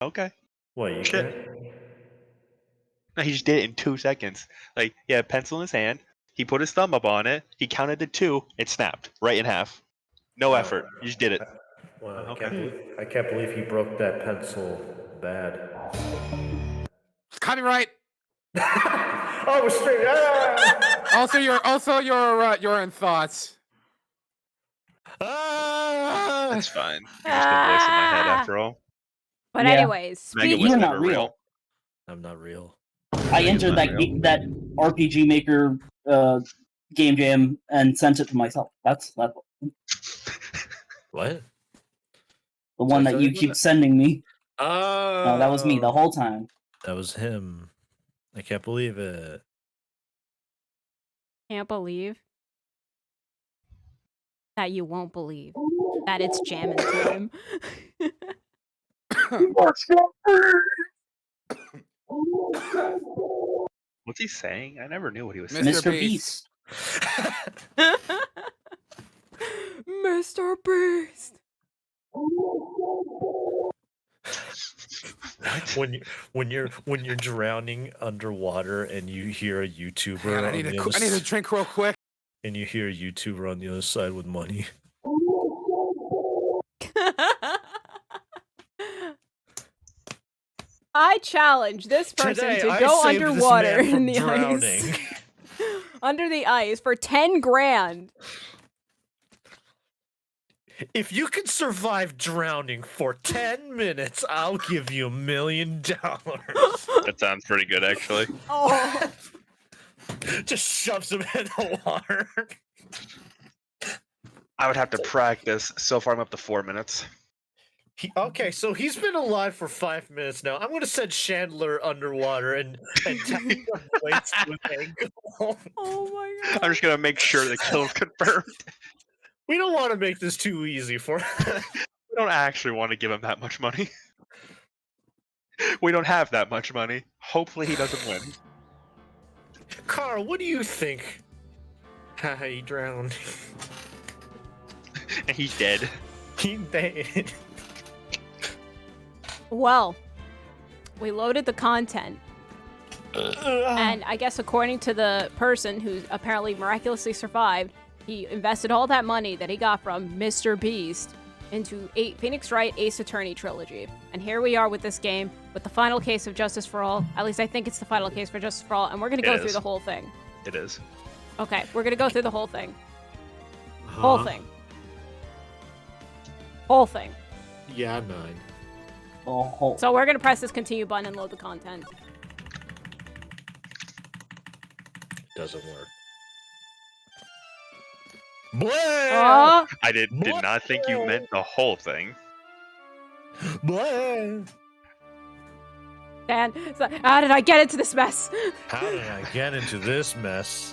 Okay. What, you Shit. can't? No, he just did it in 2 seconds. Like, he had a pencil in his hand. He put his thumb up on it. He counted to 2. It snapped right in half. No Wow. effort. You just did it. Wow, Okay. I can't believe he broke that pencil bad. Copyright. Oh, straight. Also your in thoughts. That's fine. You're just a voice in my head after all. But Yeah. anyways, Megan speaking was You're never not real. real. I'm not real. I entered not that real. that RPG Maker game jam and sent it to myself. That's What? the one that you keep sending me. No, that was me the whole time. That was him. I can't believe it. can't believe that you won't believe that it's Jammin time. What's he saying? I never knew what he was saying. Mr. Beast. Mr. Beast. When you're drowning underwater and you hear a YouTuber Man, I need a drink real quick. and you hear a YouTuber on the other side with money. I challenge this person Today, to I go saved this underwater man from in the drowning. ice. Under the ice for 10 grand. If you can survive drowning for 10 minutes, I'll give you $1 million. That sounds pretty good, actually. Oh. Just shoves him in the water. I would have to practice. So far, I'm up to 4 minutes. Okay, so he's been alive for 5 minutes now. I'm gonna send Chandler underwater and tap him weights to his ankle. Oh my god. I'm just gonna make sure the kill's confirmed. We don't want to make this too easy for him. We don't actually want to give him that much money. We don't have that much money. Hopefully he doesn't win. Carl, what do you think? Haha, he drowned. And he's dead. He dead. Well, we loaded the content. And I guess according to the person who apparently miraculously survived, he invested all that money that he got from Mr. Beast into Phoenix Wright Ace Attorney Trilogy. And here we are with this game, with the final case of Justice for All. At least I think it's the final case for Justice for All, and we're going to go through the whole thing. It is. Okay, we're going to go through the whole thing. Whole thing. Whole thing. Yeah, 9. Oh. So we're going to press this continue button and load the content. Doesn't work. Oh! I did not think you meant the whole thing. Dan, so how did I get into this mess? How did I get into this mess?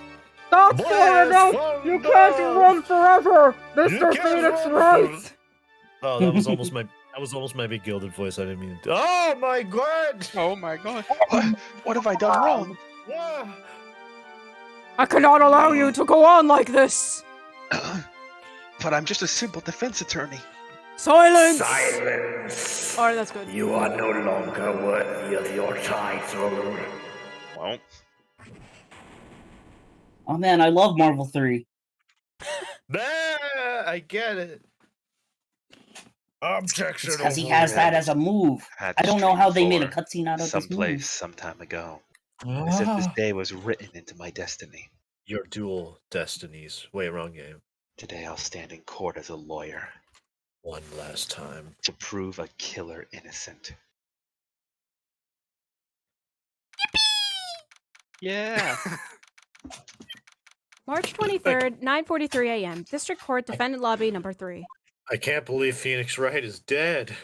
That's far enough! You can't run forever! Mr. Phoenix Wright! Oh, that was almost my big gilded voice. I didn't mean to. Oh my god! Oh my god. What have I done wrong? I cannot allow you to go on like this! But I'm just a simple defense attorney. Silence! Silence! Alright, that's good. You are no longer worthy of your title. Well, Oh man, I love Marvel 3. I get it. Objection. Because he has that as a move. I don't know how they made a cutscene out of this someplace move. some time ago. As if this day was written into my destiny. Your dual destinies. Wait, wrong game. Today I'll stand in court as a lawyer. One last time. To prove a killer innocent. Yeah. March 23rd, 9:43 a.m. District Court, Defendant Lobby, number 3. I can't believe Phoenix Wright is dead.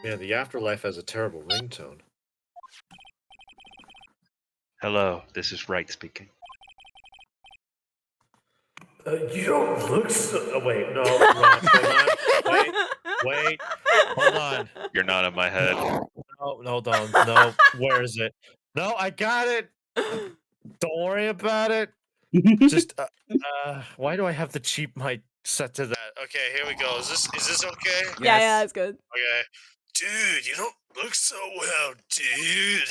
Yeah, the afterlife has a terrible ringtone. Hello, this is Wright speaking. You don't look so... Oh, wait, no, wrong. Hold on. Wait, hold on. You're not in my head. No, hold on. No, where is it? No, I got it. Don't worry about it. Just, why do I have the cheap mic set to that. Okay, here we go. Is this okay? Yeah, it's good. Okay. Dude, you don't look so well, dude.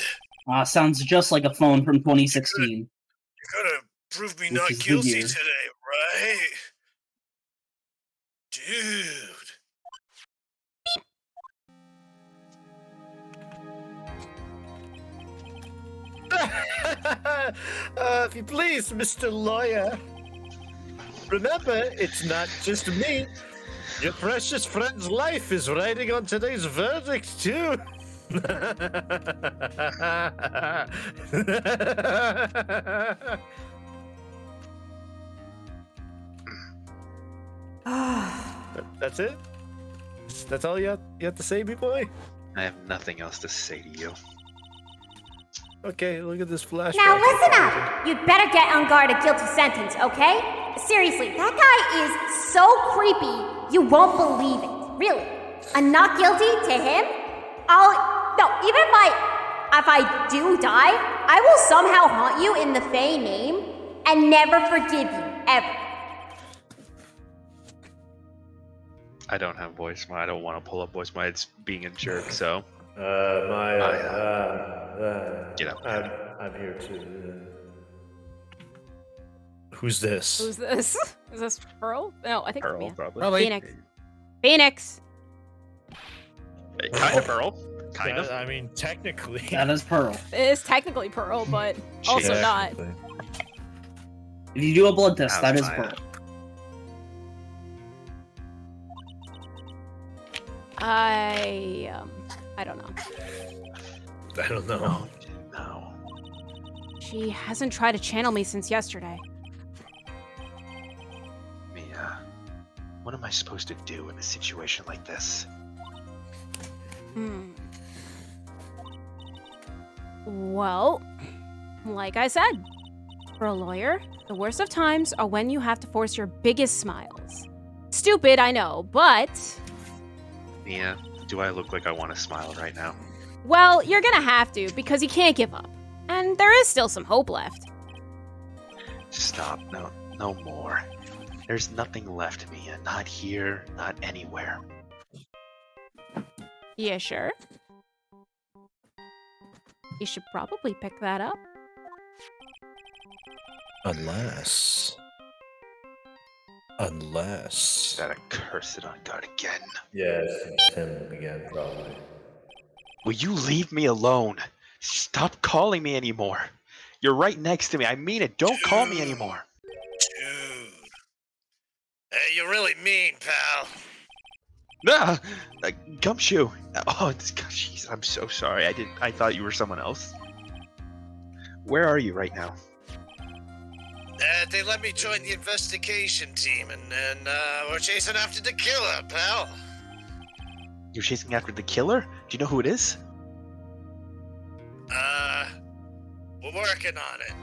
Sounds just like a phone from 2016. You're gonna prove me Which not is the guilty year. today, right? Dude. If you please, Mr. Lawyer. Remember, it's not just me. Your precious friend's life is riding on today's verdict, too. That's it? That's all you have to say, B-boy? I have nothing else to say to you. Okay, look at this flashback. Now listen up! You'd better get on guard a guilty sentence, okay? Seriously, that guy is so creepy, you won't believe it. Really. I'm not guilty to him? Even if I do die, I will somehow haunt you in the Fae name and never forgive you, ever. I don't have voicemail. I don't want to pull up voicemail. It's being a jerk, so. Get up. I'm here too. Who's this? Who's this? Is this Pearl? No, I think Pearl, Mia. probably. Phoenix. Kind of Pearl. Kind of. I mean, technically. That is Pearl. It is technically Pearl, but also not. If you do a blood test, that is Maya. Pearl. I don't know. I don't know. No. She hasn't tried to channel me since yesterday. Mia, what am I supposed to do in a situation like this? Well, like I said, for a lawyer, the worst of times are when you have to force your biggest smiles. Stupid, I know, but... Mia, do I look like I want to smile right now? Well, you're gonna have to, because you can't give up. And there is still some hope left. Stop. No more. There's nothing left, Mia. Not here, not anywhere. Yeah, sure. You should probably pick that up. Unless. Is that accursed on guard again? Yes, it's him again, probably. Will you leave me alone? Stop calling me anymore. You're right next to me. I mean it. Don't call me anymore. Dude. Hey, you're really mean, pal. Nah, Gumshoe. Oh, jeez, I'm so sorry. I thought you were someone else. Where are you right now? They let me join the investigation team, and we're chasing after the killer, pal. You're chasing after the killer? Do you know who it is? We're working on it.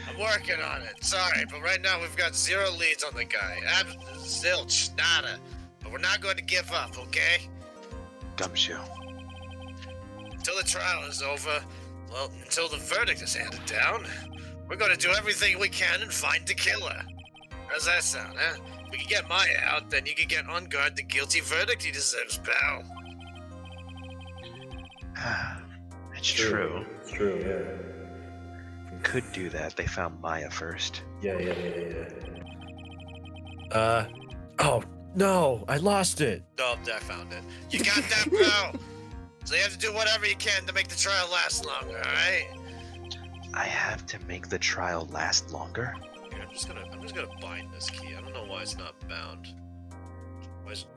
I'm working on it. Sorry, but right now we've got 0 leads on the guy. Zilch, nada. But we're not going to give up, okay? Gumshoe. Until the trial is over, well, until the verdict is handed down, we're going to do everything we can and find the killer. How's that sound, huh? If we can get Maya out, then you can get on guard the guilty verdict he deserves, pal. It's true. It's true, yeah. Could do that. They found Maya first. Yeah. Oh, no, I lost it. No, I found it. You got that, pal? So you have to do whatever you can to make the trial last longer, alright? I have to make the trial last longer? Here, I'm just gonna bind this key. I don't know why it's not bound.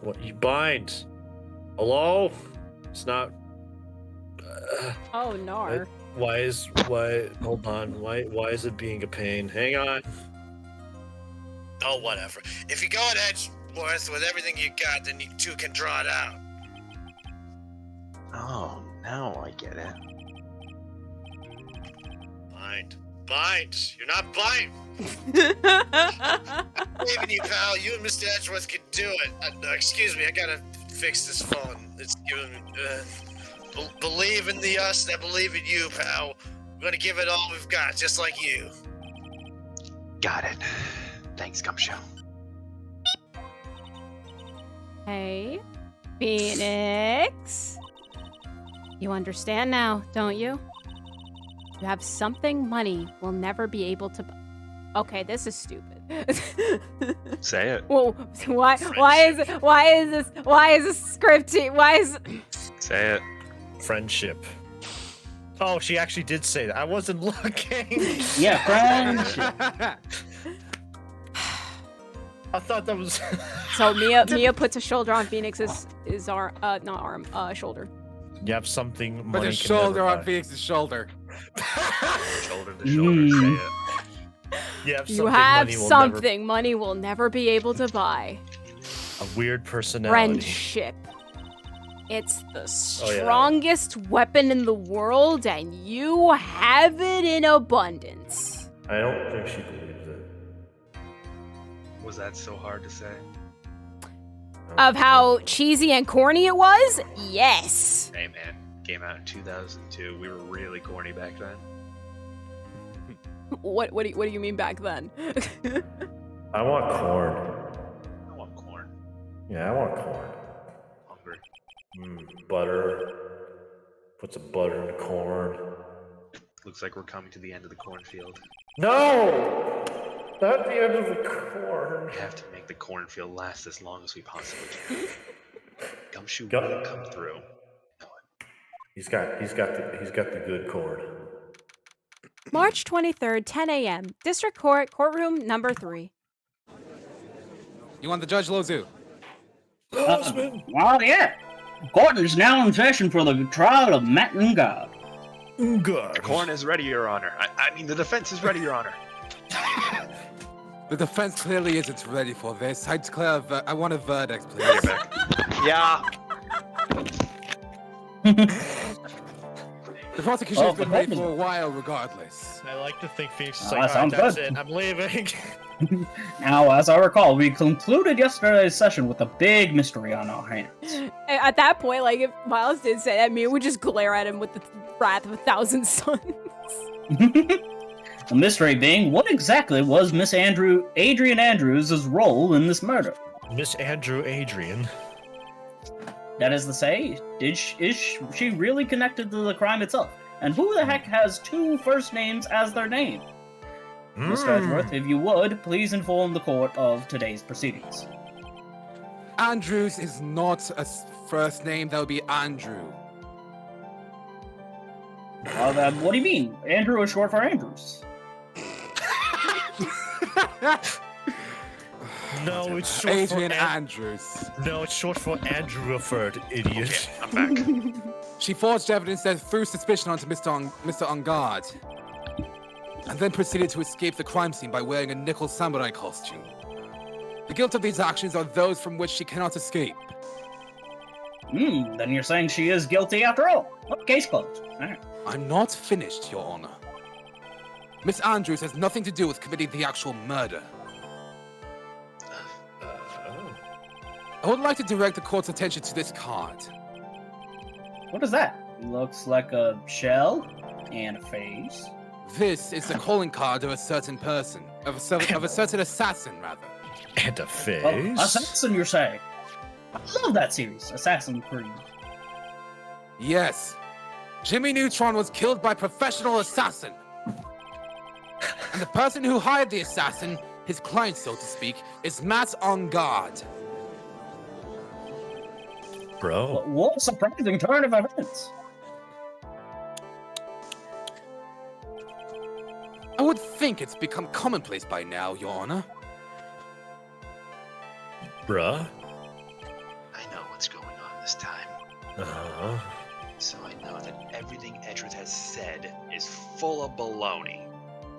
What, you bind? Hello? It's not... Oh, no. Hold on, why is it being a pain? Hang on. Oh, whatever. If you go at Edgeworth with everything you got, then you two can draw it out. Oh, now I get it. Bind. You're not bind. I believe in you, pal. You and Mr. Edgeworth can do it. Excuse me, I gotta fix this phone. It's giving me... Believe in the us that believe in you, pal. We're gonna give it all we've got, just like you. Got it. Thanks, Gumshoe. Hey, Phoenix. You understand now, don't you? You have something money will never be able to... Okay, this is stupid. Say it. Well, why is this scripty? Why is... Say it. Friendship. Oh, she actually did say that. I wasn't looking. Yeah, friendship. I thought that was... So Mia puts a shoulder on Phoenix's shoulder. You have something Put money a can shoulder never on buy. Phoenix's shoulder. Shoulder to shoulder. Say it. You have something money will never be able to buy. A weird personality. Friendship. It's the strongest weapon in the world, and you have it in abundance. I don't think she believes it. Was that so hard to say? Of how cheesy and corny it was? Yes. Hey man, came out in 2002. We were really corny back then. What do you mean back then? I want corn. I want corn. Yeah, I want corn. Hungry. Butter. Put some butter in the corn. Looks like we're coming to the end of the cornfield. No! Not the end of the corn. We have to make the cornfield last as long as we possibly can. Gumshoe will come through. He's got the good corn. March 23rd, 10 a.m. District Court, courtroom number 3. You want the Judge Lozzu? Well, yeah. Court is now in session for the trial of Meganaunt. The corn is ready, Your Honor. I mean, the defense is ready, Your Honor. The defense clearly isn't ready for this. I declare, I want a verdict, please. Yeah. The prosecution has been ready for a while, regardless. I like to think Phoenix is that like, sounds that's good. it, I'm leaving. Now, as I recall, we concluded yesterday's session with a big mystery on our hands. At that point, like, if Miles did say that, Mia would just glare at him with the wrath of 1,000 suns. The mystery being, what exactly was Miss Adrian Andrews' role in this murder? Miss Adrian? That is to say, is she really connected to the crime itself? And who the heck has 2 first names as their name? Mr. Edgeworth, if you would, please inform the court of today's proceedings. Andrews is not a first name, that would be Andrew. What do you mean? Andrew is short for Andrews. No, it's short Adrian for Andrews. No, it's short for Andrew Rufford, idiot. I'm back. She forged evidence that threw suspicion onto Mr. Ungard, and then proceeded to escape the crime scene by wearing a nickel samurai costume. The guilt of these actions are those from which she cannot escape. Then you're saying she is guilty after all. Well, case closed. All right. I'm not finished, Your Honor. Miss Andrews has nothing to do with committing the actual murder. I would like to direct the court's attention to this card. What is that? Looks like a shell and a face. This is the calling card of a certain person, of a certain assassin, rather. And a face? Oh, assassin, you're saying? I love that series, Assassin's Creed. Yes. Jimmy Neutron was killed by a professional assassin. And the person who hired the assassin, his client, so to speak, is Matt on guard. Bro. What a surprising turn of events. I would think it's become commonplace by now, Your Honor. Bruh. I know what's going on this time. Uh-huh. So I know that everything Edgeworth has said is full of baloney.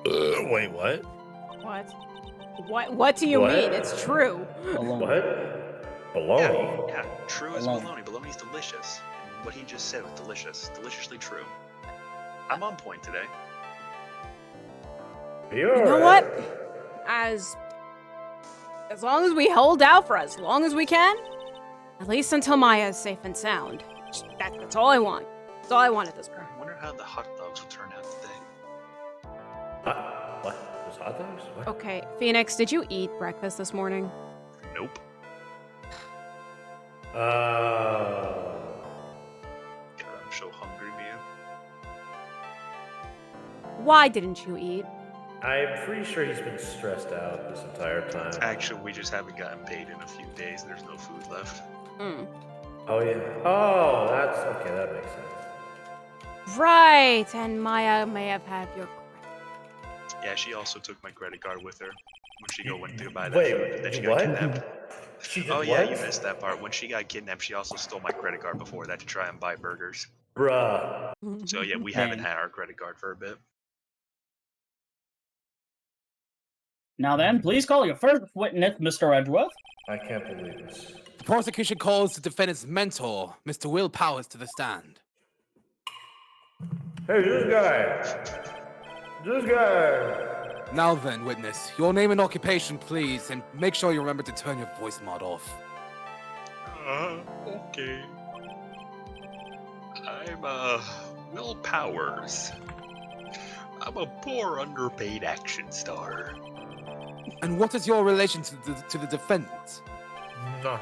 Wait, what? What do you mean? It's true. What? Baloney? Yeah, true as baloney. Baloney's delicious. And what he just said was delicious. Deliciously true. I'm on point today. You know what? As long as we hold out for as long as we can, at least until Maya is safe and sound. That's all I want. That's all I want at this point. I wonder how the hot dogs will turn out today. What? There's hot dogs? What? Okay, Phoenix, did you eat breakfast this morning? Nope. God, I'm so hungry, man. Why didn't you eat? I'm pretty sure he's been stressed out this entire time. Actually, we just haven't gotten paid in a few days. There's no food left. Oh yeah. Oh, that's okay. That makes sense. Right, and Maya may have had your credit. Yeah, she also took my credit card with her when she went to buy that Wait, food, and then she got what? kidnapped. She did Oh what? yeah, you missed that part. When she got kidnapped, she also stole my credit card before that to try and buy burgers. Bruh. So yeah, we Dang. haven't had our credit card for a bit. Now then, please call your first witness, Mr. Edgeworth. I can't believe this. The prosecution calls the defendant's mentor, Mr. Will Powers, to the stand. Hey, this guy. This guy. Now then, witness, your name and occupation, please, and make sure you remember to turn your voice mod off. Okay. I'm, Will Powers. I'm a poor, underpaid action star. And what is your relation to the defendant? No.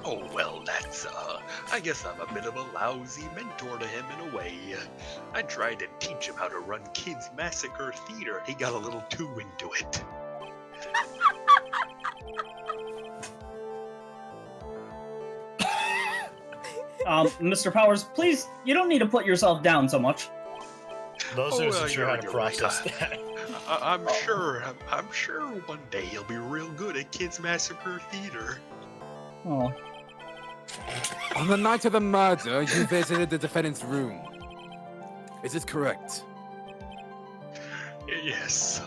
Oh, well, that's, I guess I'm a bit of a lousy mentor to him in a way. I tried to teach him how to run Kids Massacre Theater. He got a little too into it. Mr. Powers, please, you don't need to put yourself down so much. Those isn't sure how to you're process right. that. I'm sure one day he'll be real good at Kids Massacre Theater. Oh. On the night of the murder, you visited the defendant's room. Is this correct? Yes.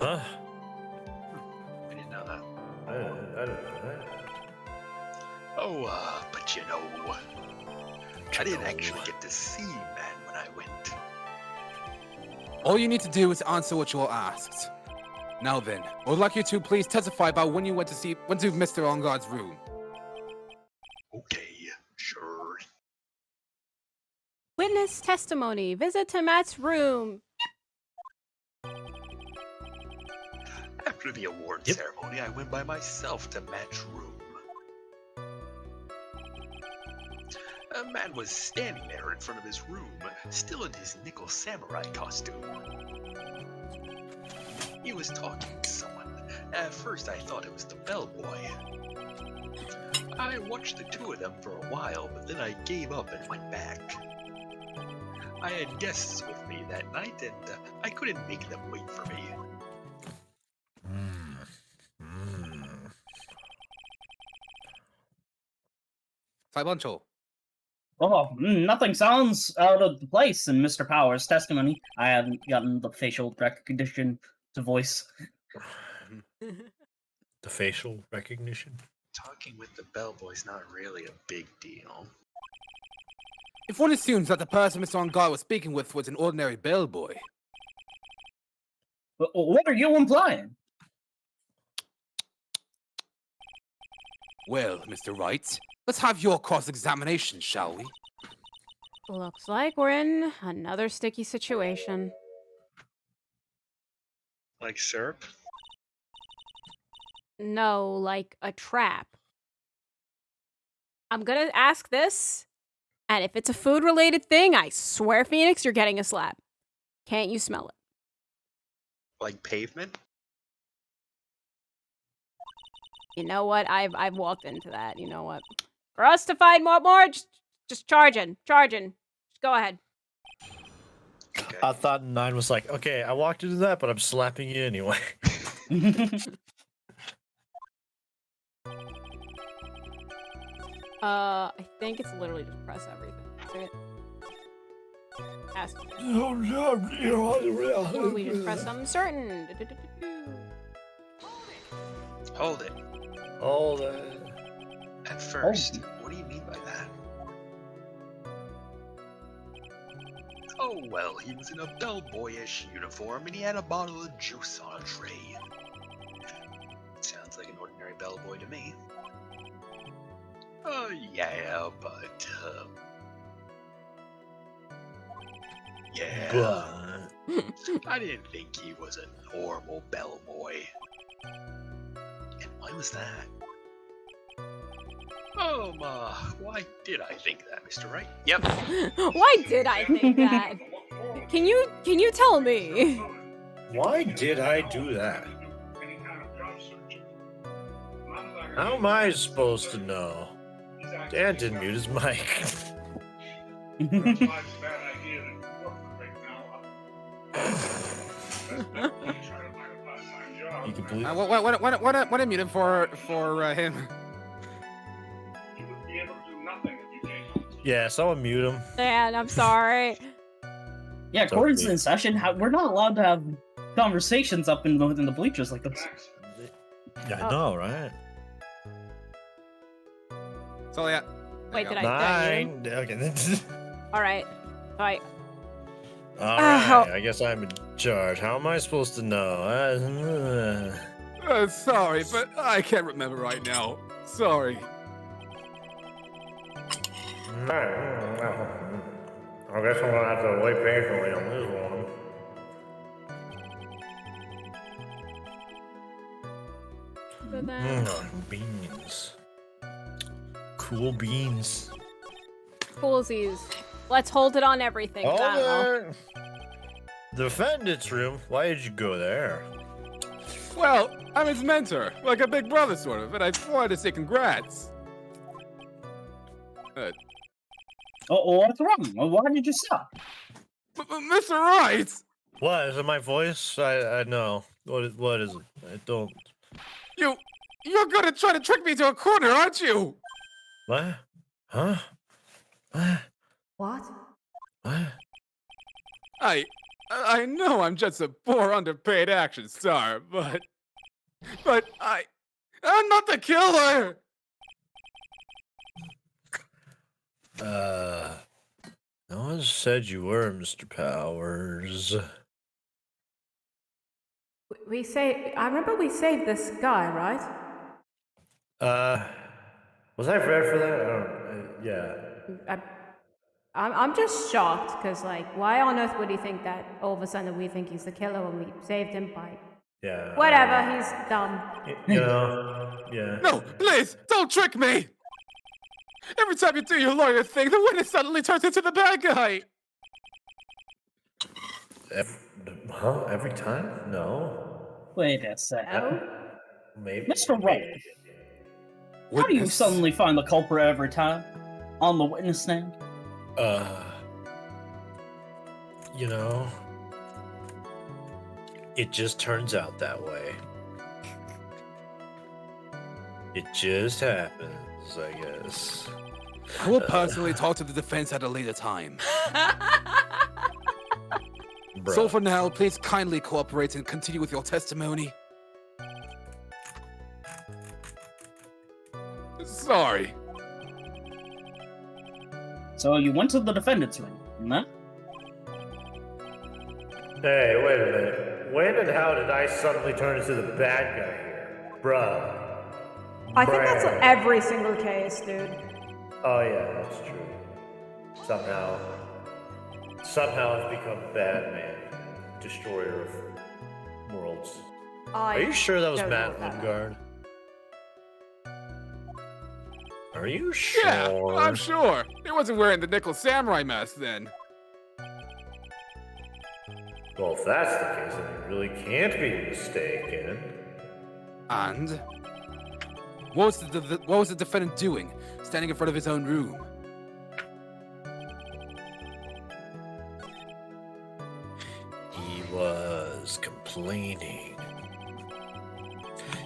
Huh? I didn't know that. I don't know that. Oh, but you know, I didn't actually get to see Man when I went. All you need to do is answer what you're asked. Now then, I would like you to please testify about when you went to Mr. Ongard's room. Okay, sure. Witness testimony. Visit to Matt's room. After the award ceremony, I went by myself to Matt's room. A man was standing there in front of his room, still in his nickel samurai costume. He was talking to someone. At first, I thought it was the bellboy. I watched the two of them for a while, but then I gave up and went back. I had guests with me that night, and I couldn't make them wait for me. Saibancho. Oh, nothing sounds out of place in Mr. Powers' testimony. I haven't gotten the facial recognition to voice. The facial recognition? Talking with the bellboy's not really a big deal. If one assumes that the person Mr. Ongard was speaking with was an ordinary bellboy. What are you implying? Well, Mr. Wright, let's have your cross-examination, shall we? Looks like we're in another sticky situation. Like syrup? No, like a trap. I'm gonna ask this, and if it's a food-related thing, I swear, Phoenix, you're getting a slap. Can't you smell it? Like pavement? You know what? I've walked into that. You know what? For us to find more, just charging. Just go ahead. Okay. I thought 9 was like, okay, I walked into that, but I'm slapping you anyway. I think it's literally just press everything. Right? Ask. Or we just press uncertain. Hold it. All that. At first, what do you mean by that? Oh, well, he was in a bellboyish uniform and he had a bottle of juice on a tray. Sounds like an ordinary bellboy to me. Yeah, but, yeah. I didn't think he was a normal bellboy. And why was that? Why did I think that, Mr. Wright? Yep. Why did I think that? Can you tell me? Why did I do that? How am I supposed to know? Dan didn't mute his mic. You can believe What I muted for him? Yeah, someone mute him. Dan, I'm sorry. Yeah, It's Court's okay. in session. We're not allowed to have conversations up in the bleachers like this. Yeah, I know, right? So yeah. Wait, did I? Nine. Okay. All right. All right. I guess I'm in charge. How am I supposed to know? Sorry, but I can't remember right now. Sorry. I guess I'm gonna have to wait patiently on this one. But then, Beans. Cool beans. coolsies. Let's hold it on everything. Hold I don't know. it. The defendant's room. Why did you go there? Well, I'm his mentor, like a big brother sort of, and I wanted to say congrats. Oh, what's wrong? Why did you stop? Mr. Wright! What is it? My voice? I know. What is it? I don't. You're gonna try to trick me to a corner, aren't you? What? Huh? What? What? What? I know I'm just a poor underpaid action star, but I'm not the killer. No one said you were, Mr. Powers. I remember we saved this guy, right? Was I red for that? I don't. Yeah. I'm just shocked, because, like, why on earth would he think that all of a sudden we think he's the killer when we saved him by... Yeah. Whatever, he's dumb. You know. Yeah. No, please, don't trick me. Every time you do your lawyer thing, the witness suddenly turns into the bad guy. Every time? No. Wait a second. Maybe. Mr. Wright, how do you Witness? suddenly find the culprit every time? On the witness stand? You know, it just turns out that way. It just happens, I guess. I will personally talk to the defense at a later time. So Bruh. for now, please kindly cooperate and continue with your testimony. Sorry. So you went to the defendant's room, huh? Hey, wait a minute. When and how did I suddenly turn into the bad guy here? Bruh. I think that's Bruh. every single case, dude. Oh, yeah, that's true. Somehow I've become Batman. Destroyer of worlds. Are you sure that was don't know Matt what that Lingard? Are you sure? Yeah, I'm sure. He wasn't wearing the nickel samurai mask then. Well, if that's the case, then you really can't be mistaken. And what was the defendant doing, standing in front of his own room? He was complaining.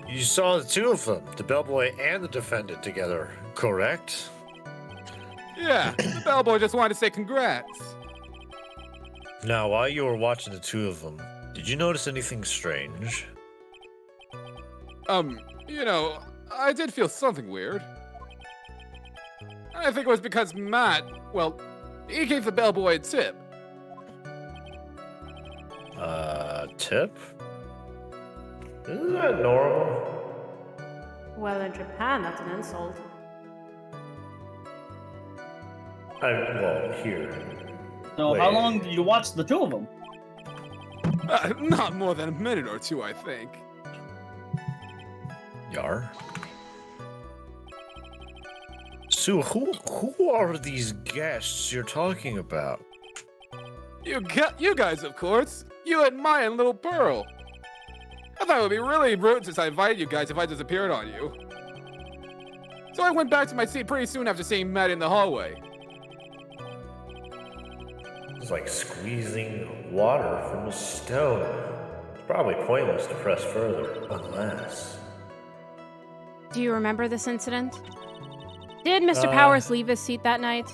You saw the two of them, the bellboy and the defendant together, correct? Yeah, the bellboy just wanted to say congrats. Now, while you were watching the two of them, did you notice anything strange? You know, I did feel something weird. I think it was because Matt, well, he gave the bellboy a tip. Tip? Isn't that normal? Well, in Japan, that's an insult. Well, here. So Wait. how long did you watch the two of them? Not more than a minute or two, I think. Yar? Lozzu, who are these guests you're talking about? You guys, of course. You and Maya and little Pearl. I thought it would be really rude since I invited you guys if I disappeared on you. So I went back to my seat pretty soon after seeing Matt in the hallway. It's like squeezing water from a stone. It's probably pointless to press further, unless... Do you remember this incident? Did Mr. Powers leave his seat that night?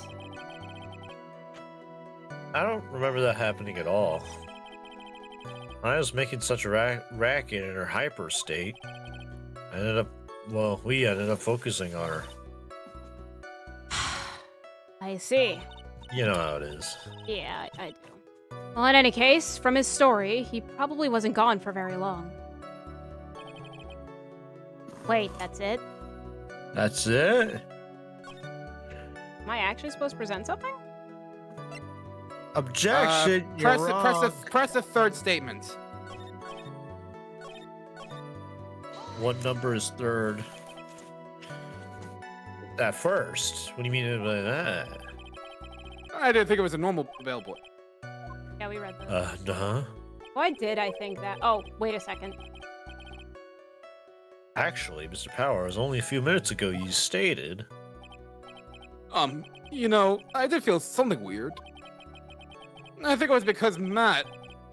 I don't remember that happening at all. I was making such a racket in her hyper state. We ended up focusing on her. I see. You know how it is. Yeah, I do. Well, in any case, from his story, he probably wasn't gone for very long. Wait, that's it? That's it? Am I actually supposed to present something? Objection! You're wrong. Press the third statement. What number is third? At first? What do you mean by that? I didn't think it was a normal bellboy. Yeah, we read that. Huh? Why did I think that? Oh, wait a second. Actually, Mr. Powers, only a few minutes ago you stated... You know, I did feel something weird. I think it was because Matt,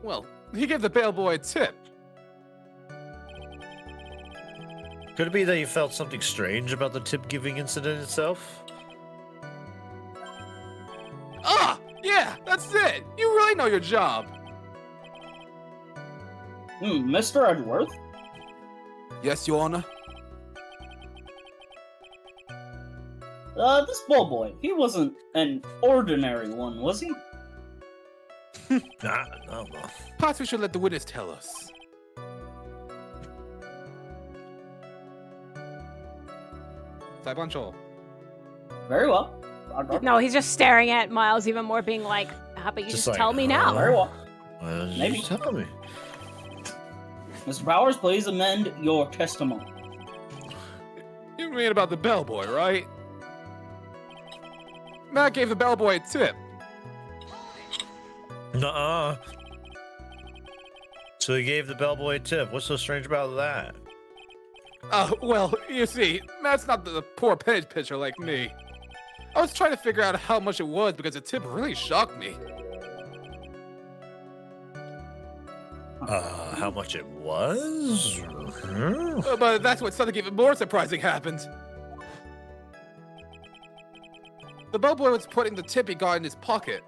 well, he gave the bellboy a tip. Could it be that you felt something strange about the tip-giving incident itself? Ah! Yeah, that's it! You really know your job! Mr. Edgeworth? Yes, Your Honor? This bellboy, he wasn't an ordinary one, was he? Nah, no. Perhaps we should let the witness tell us. Saibancho. Very well. No, he's just staring at Miles even more, being like, how about you just tell me now? Very well. Why don't you Maybe. just tell me? Mr. Powers, please amend your testimony. You mean about the bellboy, right? Matt gave the bellboy a tip. Nuh-uh. So he gave the bellboy a tip. What's so strange about that? Well, you see, Matt's not the poor penance pitcher like me. I was trying to figure out how much it was because the tip really shocked me. How much it was? But that's when something even more surprising happened. The bellboy was putting the tip he got in his pocket.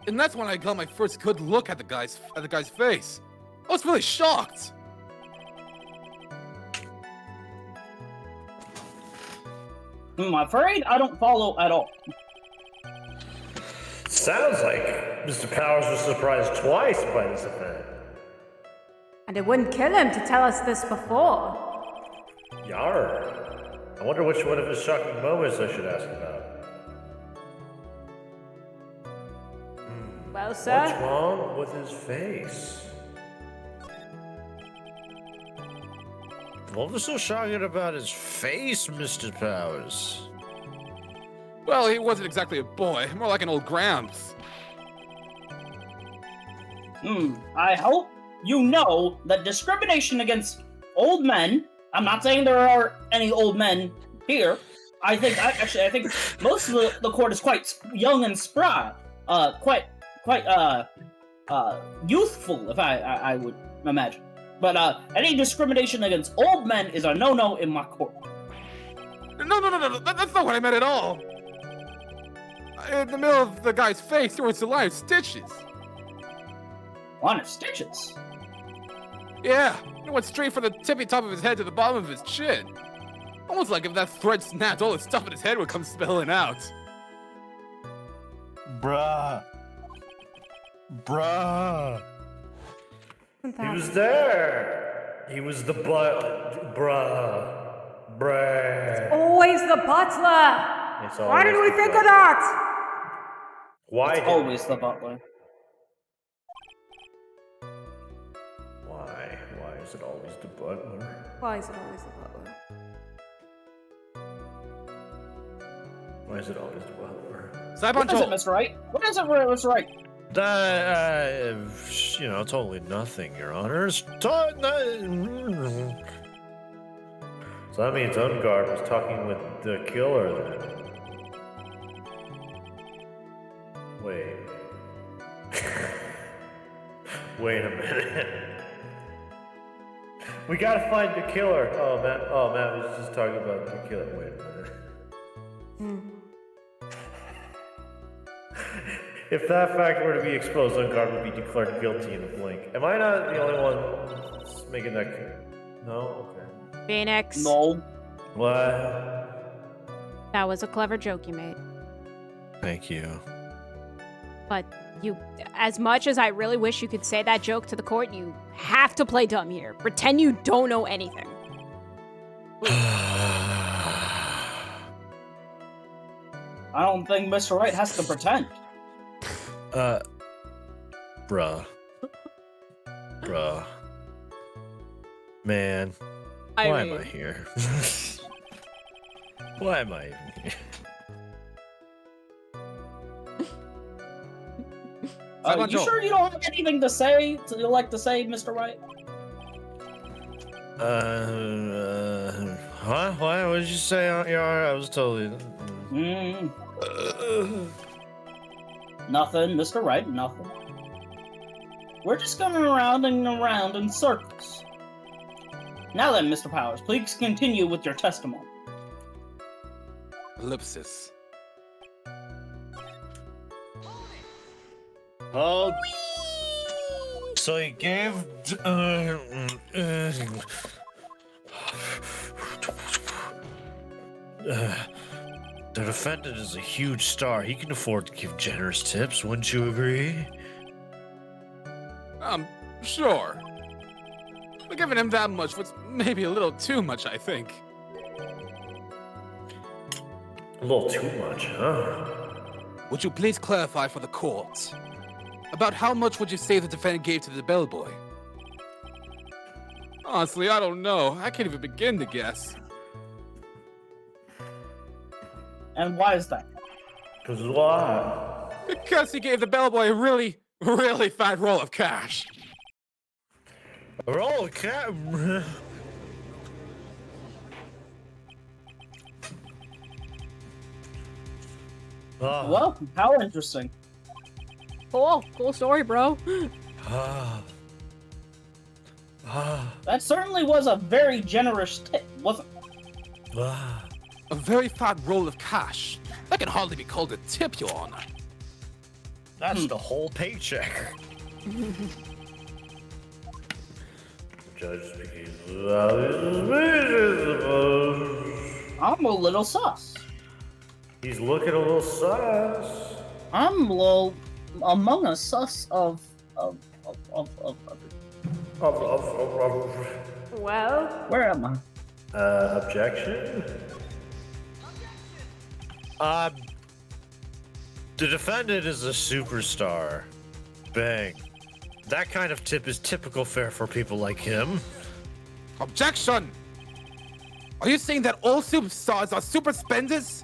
And that's when I got my first good look at the guy's face. I was really shocked. I'm afraid I don't follow at all. Sounds like Mr. Powers was surprised twice by this event. And it wouldn't kill him to tell us this before. Yar. I wonder which one of his shocking moments I should ask about. Well, sir? What's wrong with his face? What was so shocking about his face, Mr. Powers? Well, he wasn't exactly a boy, more like an old Gramps. I hope you know that discrimination against old men, I'm not saying there are any old men here. I think most of the court is quite young and spry. Quite youthful, if I would imagine. But any discrimination against old men is a no-no in my court. No, that's not what I meant at all. In the middle of the guy's face, there was a line of stitches. Line of stitches? Yeah, it went straight from the tippy top of his head to the bottom of his chin. Almost like if that thread snapped, all the stuff in his head would come spilling out. Bruh. He was there. He was the bruh. Always the butler! It's Why did always we the think butler. of that? Why? It's always the butler. Why? Why is it always the butler? Why is it always the butler? Why is it always developer? What is it, Mr. Wright? What is it, Mr. Wright? Totally nothing, Your Honors. So that means Ungard was talking with the killer then. Wait. Wait a minute. We gotta find the killer. Matt was just talking about the killer. Wait a minute. If that fact were to be exposed, Ungard would be declared guilty in a blink. Am I not the only one making that clear? No? Okay. Phoenix. No. What? That was a clever joke you made. Thank you. But you, as much as I really wish you could say that joke to the court, you have to play dumb here. Pretend you don't know anything. I don't think Mr. Wright has to pretend. Bruh. Man, why am I here? Why am I even here? You sure you don't have anything to say, Mr. Wright? Huh? What did you say, Yara? I was totally... Nothing, Mr. Wright, nothing. We're just going around and around in circles. Now then, Mr. Powers, please continue with your testimony. Ellipsis. Oh, so he gave the defendant is a huge star. He can afford to give generous tips, wouldn't you agree? Sure. But giving him that much was maybe a little too much, I think. A little too much, huh? Would you please clarify for the court? About how much would you say the defendant gave to the bellboy? Honestly, I don't know. I can't even begin to guess. And why is that? Because why? Because he gave the bellboy a really, really fat roll of cash. A roll of cash? Well, how interesting. Cool story, bro. That certainly was a very generous tip, wasn't it? A very fat roll of cash. That can hardly be called a tip, Your Honor. That's the whole paycheck. Judge speaking suspicious. I'm a little sus. He's looking a little sus. I'm a little among us sus of. Well, Where am I? Objection? The defendant is a superstar. Bang. That kind of tip is typical fare for people like him. Objection! Are you saying that all superstars are super spenders?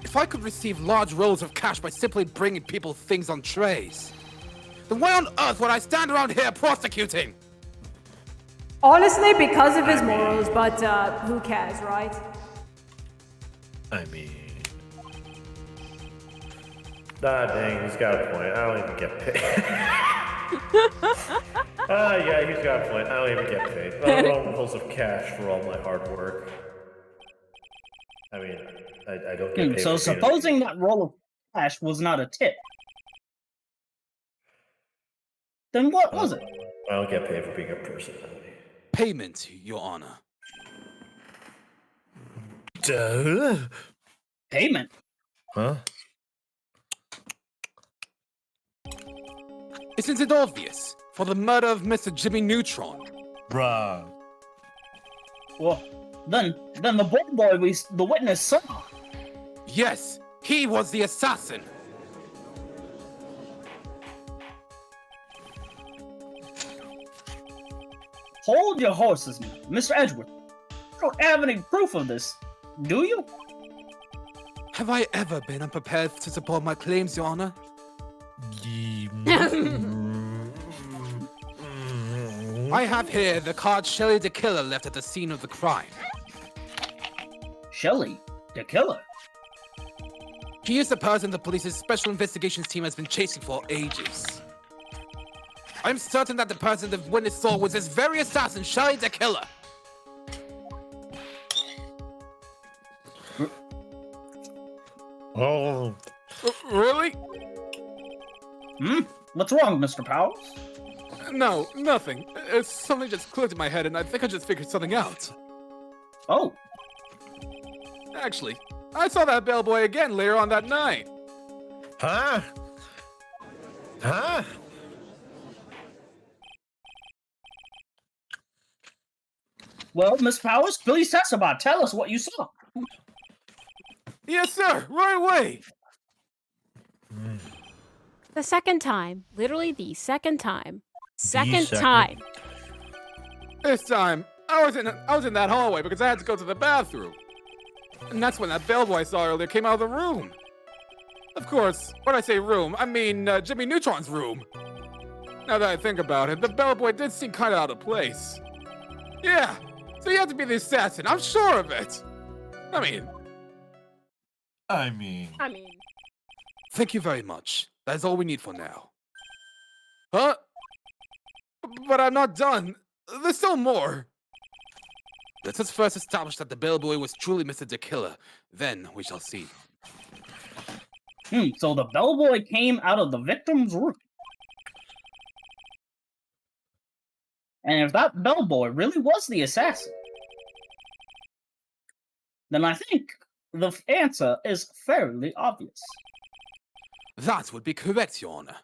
If I could receive large rolls of cash by simply bringing people things on trays, then why on earth would I stand around here prosecuting? honestly, because of his morals, but who cares, right? I mean... Ah, dang, he's got a point. I don't even get paid. Yeah, he's got a point. I don't even get paid. Rolls of cash for all my hard work. I mean, I don't get paid. So for being supposing that roll of cash was not a tip, then what was it? I don't get paid for being a personality. Payment, Your Honor. Duh? Payment. Huh? Isn't it obvious? For the murder of Mr. Jimmy Neutron. Bruh. Well, then the boy the witness saw. Yes, he was the assassin. Hold your horses, Mr. Edgeworth. You don't have any proof of this, do you? Have I ever been unprepared to support my claims, Your Honor? I have here the card Shelley the Killer left at the scene of the crime. Shelley, the killer. He is the person the police's special investigations team has been chasing for ages. I'm certain that the person the witness saw was this very assassin, Shelley the Killer. Oh, Really? What's wrong, Mr. Powers? No, nothing. Something just clicked in my head and I think I just figured something out. Oh, Actually, I saw that bellboy again later on that night. huh? Huh? well, Miss Powers, please testify. Tell us what you saw. Yes, sir, right away. The second time. Literally the second time. Second second. time. This time, I was in that hallway because I had to go to the bathroom. And that's when that bellboy I saw earlier came out of the room. Of course, when I say room, I mean Jimmy Neutron's room. Now that I think about it, the bellboy did seem kind of out of place. Yeah, so he had to be the assassin, I'm sure of it. I mean... Thank you very much. That's all we need for now. Huh? But I'm not done. There's still more. Let us first establish that the bellboy was truly Mr. the Killer. Then we shall see. So the bellboy came out of the victim's room. And if that bellboy really was the assassin, then I think the answer is fairly obvious. That would be correct, Your Honor.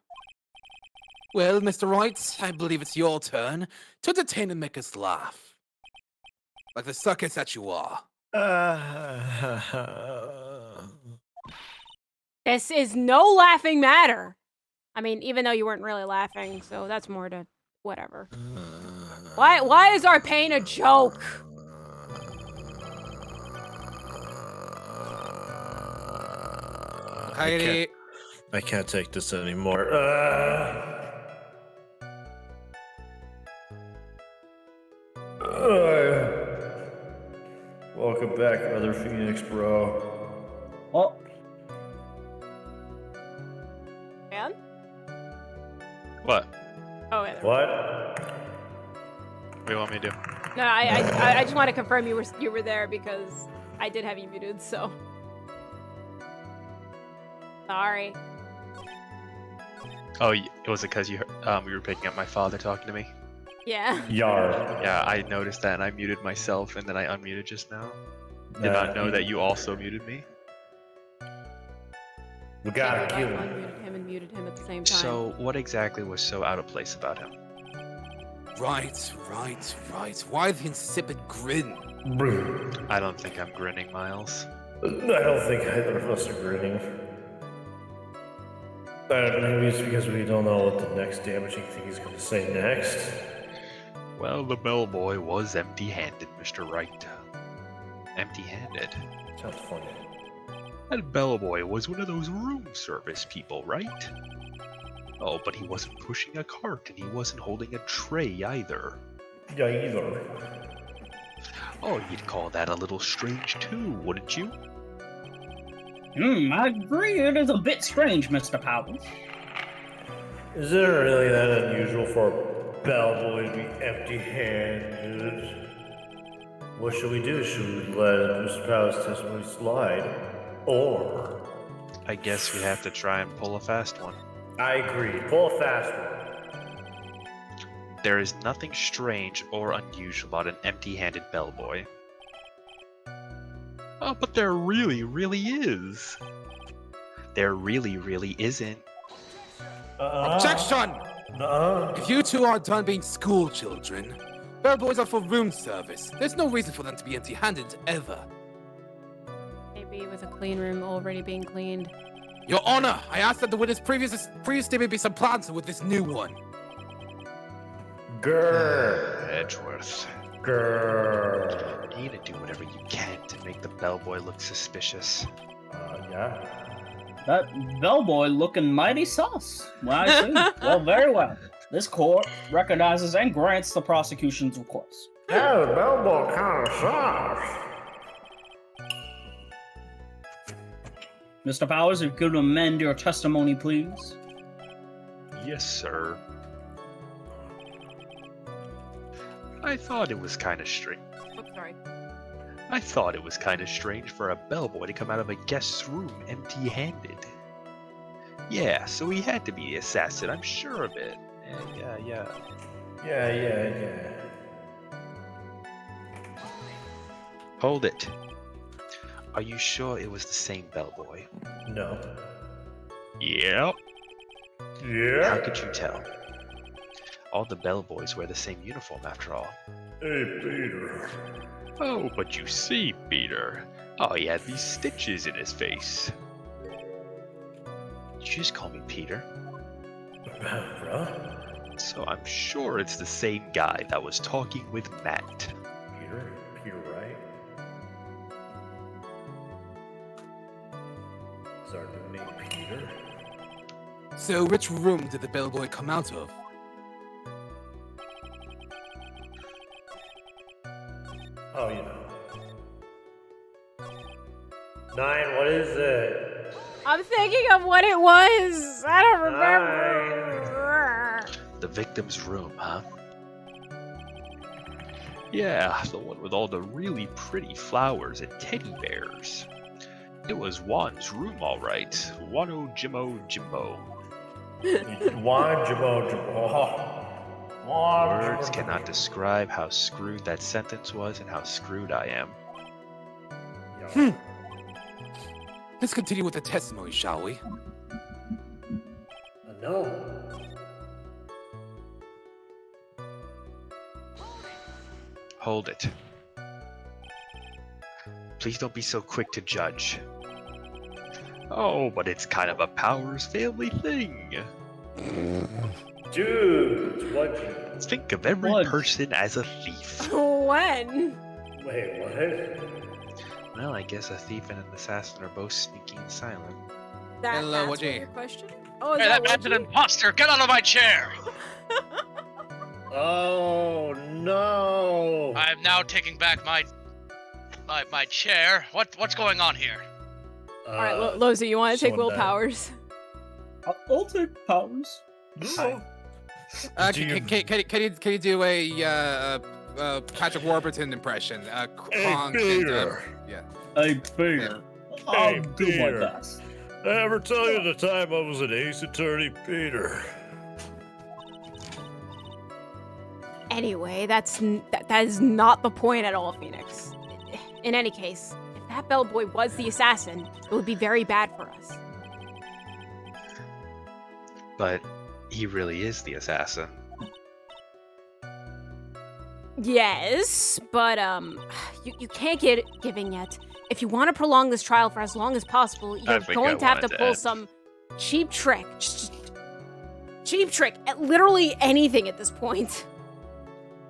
Well, Mr. Wright, I believe it's your turn to entertain and make us laugh. Like the circus that you are. This is no laughing matter. I mean, even though you weren't really laughing, so that's more to whatever. Why is our pain a joke? Heidi. I can't take this anymore. Welcome back, Mother Phoenix, bro. Oh, Man? What? Oh, wait. What? What do you want me to do? No, I just want to confirm you were there because I did have you muted, so. Sorry. Oh, was it because you were picking up my father talking to me? Yeah. Yar. Yeah, I noticed that and I muted myself and then I unmuted just now. Did not know that you also muted me. We gotta I kill him. unmuted him and muted him at the same time. So, what exactly was so out of place about him? Right. Why the insipid grin? I don't think I'm grinning, Miles. I don't think either of us are grinning. Maybe it's because we don't know what the next damaging thing he's going to say next. Well, the bellboy was empty-handed, Mr. Wright. Empty-handed. Sounds funny. That bellboy was one of those room service people, right? Oh, but he wasn't pushing a cart and he wasn't holding a tray either. Yeah, either. Oh, you'd call that a little strange too, wouldn't you? I agree. It is a bit strange, Mr. Powers. Is it really that unusual for a bellboy to be empty-handed? What should we do? Should we let Mr. Powers' testimony slide? Or... I guess we have to try and pull a fast one. I agree. Pull a fast one. There is nothing strange or unusual about an empty-handed bellboy. Oh, but there really is. There really isn't. Objection! If you two are done being school children, bellboys are for room service. There's no reason for them to be empty-handed ever. Maybe with a clean room already being cleaned. Your Honor, I ask that the witness' previous statement be supplanted with this new one. Grrr. Edgeworth. Grrr. You need to do whatever you can to make the bellboy look suspicious. Yeah. That bellboy looking mighty sus. Well, I see. Well, very well. This court recognizes and grants the prosecution's request. Yeah, the bellboy kind of sucks. Mr. Powers, if you could amend your testimony, please. Yes, sir. I thought it was kind of strange. Oh, sorry. I thought it was kind of strange for a bellboy to come out of a guest's room empty-handed. Yeah, so he had to be the assassin, I'm sure of it. Yeah. Yeah. Hold it. Are you sure it was the same bellboy? No. Yep. Yeah. How could you tell? All the bellboys wear the same uniform after all. Hey, Peter. Oh, but you see, Peter. Oh, he had these stitches in his face. You just call me Peter. Bruh? So I'm sure it's the same guy that was talking with Matt. Peter, right? Is our new name Peter? So, which room did the bellboy come out of? Oh, you know. 9, what is it? I'm thinking of what it was. I don't remember. The victim's room, huh? Yeah, the one with all the really pretty flowers and teddy bears. It was Juan's room, all right. Wano Jimmo Jimbo. Juan Jimbo. Words cannot describe how screwed that sentence was and how screwed I am. Let's continue with the testimony, shall we? No. Hold it. Please don't be so quick to judge. Oh, but it's kind of a Powers family thing. Dude, it's what? Think of every person as a thief. When? Wait, what? Well, I guess a thief and an assassin are both sneaky and silent. That's Hello, what Wajay. your question? Oh, is Hey, that that man's an Lozzu? imposter! Get out of my chair! Oh no! I'm now taking back my chair. What's going on here? All right, Lozzu, you want to take someone Will died. Powers? I'll take Powers. Can you do a Patrick Warburton impression? Kronk Peter. yeah. Hey, Peter. I'll do my Peter. best. I ever tell you the time I was an ace attorney, Peter? Anyway, that is not the point at all, Phoenix. In any case, if that bellboy was the assassin, it would be very bad for us. But he really is the assassin. Yes, but you can't get giving yet. If you want to prolong this trial for as long as possible, you're think going I to have to wanted to pull end. some cheap trick. Cheap trick at literally anything at this point.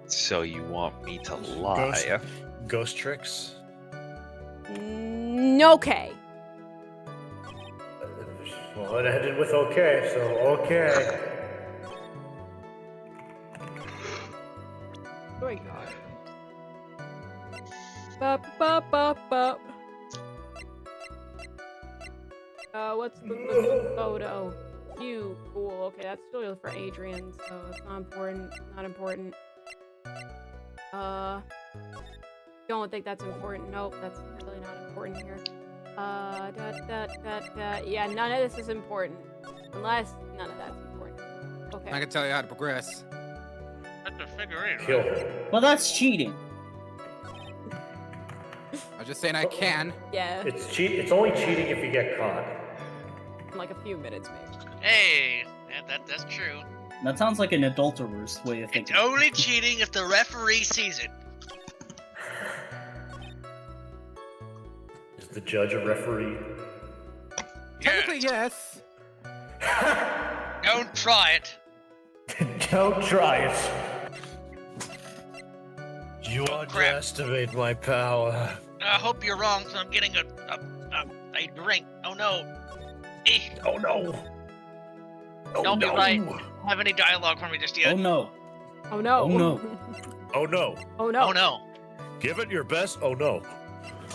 So you want me to lie? Ghost tricks? Okay. Well, it ended with okay, so okay. Oh my god. Bop, bop, bop, bop. What's the photo? You, cool. Okay, that's still for Adrian, so it's not important. Not important. Don't think that's important. Nope, that's really not important here. Yeah, none of this is important. Unless none of that's important. Okay. I can tell you how to progress. That's a figurine. Kill. Well, that's cheating. I'm just saying I can. Yeah, It's only cheating if you get caught. in like a few minutes maybe. Hey, that's true. That sounds like an adulterer's way of It's thinking. only cheating if the referee sees it. Is the judge a referee? Technically, yes. Don't try it. Don't try it. You crap. underestimate my power. I hope you're wrong, so I'm getting a I drink. Oh no. Eh, Oh no! Oh don't be no! right. Don't have any dialogue for me just yet. Oh no. Oh no. Oh no. Oh no! Oh no. Oh no. Give it your best. Oh no!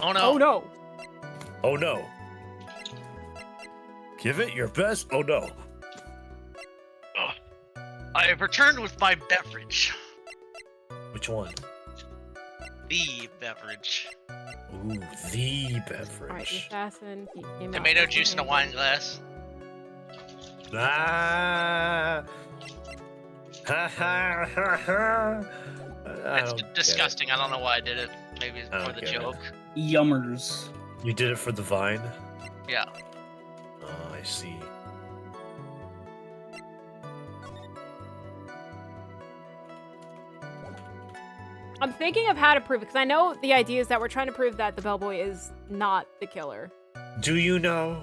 Oh no. Oh no. Oh no! Give it your best. Oh no! Ugh. I have returned with my beverage. Which one? The beverage. Ooh, the Alright, the beverage. assassin. He came out Tomato with juice in a wine glass. Ah! Ha ha ha ha! I It's don't get it. disgusting. I don't know why I did it. Maybe it's I for don't the get it. joke. Yummers. You did it for the vine? Yeah. Oh, I see. I'm thinking of how to prove it because I know the idea is that we're trying to prove that the bellboy is not the killer. Do you know?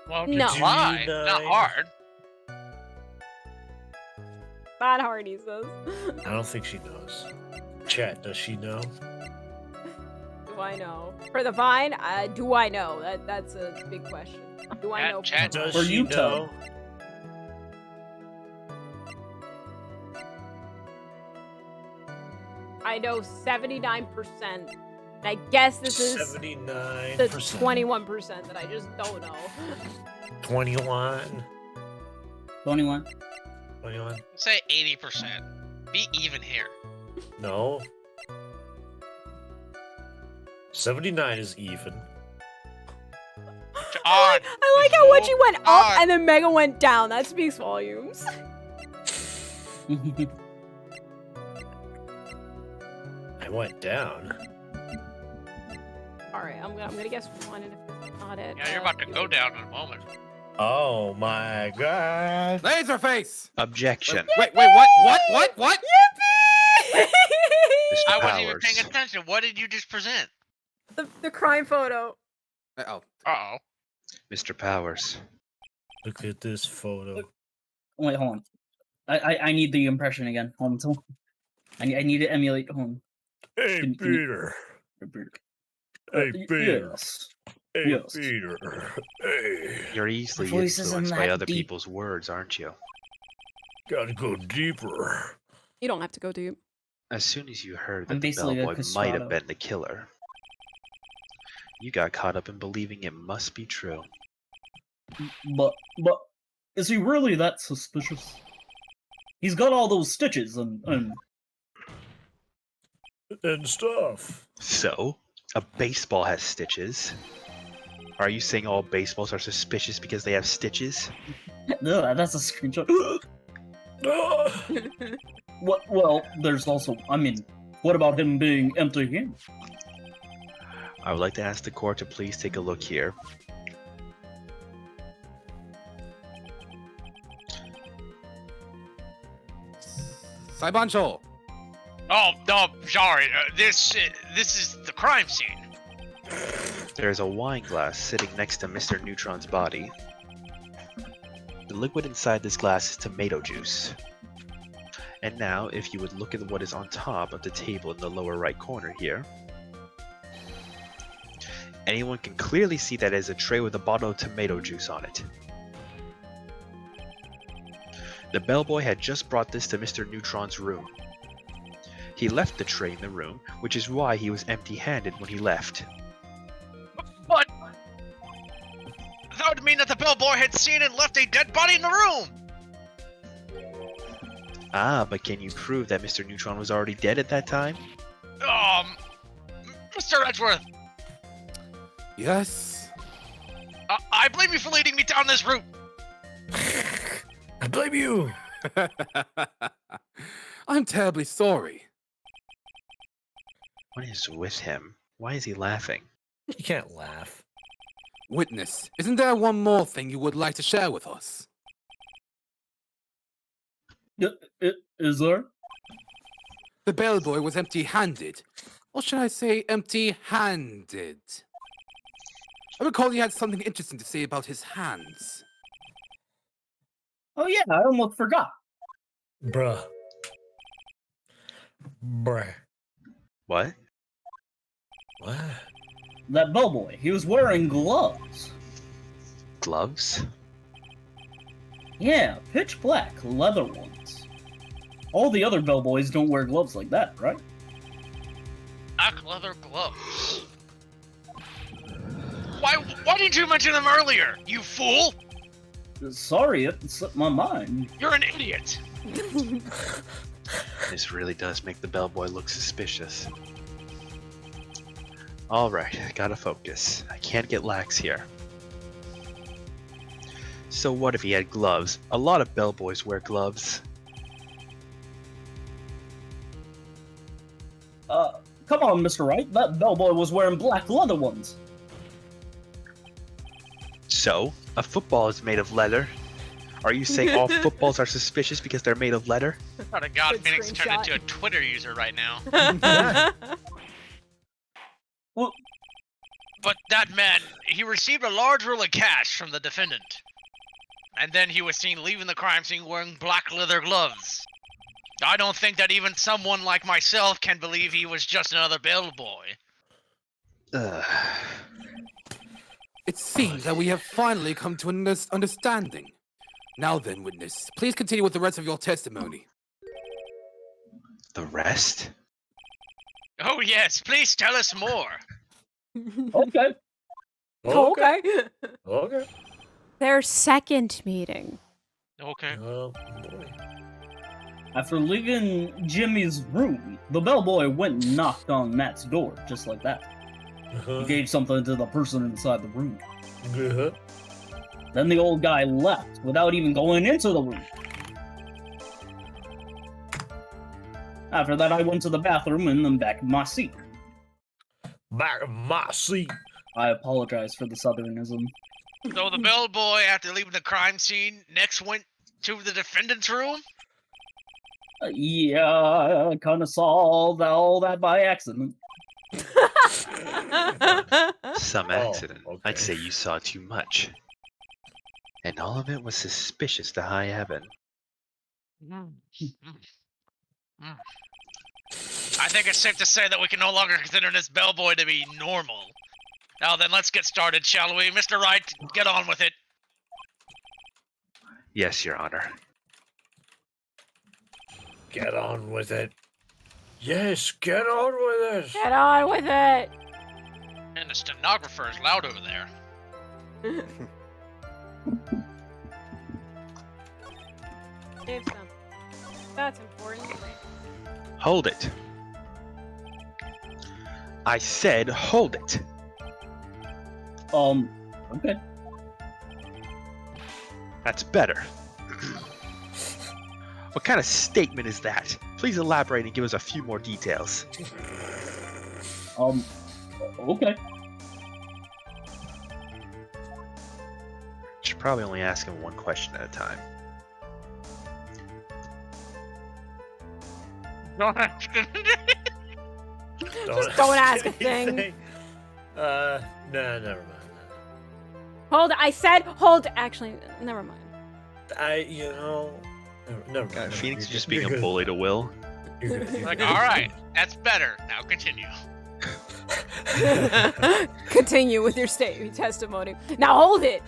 Well, No. just lie. Do you Not know? hard. Not hard, he says. I don't think she knows. Chat, does she know? Do I know? For the vine, do I know? That's a big question. Do I know? Chat, for the Does vine? Or she you know? tell. I know 79%. And I guess this is 79%. the 21% that I just don't know. 21. 21. 21. say 80%. Be even here. No. 79 is even. On. I like how Wedgie went up On. and then Mega went down. That speaks volumes. I went down. Alright, I'm gonna guess one, and if this is not it. Yeah, you're about to go down in a moment. Oh my god. Laserface! Objection. Wait, what? Mr. I wasn't even Powers. paying attention. What did you just present? The crime photo. Oh, Uh-oh. Mr. Powers. Look at this photo. Wait, hold on. I need the impression again. Hold on. I need to emulate. Hold on. Hey, Can you- Peter. Hey, Peter. Yes. Hey, Yes. Peter. Hey. You're easily voice isn't influenced by that other deep. people's words, aren't you? Gotta go deeper. You don't have to go deep. As soon as you heard I'm that the basically a bellboy might have Castrato. been the killer, you got caught up in believing it must be true. But is he really that suspicious? He's got all those stitches and stuff. So, a baseball has stitches. Are you saying all baseballs are suspicious because they have stitches? no, that's a screenshot. Ah! What? Well, there's also. I mean, what about him being empty-handed? I would like to ask the court to please take a look here. Saibancho! Oh, no, sorry. This is the crime scene. There's a wine glass sitting next to Mr. Neutron's body. The liquid inside this glass is tomato juice. And now, if you would look at what is on top of the table in the lower right corner here, anyone can clearly see that it is a tray with a bottle of tomato juice on it. The bellboy had just brought this to Mr. Neutron's room. He left the tray in the room, which is why he was empty-handed when he left. But that would mean that the bellboy had seen and left a dead body in the room. Ah, but can you prove that Mr. Neutron was already dead at that time? Mr. Edgeworth, Yes? I blame you for leading me down this route. I blame you. I'm terribly sorry. What is with him? Why is he laughing? You can't laugh. Witness, isn't there one more thing you would like to share with us? Is there? The bellboy was empty-handed. Or should I say empty-handed? I recall you had something interesting to say about his hands. Oh yeah, I almost forgot. Bruh. What? What? that bellboy. He was wearing gloves. Gloves? Yeah, pitch black, leather ones. All the other bellboys don't wear gloves like that, right? Black leather gloves. Why didn't you mention them earlier, you fool? Sorry, it slipped my mind. You're an idiot. This really does make the bellboy look suspicious. Alright, gotta focus. I can't get lax here. So what if he had gloves? A lot of bellboys wear gloves. Come on, Mr. Wright. That bellboy was wearing black leather ones. So, a football is made of leather. Are you saying all footballs are suspicious because they're made of leather? Oh to God, Good Phoenix turned screenshot. into a Twitter user right now. Well, But that man, he received a large roll of cash from the defendant. And then he was seen leaving the crime scene wearing black leather gloves. I don't think that even someone like myself can believe he was just another bellboy. It seems that we have finally come to an understanding. Now then, witness, please continue with the rest of your testimony. The rest? Oh yes, please tell us more. okay. Okay. Okay. Their second meeting. Okay. Oh, boy. After leaving Jimmy's room, the bellboy went and knocked on Matt's door, just like that. He gave something to the person inside the room. Then the old guy left without even going into the room. After that, I went to the bathroom and then back in my seat. Back in my seat. I apologize for the southernism. So the bellboy, after leaving the crime scene, next went to the defendant's room? Yeah, I kind of saw all that by accident. Some accident. okay. I'd say you saw too much. And all of it was suspicious to high heaven. I think it's safe to say that we can no longer consider this bellboy to be normal. Now then, let's get started, shall we? Mr. Wright, get on with it. Yes, Your Honor. Get on with it. Yes, get on with it. Get on with it. And the stenographer is loud over there. Save some. That's important. Hold it. I said hold it. Okay. That's better. What kind of statement is that? Please elaborate and give us a few more details. Okay. Should probably only ask him one question at a time. Don't ask him. Just don't ask a thing. No, never mind. Hold. I said hold. Actually, never mind. Never mind. Phoenix is just being a bully to Will. Like, alright, that's better. Now continue. Continue with your testimony. Now hold it.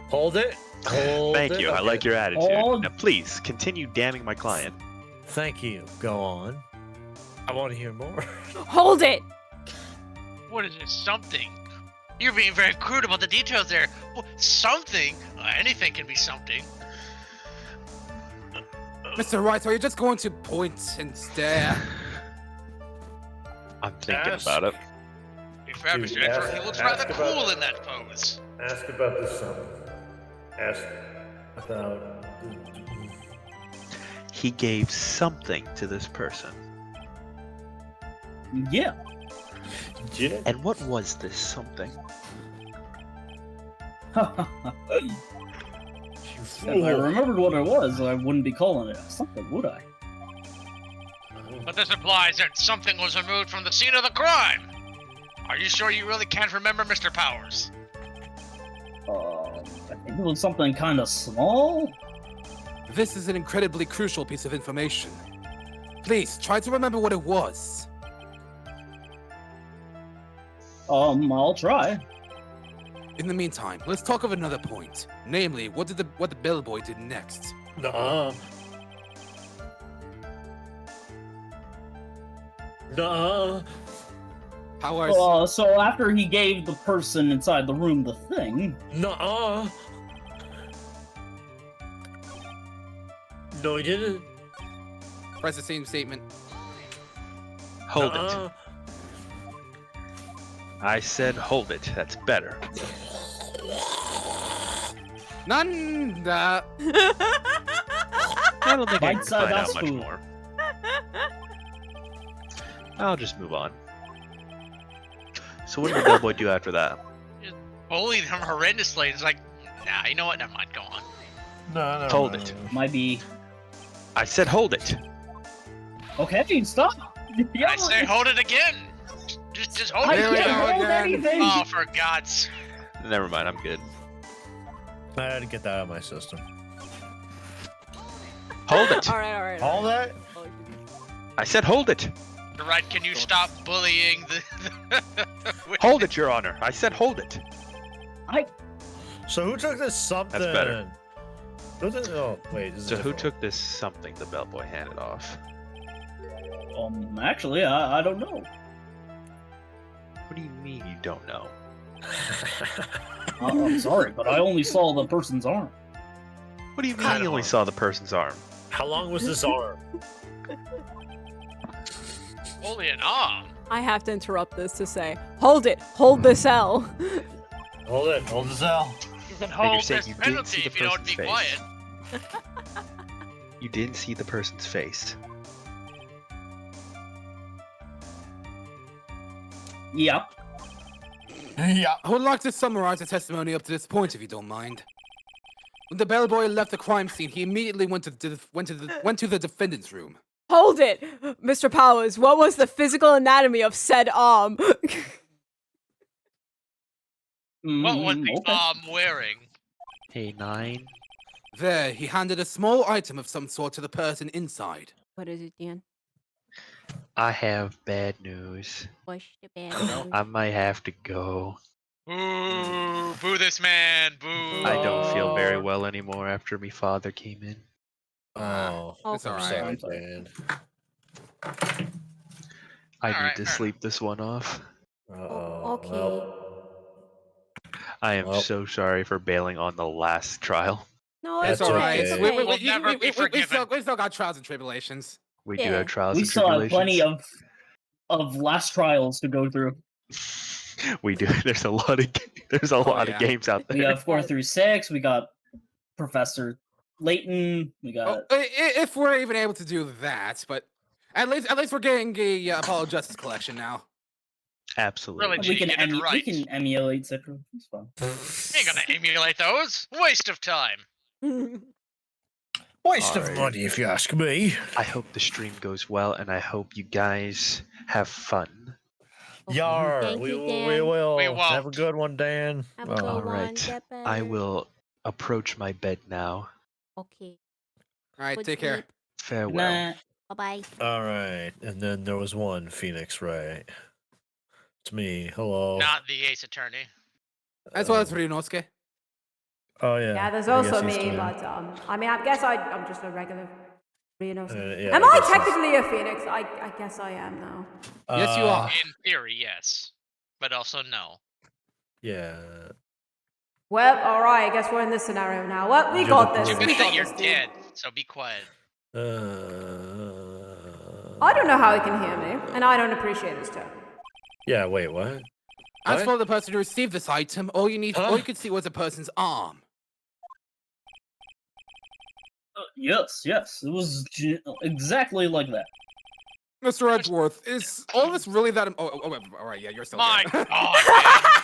Hold it. Thank you. I like your attitude. Hold- Now please continue damning my client. Thank you. Go on. I want to hear more. Hold it. What is this? Something? You're being very crude about the details there. Well, something? Anything can be something. Mr. Wright, are you just going to point and stare? I'm thinking Ask. about it. Be fair, Dude, Mr. Edward, he ask- looks rather ask about cool it. in that pose. Ask about the something. Ask about He gave something to this person. Yeah. Yeah. And what was this something? If I remembered what it was, I wouldn't be calling it something, would I? But this implies that something was removed from the scene of the crime. Are you sure you really can't remember, Mr. Powers? I think it was something kind of small. This is an incredibly crucial piece of information. Please, try to remember what it was. I'll try. In the meantime, let's talk of another point. Namely, what the bellboy did next. Nuh-uh. Nuh-uh. Powers. So after he gave the person inside the room the thing. Nuh-uh. No, he didn't. Press the same statement. Hold Nuh-uh. it. I said hold it. That's better. None that. I don't think I can Bite-sized find out much food. more. I'll just move on. So what did the bellboy do after that? Bullied him horrendously. It's like, nah, you know what? Never mind. Go on. No, Hold it. Might be. I said hold it. Okay, stop. I say hold it again. Just hold I it. There we can't go hold again. anything. Oh, for God's. Never mind. I'm good. I had to get that out of my system. Hold it. All right. All that? I said hold it. Right? Can you stop bullying the? Hold it, Your Honor. I said hold it. So who took this something? That's better. Oh, wait. This is So who different. took this something the bellboy handed off? Actually, I don't know. What do you mean you don't know? I'm sorry, but I only saw the person's arm. What do you mean you only saw the person's arm? How long was this arm? Only an arm. I have to interrupt this to say, hold it, hold the cell. Hold it. Hold the cell. You can you're hold saying this you didn't penalty see the if you don't person's be face. quiet. You didn't see the person's face. Yeah. Yeah. I would like to summarize the testimony up to this point, if you don't mind. When the bellboy left the crime scene, he immediately went to the defendant's room. Hold it, Mr. Powers. What was the physical anatomy of said arm? What was the Okay. arm wearing? Hey, 9. There, he handed a small item of some sort to the person inside. What is it, Dan? I have bad news. What's the bad I might have to go. Boo! Boo this man! Boo! I don't feel very well anymore after me father came in. Oh. It's Okay. alright. I'm sorry. Man. I need Alright, to fair sleep this one off. Uh-oh. Okay. Well, I am Well. so sorry for bailing on the last trial. No, That's it's okay. It's okay. okay. We'll never be forgiven. We still got trials and tribulations. We do Yeah. have trials We and still have tribulations. plenty of last trials to go through. We do. There's a lot of lot yeah. of games out there. We have 4 through 6. We got Professor Layton. We got. Oh, if we're even able to do that, but at least we're getting a Apollo Justice collection now. Absolutely. Really, we you can get it right. we can emulate Citra. It's fun. You ain't gonna emulate those. Waste of time. waste of Alright. money, if you ask me. I hope the stream goes well, and I hope you guys have fun. Yar, Thank we you, will. Dan. We will. We Have a won't. good one, Dan. Have a good All one. right. Get I better. will approach my bed now. Okay. All right, Good take care. sleep. Farewell. Nah. Bye-bye. All right, and then there was one Phoenix, right? It's me. Hello. Not the Ace Attorney. As well as Ryunosuke. Oh yeah. Yeah, there's I guess also he's me, doing- but I mean, I guess I'm just a regular Rhinos. yeah, Am I I guess he's- technically a phoenix? I guess I am now. Yes, you are. In theory, yes, but also no. Yeah. Well, all right. I guess we're in this scenario now. Well, we You're got the this. You Just We admit got that you're this, dude. dead, so be quiet. I don't know how he can hear me, and I don't appreciate his tone. Yeah. Wait. What? As What? for the person who received this item, all you could see was a person's arm. Yes. It was exactly like that. Mr. Edgeworth, is all this really that? All right, yeah, you're still My here. God, man.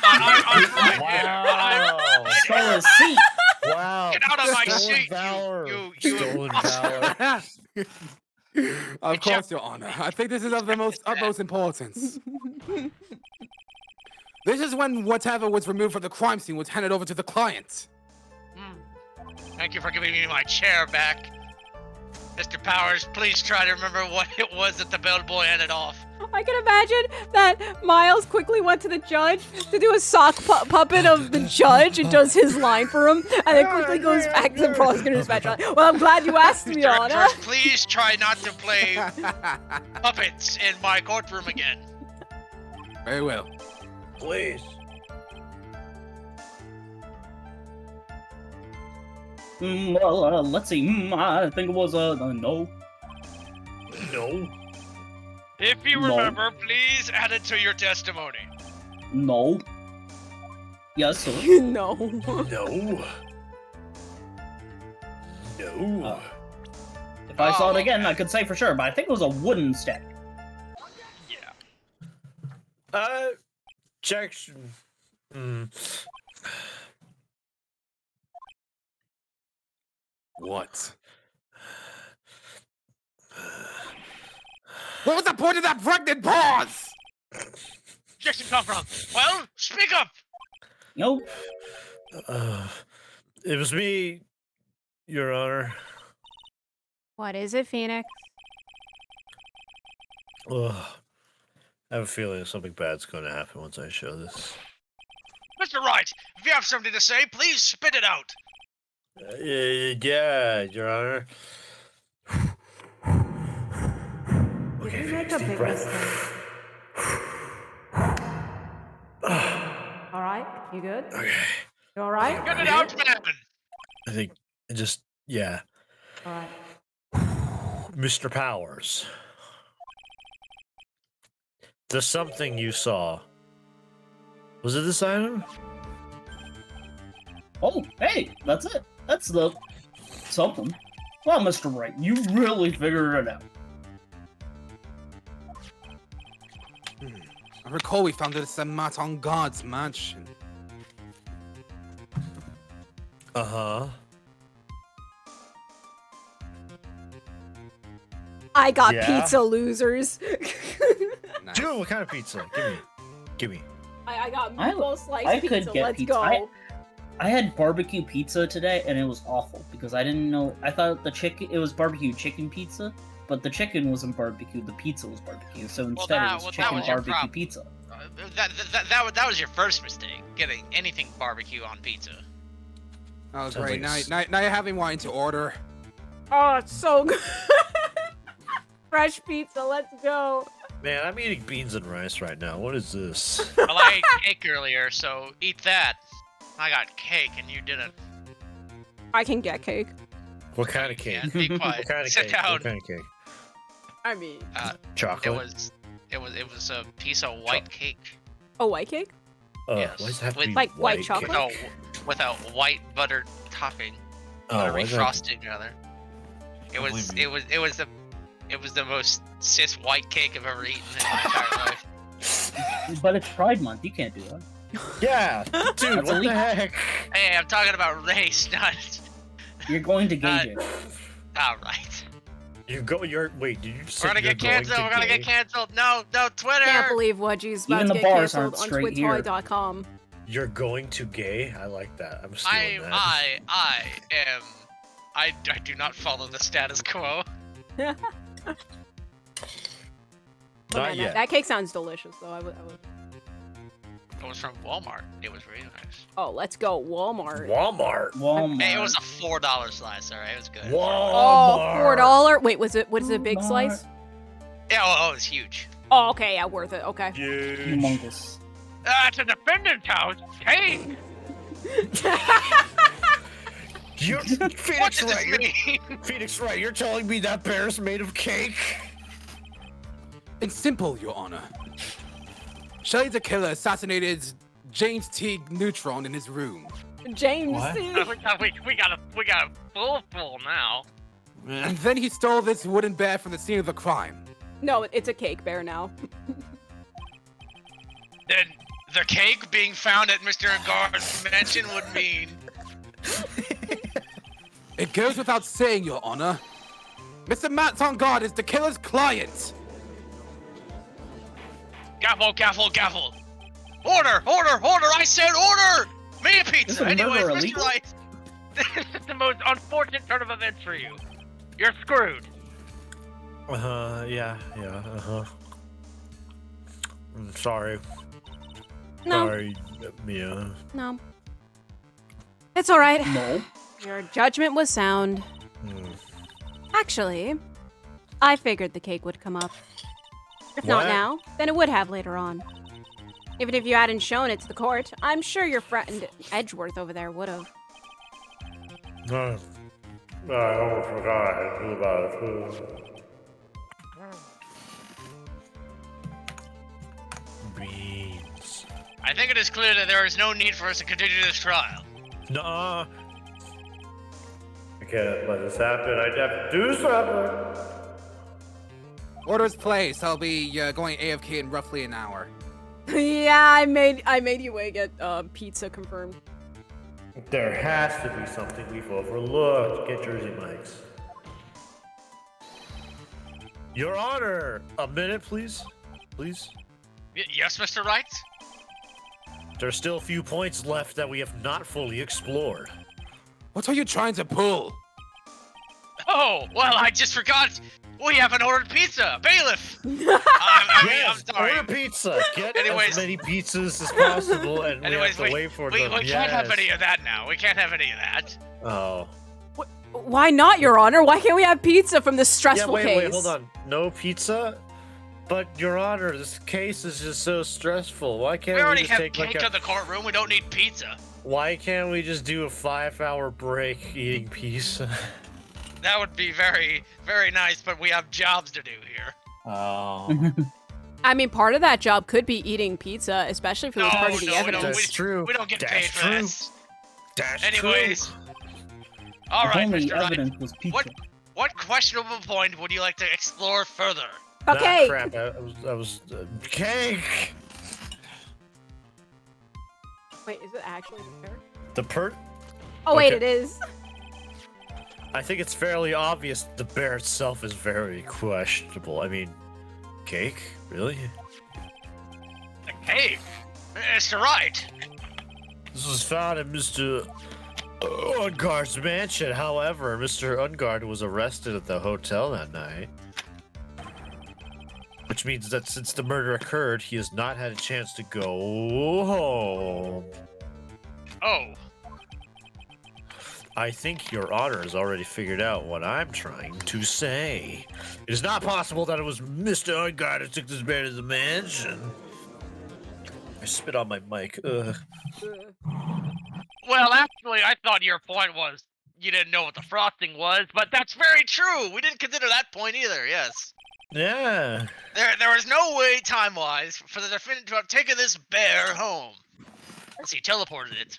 I'm right Wow. Stole his seat. Wow. Get out of my Stolen seat, valor. you Stolen valor. Of course, Your Honor. I think this is of the utmost importance. This is when whatever was removed from the crime scene was handed over to the client. Thank you for giving me my chair back. Mr. Powers, please try to remember what it was that the bellboy handed off. I can imagine that Miles quickly went to the judge to do a sock puppet of the judge and does his line for him, and then quickly goes back to the prosecutor's bench. Well, I'm glad you asked me, Mr. Anna. Actress, please try not to play puppets in my courtroom again. Very well. Please. Well, let's see. I think it was a no. No. If you No. remember, please add it to your testimony. No. Yes, sir. No. No. No. If I saw it Oh, again, okay. I could say for sure, but I think it was a wooden stick. Yeah. Objection. What? What was the point of that pregnant pause? Objection come from? Well, speak up. Nope. It was me, Your Honor. What is it, Phoenix? Ugh. I have a feeling something bad's going to happen once I show this. Mr. Wright, if you have something to say, please spit it out. Yeah, Your Honor. Did Okay, you make Phoenix, a deep big breath. mistake? Alright, you good? Okay. You alright? Get it out, man. I think just, yeah. Alright. Mr. Powers. The something you saw. Was it this item? Oh, hey, that's it. That's the something. Well, Mr. Wright, you really figured it out. I recall we found it at St. Matt on Guard's mansion. Uh-huh. I got Yeah. pizza, losers. Nice. Dude, what kind of pizza? Give me. I got I- meatball slice I pizza. could get Let's pizza. go. I had barbecue pizza today, and it was awful because I didn't know. I thought it was barbecue chicken pizza, but the chicken wasn't barbecue. The pizza was barbecue, so instead it was chicken was your barbecue problem. pizza. That was your first mistake, getting anything barbecue on pizza. Oh, Sounds great. like Now you're having wine to order. Oh, it's so good. Fresh pizza. Let's go. Man, I'm eating beans and rice right now. What is this? Well, I ate cake earlier, so eat that. I got cake and you didn't. I can get cake. What kind of cake? Yeah, be quiet. What kind of Sit cake? down. What kind of cake? I mean, It Chocolate? was a piece of white cake. a white cake? Yes. Why does it have to With- be Like white cake? chocolate? No, with a white buttered topping, Oh, buttery why does it have to- frosting rather. It was the most cis white cake I've ever eaten in my entire life. But it's Pride Month. You can't do that. Yeah, dude, That's what the illegal. heck? Hey, I'm talking about race, not. You're going to gauge it. All right. Wait, did you just We're say gonna you're get canceled. going We're gonna to get canceled. No, Twitter. Can't believe Wedgie's about Even to the get bars canceled aren't on straight here. twittoy.com. You're going to gay? I like that. I'm stealing that. I do not follow the status quo. Oh, Not man, yet. that cake sounds delicious, though. I would. It was from Walmart. It was really nice. Oh, let's go, Walmart. Walmart. Hey, it was a $4 slice. All right, it was good. Oh, $4. Wait, was it a big slice? Yeah, oh, it was huge. Oh, okay, yeah, worth it. Okay. Humongous. It's a defendant's house. Hey, You, what Phoenix does this Wright, mean? Phoenix Wright, you're telling me that bear's made of cake? It's simple, Your Honor. Shelly the Killer assassinated James T. Neutron in his room. James. What? we got a full now. And then he stole this wooden bear from the scene of the crime. No, it's a cake bear now. Then the cake being found at Mr. Angard's mansion would mean. It goes without saying, Your Honor. Mr. Matt on Guard is the killer's client. Gavel, gavel, gavel. Order, order, order! I said order! Me a Is pizza! a Anyways, murder Mr. illegal? Rice, this is the most unfortunate turn of events for you. You're screwed. Yeah, I'm sorry. No. Sorry, Mia. No. It's all right. No. Your judgment was sound. Actually, I figured the cake would come up. If not What? now, then it would have later on. Even if you hadn't shown it to the court, I'm sure your friend Edgeworth over there would have. I almost forgot I knew about it. Beans. I think it is clear that there is no need for us to continue this trial. Nuh-uh. I can't let this happen. I have to do something. Orders placed. I'll be going AFK in roughly an hour. Yeah, I made you get pizza confirmed. There has to be something we've overlooked. Get Jersey mics. Your Honor, a minute, please. Please. Yes, Mr. Wright? There's still a few points left that we have not fully explored. What are you trying to pull? Oh, well, I just forgot. We haven't ordered pizza. Bailiff! I'm sorry. Order pizza. Get Anyways. as many pizzas as possible, and we have to wait for them. We can't have any of that now. We can't have any of that. Oh. Why not, Your Honor? Why can't we have pizza from this stressful Wait, case? hold on. No pizza? But, Your Honor, this case is just so stressful. Why can't We we already just have take cake in the courtroom. We don't need pizza. Why can't we just do a 5-hour break eating pizza? That would be very, very nice, but we have jobs to do here. Oh. I mean, part of that job could be eating pizza, especially if it was part of the evidence. That's true. We don't get That's paid for true. this. That's Anyways. true. All right, Only Mr. Wright. evidence was pizza. What questionable point would you like to explore further? Okay. Crap, I was cake. Wait, is it actually fair? The Oh, wait, Okay. it is. I think it's fairly obvious the bear itself is very questionable. I mean, cake? Really? The cave? Mr. Wright. This was found in Mr. Ungard's mansion. However, Mr. Ungard was arrested at the hotel that night. Which means that since the murder occurred, he has not had a chance to go home. Oh. I think Your Honor has already figured out what I'm trying to say. It is not possible that it was Mr. Ungard who took this bear to the mansion. I spit on my mic. Ugh. Well, actually, I thought your point was you didn't know what the frosting was, but that's very true. We didn't consider that point either, yes. Yeah. There was no way, time-wise, for the defendant to have taken this bear home. Unless he teleported it.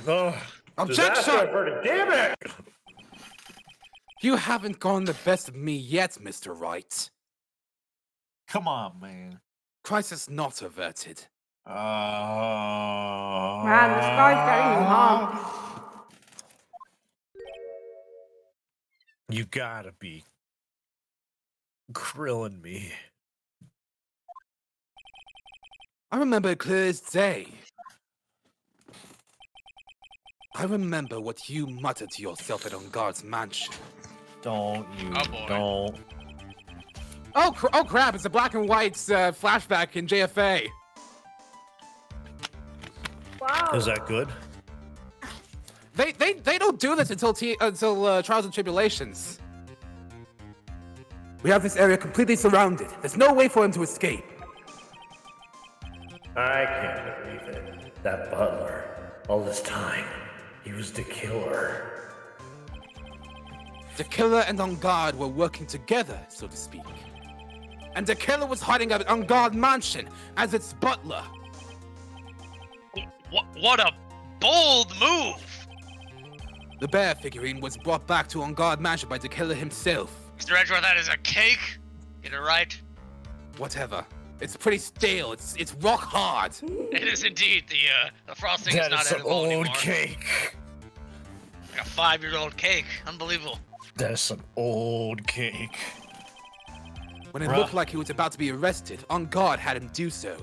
Oh, Objection! Damn it! You haven't gone the best of me yet, Mr. Wright. come on, man. Crisis not averted. Man, this guy's getting hung. You gotta be grilling me. I remember it clear as day. I remember what you muttered to yourself at Ungard's mansion. Don't you? Oh, boy. Don't. Oh crap! It's a black and white flashback in JFA. Wow. Is that good? They don't do this until Trials and Tribulations. We have this area completely surrounded. There's no way for him to escape. I can't believe it. That butler, all this time, he was the killer. The killer and Ungard were working together, so to speak. And the killer was hiding out at Ungard Mansion as its butler. What a bold move! The bear figurine was brought back to Ungard Mansion by the killer himself. Mr. Edgeworth, that is a cake. Get it right. Whatever. It's pretty stale. It's rock hard. It is indeed. The frosting is That not is an edible old anymore. cake. Like a 5-year-old cake. Unbelievable. That is some old cake. When it Bruh. looked like he was about to be arrested, Ungard had him do so.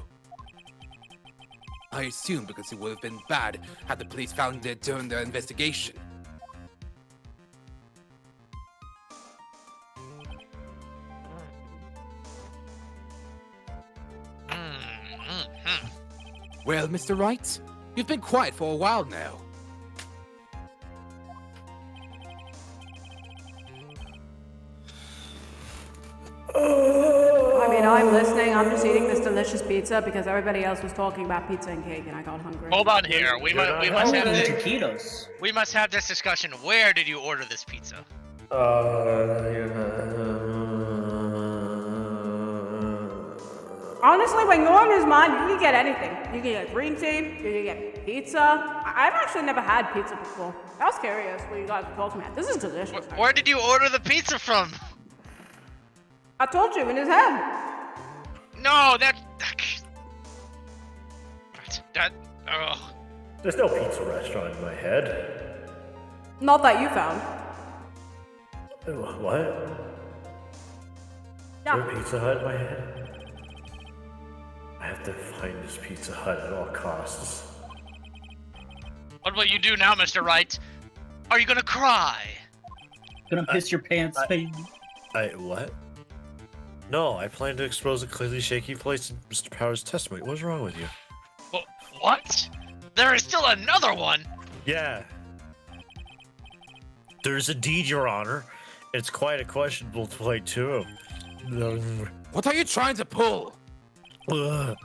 I assume because it would have been bad had the police found it during their investigation. Well, Mr. Wright, you've been quiet for a while now. I mean, I'm listening. I'm just eating this delicious pizza because everybody else was talking about pizza and cake, and I got hungry. Hold on here. We must have this. Taquitos. We must have this discussion. Where did you order this pizza? Honestly, when you're on his mind, you can get anything. You can get green tea, you can get pizza. I've actually never had pizza before. I was curious what you guys were talking about. This is delicious. Where did you order the pizza from? I told you, in his head. No, that. There's no pizza restaurant in my head. Not that you found. What? Yeah. Is there a Pizza Hut in my head? I have to find this Pizza Hut at all costs. What will you do now, Mr. Wright? Are you gonna cry? Gonna piss your pants, baby. What? No, I plan to expose a clearly shaky place in Mr. Power's testimony. What's wrong with you? What? There is still another one? Yeah. There's indeed, Your Honor. It's quite a questionable play, too. What are you trying to pull? Oh,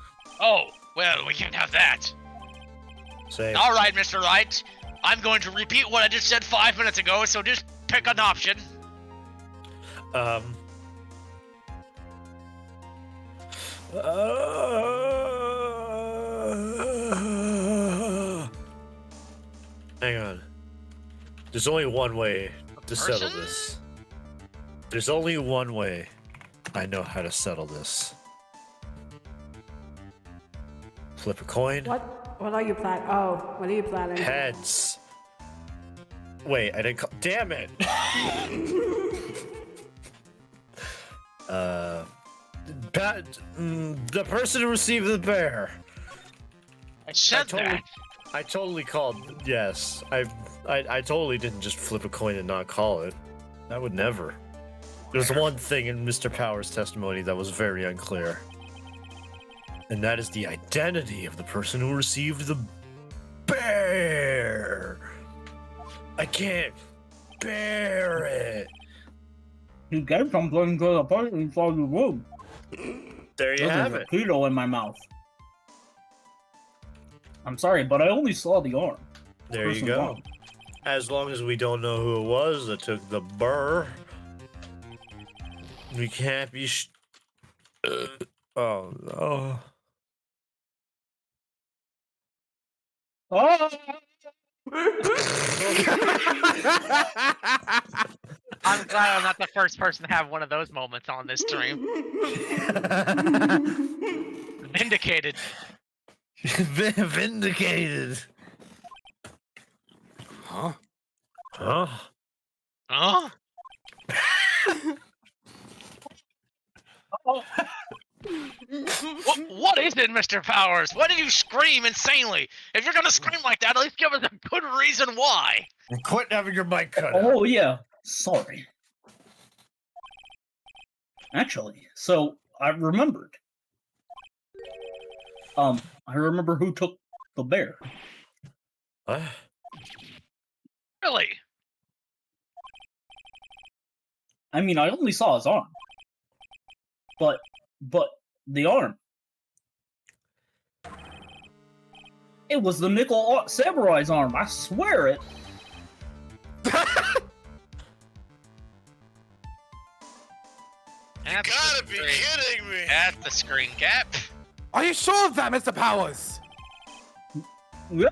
well, we can't have that. Say. All right, Mr. Wright. I'm going to repeat what I just said 5 minutes ago, so just pick an option. Hang on. There's only one way to settle this. There's only one way I know how to settle this. Flip a coin. What are you planning? Oh, what are you planning? Heads. Wait, I didn't call. Damn it! The person who received the bear. I said that. I totally called. Yes, I totally didn't just flip a coin and not call it. I would never. There's one thing in Mr. Power's testimony that was very unclear, and that is the identity of the person who received the bear. I can't bear it. You get something to the person inside the room. There you have it. There's a keto in my mouth. I'm sorry, but I only saw the arm. There you go. Arm. As long as we don't know who it was that took the burr, we can't be. Oh no. Oh! I'm glad I'm not the first person to have one of those moments on this stream. Vindicated. Vindicated. Huh? Huh? Huh? What is it, Mr. Powers? Why did you scream insanely? If you're gonna scream like that, at least give us a good reason why. Quit having your mic cut out. Oh yeah, sorry. Actually, so I remembered. I remember who took the bear. What? Really? I mean, I only saw his arm. But the arm. It was the Nickel Samurai's arm. I swear it. You gotta be kidding me! At the screen cap. Are you sure of that, Mr. Powers? Yeah.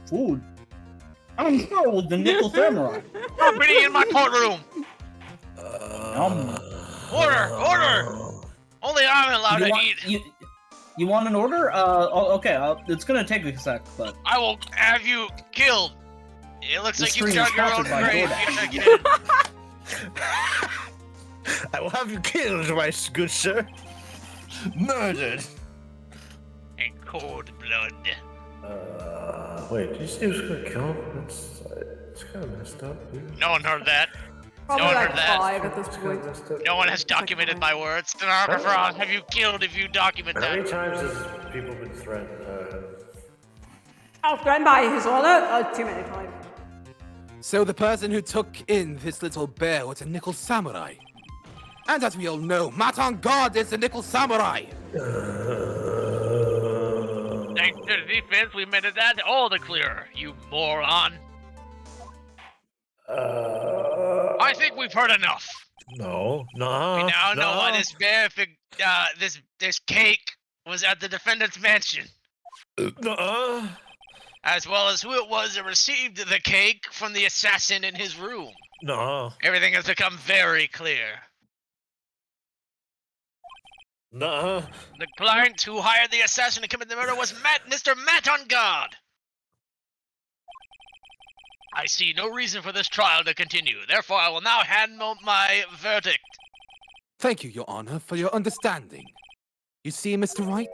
Food. I'm sure it was the Nickel Samurai. Nobody in my courtroom. Order! Only I'm allowed to eat. You want an order? Okay. It's gonna take a sec, but I will have you killed. It looks This like you stream is dug your own sponsored by grave DoorDash. yet again. I will have you killed, my good sir. Murdered. In cold blood. Wait, did you say he was gonna kill him? It's kind of messed up, dude. No one heard that. Probably one like heard that. 5 at this point. No one has documented my words. Stenographer, I'll have you killed if you document How many that. times has people been threatened? I was threatened by his honor too many times. So the person who took in this little bear was a nickel samurai. And as we all know, Mat on God is a nickel samurai. Thanks to the defense, we made that all the clearer, you moron. I think we've heard enough. No. We now know why this bear this cake was at the defendant's mansion. As well as who it was that received the cake from the assassin in his room. No. Everything has become very clear. No. The client who hired the assassin to commit the murder was Mr. Matt on Guard. I see no reason for this trial to continue. Therefore, I will now hand my verdict. Thank you, Your Honor, for your understanding. You see, Mr. Wright,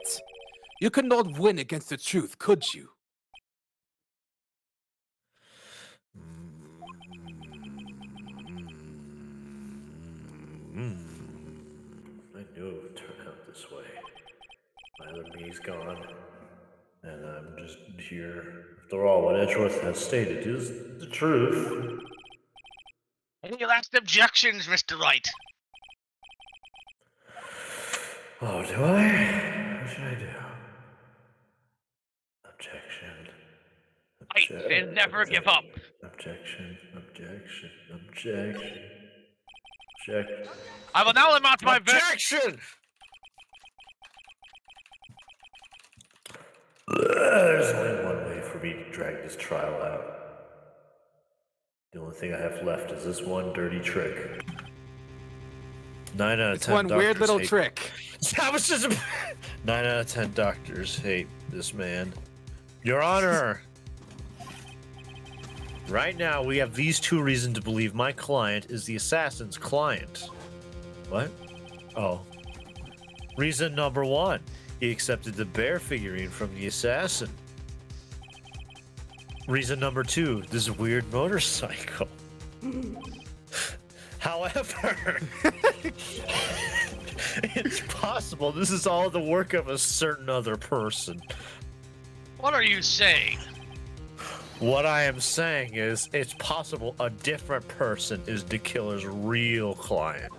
you could not win against the truth, could you? I knew it would turn out this way. My other me's gone, and I'm just here. After all, what Edgeworth has stated is the truth. Any last objections, Mr. Wright? Oh, do I? What should I do? Objection. Right, then never give up. Objection. Objection. I will now announce my verdict. Objection! There's only one way for me to drag this trial out. The only thing I have left is this one dirty trick. 9 out of It's 10 one weird doctors little hate- trick. That was just 9 out of 10 doctors hate this man. Your Honor! Right now, we have these 2 reasons to believe my client is the assassin's client. What? Oh. Reason number 1. He accepted the bear figurine from the assassin. Reason number 2. This weird motorcycle. However, it's possible this is all the work of a certain other person. What are you saying? What I am saying is, it's possible a different person is the killer's real client.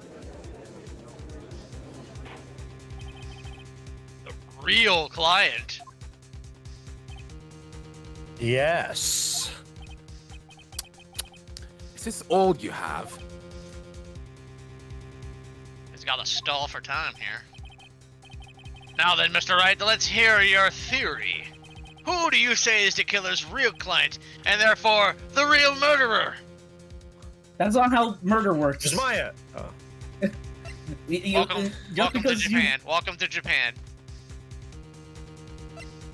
The real client? Yes. Is this all you have? He's got a stall for time here. Now then, Mr. Wright, let's hear your theory. Who do you say is the killer's real client, and therefore the real murderer? That's not how murder works. Jemaya! Oh. Welcome to because Japan. Welcome to Japan.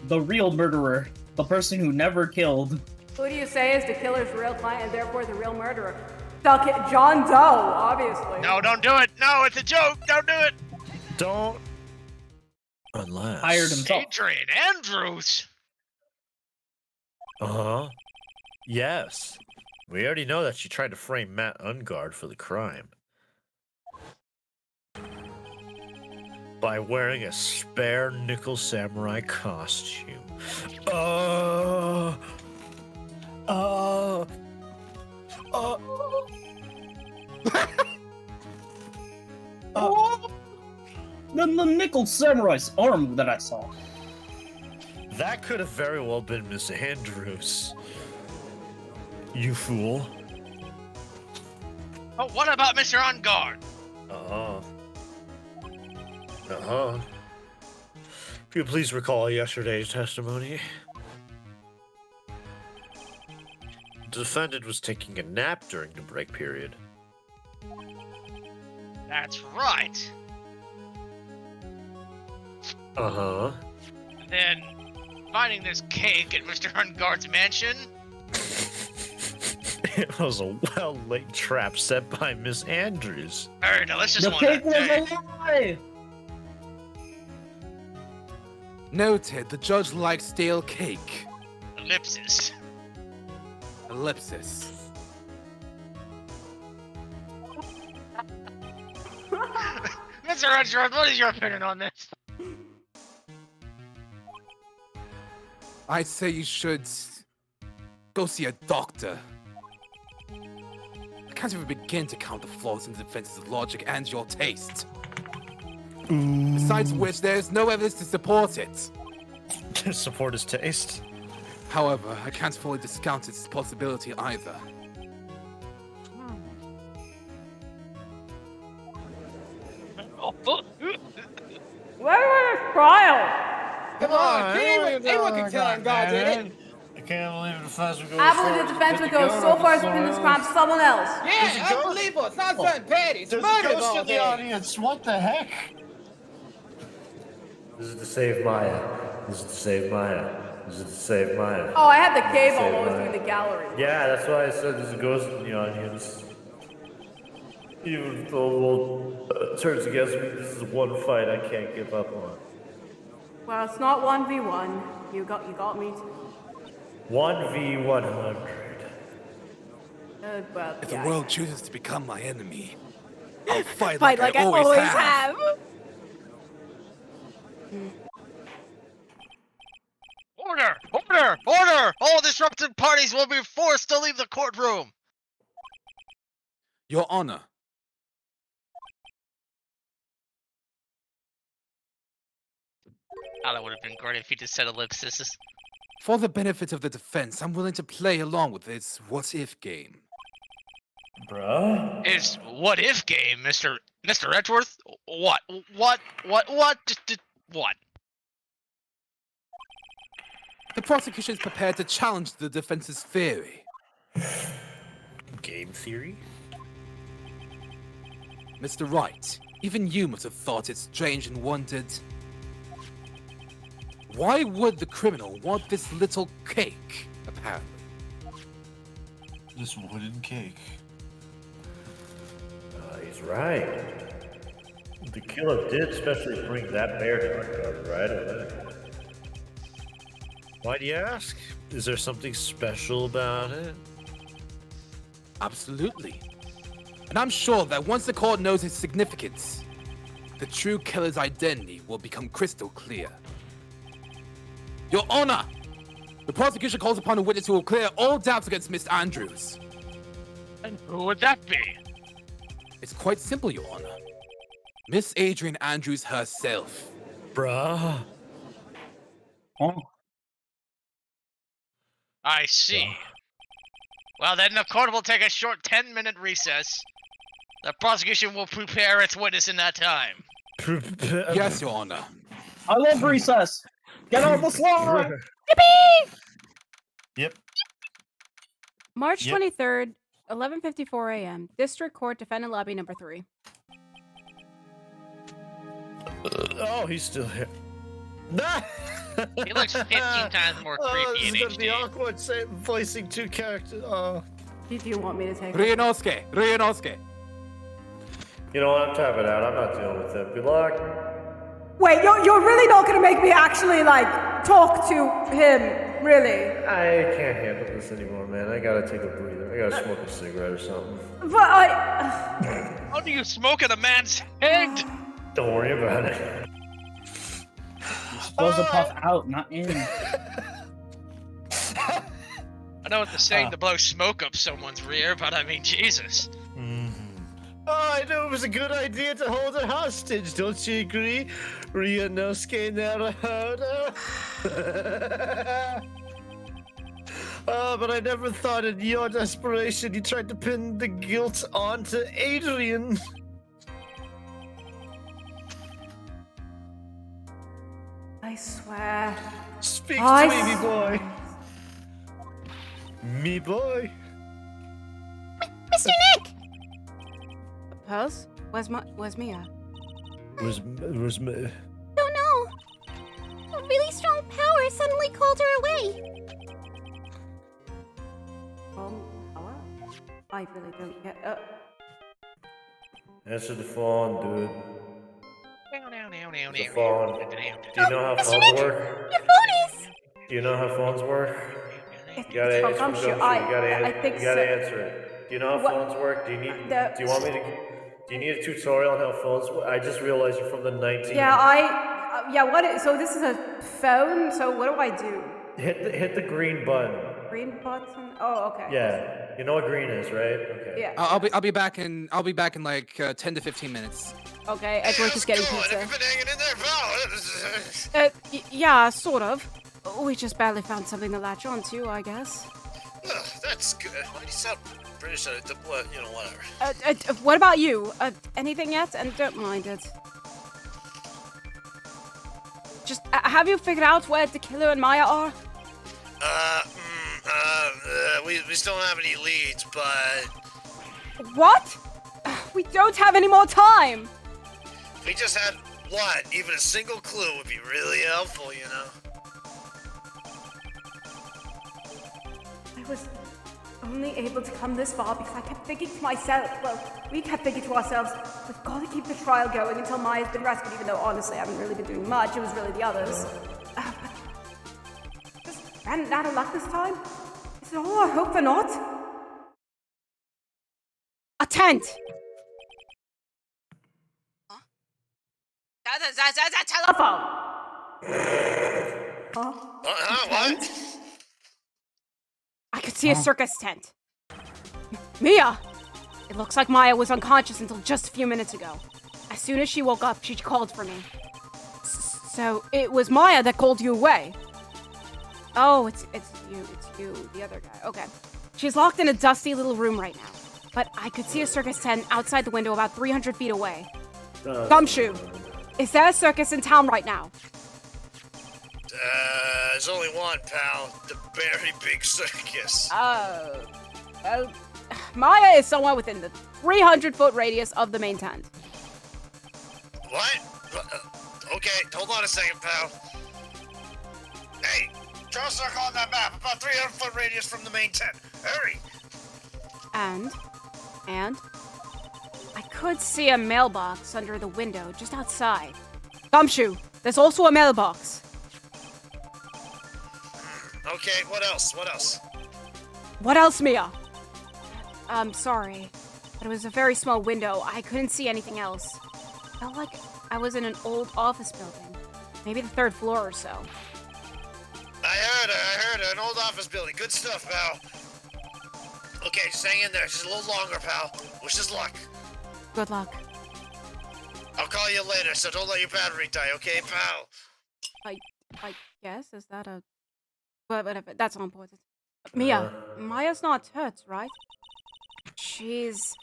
The real murderer, the person who never killed. Who do you say is the killer's real client and therefore the real murderer? John Doe, obviously. No, don't do it. No, it's a joke. Don't do it. Don't. Unless. Hired himself. Adrian Andrews. Uh-huh. Yes. We already know that she tried to frame Matt Ungard for the crime. By wearing a spare nickel samurai costume. The nickel samurai's arm that I saw. That could have very well been Miss Andrews. You fool. But what about Mr. On Guard? Uh-huh. Uh-huh. If you please recall yesterday's testimony. The defendant was taking a nap during the break period. That's right. Uh-huh. Then, finding this cake at Mr. Ungard's mansion? It was a well-laid trap set by Miss Andrews. Very delicious The one. cake was that day. a lie! Noted, the judge likes stale cake. Ellipsis. Ellipsis. Mr. Edgeworth, what is your opinion on this? I say you should go see a doctor. I can't even begin to count the flaws in the defense's logic and your taste. Besides which, there's no evidence to support it. Support his taste. However, I can't fully discount its possibility either. Where was this trial? Come on, anyone can tell God did it. I can't believe the defense would go. I believe the defense would go so far as to pin this crime to someone else. Yeah, unbelievable. It's not something petty. It's There's a murder ghost all in the day. audience. What the heck? This is to save Maya. This is to save Maya. This is to save Maya. Oh, I had the cable Save while I was Maya. doing the gallery. Yeah, that's why I said there's a ghost in the audience. Even though the world turns against me, this is one fight I can't give up on. Well, it's not 1v1. You got me too. 1v100. Well, If yeah, the world chooses to become my enemy, I'll fight Fight like I always have. Order! Order! Order! All disrupted parties will be forced to leave the courtroom! Your Honor, Oh, that would have been great if you just said ellipsis. for the benefit of the defense, I'm willing to play along with this what-if game. Bruh? Is what if game, Mr. Edgeworth? What? What? The prosecution is prepared to challenge the defense's theory. Game theory? Mr. Wright, even you must have thought it strange and wondered, why would the criminal want this little cake, apparently? This wooden cake. He's right. The killer did especially bring that bear to our cover right away. Why do you ask? Is there something special about it? Absolutely. And I'm sure that once the court knows its significance, the true killer's identity will become crystal clear. Your Honor! The prosecution calls upon a witness who will clear all doubts against Miss Andrews. And who would that be? It's quite simple, Your Honor. Miss Adrian Andrews herself. Bruh. Oh, I see. Well, then the court will take a short 10-minute recess. The prosecution will prepare its witness in that time. Yes, Your Honor. I love recess. Get on the slide. Yep. March Yep. 23rd, 11:54 a.m. District Court, Defendant Lobby Number 3. Oh, he's still here. He looks 15 times more creepy in this is the HD. awkward voicing two characters. Oh. Did you want me to take it? Ryunosuke! You know what? I'm tapping out. I'm not dealing with it. Good luck. Wait, you're really not gonna make me actually, like, talk to him, really? I can't handle this anymore, man. I gotta take a breather. I gotta smoke a cigarette or something. But I... How do you smoke at a man's head? Don't worry about it. You're supposed to puff out, not in. I know what they're saying to blow smoke up someone's rear, but I mean, Jesus. Oh, I knew it was a good idea to hold her hostage. Don't you agree, Ryunosuke Naruhodo? Oh, but I never thought in your desperation you tried to pin the guilt onto Adrian. I swear. Speak I to me, me boy. Me boy. Mr. Nick! Pels? Where's Mia? Was me. Don't know. A really strong power suddenly called her away. Power? I really don't get... Answer the phone, dude. The The phone. Do you know how Mr. phones Nick, work? your phone is... Do you know how phones work? It's You gotta from answer Gumshoe. You gotta, I think you gotta so. answer it. Do you know how What- phones work? Do you need? The- Do you want me to? Do you need a tutorial on how phones work? I just realized you're from the 19... So this is a phone, so what do I do? Hit the green button. Green button? Oh, okay. Yeah. You know what green is, right? Okay. Yeah. I'll be back in like 10 to 15 minutes. Okay, Edgeworth is getting Have pizza. you been hanging in there, pal? Yeah, sort of. We just barely found something to latch onto, I guess. That's good. Why do you sound British? Whatever. What about you? Anything yet? And don't mind it. Just, have you figured out where the killer and Maya are? We still don't have any leads, but... What? We don't have any more time! If we just had, even a single clue would be really helpful, you know? I was only able to come this far because I kept thinking to myself, we kept thinking to ourselves, we've got to keep the trial going until Maya's been rescued, even though honestly I haven't really been doing much, it was really the others. But just ran out of luck this time? Is it all our hope for naught? A tent! Huh? That's a telephone! Huh? What? I could see a circus tent. Mia! It looks like Maya was unconscious until just a few minutes ago. As soon as she woke up, she called for me. So it was Maya that called you away. Oh, it's you, the other guy. Okay. She's locked in a dusty little room right now. But I could see a circus tent outside the window about 300 feet away. Gumshoe, is there a circus in town right now? There's only one, pal. The very big circus. Well, Maya is somewhere within the 300-foot radius of the main tent. What? Okay, hold on a second, pal. Hey, draw a circle on that map, about 300-foot radius from the main tent. Hurry! And I could see a mailbox under the window just outside. Gumshoe, there's also a mailbox. Okay, what else? What else, Mia? I'm sorry, but it was a very small window. I couldn't see anything else. Felt like I was in an old office building. Maybe the 3rd floor or so. I heard her. An old office building. Good stuff, pal. Okay, just hang in there. Just a little longer, pal. Wish us luck. Good luck. I'll call you later, so don't let your battery die, okay, pal? I guess, is that a... But whatever, that's not important. Mia, Maya's not hurt, right? She's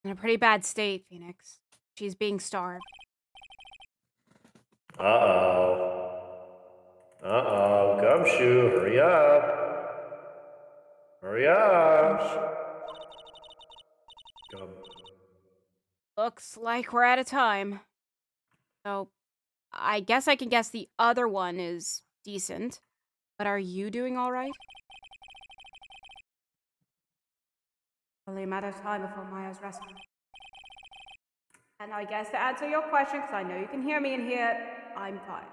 in a pretty bad state, Phoenix. She's being starved. Uh-oh, Gumshoe, hurry up. Gum. Looks like we're out of time. So, I guess I can guess the other one is decent. But are you doing alright? Only a matter of time before Maya's rescue. And I guess to answer your question, because I know you can hear me in here, I'm fine.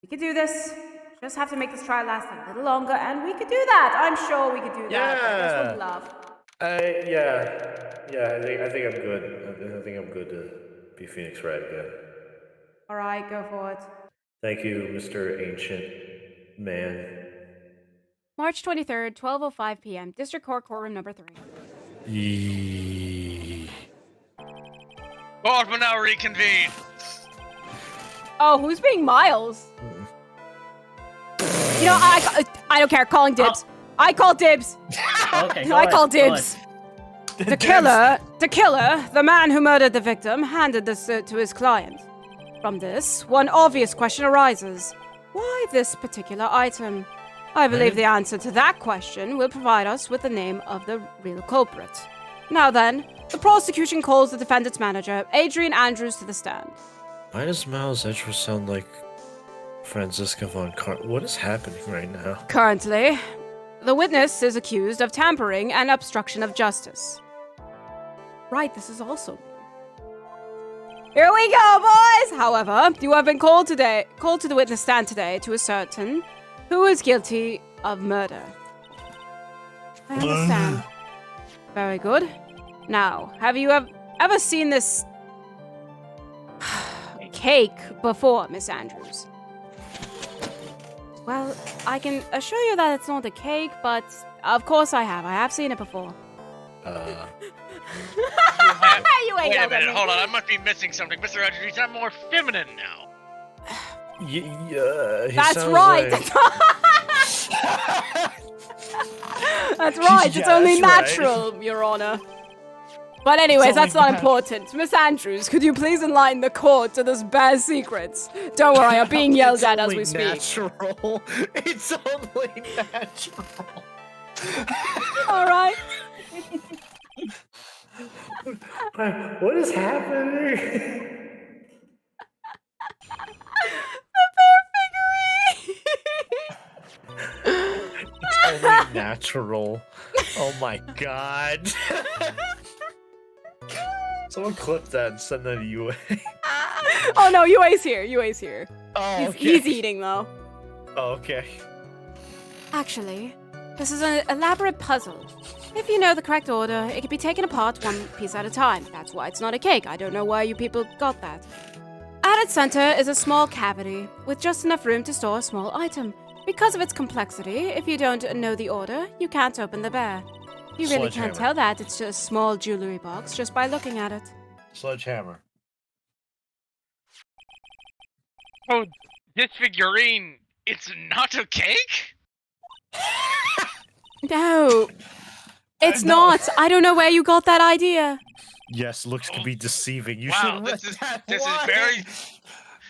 We could do this. Just have to make this trial last a little longer, and we could do that. I'm sure we could do that. I guess with love. I think I'm good. I think I'm good to be Phoenix Wright again. Alright, go for it. Thank you, Mr. Ancient Man. March 23rd, 12:05 p.m. District Court, courtroom number 3. Court will now reconvene. Oh, who's being Miles? You know, I don't care. Calling dibs. I call dibs. Okay, I call dibs. The killer, the man who murdered the victim, handed this to his client. From this, one obvious question arises. Why this particular item? I believe the answer to that question will provide us with the name of the real culprit. Now then, the prosecution calls the defendant's manager, Adrian Andrews, to the stand. Why does Miles Edgeworth sound like Franziska von What is happening right now? Currently, the witness is accused of tampering and obstruction of justice. Right, this is also me. Here we go, boys! However, you have been called to the witness stand today to ascertain who is guilty of murder. I understand. Very good. Now, have you ever seen this cake before, Miss Andrews? Well, I can assure you that it's not a cake, but of course I have. I have seen it before. You You ain't Wait a yelled at minute, me. hold on. I must be missing something. Mr. Andrews, I'm more feminine now. Yeah, he That's sounds right. like- That's right. It's only that's right. natural, Your Honor. But anyways, that's not important. Miss Andrews, could you please enlighten the court to this bear's secrets? Don't worry, I'm being yelled at as we speak. Natural. It's only natural. All right. What is happening? It's only natural. Oh my god. Someone clip that and send that to UA. Oh no, UA's here. UA's here. Oh, okay. He's eating though. Oh, okay. Actually, this is an elaborate puzzle. If you know the correct order, it can be taken apart one piece at a time. That's why it's not a cake. I don't know why you people got that. At its center is a small cavity with just enough room to store a small item. Because of its complexity, if you don't know the order, you can't open the bear. You really can't Sledgehammer. tell that it's just a small jewelry box just by looking at it. Sledgehammer. Oh, this figurine, it's not a cake? No, it's not. I don't know where you got that idea. Yes, looks can be deceiving. You Wow, should this is very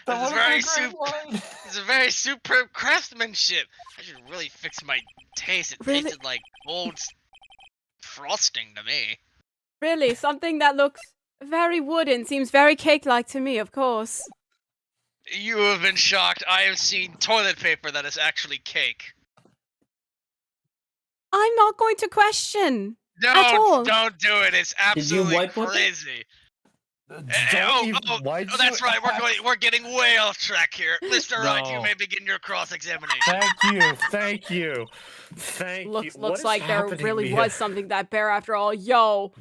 this is very superb craftsmanship. I should really fix my taste. It Really? tasted like old frosting to me. Really, something that looks very wooden seems very cake-like to me, of course. You have been shocked. I have seen toilet paper that is actually cake. I'm not going to question. At all. Don't do it. It's Did you absolutely wipe with it? crazy. Why'd Oh, that's you- right. We're getting way off track here. Mr. Wright, you No. may begin your cross-examination. Thank you. Thank you. Looks What is like there happening, really Mia? was something that bear after all. Yo,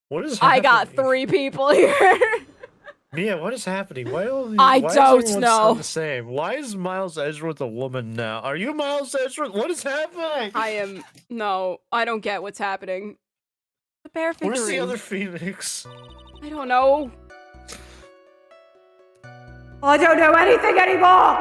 What is I got happening? 3 people here. Mia, what is happening? Why all these, I why is don't everyone know. sound the same? Why is Miles Edgeworth a woman now? Are you Miles Edgeworth? What is happening? No, I don't get what's happening. The bear figurine. Where's the other Phoenix? I don't know. I don't know anything anymore.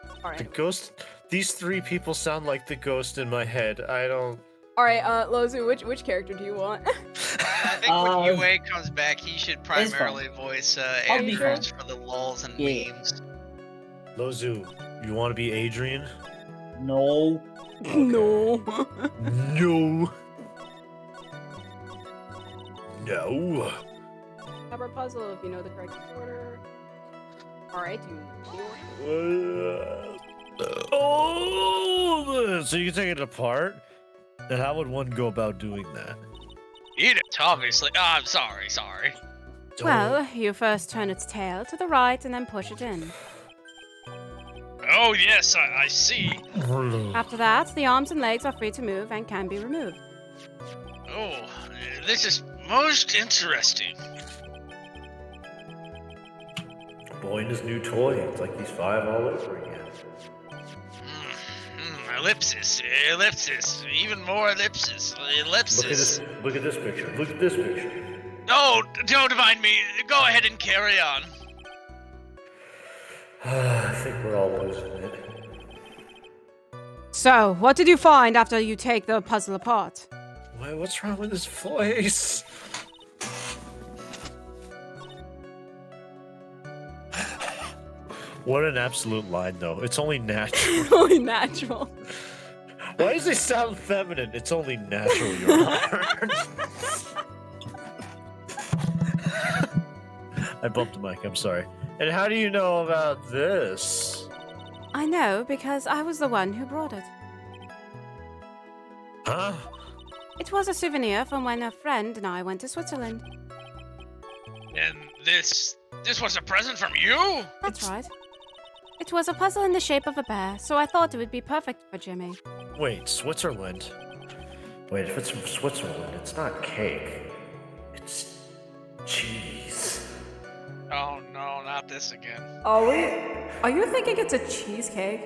The Alright. ghost. These 3 people sound like the ghost in my head. I don't. Alright, Lozzu, which character do you want? I think when UA comes back, he should fine. primarily voice I'll be Andrews for the lulz and Yeah. memes. Lozu, you want to be Adrian? No. No. No. No. Have a puzzle if you know the correct order. Alright, do you Oh, so you can take it apart? And how would one go about doing that? Eat it, obviously. Oh, I'm sorry. Well, you first turn its tail to the right and then push it in. Oh, yes, I see. After that, the arms and legs are free to move and can be removed. Oh, this is most interesting. Boy and his new toy. It's like he's 5 all over again. Ellipsis, even more ellipsis, ellipsis. Look at this picture. Look at this picture. No, don't mind me. Go ahead and carry on. I think we're all losing it. So, what did you find after you take the puzzle apart? What's wrong with his voice? What an absolute line, though. It's only natural. Only natural. Why does it sound feminine? It's only natural, Your Honor. I bumped the mic, I'm sorry. And how do you know about this? I know because I was the one who brought it. Huh? It was a souvenir from when a friend and I went to Switzerland. And this was a present from you? That's right. It was a puzzle in the shape of a bear, so I thought it would be perfect for Jimmy. Wait, Switzerland? Wait, if it's from Switzerland, it's not cake. It's cheese. Oh no, not this again. Are you thinking it's a cheesecake?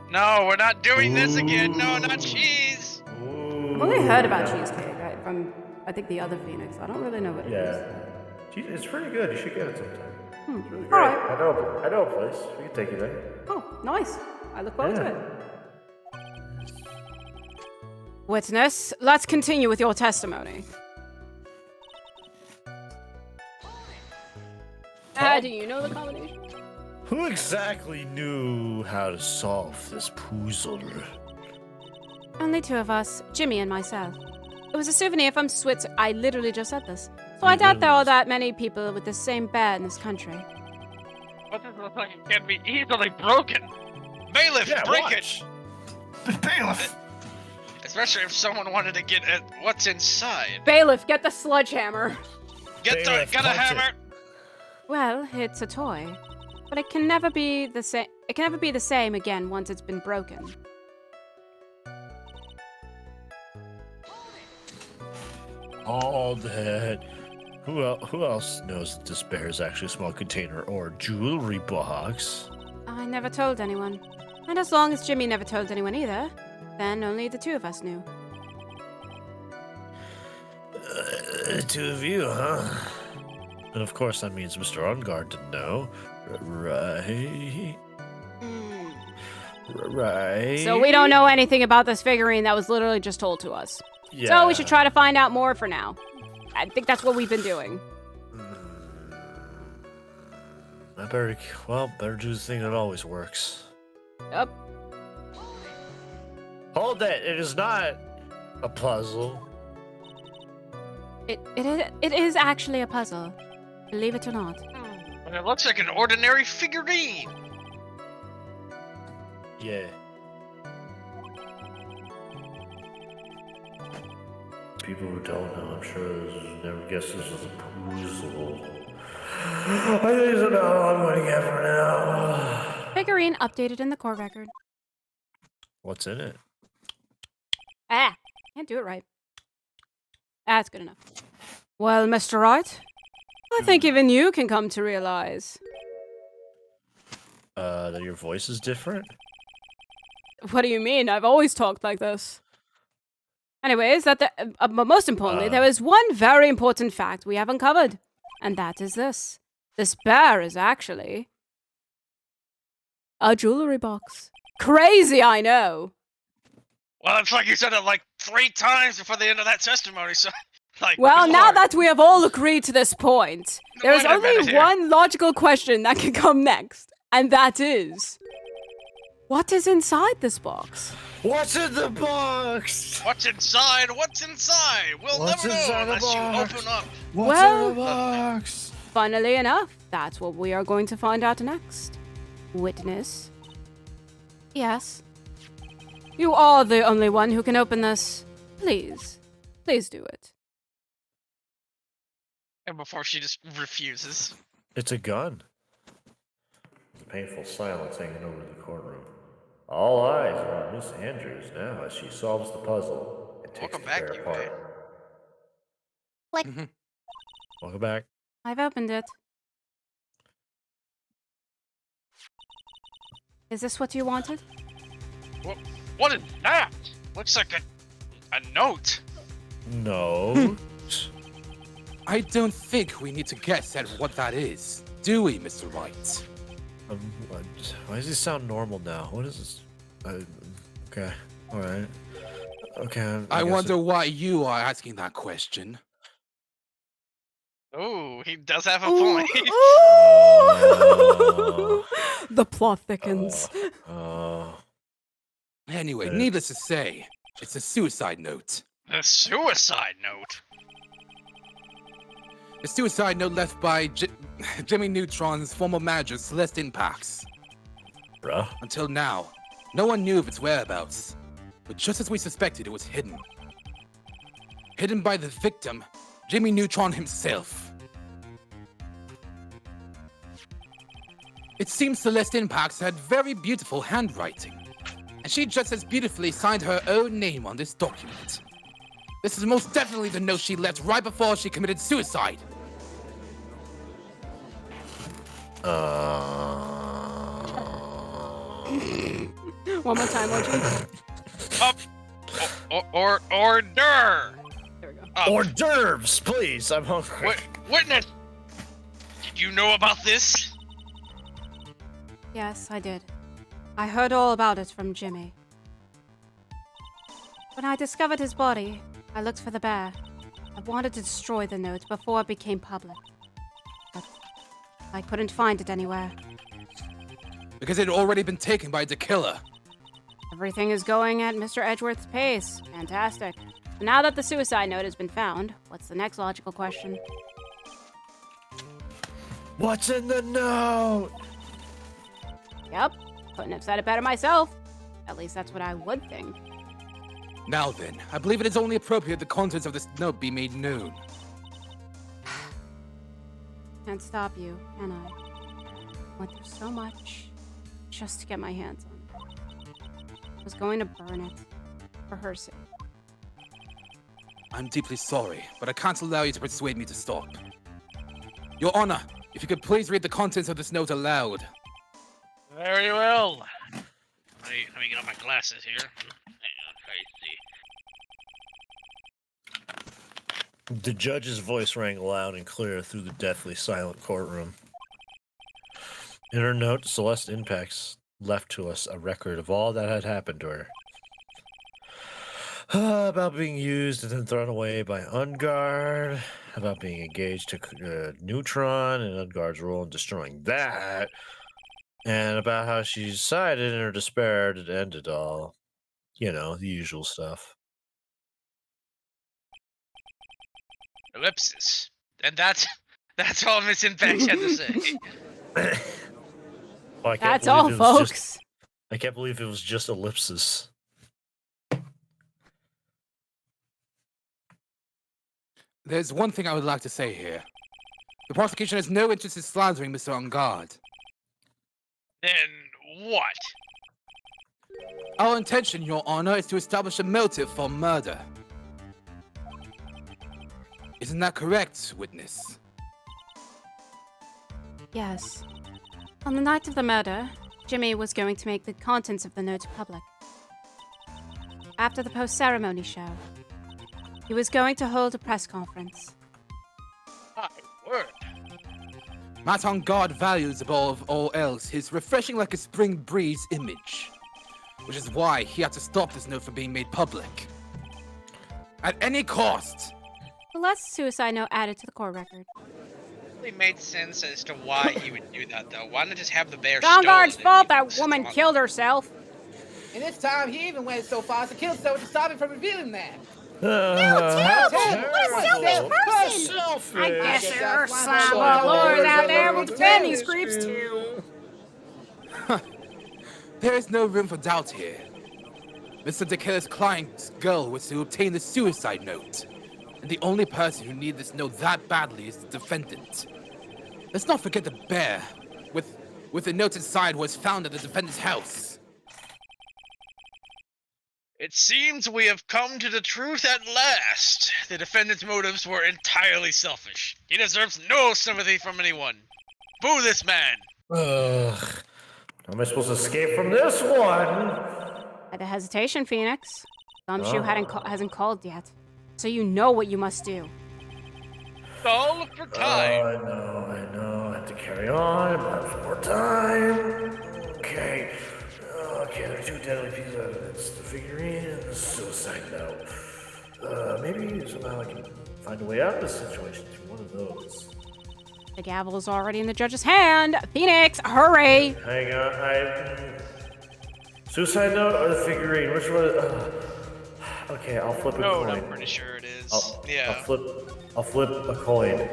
No, we're not doing this again. No, not cheese. I've only heard about cheesecake from, I think, the other Phoenix. I don't really know what it is. Cheese, it's pretty good. You should get it sometime. It's really All great. right. I know a place. We can take you there. Oh, nice. I look forward to it. Witness, let's continue with your testimony. Do you know the combination? Who exactly knew how to solve this puzzle? Only two of us, Jimmy and myself. It was a souvenir from Switzerland. I literally just said this. So I doubt there are that many people with the same bear in this country. But this looks like it can be easily broken. Bailiff, break it! Bailiff! Especially if someone wanted to get at what's inside. Bailiff, get the sledgehammer. Get a hammer. Well, it's a toy, but it can never be the same. It can never be the same again once it's been broken. All that. Who else knows that this bear is actually a small container or jewelry box? I never told anyone. And as long as Jimmy never told anyone either, then only the two of us knew. Two of you, huh? And of course that means Mr. Ungard didn't know. Right? Right? So we don't know anything about this figurine that was literally just told to us. Yeah. So we should try to find out more for now. I think that's what we've been doing. Better do the thing that always works. Yep. Hold it! It is not a puzzle. It is actually a puzzle. Believe it or not. But it looks like an ordinary figurine. Yeah. People who don't know, I'm sure never guess this is a puzzle. I think so now. I'm going to get for now. Figurine updated in the core record. What's in it? Can't do it right. That's good enough. Well, Mr. Wright, I think even you can come to realize. That your voice is different? What do you mean? I've always talked like this. Anyways, but most importantly, there is one very important fact we have uncovered. And that is this. This bear is actually a jewelry box. Crazy, I know. Well, it's like you said it like 3 times before the end of that testimony, so... Like, Well, now Lord. that we have all agreed to this point, there is Wait a minute only here. one logical question that can come next. And that is... what is inside this box? What's in the box? What's inside? What's inside? We'll What's never know inside the unless you box? open up. What's Well- in the box? Funnily enough, that's what we are going to find out next. Witness. Yes. You are the only one who can open this. Please. Please do it. And before she just refuses. It's a gun. Painful silence hanging over the courtroom. All eyes are on Miss Andrews now as she solves the puzzle and takes Welcome the back, bear you apart. Welcome back. I've opened it. Is this what you wanted? What is that? Looks like a note. No. I don't think we need to guess at what that is, do we, Mr. Wright? Why does he sound normal now? What is this? Okay. Alright. Okay. I guess wonder why you are asking that question. Oh, he does have a point. The plot thickens. Anyway, needless to say, it's a suicide note. The suicide note. A suicide note left by Jimmy Neutron's former manager, Celeste Impax. Bruh. Until now, no one knew of its whereabouts, but just as we suspected, it was hidden. Hidden by the victim, Jimmy Neutron himself. It seems Celeste Impax had very beautiful handwriting, and she just as beautifully signed her own name on this document. This is most definitely the note she left right before she committed suicide. One more time, would you? Up. Hors d'oeuvre. There we go. Hors d'oeuvres, please. I'm hungry. Witness. Did you know about this? Yes, I did. I heard all about it from Jimmy. When I discovered his body, I looked for the bear. I wanted to destroy the note before it became public. But I couldn't find it anywhere. Because it had already been taken by the killer. Everything is going at Mr. Edgeworth's pace. Fantastic. Now that the suicide note has been found, what's the next logical question? What's in the note? Yep, couldn't have said it better myself. At least that's what I would think. Now then, I believe it is only appropriate the contents of this note be made known. Can't stop you, can I? Went through so much just to get my hands on it. I was going to burn it for her sake. I'm deeply sorry, but I can't allow you to persuade me to stop. Your Honor, if you could please read the contents of this note aloud. Very well. Let me get on my glasses here. Hang on, The judge's voice rang loud and clear through the deathly silent courtroom. In her note, Celeste Impacts left to us a record of all that had happened to her. About being used and then thrown away by Ungard, about being engaged to Neutron and Ungard's role in destroying that, and about how she decided in her despair to end it all. You know, the usual stuff. Ellipsis. And that's all Miss Impact had to say. Well, I can't That's believe all, it was folks. just- I can't believe it was just ellipsis. There's one thing I would like to say here. The prosecution has no interest in slandering Mr. Ungard. Then what? Our intention, Your Honor, is to establish a motive for murder. Isn't that correct, witness? Yes. On the night of the murder, Jimmy was going to make the contents of the note public. After the post-ceremony show, he was going to hold a press conference. My word. Matt Ungard values above all else his refreshing like a spring breeze image, which is why he had to stop this note from being made public. At any cost! The last suicide note added to the court record. It made sense as to why he would do that, though. Why not just have the bear Ungard's stolen fault and that sit woman on- killed herself. And this time he even went so far as to kill someone to stop him from revealing that. Terrible! What a selfish person! Selfish. I guess there are That's some why I'm lawyers so out there worried who about defend the these creeps too. There is no room for doubt here. Mr. DeKiller's client's girl was to obtain the suicide note. And the only person who needed this note that badly is the defendant. Let's not forget the bear, with the note inside was found at the defendant's house. It seems we have come to the truth at last. The defendant's motives were entirely selfish. He deserves no sympathy from anyone. Boo this man! Ugh. How am I supposed to escape from this one? At a hesitation, Phoenix. Gumshoe hasn't called yet, so you know what you must do. All for time. I know. I have to carry on. I have some more time. Okay. Okay, there are two deadly pieces of evidence. The figurine and the suicide note. Maybe somehow I can find a way out of this situation through one of those. The gavel is already in the judge's hand. Phoenix, hurry! Hang on, Suicide note or the figurine? Which one? Okay, I'll flip a No, coin. I'm pretty sure it is. I'll flip a coin.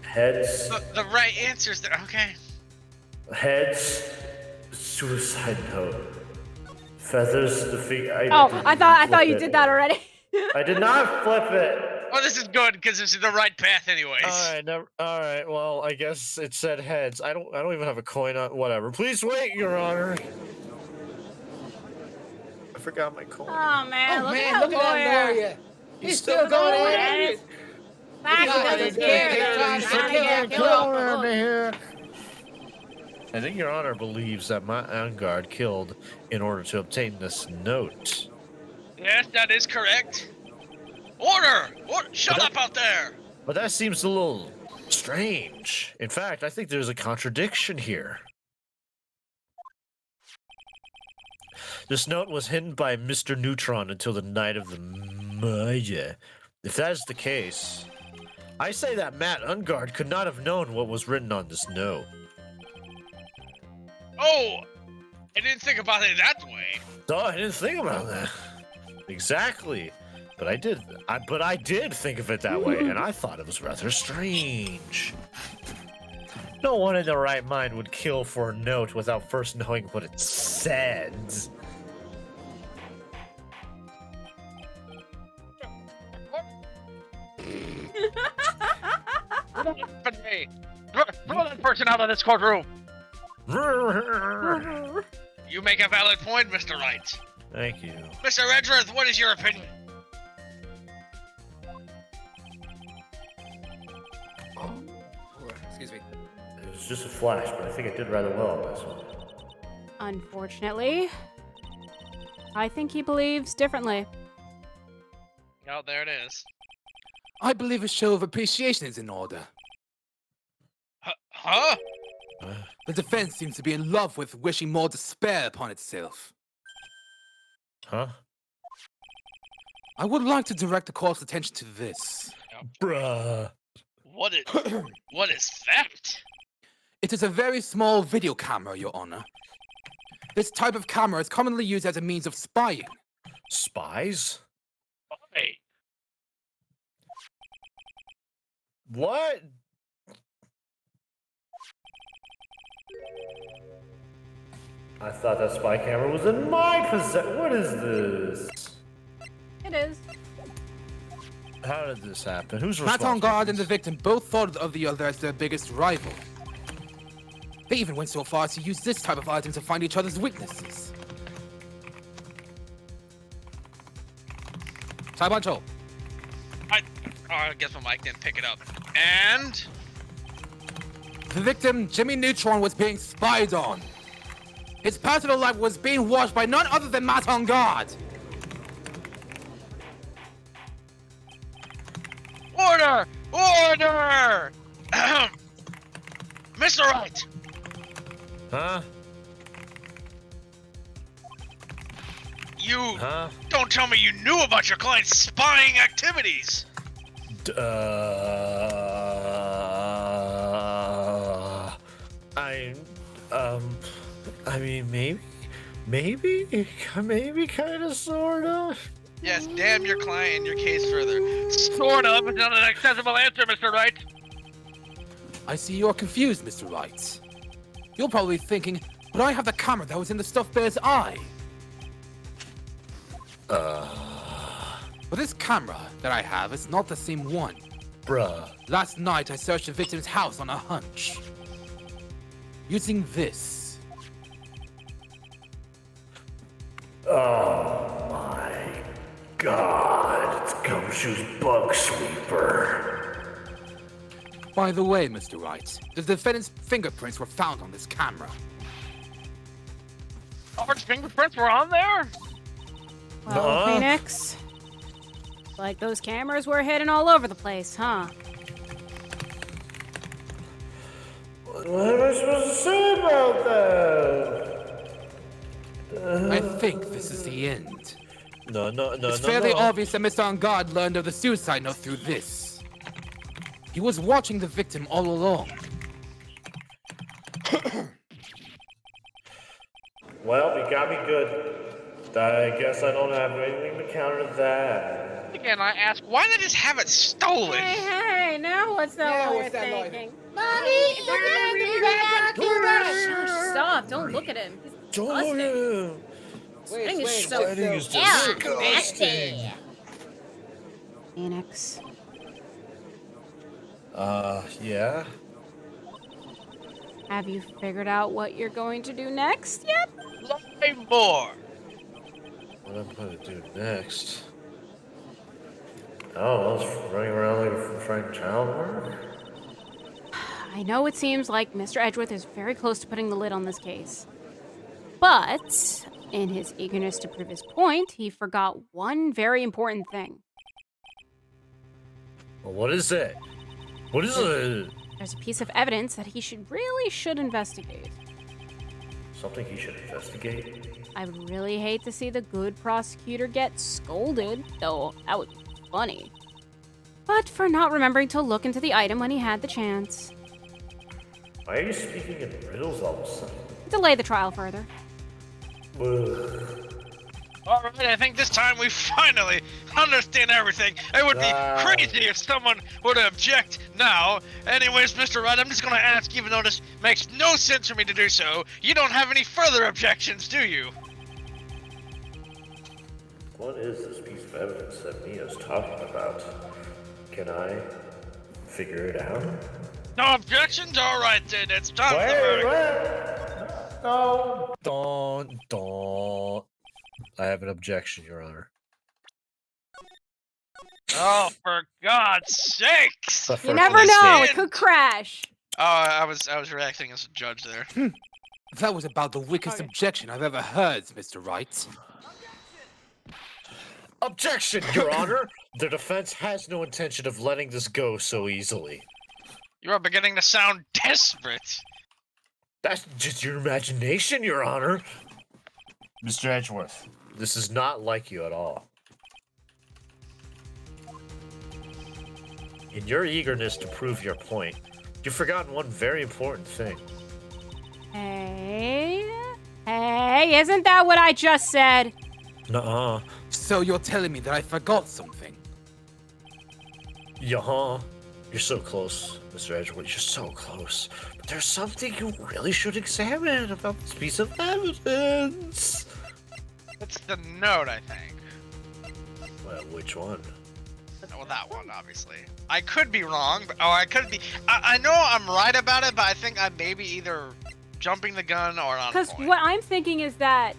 Heads. The right answer's there. Okay. Heads. Suicide note. Feathers. The figure. Oh, I thought you did that already. I did not flip it. Well, this is good because this is the right path, anyways. All right. Well, I guess it said heads. I don't even have a coin on. Whatever. Please wait, Your Honor. I forgot my coin. Oh man, Oh look man, at look that at that lawyer. lawyer. He's still going in. Fact doesn't scare them. Trying to get killed off the hook. I think Your Honor believes that Meganaunt killed in order to obtain this note. Yes, that is correct. Order! Shut up out there! But that seems a little strange. In fact, I think there's a contradiction here. This note was hidden by Mr. Neutron until the night of the Maya. If that is the case, I say that Meganaunt could not have known what was written on this note. Oh! I didn't think about it that way. Oh, I didn't think about that. Exactly. But I did think of it that way, and I thought it was rather strange. No one in their right mind would kill for a note without first knowing what it said. Throw that person out of this courtroom. You make a valid point, Mr. Wright. Thank you. Mr. Redworth, what is your opinion? Excuse me. It was just a flash, but I think I did rather well on this one. Unfortunately, I think he believes differently. Oh, there it is. I believe a show of appreciation is in order. Huh? The defense seems to be in love with wishing more despair upon itself. Huh? I would like to direct the court's attention to this. Bruh. What is that? It is a very small video camera, Your Honor. This type of camera is commonly used as a means of spying. Spies? Hey. What? I thought that spy camera was in my possession. What is this? It is. How did this happen? Who's responsible? Meganaunt and the victim both thought of the other as their biggest rival. They even went so far as to use this type of item to find each other's weaknesses. Saibancho. I guess my mic didn't pick it up. And? The victim, Jammin Neutron, was being spied on. His personal life was being watched by none other than Meganaunt. Order! Order! Mr. Wright! Huh? You don't tell me you knew about your client's spying activities! I mean, maybe, kinda, sorta. Yes, damn your client and your case further. Sort of is not an acceptable answer, Mr. Wright. I see you're confused, Mr. Wright. You're probably thinking, but I have the camera that was in the stuffed bear's eye. But this camera that I have is not the same one. Bruh. Last night, I searched the victim's house on a hunch. Using this. Oh my god, it's Gumshoe's Bug Sweeper. By the way, Mr. Wright, the defendant's fingerprints were found on this camera. Our fingerprints were on there? Well, Phoenix, like those cameras were hidden all over the place, huh? What am I supposed to say about that? I think this is the end. No. It's fairly obvious that Mr. Angard learned of the suicide note through this. He was watching the victim all along. Well, you got me good. I guess I don't have anything to counter that. Again, I ask, why did they just have it stolen? Hey, now what's that lawyer thinking? Mommy, stop! Don't look at him. He's disgusting. Thing is so disgusting. Phoenix. Yeah? Have you figured out what you're going to do next yet? Lie more. What I'm gonna do next? Oh, well, it's running around like a frightened child work? I know it seems like Mr. Edgeworth is very close to putting the lid on this case. But, in his eagerness to prove his point, he forgot one very important thing. Well, what is it? What is it? There's a piece of evidence that he really should investigate. Something he should investigate? I would really hate to see the good prosecutor get scolded, though that would be funny. But for not remembering to look into the item when he had the chance. Why are you speaking in riddles all of a sudden? Delay the trial further. Ugh. Alright, I think this time we finally understand everything. It would be crazy if someone were to object now. Anyways, Mr. Wright, I'm just gonna ask, even though this makes no sense for me to do so, you don't have any further objections, do you? What is this piece of evidence that Mia's talking about? Can I figure it out? No objections? Alright then, it's time for the verdict. No. Don't. I have an objection, Your Honor. Oh, for God's sakes! You never know, it could crash. Oh, I was reacting as a judge there. That was about the weakest objection I've ever heard, Mr. Wright. Objection, Your Honor! The defense has no intention of letting this go so easily. You are beginning to sound desperate. That's just your imagination, Your Honor. Mr. Edgeworth, this is not like you at all. In your eagerness to prove your point, you've forgotten one very important thing. Hey, isn't that what I just said? Nuh-uh. So you're telling me that I forgot something? Yeah, you're so close, Mr. Edgeworth. You're so close. But there's something you really should examine about this piece of evidence. It's the note, I think. Well, which one? Well, that one, obviously. I could be wrong, but I could be. I know I'm right about it, but I think I may be either jumping the gun or on Because point. what I'm thinking is that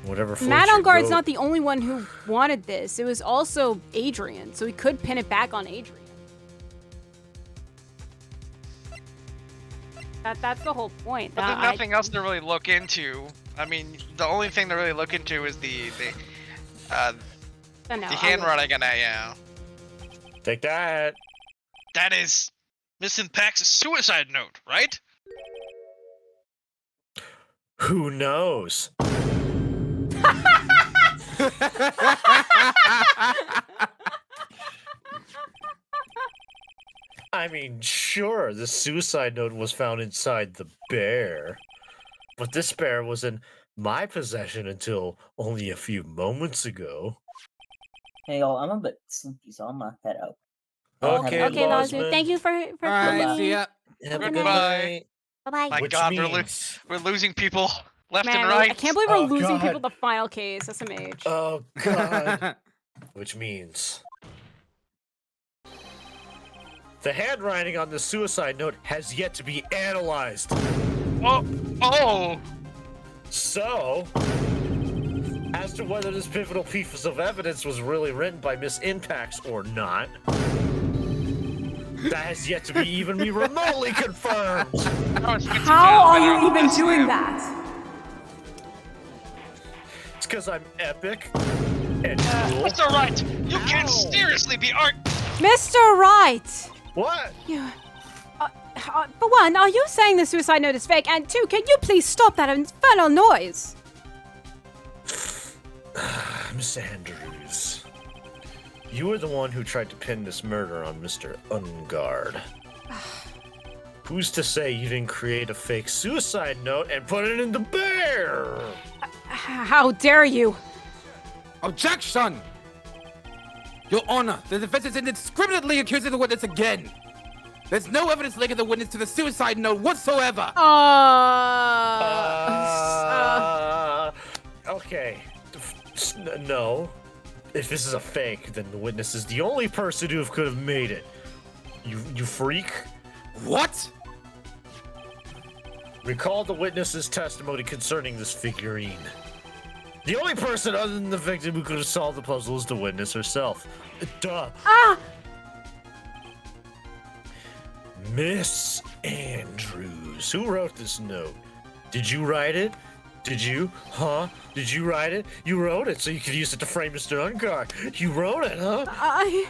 Whatever Matt on Guard's not the only one who wanted this. It was also Adrian, so he could pin it back on Adrian. That's the whole point. But there's nothing else to really look into. I mean, the only thing to really look into is the handwriting on that, yeah. Take that. That is Miss Impact's suicide note, right? Who knows? I mean, sure, the suicide note was found inside the bear, but this bear was in my possession until only a few moments ago. Hey, y'all, I'm a bit sleepy, so I'm gonna head out. Okay, Lozzu. Thank you for Alright, see ya. Have a good Goodbye. night. Bye-bye. My Which God, means- we're losing people left Man, and right. I can't believe we're Oh, losing God. people to final case. SMH. Oh, God. Which means the handwriting on the suicide note has yet to be analyzed. Oh! So, as to whether this pivotal piece of evidence was really written by Miss Impacts or not, that has yet to be even be remotely confirmed. How are you even doing that? It's because I'm epic and cool. Mr. Wright, you can't seriously be Mr. Wright! What? You... for one, are you saying the suicide note is fake? And two, can you please stop that infernal noise? Miss Andrews, you were the one who tried to pin this murder on Mr. Ungard. Who's to say you didn't create a fake suicide note and put it in the bear? How dare you? Objection! Your Honor, the defense is indiscriminately accusing the witness again. There's no evidence linking the witness to the suicide note whatsoever. Okay. No. If this is a fake, then the witness is the only person who could have made it. You freak. What? Recall the witness's testimony concerning this figurine. The only person other than the victim who could have solved the puzzle is the witness herself. Duh. Ah! Miss Andrews. Who wrote this note? Did you write it? Did you? Huh? Did you write it? You wrote it so you could use it to frame Mr. Ungard. You wrote it, huh? I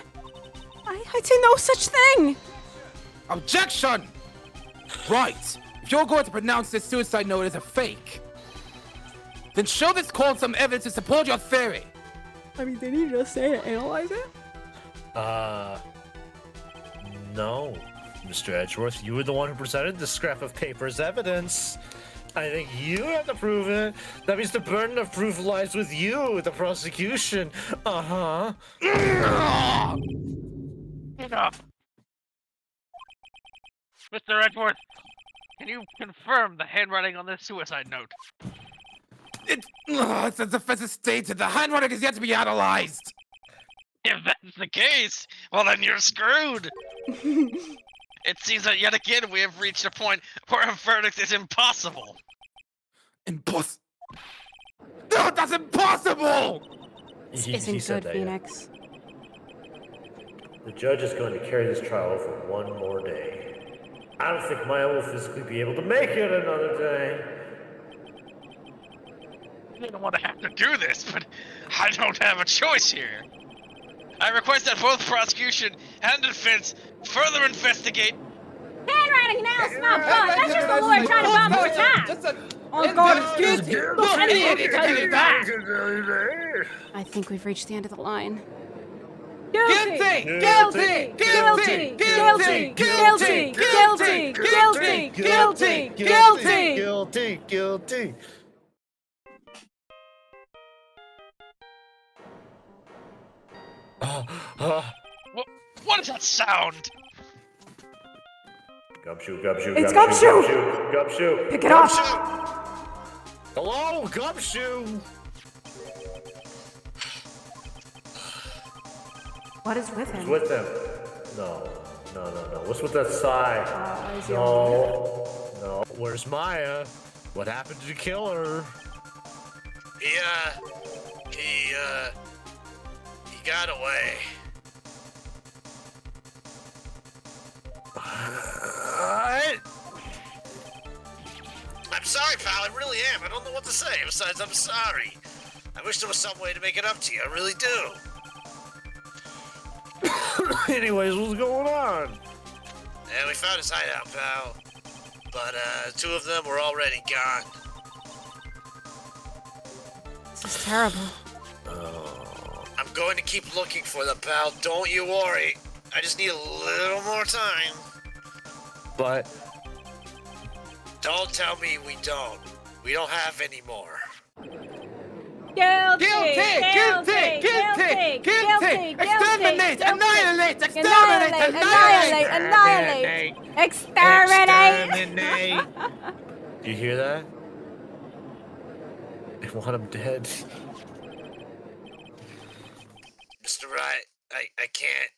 did no such thing. Objection! Right. If you're going to pronounce this suicide note as a fake, then show this court some evidence to support your theory. I mean, did he just say to analyze it? No, Mr. Edgeworth. You were the one who presented the scrap of paper as evidence. I think you have to prove it. That means the burden of proof lies with you, the prosecution. Uh-huh. Enough. Mr. Edgeworth, can you confirm the handwriting on this suicide note? It's as offensive stated. The handwriting is yet to be analyzed. If that's the case, well then you're screwed. It seems that yet again we have reached a point where a verdict is impossible. Impossible? No, that's impossible! This isn't good, Phoenix. The judge is going to carry this trial for one more day. I don't think Maya will physically be able to make it another day. I don't want to have to do this, but I don't have a choice here. I request that both prosecution and defense further investigate. Handwriting analysis not fun. That's just the lawyer trying to buy more time. On guard is guilty. Look, Anyone can tell you that. that. I think we've reached the end of the line. Guilty! Guilty! Guilty! Guilty! Guilty! Guilty! Guilty! Guilty! Guilty! Guilty. What is that sound? Gumshoe, gumshoe, It's gumshoe, Gumshoe! gumshoe. Pick it up! Hello, Gumshoe. What is with What's him? with them? No. What's with that sigh? Is he on No. Where's Maya? What happened to the killer? He got away. I'm sorry, pal. I really am. I don't know what to say. Besides, I'm sorry. I wish there was some way to make it up to you. I really do. Anyways, what's going on? And we found his hideout, pal. But, two of them were already gone. This is terrible. I'm going to keep looking for them, pal. Don't you worry. I just need a little more time. But Don't tell me we don't. We don't have any more. Guilty! Guilty! Guilty! Guilty! Exterminate! Annihilate! Exterminate! Annihilate! Exterminate! Do you hear that? They want him dead. Mr. Wright, I can't.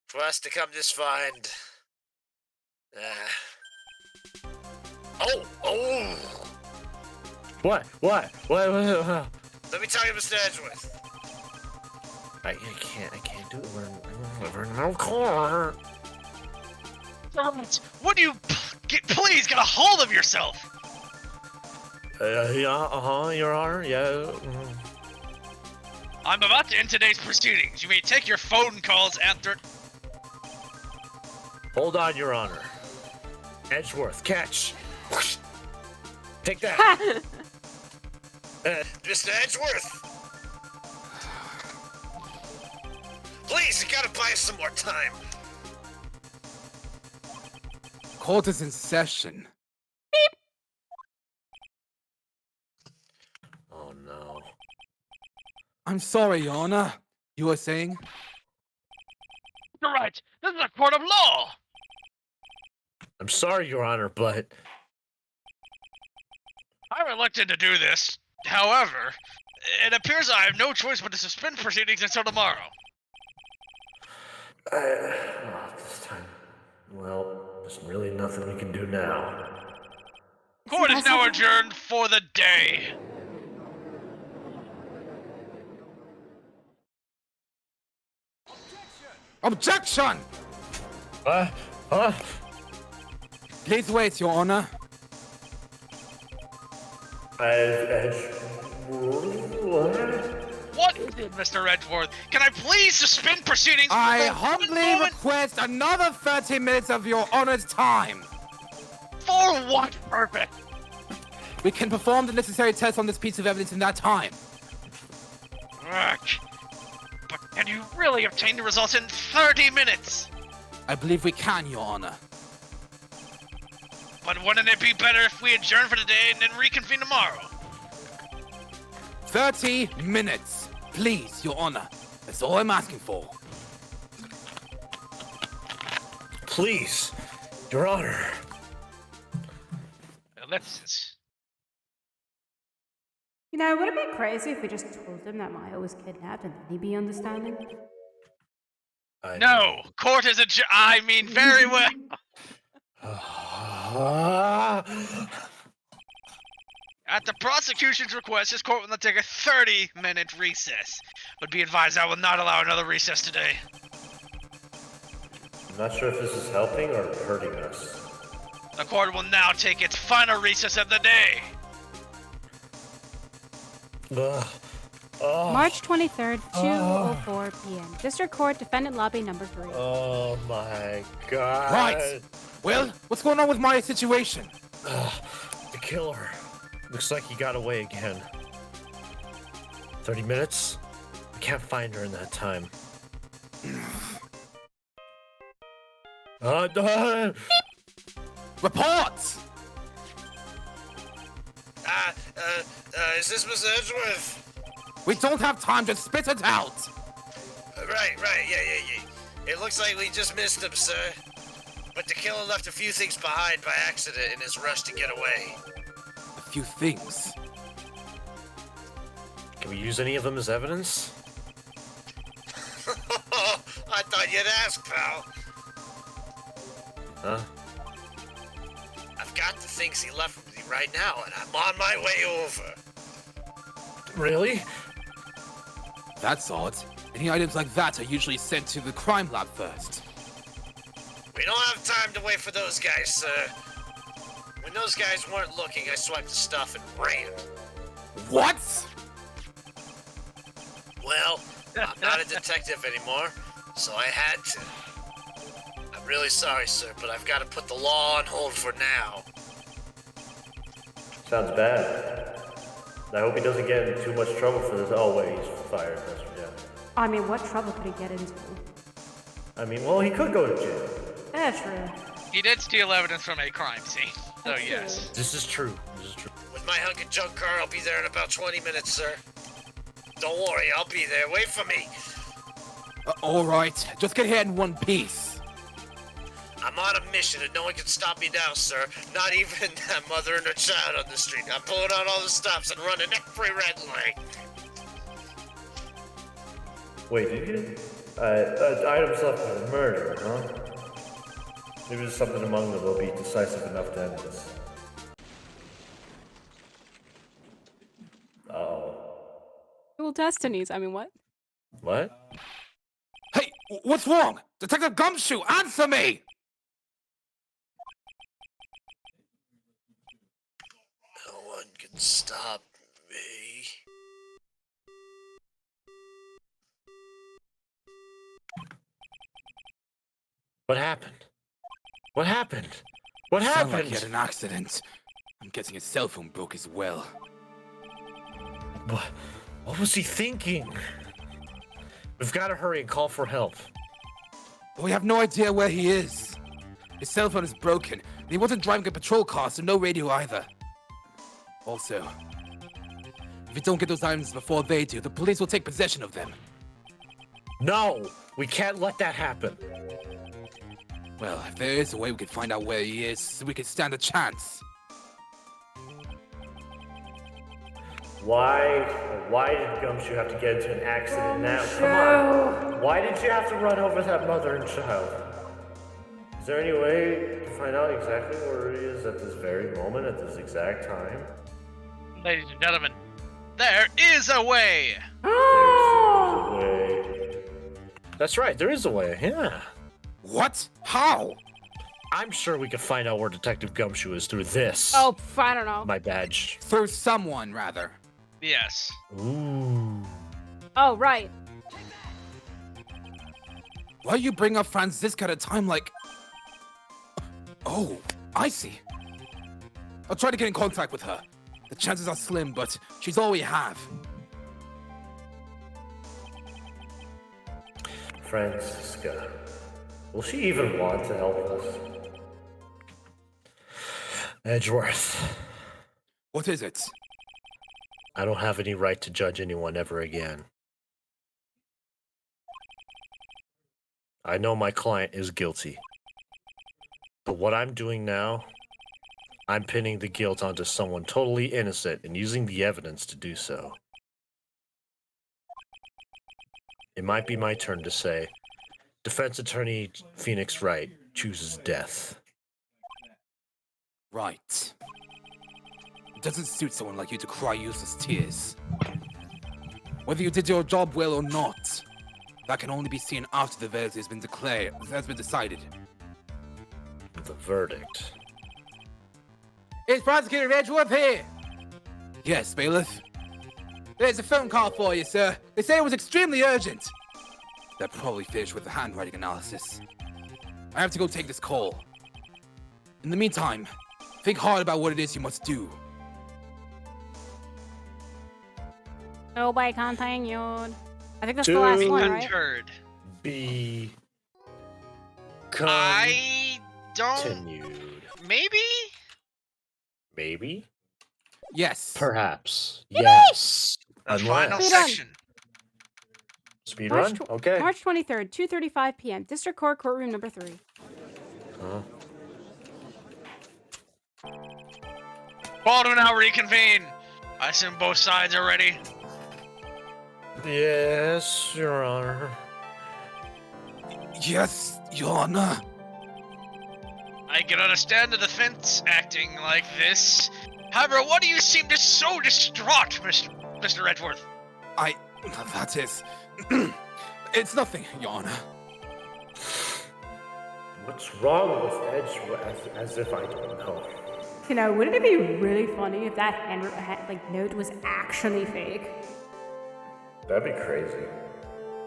For us to come this far and... Oh! What? Let me tell you, Mr. Edgeworth. I can't do it. We're in no court. Would you please get a hold of yourself? Your Honor, yeah. I'm about to end today's proceedings. You may take your phone calls after. Hold on, Your Honor. Edgeworth, catch. Take that. Mr. Edgeworth! Please, you gotta buy us some more time. Court is in session. Oh no. I'm sorry, Your Honor. You were saying? You're right. This is a court of law. I'm sorry, Your Honor, but I'm reluctant to do this. However, it appears I have no choice but to suspend proceedings until tomorrow. This time. Well, there's really nothing we can do now. Court is now adjourned for the day. Objection! Please wait, Your Honor. What is it, Mr. Edgeworth? Can I please suspend proceedings? I for one humbly moment? request another 30 minutes of Your Honor's time. For what purpose? We can perform the necessary tests on this piece of evidence in that time. Ugh. But can you really obtain the results in 30 minutes? I believe we can, Your Honor. But wouldn't it be better if we adjourn for the day and then reconvene tomorrow? 30 minutes. Please, Your Honor. That's all I'm asking for. Please, Your Honor. Let's... You know, would it be crazy if we just told him that Maya was kidnapped and then he'd be understanding? No! Court is I mean, very well! At the prosecution's request, this court will now take a 30-minute recess. But be advised, I will not allow another recess today. I'm not sure if this is helping or hurting us. The court will now take its final recess of the day. March 23rd, 2:04 p.m. District Court, Defendant Lobby Number 3. Oh my god. Right. Well, what's going on with Maya's situation? The killer. Looks like he got away again. 30 minutes? We can't find her in that time. Report! Is this Mr. Edgeworth? We don't have time to spit it out! Right, yeah. It looks like we just missed him, sir. But the killer left a few things behind by accident in his rush to get away. A few things? Can we use any of them as evidence? I thought you'd ask, pal. Huh? I've got the things he left with me right now, and I'm on my way over. Really? That's odd. Any items like that are usually sent to the crime lab first. We don't have time to wait for those guys, sir. When those guys weren't looking, I swiped the stuff and ran. What? Well, I'm not a detective anymore, so I had to. I'm really sorry, sir, but I've got to put the law on hold for now. Sounds bad. I hope he doesn't get in too much trouble for this. Oh wait, he's fired. Yeah. I mean, what trouble could he get into? I mean, well, he could go to jail. Yeah, true. He did steal evidence from a crime scene, so That's yes. This is true. With my hunk of junk car, I'll be there in about 20 minutes, sir. Don't worry, I'll be there. Wait for me. All right, just get here in one piece. I'm on a mission and no one can stop me now, sir. Not even that mother and her child on the street. I'm pulling out all the stops and running every red light. Wait, did you? Items left by the murder, huh? Maybe there's something among them will be decisive enough to end this. Dual destinies. I mean, what? What? Hey, what's wrong? Detective Gumshoe, answer me! No one can stop me. What happened? What happened? What Sound happened? like he had an accident. I'm guessing his cell phone broke as well. What was he thinking? We've got to hurry and call for help. We have no idea where he is. His cell phone is broken, and he wasn't driving a patrol car, so no radio either. Also, if we don't get those items before they do, the police will take possession of them. No! We can't let that happen. Well, if there is a way we can find out where he is, so we can stand a chance. Why did Gumshoe have to get into an accident now? Come on. Why did you have to run over that mother and child? Is there any way to find out exactly where he is at this very moment, at this exact time? Ladies and gentlemen, there is a way! There's a way. That's right, there is a way, yeah. What? How? I'm sure we could find out where Detective Gumshoe is through this. Oh, I don't know. My badge. Through someone, rather. Yes. Ooh. Oh, right. Why you bring up Franziska at a time like... Oh, I see. I'll try to get in contact with her. The chances are slim, but she's all we have. Franziska. Will she even want to help us? Edgeworth. What is it? I don't have any right to judge anyone ever again. I know my client is guilty. But what I'm doing now, I'm pinning the guilt onto someone totally innocent and using the evidence to do so. It might be my turn to say, Defense Attorney Phoenix Wright chooses death. Right. It doesn't suit someone like you to cry useless tears. Whether you did your job well or not, that can only be seen after the verdict has been decided. The verdict. Is Prosecutor Edgeworth here? Yes, bailiff. There's a phone call for you, sir. They say it was extremely urgent. They're probably finished with the handwriting analysis. I have to go take this call. In the meantime, think hard about what it is you must do. Nobody continued. I think that's the last one, right? Concurred. Be I don't. continued. Maybe? Maybe? Yes. Perhaps. Yes. The Unless. final Speed section. Speed March run? tw- Okay. March 23rd, 2:35 p.m. District Court, courtroom number 3. Ball to now reconvene. I assume both sides are ready. Yes, Your Honor. Yes, Your Honor. I can understand the defense acting like this. However, why do you seem so distraught, Mr. Edgeworth? That is... It's nothing, Your Honor. What's wrong with Edgeworth? As if I don't know. You know, wouldn't it be really funny if that note was actually fake? That'd be crazy.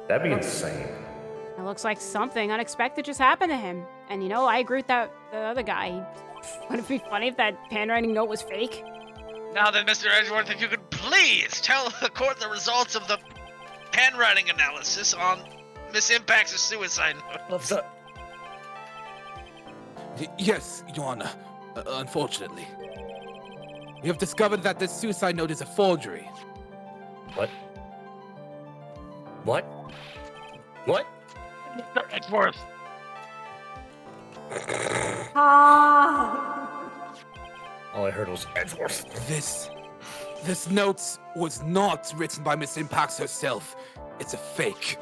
That'd be insane. It looks like something unexpected just happened to him. And you know, I agree with the other guy. Wouldn't it be funny if that handwriting note was fake? Now then, Mr. Edgeworth, if you could please tell the court the results of the handwriting analysis on Miss Impact's suicide note. Yes, Your Honor. Unfortunately. We have discovered that this suicide note is a forgery. What? What? What? Mr. Edgeworth. All I heard was Edgeworth. This note was not written by Miss Impax herself. It's a fake.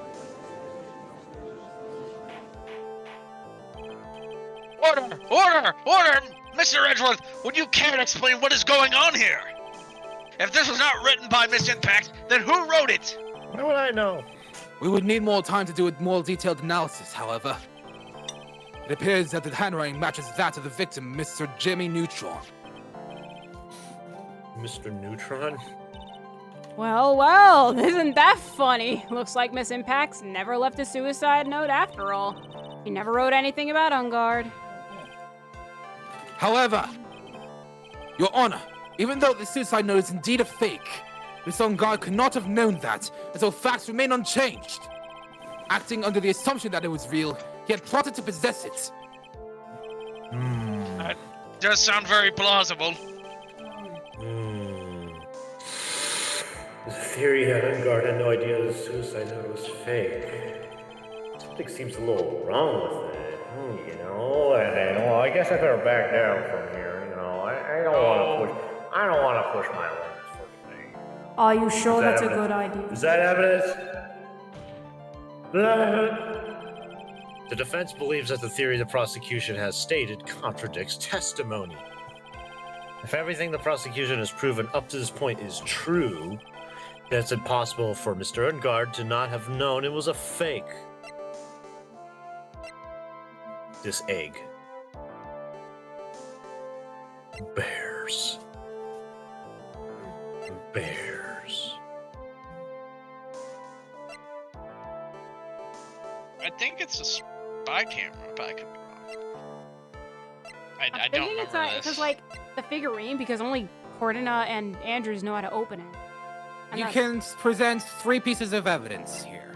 Order! Order! Order! Mr. Edgeworth, would you care to explain what is going on here? If this was not written by Miss Impact, then who wrote it? Why would I know? We would need more time to do a more detailed analysis, however. It appears that the handwriting matches that of the victim, Mr. Jimmy Neutron. Mr. Neutron? Well, isn't that funny? Looks like Miss Impact's never left a suicide note after all. He never wrote anything about Ungard. However, Your Honor, even though the suicide note is indeed a fake, Miss Ungard could not have known that, and so facts remain unchanged. Acting under the assumption that it was real, he had plotted to possess it. That does sound very plausible. The theory that Ungard had no idea the suicide note was fake. Something seems a little wrong with it. You know, I guess I better back down from here. You know, I don't want to push my limits for today. Are you sure that's a evidence? good idea? Is that evidence? The defense believes that the theory the prosecution has stated contradicts testimony. If everything the prosecution has proven up to this point is true, then it's impossible for Mr. Ungard to not have known it was a fake. this egg. Bears. Bears. I think it's a spy camera, but I could be wrong. I I'm don't thinking remember it's this. because like the figurine, because only Cordina and Andrews know how to open it. And You that's- can present 3 pieces of evidence here.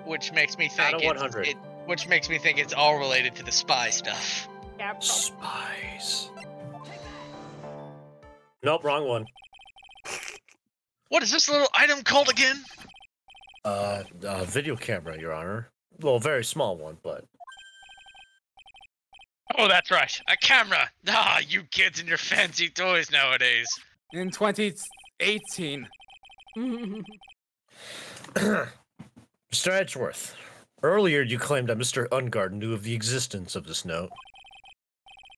Which makes me Out of think 100. which makes me think it's all related to the spy stuff. Yeah, Spies. Nope, wrong one. What is this little item called again? Video camera, Your Honor. Well, very small one, but Oh, that's right, a camera. Ah, you kids and your fancy toys nowadays. In 2018, Mr. Edgeworth, earlier you claimed that Mr. Ungard knew of the existence of this note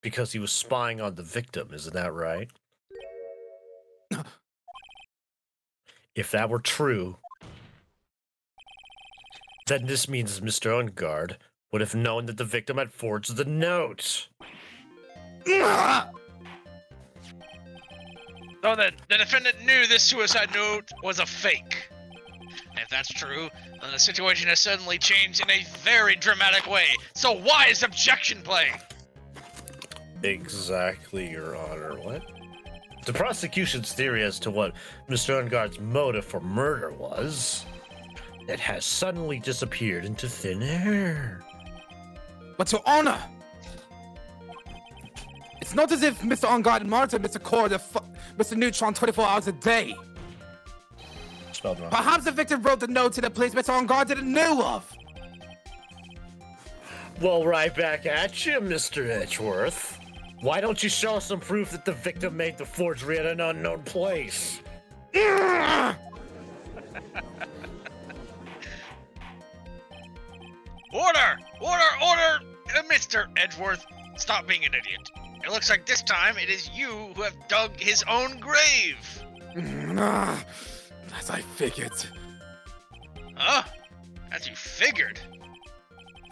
because he was spying on the victim, isn't that right? If that were true, then this means Mr. Ungard would have known that the victim had forged the note. So the defendant knew this suicide note was a fake. And if that's true, then the situation has suddenly changed in a very dramatic way. So why is objection playing? Exactly, Your Honor. What? The prosecution's theory as to what Mr. Ungard's motive for murder was, it has suddenly disappeared into thin air. but Your Honor, it's not as if Mr. Ungard monitored Mr. Mr. Neutron 24 hours a day. Spelled wrong. Perhaps the victim wrote the note in a place Mr. Ungard didn't know of. Well, right back at you, Mr. Edgeworth. Why don't you show us some proof that the victim made the forgery at an unknown place? Order! Order! Mr. Edgeworth, stop being an idiot. It looks like this time it is you who have dug his own grave. As I figured. Huh? As you figured.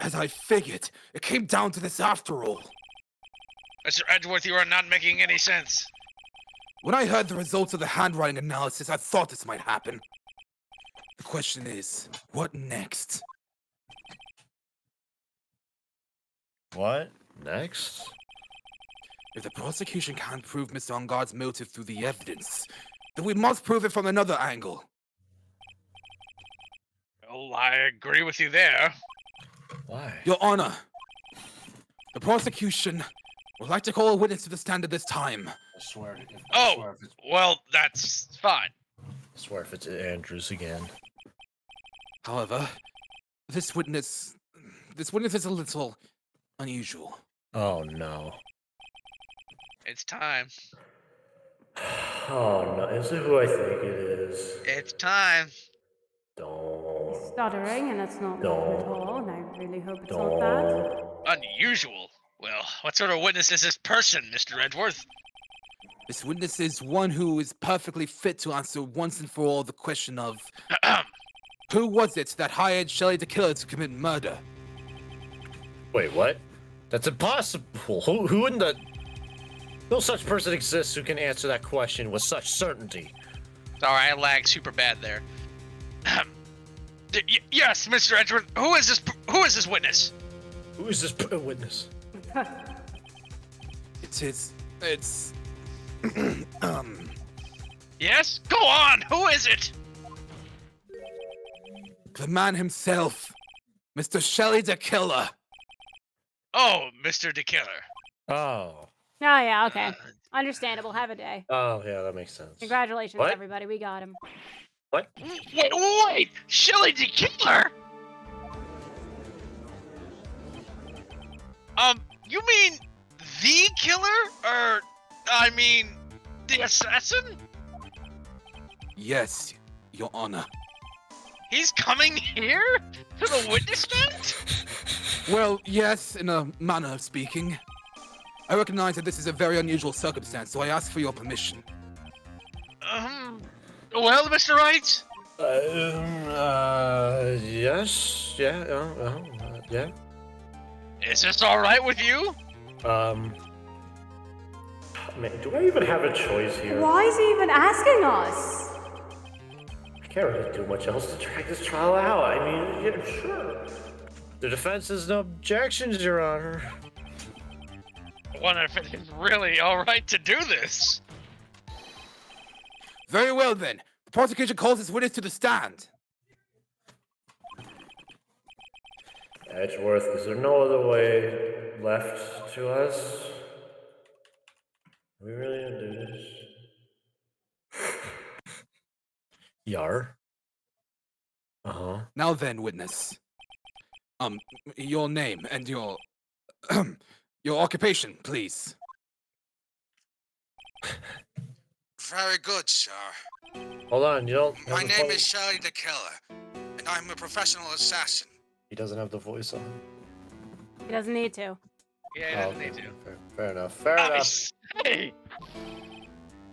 As I figured. It came down to this after all. Mr. Edgeworth, you are not making any sense. When I heard the results of the handwriting analysis, I thought this might happen. The question is, what next? What? Next? If the prosecution can't prove Mr. Ungard's motive through the evidence, then we must prove it from another angle. Well, I agree with you there. Why? Your Honor, the prosecution would like to call a witness to the stand at this time. I swear. Well, that's fine. I swear if it's Andrews again. However, this witness is a little unusual. Oh no. It's time. Oh no, is it who I think it is? It's time. Don't. stuttering, and it's not Don't. wrong at all, and I really hope it's not that. Unusual? Well, what sort of witness is this person, Mr. Edgeworth? This witness is one who is perfectly fit to answer once and for all the question of who was it that hired Shelley the Killer to commit murder? Wait, what? That's impossible. Who in the... No such person exists who can answer that question with such certainty. Sorry, I lagged super bad there. Yes, Mr. Edgeworth. Who is this witness? Who is this witness? It's Yes? Go on! Who is it? the man himself, Mr. Shelley the Killer. Oh, Mr. the Killer. Oh. Oh, yeah, okay. Understandable. Have a day. Oh, yeah, that makes sense. Congratulations, What? everybody. We got him. What? Wait! Shelley the Killer? You mean the killer? Or, I mean, the assassin? Yes, Your Honor. He's coming here? To the witness stand? Well, yes, in a manner of speaking. I recognize that this is a very unusual circumstance, so I ask for your permission. Well, Mr. Wright? Yes, yeah, yeah. Is this alright with you? Man, do I even have a choice here? Why is he even asking us? I can't really do much else to drag this trial out. I mean, yeah, sure. The defense has no objections, Your Honor. I wonder if it is really alright to do this. Very well then. The prosecution calls this witness to the stand. Edgeworth, is there no other way left to us? Are we really gonna do this? Yar. Uh-huh. Now then, witness. Your name and your your occupation, please. Very good, sir. Hold on, you don't. My name is Shelley the Killer, and I'm a professional assassin. He doesn't have the voice on. He doesn't need to. Yeah, he doesn't need to. Fair enough. Fair enough. Hey!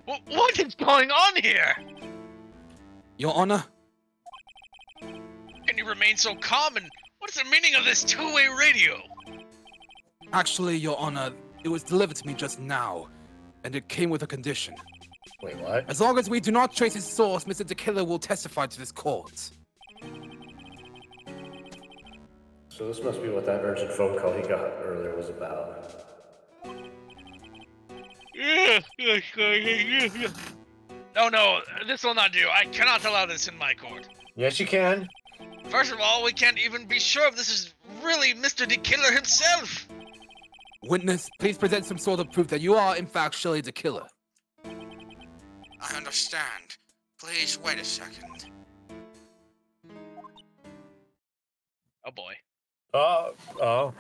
What is going on here? Your Honor, Can you remain so calm, and what is the meaning of this two-way radio? actually, Your Honor, it was delivered to me just now, and it came with a condition. Wait, what? As long as we do not trace his source, Mr. the Killer will testify to this court. So this must be what that urgent phone call he got earlier was about. No, this will not do. I cannot allow this in my court. Yes, you can. First of all, we can't even be sure if this is really Mr. the Killer himself. Witness, please present some sort of proof that you are, in fact, Shelley the Killer. I understand. Please wait a second. Oh boy. Oh.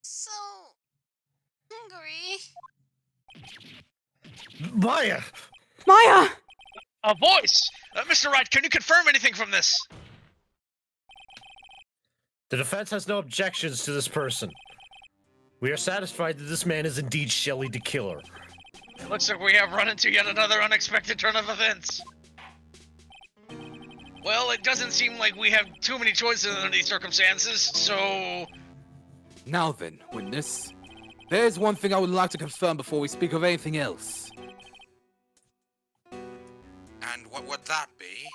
So hungry. Maya! Maya! A voice! Mr. Wright, can you confirm anything from this? The defense has no objections to this person. We are satisfied that this man is indeed Shelley the Killer. It looks like we have run into yet another unexpected turn of events. Well, it doesn't seem like we have too many choices under these circumstances, so... Now then, witness, there's one thing I would like to confirm before we speak of anything else. And what would that be?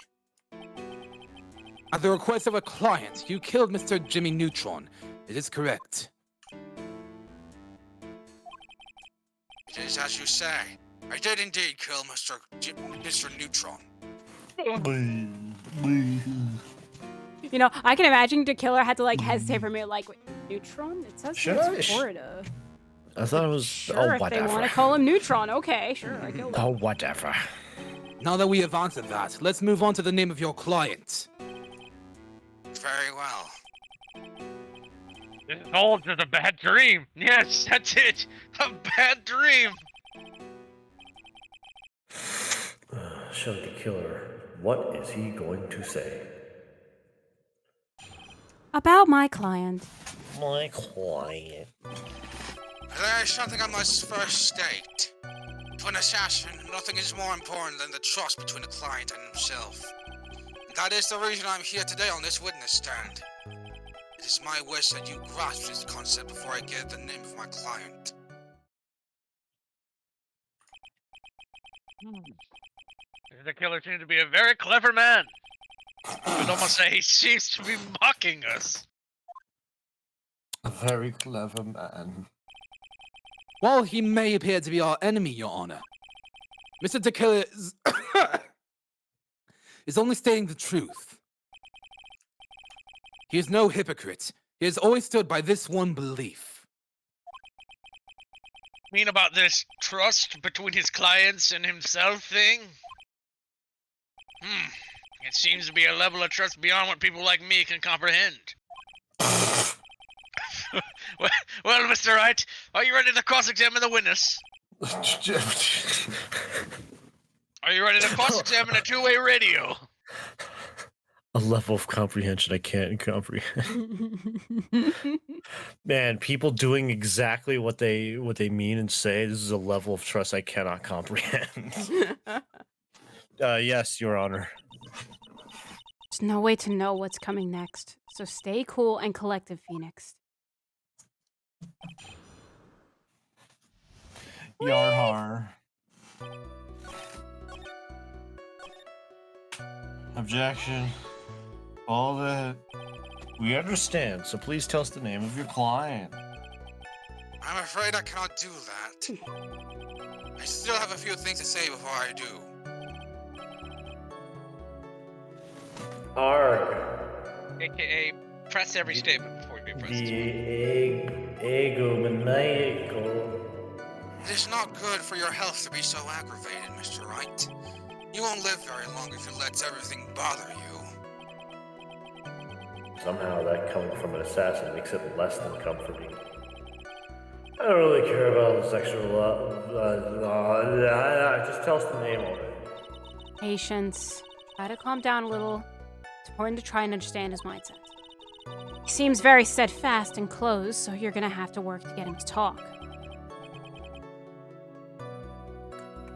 At the request of a client, you killed Mr. Jimmy Neutron. It is correct. It is as you say. I did indeed kill Mr. Neutron. You know, I can imagine the killer had to like hesitate for a minute, like, wait, Neutron? It says it's Shush. Florida. I thought it was. Sure, if they want to call him Neutron, okay, sure, I killed him. Oh, whatever. Now that we have answered that, let's move on to the name of your client. Very well. This is all just a bad dream. Yes, that's it. A bad dream. Shelley the Killer, what is he going to say? About my client. My client. There is something I must first state. To an assassin, nothing is more important than the trust between the client and himself. And that is the reason I'm here today on this witness stand. It is my wish that you grasp this concept before I give the name of my client. The killer seems to be a very clever man. I would almost say he seems to be mocking us. A very clever man. While he may appear to be our enemy, Your Honor, Mr. the Killer is only stating the truth. He is no hypocrite. He has always stood by this one belief. Mean about this trust between his clients and himself thing? It seems to be a level of trust beyond what people like me can comprehend. well, Mr. Wright, are you ready to cross-examine the witness? Are you ready to cross-examine a two-way radio? A level of comprehension I can't comprehend. Man, people doing exactly what they mean and say, this is a level of trust I cannot comprehend. Yes, Your Honor. There's no way to know what's coming next, So stay cool and collective, Phoenix. Yarhar. Objection. All that. We understand, so please tell us the name of your client. I'm afraid I cannot do that. I still have a few things to say before I do. Arg. AKA, press every statement before you press The egomaniacal. It is not good for your health to be so aggravated, Mr. Wright. You won't live very long if you let everything bother you. Somehow that coming from an assassin makes it less than comforting. I don't really care about the sexual. Just tell us the name of it. Patience. Try to calm down a little. It's important to try and understand his mindset. He seems very steadfast and closed, so you're gonna have to work to get him to talk.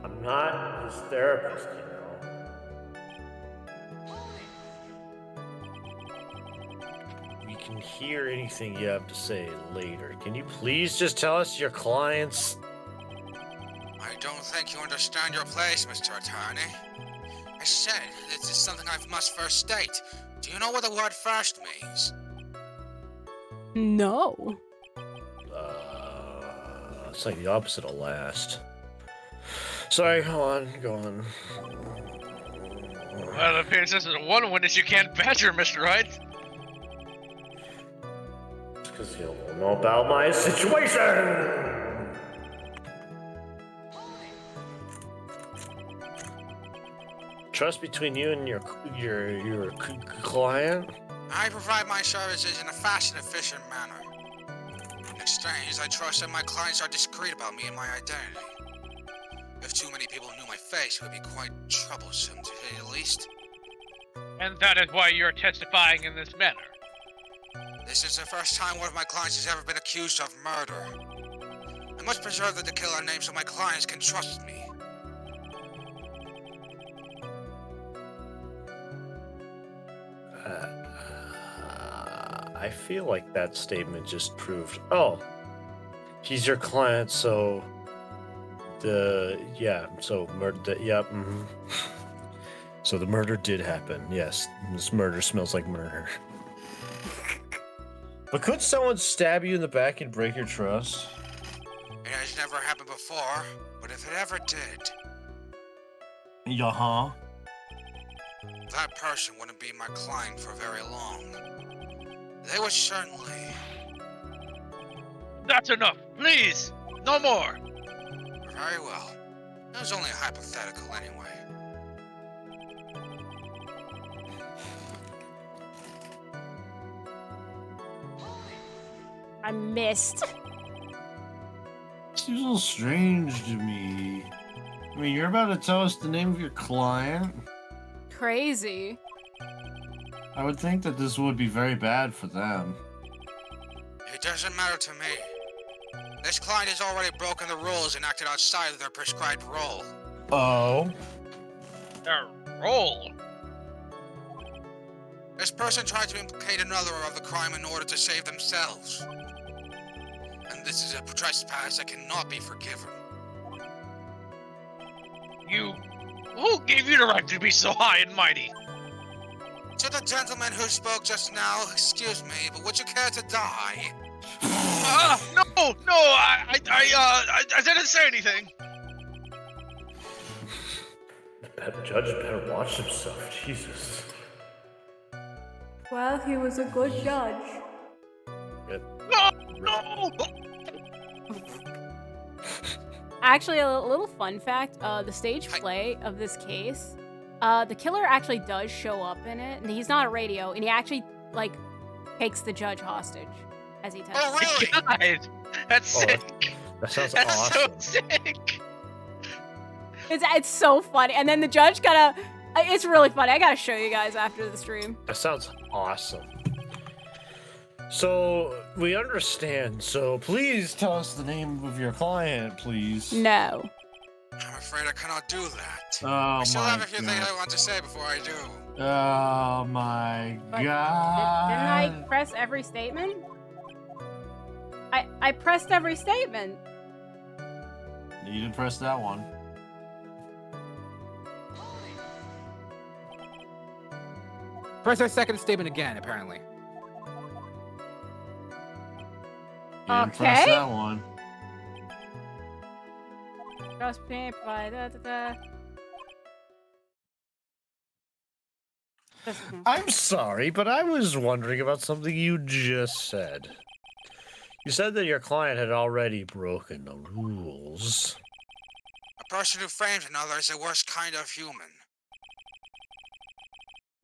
I'm not his therapist, you know. We can hear anything you have to say later. Can you please just tell us your clients? I don't think you understand your place, Mr. Attorney. I said this is something I must first state. Do you know what the word first means? No. It's like the opposite of last. Sorry, go on. Well, it appears this is one witness you can't badger, Mr. Wright. Because he'll know about my situation! Trust between you and your client? I provide my services in a fast and efficient manner. In exchange, I trust that my clients are discreet about me and my identity. If too many people knew my face, it would be quite troublesome, to say the least. And that is why you're testifying in this manner. This is the first time one of my clients has ever been accused of murder. I must preserve the killer name so my clients can trust me. I feel like that statement just proved. Oh, he's your client, so murder. Yep. Mm-hmm. So the murder did happen. Yes, this murder smells like murder. But could someone stab you in the back and break your trust? It has never happened before, but if it ever did, Yeah. that person wouldn't be my client for very long. They would certainly... That's enough, please! No more! Very well. It was only a hypothetical anyway. I missed. Seems a little strange to me. I mean, you're about to tell us the name of your client? Crazy. I would think that this would be very bad for them. It doesn't matter to me. This client has already broken the rules and acted outside of their prescribed role. Oh? Their role? This person tried to implicate another of the crime in order to save themselves. And this is a trespass that cannot be forgiven. Who gave you the right to be so high and mighty? To the gentleman who spoke just now, excuse me, but would you care to die? No, I didn't say anything. That judge better watch himself, Jesus. Well, he was a good judge. No! Actually, a little fun fact, the stage play of this case, the killer actually does show up in it, and he's not a radio, and he actually, takes the judge hostage as he testifies. Oh, really? God, that's sick. That sounds That's awesome. so sick. It's so funny, and then the judge it's really funny. I gotta show you guys after the stream. That sounds awesome. So, we understand. So, please tell us the name of your client, please. No. I'm afraid I cannot do that. Oh I still my have a few things God. I want to say before I do. Oh my But God. Didn't I press every statement? I pressed every statement. You didn't press that one. Press our second statement again, apparently. You didn't press Okay. that one. Trust me, provide I'm sorry, but I was wondering about something you just said. You said that your client had already broken the rules. A person who frames another is the worst kind of human.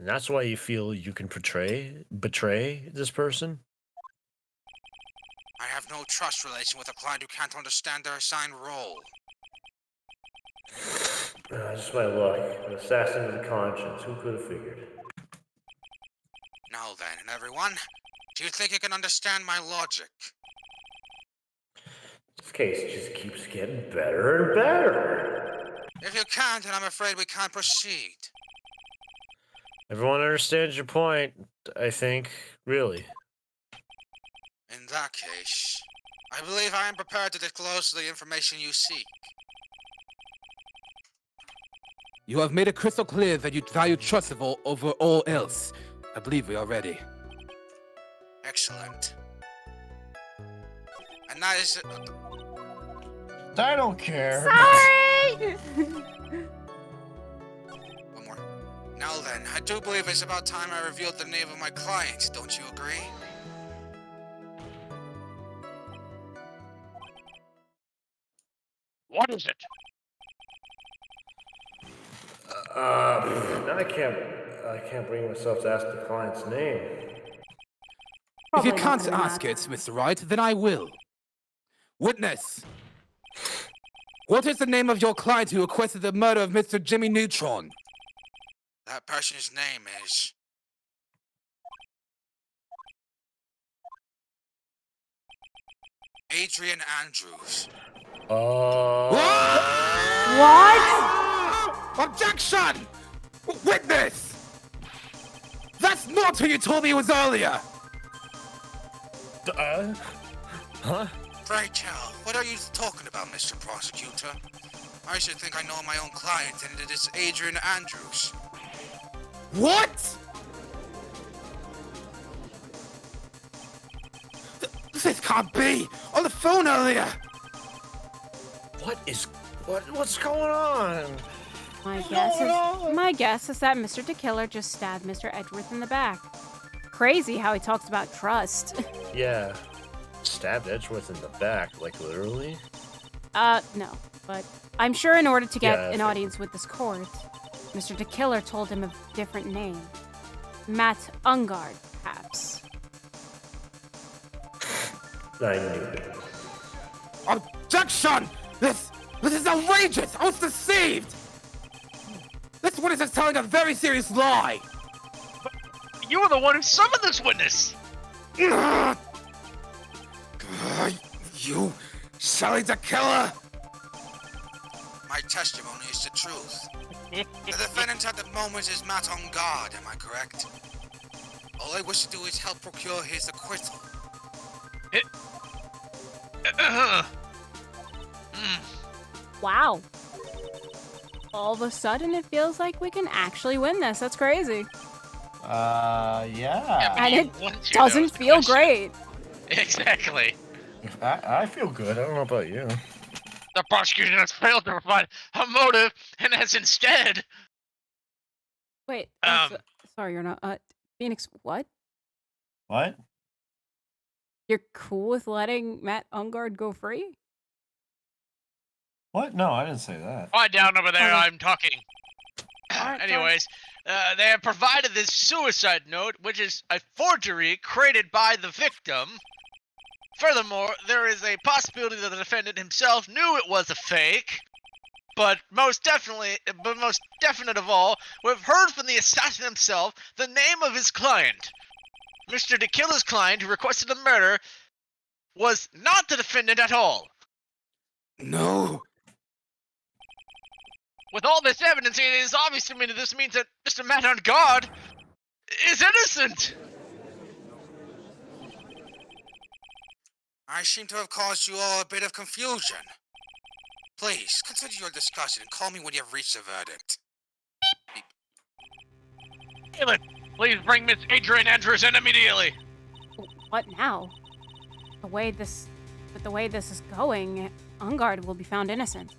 And that's why you feel you can betray this person? I have no trust relation with a client who can't understand their assigned role. Just my luck. An assassin of the conscience. Who could have figured? Now then, everyone, do you think you can understand my logic? This case just keeps getting better and better. If you can't, then I'm afraid we can't proceed. Everyone understands your point, I think, really. In that case, I believe I am prepared to disclose the information you seek. You have made it crystal clear that you value trust over all else. I believe we are ready. Excellent. And that is... I don't care. Sorry! One more. Now then, I do believe it's about time I revealed the name of my client, don't you agree? What is it? I can't bring myself to ask the client's name. If you Probably not can't gonna ask matter. it, Mr. Wright, then I will. Witness. What is the name of your client who requested the murder of Mr. Jimmy Neutron? That person's name is... Adrian Andrews. What? Objection! Witness! That's not who you told me it was earlier! Huh? Pray tell, what are you talking about, Mr. Prosecutor? I should think I know my own client, and it is Adrian Andrews. What? This can't be! On the phone earlier! What's going on? My guess is that Mr. DeKiller just stabbed Mr. Edgeworth in the back. Crazy how he talks about trust. Yeah. Stabbed Edgeworth in the back, like literally? No. But I'm sure in order to get Yeah, I an think- audience with this court, Mr. DeKiller told him a different name. Matt Ungard, perhaps. I knew it. Objection! This is outrageous! I was deceived! This witness is telling a very serious lie! You were the one who summoned this witness! You, Shelly the Killer! My testimony is the truth. The defendant at the moment is Matt on guard, am I correct? All I wish to do is help procure his acquittal. Wow. All of a sudden, it feels like we can actually win this. That's crazy. Yeah. And you it won too, that doesn't was the feel question. great. Exactly. I feel good. I don't know about you. The prosecution has failed to provide a motive and has instead... Wait. Sorry, you're not. Phoenix, what? What? You're cool with letting Matt Ungard go free? What? No, I didn't say that. Quiet down over there, Okay. I'm talking. Alright, Anyways, they have provided this suicide note, which is a forgery created by the victim. Furthermore, there is a possibility that the defendant himself knew it was a fake. But most definite of all, we've heard from the assassin himself the name of his client. Mr. DeKiller's client who requested the murder was not the defendant at all. No. With all this evidence, it is obvious to me that this means that Mr. Man on Guard is innocent! I seem to have caused you all a bit of confusion. Please, consider your discussion and call me when you've reached a verdict. Caleb, please bring Miss Adrian Andrews in immediately! What now? The way this is going, Ungard will be found innocent.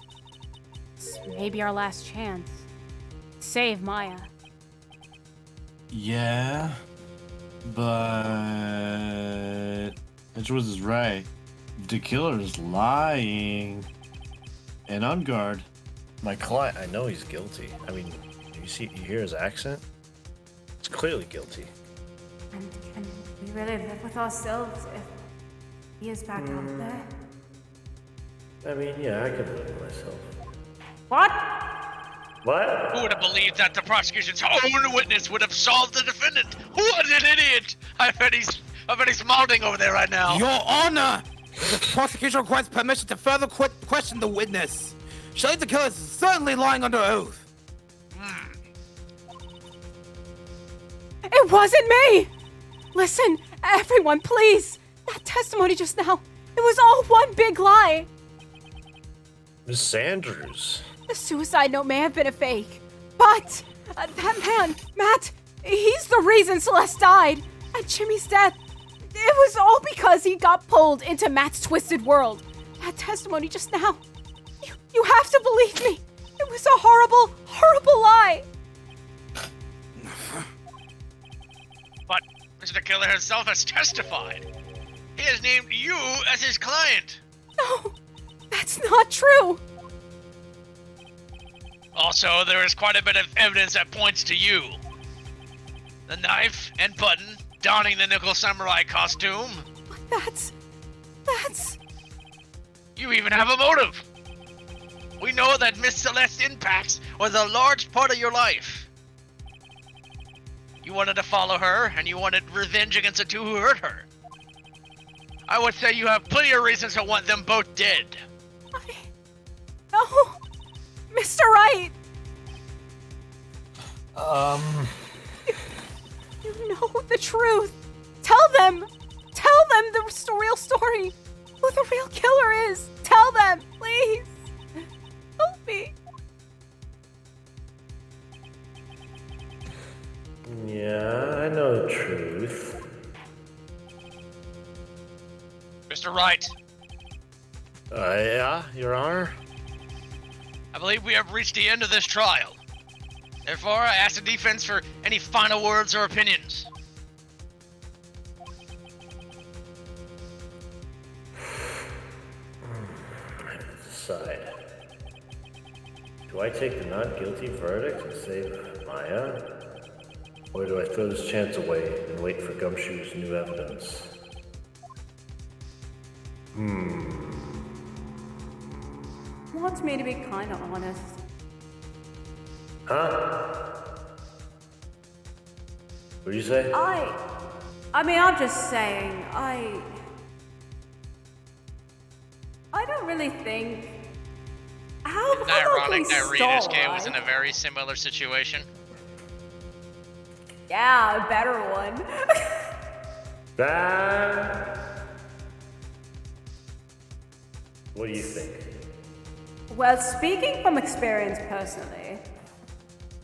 This may be our last chance. Save Maya. Yeah, but Edgeworth is right. The killer is lying. And on guard. My client, I know he's guilty. I mean, you hear his accent? He's clearly guilty. And can we really live with ourselves if he is back out there? I mean, yeah, I could live with myself. What? What? Who would have believed that the prosecution's own witness would have solved the defendant? What an idiot! I bet he's mouthing over there right now. Your Honor! The prosecution requires permission to further question the witness. Surely the killer is certainly lying under oath. It wasn't me! Listen, everyone, please! That testimony just now, it was all one big lie! Miss Andrews. The suicide note may have been a fake, but that man, Matt, he's the reason Celeste died. And Jimmy's death, it was all because he got pulled into Matt's twisted world. That testimony just now, you have to believe me. It was a horrible, horrible lie. But Mr. Killer himself has testified. He has named you as his client. No, that's not true. Also, there is quite a bit of evidence that points to you. The knife and button, donning the nickel samurai costume. That's... You even have a motive. We know that Miss Celeste's impacts was a large part of your life. You wanted to follow her, and you wanted revenge against the two who hurt her. I would say you have plenty of reasons to want them both dead. No, Mr. Wright. You know the truth. Tell them the real story. Who the real killer is. Tell them, please. Help me. Yeah, I know the truth. Mr. Wright. Yeah, Your Honor? I believe we have reached the end of this trial. Therefore, I ask the defense for any final words or opinions. I have to decide. Do I take the not guilty verdict and save Maya? Or do I throw this chance away and wait for Gumshoe's new evidence? Wants me to be kind of honest. Huh? What do you say? I mean, I'm just saying, I don't really think... Isn't it ironic that Rita's stole, kid was in right? a very similar situation? Yeah, a better one. What do you think? Well, speaking from experience personally,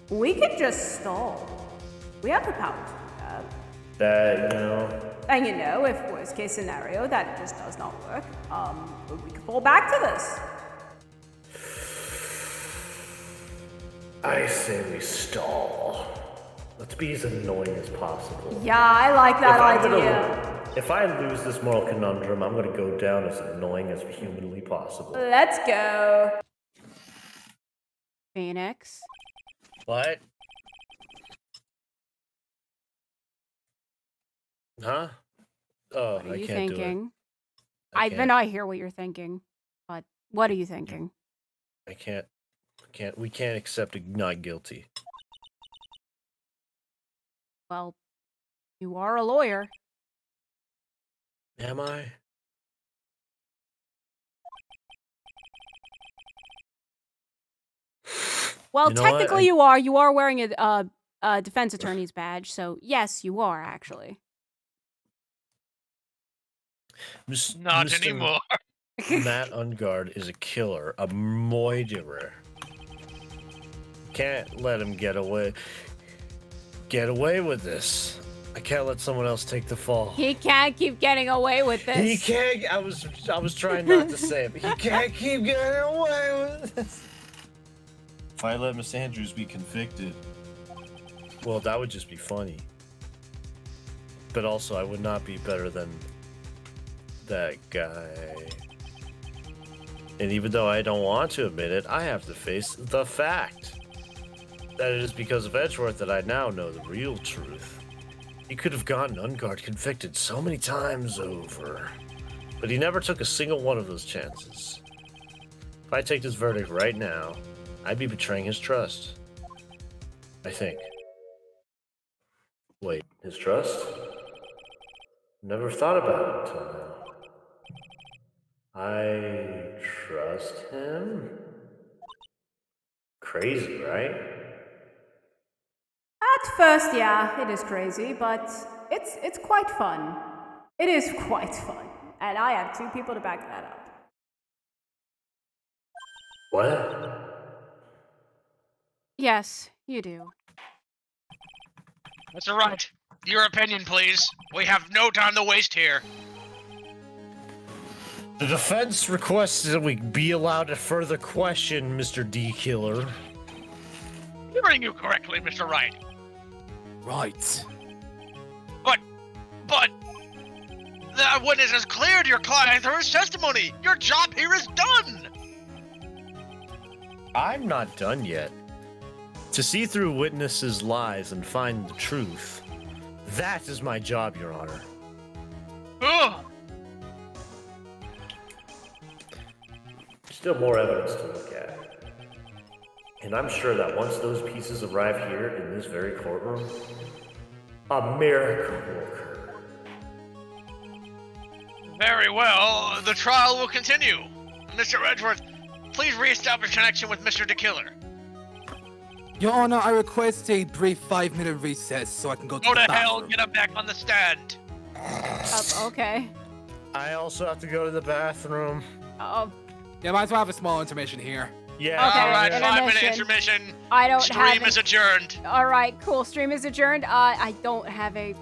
we can just stall. We have the power to do that. And if worst case scenario that it just does not work, we can fall back to this. I say we stall. Let's be as annoying as possible. Yeah, I like that idea. If I lose this moral conundrum, I'm gonna go down as annoying as humanly possible. Let's go. Phoenix. What? Huh? Oh, What are I you can't thinking? do Then I hear what you're thinking. But what are you thinking? it. We can't accept a not guilty. Well, you are a lawyer. Am I? Well, You know what? technically you are. You are wearing a defense attorney's badge, so yes, you are actually. Not Mr. anymore. Matt Ungard is a killer, a murderer. Can't let him get away with this. I can't let someone else take the fall. He can't keep getting away with this. He can't. I was trying not to say it, but he can't keep getting away with this. If I let Miss Andrews be convicted, Well, that would just be funny. But also, I would not be better than that guy. And even though I don't want to admit it, I have to face the fact that it is because of Edgeworth that I now know the real truth. He could have gotten Ungard convicted so many times over, but he never took a single one of those chances. If I take this verdict right now, I'd be betraying his trust. I think. Wait, his trust? Never thought about it until now. I trust him? Crazy, right? At first, yeah, it is crazy, but it's quite fun. It is quite fun. And I have 2 people to back that up. What? Yes, you do. That's all right. Your opinion, please. We have no time to waste here. The defense requests that we be allowed to further question Mr. D. Killer. Hearing you correctly, Mr. Wright. Right. But the witness has cleared your client through his testimony. Your job here is done. I'm not done yet. To see through witnesses' lies and find the truth, that is my job, Your Honor. Ugh. Still more evidence to look at. And I'm sure that once those pieces arrive here in this very courtroom, a miracle will occur. Very well. The trial will continue. Mr. Edgeworth, please reestablish connection with Mr. DeKiller. Your Honor, I request a brief 5-minute recess so I can go to Go the to hell, bathroom. get him back on the stand. Okay. I also have to go to the bathroom. Oh. Yeah, might as well have a small intermission here. Yeah. Okay, All right, intermission. 5-minute intermission. I don't Stream have is adjourned. All right, cool. Stream is adjourned. I don't have a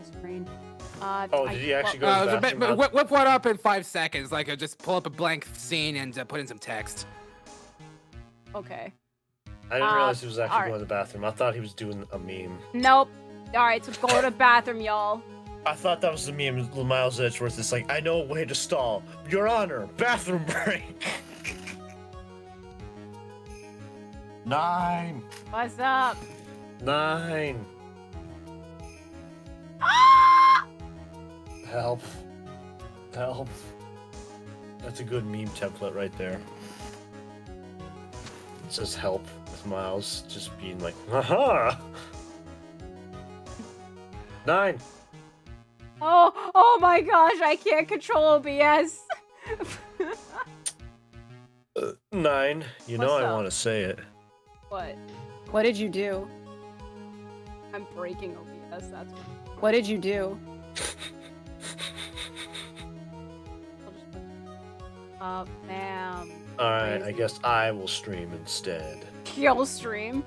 screen. Oh, did he actually go to the bathroom? Whip one up in 5 seconds. Like, just pull up a blank scene and put in some text. Okay. I didn't realize he was actually alright. going to the bathroom. I thought he was doing a meme. Nope. All right, so go to the bathroom, y'all. I thought that was the meme. Miles Edgeworth. It's like, I know a way to stall. Your Honor, bathroom break. 9. What's up? 9. Ah! Help. Help. That's a good meme template right there. It says help with Miles just being like, haha. 9. Oh my gosh, I can't control OBS. 9. You know What's I up? want to say it. What? What did you do? I'm breaking OBS, that's what did you do? Bam. Alright, I guess I will stream instead. Kill stream.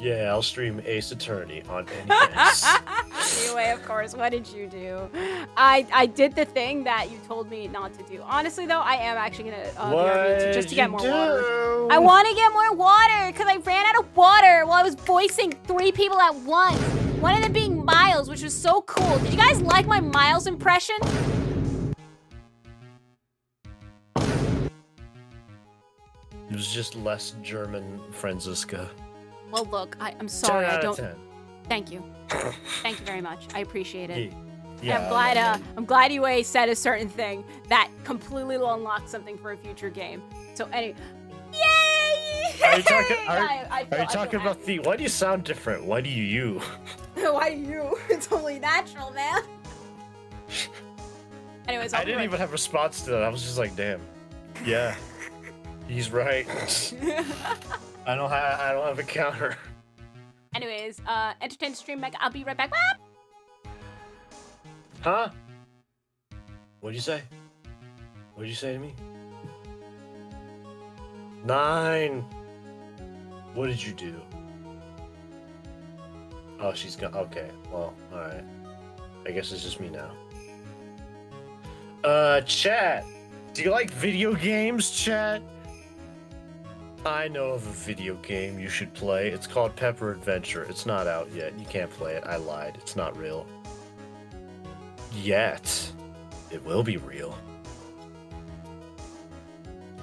Yeah, I'll stream Ace Attorney on NES. Anyway, of course, what did you do? I did the thing that you told me not to do. Honestly, though, I am actually gonna BRB just to get more water. I want to get more water because I ran out of water while I was voicing 3 people at once. One of them being Miles, which was so cool. Did you guys like my Miles impression? It was just less German Franziska. Well, look, I'm sorry. 10 I out don't. of 10. Thank you. Thank you very much. I appreciate it. Yeah, I'm glad. I'm glad you said a certain thing that completely will unlock something for a future game. So anyway, yay! Are you talking, I are you talking about the? Why do you sound different? Why do you? Why you? It's only natural, man. Anyways, I didn't even have a response to that. I was just like, damn. Yeah, he's right. I don't have a counter. Anyways, entertain the stream, Meg. I'll be right back. Huh? What'd you say? What'd you say to me? 9. What did you do? Oh, she's gone. Okay, well, alright. I guess it's just me now. Chat. Do you like video games, chat? I know of a video game you should play. It's called Pepper Adventure. It's not out yet. You can't play it. I lied. It's not real. Yet. It will be real.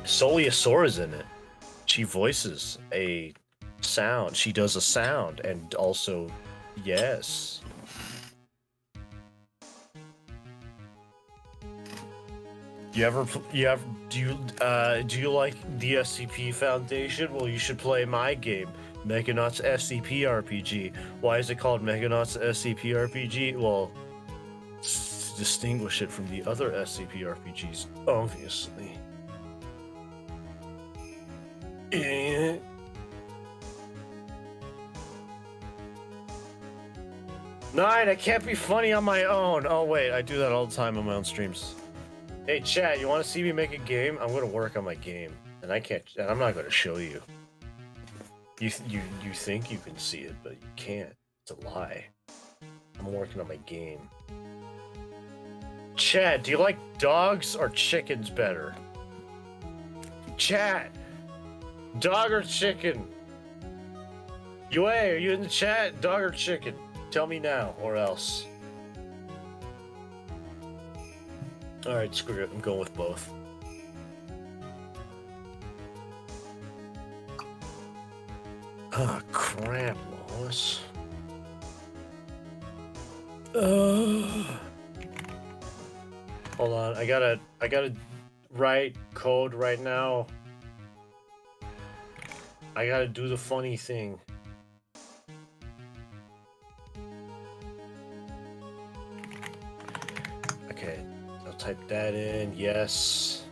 Soliosaura's in it. She voices a sound. She does a sound, and also, yes. Do you like the SCP Foundation? Well, you should play my game, Meganaunt's SCP RPG. Why is it called Meganaunt's SCP RPG? Well, to distinguish it from the other SCP RPGs, obviously. 9, I can't be funny on my own. Oh wait, I do that all the time on my own streams. Hey chat, you want to see me make a game? I'm gonna work on my game, and I'm not gonna show you. You think you can see it, but you can't. It's a lie. I'm working on my game. Chat, do you like dogs or chickens better? Chat, dog or chicken? Yue, are you in the chat? Dog or chicken? Tell me now, or else. Alright, screw it. I'm going with both. Ah, crap, Lois. Hold on, I gotta write code right now. I gotta do the funny thing. Okay, I'll type that in. Yes.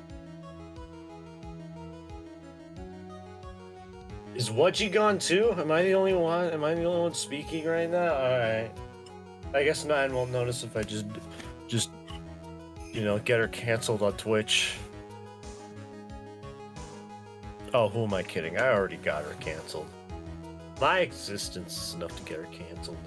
Is Wudgie gone too? Am I the only one? Am I the only one speaking right now? Alright. I guess 9 won't notice if I just, you know, get her canceled on Twitch. Oh, who am I kidding? I already got her canceled. My existence is enough to get her canceled.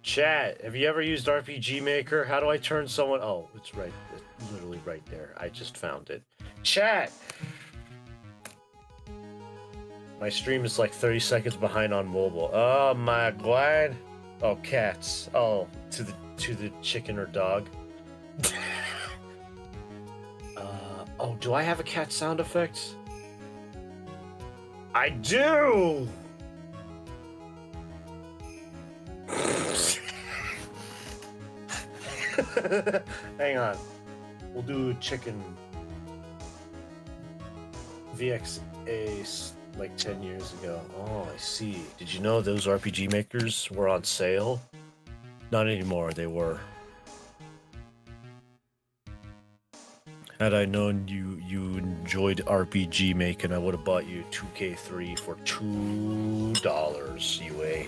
Chat, have you ever used RPG Maker? How do I turn someone... Oh, it's right. It's literally right there. I just found it. Chat! My stream is like 30 seconds behind on mobile. Oh my god. Oh, cats. Oh, to the chicken or dog. Oh, do I have a cat sound effect? I do! Hang on. We'll do chicken VXA like 10 years ago. Oh, I see. Did you know those RPG makers were on sale? Not anymore, they were. Had I known you enjoyed RPG making, I would have bought you 2K3 for $2, UA.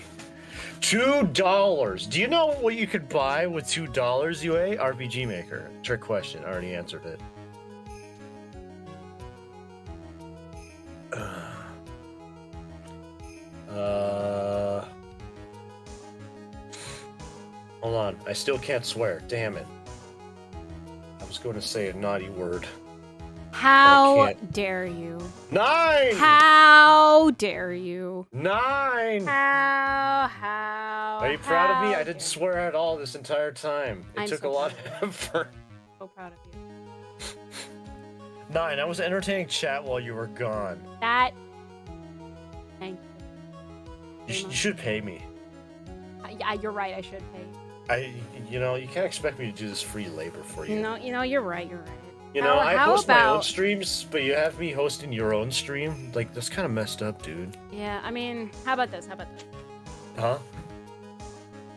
$2! Do you know what you could buy with $2, UA? RPG Maker. Trick question. I already answered it. Hold on. I still can't swear. Damn it. I was going to say a naughty word. How dare you? 9! How dare you? 9! How? Are you proud of me? I didn't swear at all this entire time. It took a lot of effort. So proud of you. 9, I was entertaining chat while you were gone. Thank you. You should pay me. Yeah, you're right. I should pay. You know, you can't expect me to do this free labor for you. You know, you're right. You're right. You know, I host my own streams, but you have me hosting your own stream? Like, that's kind of messed up, dude. Yeah, I mean, how about this? Huh?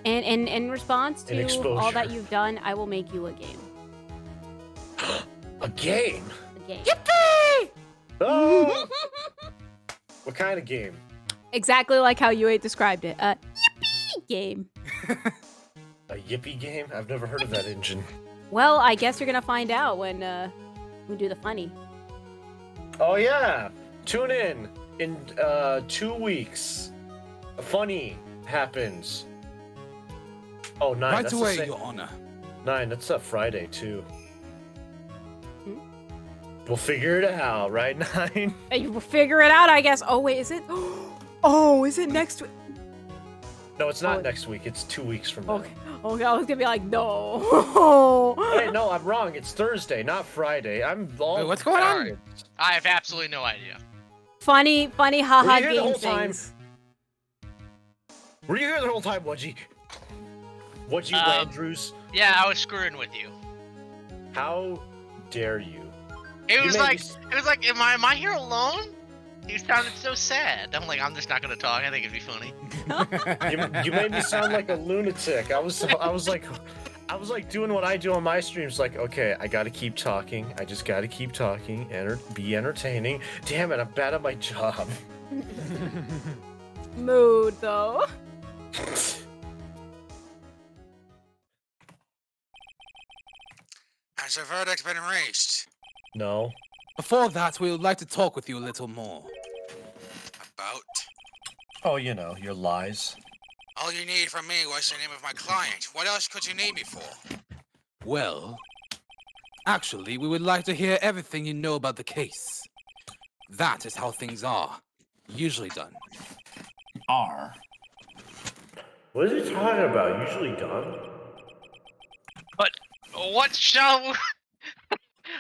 And in response to exposure. all that you've done, I will make you a game. A game? A game. Yippee! Oh! What kind of game? Exactly like how you described it. A yippee game. A yippee game? I've never heard of that engine. Well, I guess you're gonna find out when we do the funny. Oh yeah! Tune in 2 weeks. A funny happens. Oh, 9. Right that's the away, same- Your Honor. 9, that's a Friday too. We'll figure it out, right, 9? You will figure it out, I guess. Oh wait, is it? Oh, is it next week? No, it's not next week. It's 2 weeks from now. Okay. Okay, I was gonna be like, no. Hey, no, I'm wrong. It's Thursday, not Friday. I'm all. Wait, what's going on? I have absolutely no idea. Funny, haha Were you here the game whole time? things. Were you here the whole time, Wudgie? Wudgie Andrews? Yeah, I was screwing with you. How dare you? It You was made like, me am I here alone? You sounded so sad. I'm like, I'm just not gonna talk. I think it'd be funny. You made me sound like a lunatic. I was like doing what I do on my streams. Like, okay, I gotta keep talking. I just gotta keep talking. Be entertaining. Damn it, I'm bad at my job. Mood though. Has the verdict been reached? No. Before that, we would like to talk with you a little more. About? Oh, you know, your lies. All you needed from me was the name of my client. What else could you need me for? Well, actually, we would like to hear everything you know about the case. That is how things are usually done. Are. What is he talking about? Usually done? But what shall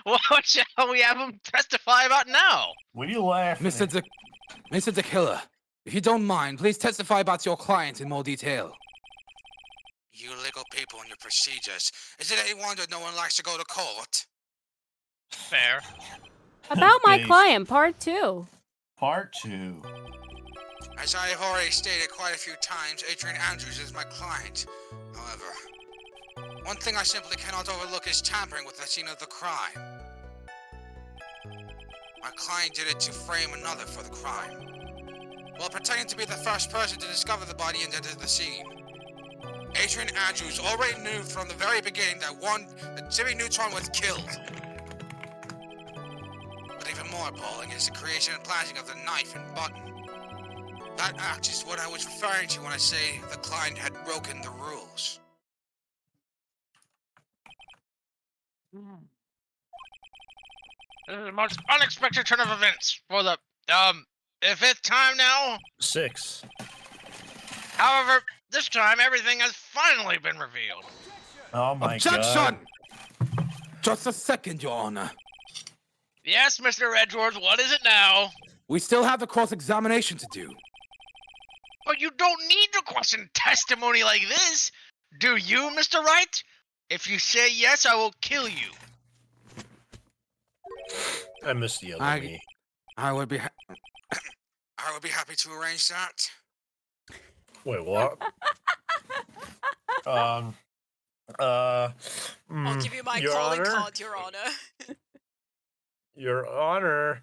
what shall we have him testify about now? What are you laughing Mr. De Killer, if you don't mind, please testify about your client in more detail. You legal people and your procedures. Is it any wonder no one likes to go to court? Fair. About my Based. client, part 2. Part 2. As I have already stated quite a few times, Adrian Andrews is my client. However, one thing I simply cannot overlook is tampering with the scene of the crime. My client did it to frame another for the crime, while pretending to be the first person to discover the body and enter the scene. Adrian Andrews already knew from the very beginning that Jimmy Neutron was killed. But even more appalling is the creation and planting of the knife and button. That act is what I was referring to when I say the client had broken the rules. This is the most unexpected turn of events for the 5th time now. 6. However, this time everything has finally been revealed. Oh my Objection! god. Just a second, Your Honor. Yes, Mr. Edgeworth, what is it now? We still have the cross-examination to do. But you don't need to question testimony like this, do you, Mr. Wright? If you say yes, I will kill you. I missed the other me. I would be. I would be happy to arrange that. Wait, what? I'll give you my Your calling Honor? card, Your Honor. Your Honor,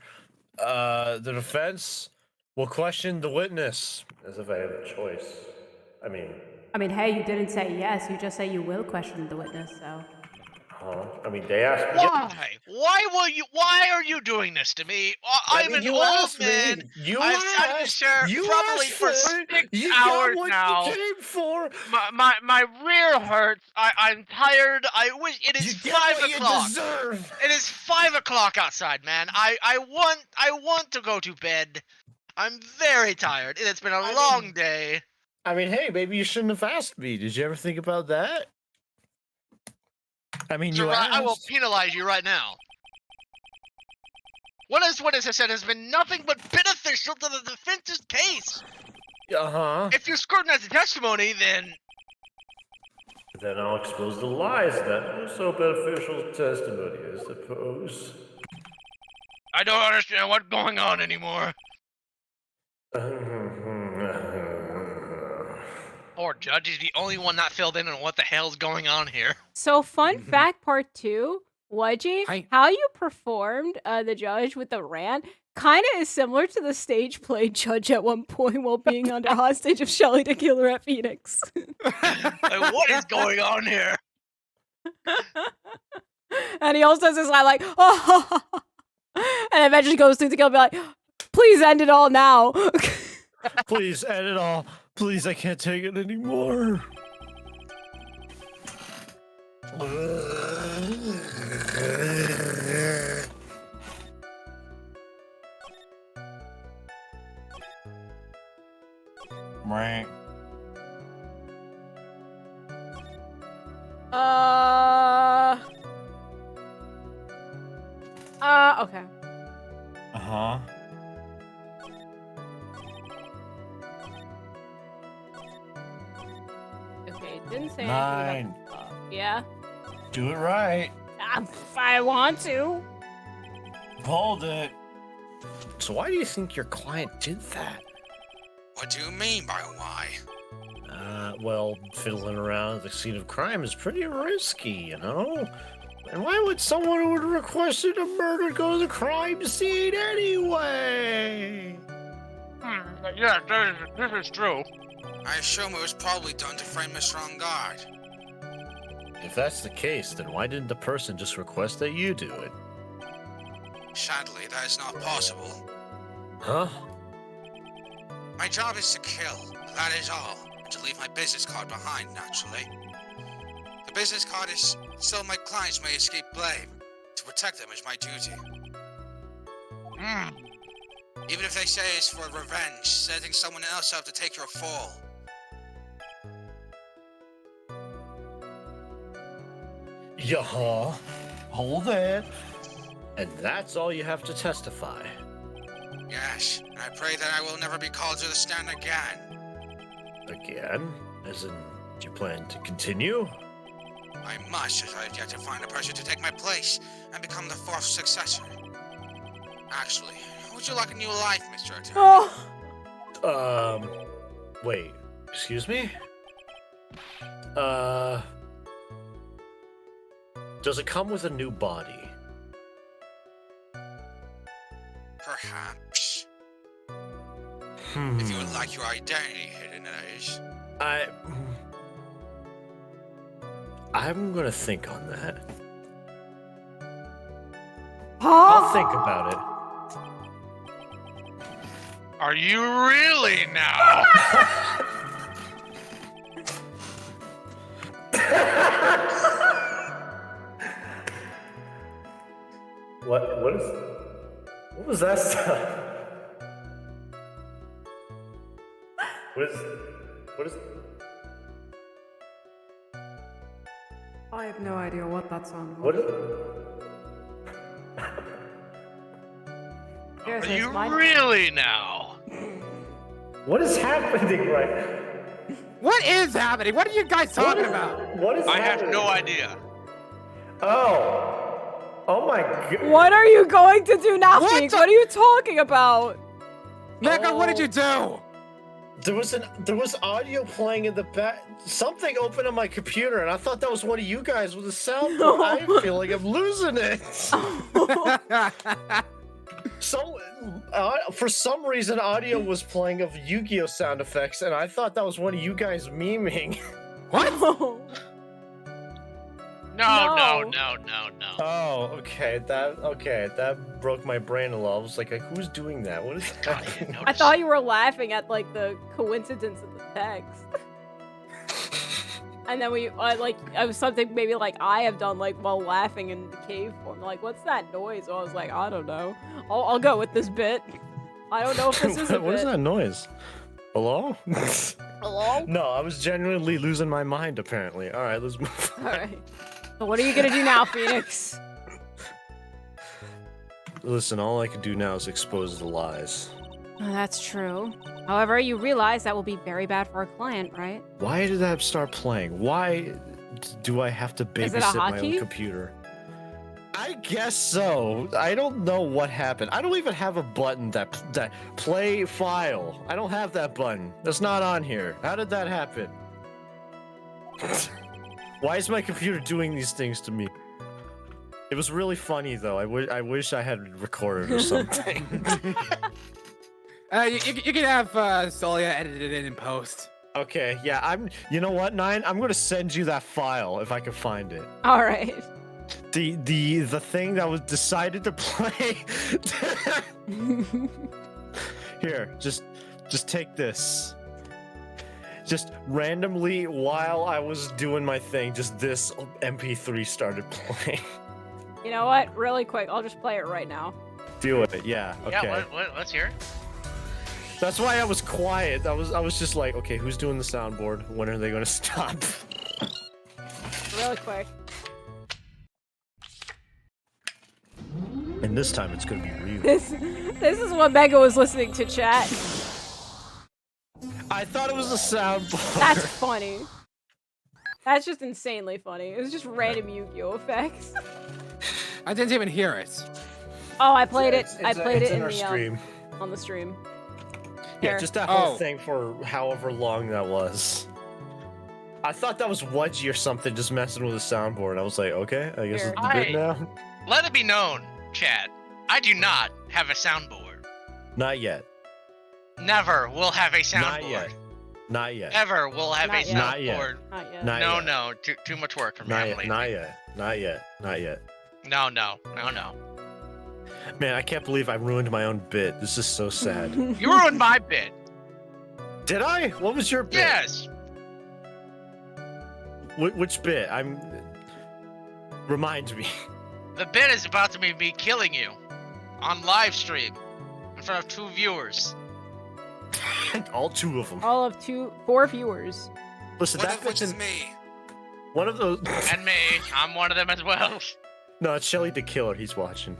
the defense will question the witness. As if I have a choice. I mean, hey, you didn't say yes. You just say you will question the witness, so. huh? I mean, they asked me. Why? Why are you doing this to me? I'm an you old asked me. man. You I've sat in the asked. chair You probably asked for for it. 6 You hours got what now. you came for. My rear hurts. I'm tired. I wish it is You get 5 what o'clock. you deserve. It is 5 o'clock outside, man. I want to go to bed. I'm very tired. It's been a long day. I mean, hey, maybe you shouldn't have asked me. Did you ever think about that? I mean, Sir, you I will asked. penalize you right now. What has said has been nothing but beneficial to the defense's case. Uh-huh. If you scrutinize the testimony, then Then I'll expose the lies that were so beneficial testimony, I suppose. I don't understand what's going on anymore. Poor judge, he's the only one not filled in on what the hell's going on here. So, fun fact part 2 Wedgie, how you performed the judge with the rant kind of is similar to the stage play judge at one point while being under hostage of Shelly the Killer at Phoenix. Like, what is going on here? And he also says this line like, oh, and eventually goes through the kill and be like, please end it all now. Please end it all. Please, I can't take it anymore. Right. Okay. Uh-huh. Okay, didn't say anything 9. about yeah? Do it right. I want to. Hold it. So why do you think your client did that? What do you mean by why? Well, fiddling around at the scene of crime is pretty risky, you know? And why would someone who had requested a murder go to the crime scene anyway? Yeah, this is true. I assume it was probably done to frame Mr. On Guard. If that's the case, then why didn't the person just request that you do it? Sadly, that is not possible. Huh? My job is to kill, that is all. And to leave my business card behind, naturally. The business card is so my clients may escape blame. To protect them is my duty. Even if they say it's for revenge, setting someone else up to take your fall. Yeah. Hold it. And that's all you have to testify. Yes, and I pray that I will never be called to the stand again. Again? As in, do you plan to continue? I must, as I have yet to find a person to take my place and become the fourth successor. Actually, would you like a new life, Mr. Attorney? Wait, excuse me? Does it come with a new body? Perhaps. If you would like your identity hidden, that is. I'm gonna think on that. Huh? I'll think about it. Are you really now? What was that stuff? What is I have no idea what that song was. what is Are you really now? what is happening right now? What is happening? What are you guys talking about? What is I have happening? no idea. Oh my god. What are you going to do now, What Phoenix? the- What are you talking about? Mega, what did you do? There was audio playing in the back. Something opened on my computer, and I thought that was one of you guys with a sound. I feel like I'm losing it. For some reason, audio was playing of Yu-Gi-Oh sound effects, and I thought that was one of you guys memeing. What? No. Oh, okay. That broke my brain a little. I was like, who's doing that? What is happening? I thought you were laughing at like the coincidence of the text. And then it was something maybe like I have done like while laughing in the cave form. Like, what's that noise? So I was like, I don't know. I'll go with this bit. I don't know if this is a What bit. is that noise? Hello? Hello? No, I was genuinely losing my mind, apparently. All right, let's move on. All right. So what are you gonna do now, Phoenix? Listen, all I can do now is expose the lies. That's true. However, you realize that will be very bad for our client, right? Why did that start playing? Why do I have to Is it a babysit my hotkey? own computer? I guess so. I don't know what happened. I don't even have a button that play file. I don't have that button. That's not on here. How did that happen? Why is my computer doing these things to me? It was really funny though. I wish I had recorded or something. You can have Solia edited in post. Okay, yeah, you know what, Nine? I'm gonna send you that file if I can find it. All right. The thing that was decided to play. Here, just take this. Just randomly while I was doing my thing, just this MP3 started playing. You know what? Really quick, I'll just play it right now. Do it, yeah. Okay. Yeah, let's hear it. That's why I was quiet. I was just like, okay, who's doing the soundboard? When are they gonna stop? Really quick. And this time it's gonna be real. This is what Mega was listening to, chat. I thought it was a soundboard. That's funny. That's just insanely funny. It was just random Yu-Gi-Oh effects. I didn't even hear it. Oh, I played it. It's I played it in our the stream. On the stream. Yeah, Here. just that whole thing for however long that was. I thought that was Wedgie or something, just messing with the soundboard. I was like, okay, I guess Here. it's the bit now. Let it be known, chat. I do not have a soundboard. Not yet. Never will have a soundboard. Not yet. Not yet. Ever will have Not a yet. Not yet. soundboard. Not yet. Not No, yet. no, too much work for me. Not I'm yet. lazy. Not yet. Not yet. Not yet. No. Man, I can't believe I ruined my own bit. This is so sad. You ruined my bit. Did I? What was your bit? Yes. Which bit? Remind me. The bit is about to be me killing you on live stream in front of 2 viewers. All 2 of them. All of 4 viewers. Listen, One that of which bit's is me. one of those. And me. I'm one of them as well. No, it's Shelly the Killer. He's watching.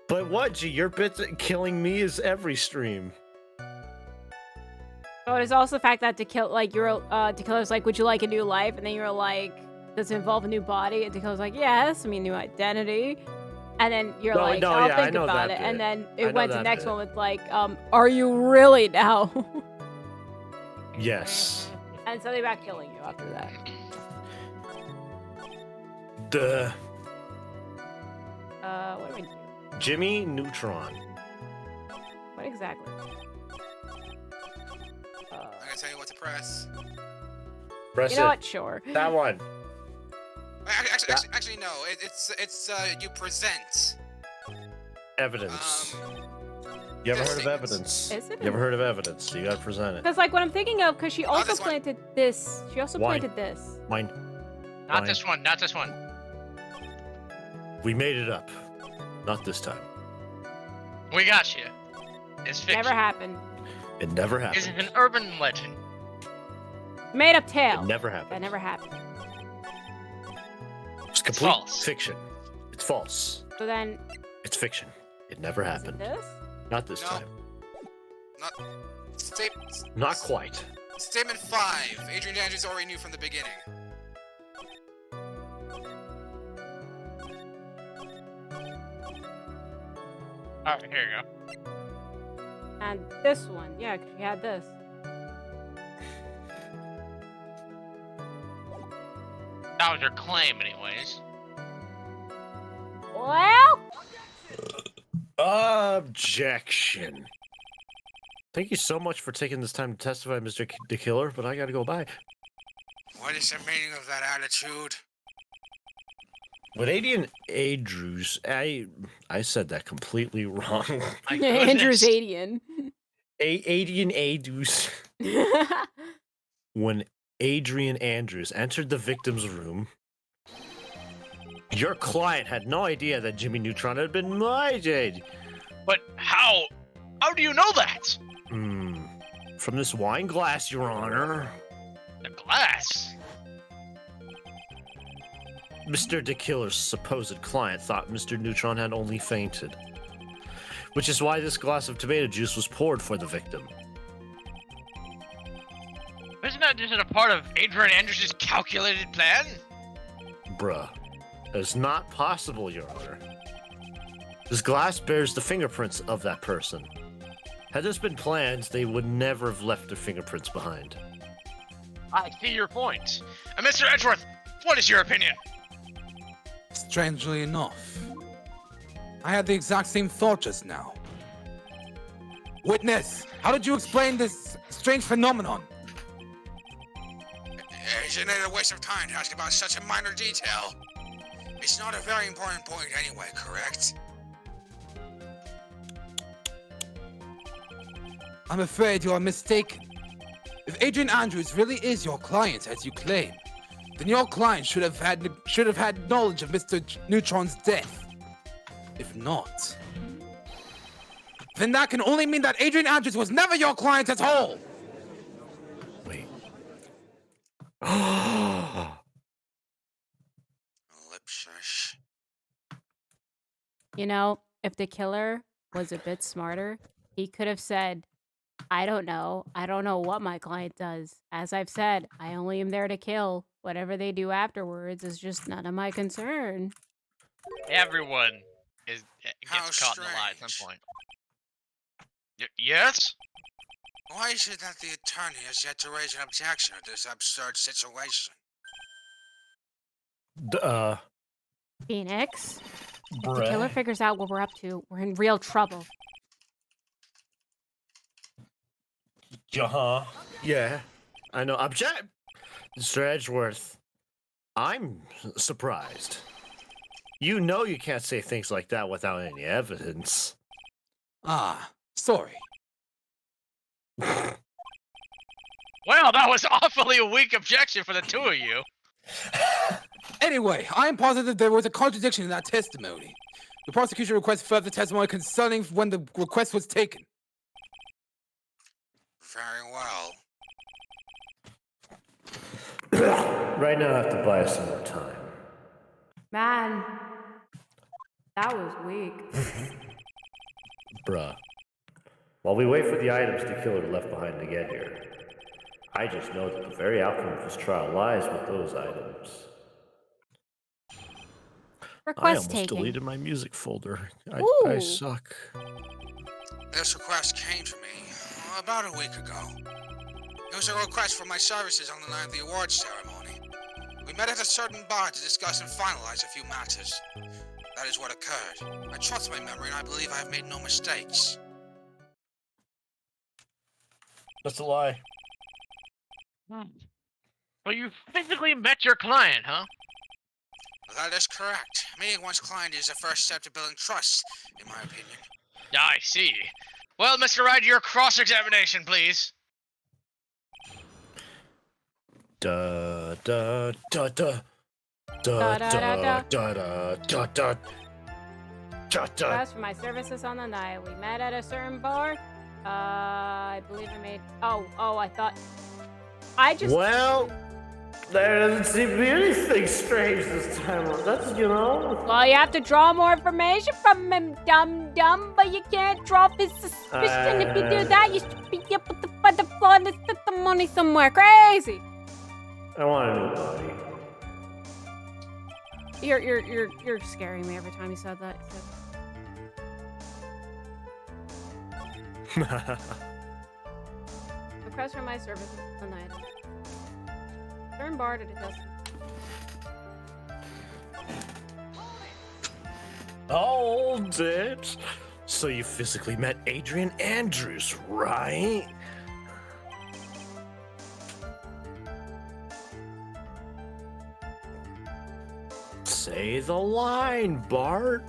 But what, G? Your bit killing me is every stream. Oh, there's also the fact that Tequila's like, would you like a new life? And then you're like, does it involve a new body? And Tequila's like, yes, I mean, new identity. And then you're I'll think about it. bit. And then I it know went to the that next bit. one with like, are you really now? Yes. And something about killing you after that. Duh. What do we do? Jimmy Neutron. What exactly? I'm gonna tell you what to press. Press You know it. what? Sure. That one. Actually, no. It's you present. Evidence. You ever heard of evidence? Is it? You ever heard of evidence? You gotta present it. Because like what I'm thinking of, because she also this one. planted this. She also Wine. planted this. Mine. Not Mine. this one. Not this one. We made it up. Not this time. We got you. It's fiction. Never happened. It never Is happened. it an urban legend? Made up tale. It never happened. That never happened. It's complete false. fiction. It's false. So then, It's fiction. It never happened. this? Not this No. time. Not. Not quite. Statement 5. Adrian Andrews already knew from the beginning. Alright, here you go. And this one. Yeah, 'cause she had this. That was your claim, anyways. Well, Objection. Thank you so much for taking this time to testify, Mr. The Killer, but I gotta go by. What is the meaning of that attitude? With Adian Andrews, I said that completely wrong. My Andrew's goodness. Adian. Adian Andrews. When Adrian Andrews entered the victim's room, your client had no idea that Jimmy Neutron had been murdered. But how? How do you know that? From this wine glass, Your Honor. The glass. Mr. The Killer's supposed client thought Mr. Neutron had only fainted, which is why this glass of tomato juice was poured for the victim. Isn't that just a part of Adrian Andrews' calculated plan? Bruh, it's not possible, Your Honor. This glass bears the fingerprints of that person. Had this been planned, they would never have left their fingerprints behind. I see your point. Mr. Edgeworth, what is your opinion? Strangely enough, I had the exact same thought just now. Witness, how did you explain this strange phenomenon? Isn't it a waste of time to ask about such a minor detail? It's not a very important point anyway, correct? I'm afraid you are mistaken. If Adrian Andrews really is your client, as you claim, then your client should have had knowledge of Mr. Neutron's death. If not, then that can only mean that Adrian Andrews was never your client at all. Wait. Lip shush. You know, if the killer was a bit smarter, he could have said, I don't know what my client does. As I've said, I only am there to kill. Whatever they do afterwards is just none of my concern. Everyone gets caught in a lie at some point. Yes? Why is it that the attorney has yet to raise an objection to this absurd situation? Phoenix, if the killer figures out what we're up to, we're in real trouble. Yeah, I know. Object, Mr. Edgeworth. I'm surprised. You know you can't say things like that without any evidence. Ah, sorry. Well, that was awfully a weak objection for the two of you. Anyway, I am positive there was a contradiction in that testimony. The prosecution requests further testimony concerning when the request was taken. Very well. Right now, I have to buy us some more time. Man, that was weak. Bruh. While we wait for the items the killer left behind to get here, I just know that the very outcome of this trial lies with those items. I almost deleted my music folder. I suck. This request came to me about a week ago. It was a request for my services on the night of the awards ceremony. We met at a certain bar to discuss and finalize a few matters. That is what occurred. I trust my memory and I believe I have made no mistakes. That's a lie. So you physically met your client, huh? That is correct. Meeting one's client is the first step to building trust, in my opinion. I see. Well, Mr. Wright, your cross-examination, please. Da da da da da da da da da da da. As for my services on the night, we met at a certain bar. I believe I made. Oh, I thought. I just. Well, there doesn't seem to be anything strange this time. That's, you know. Well, you have to draw more information from him, dum-dum, but you can't draw his suspicion. If you do that, you should be able to find the flaw in the money somewhere. Crazy. I want a new body. You're scaring me every time you said that. Request for my services on the night. Turn bar to discuss. Hold it. So you physically met Adrian Andrews, right? Say the line, Bart.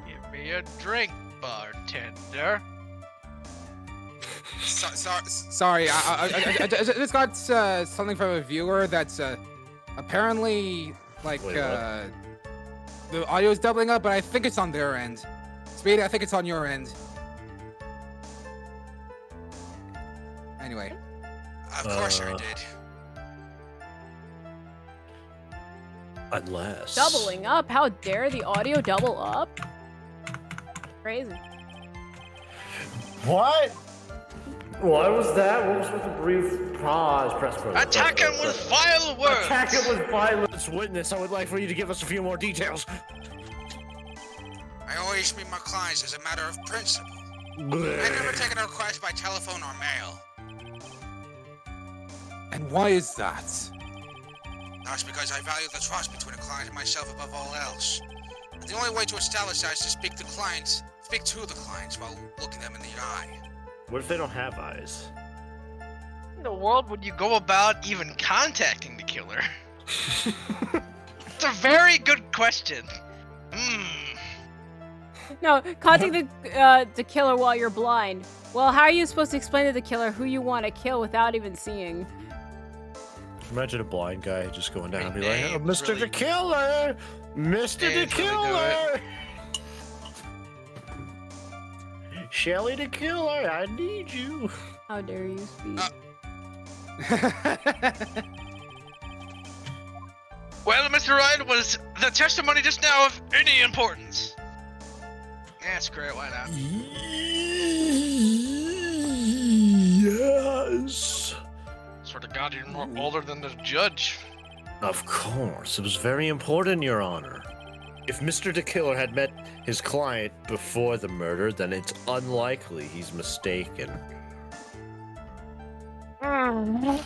Give me a drink, bartender. Sorry, I just got something from a viewer that's apparently like the audio's doubling up, but I think it's on their end. Speedy, I think it's on your end. Anyway. Of course I did. Unless. Doubling up? How dare the audio double up? Crazy. What? What was that? What was with the brief pause? Press for Attack him with vile words! Attack him with violence! Witness, I would like for you to give us a few more details. I always meet my clients as a matter of principle. I never take a request by telephone or mail. And why is that? That's because I value the trust between a client and myself above all else. And the only way to establish that is to speak to the clients while looking them in the eye. What if they don't have eyes? In the world would you go about even contacting the killer? It's a very good question. No, contact the killer while you're blind. Well, how are you supposed to explain to the killer who you want to kill without even seeing? Imagine a blind guy just going down and be like, Hey, oh, Mr. really- the Killer! Mr. the Hey, Killer! Shelly the Killer, I need you. How dare you speak? Well, Mr. Ryan, was the testimony just now of any importance? That's great, why not? Yes. Swear to God, you're more older than the judge. Of course, it was very important, Your Honor. If Mr. the Killer had met his client before the murder, then it's unlikely he's mistaken. So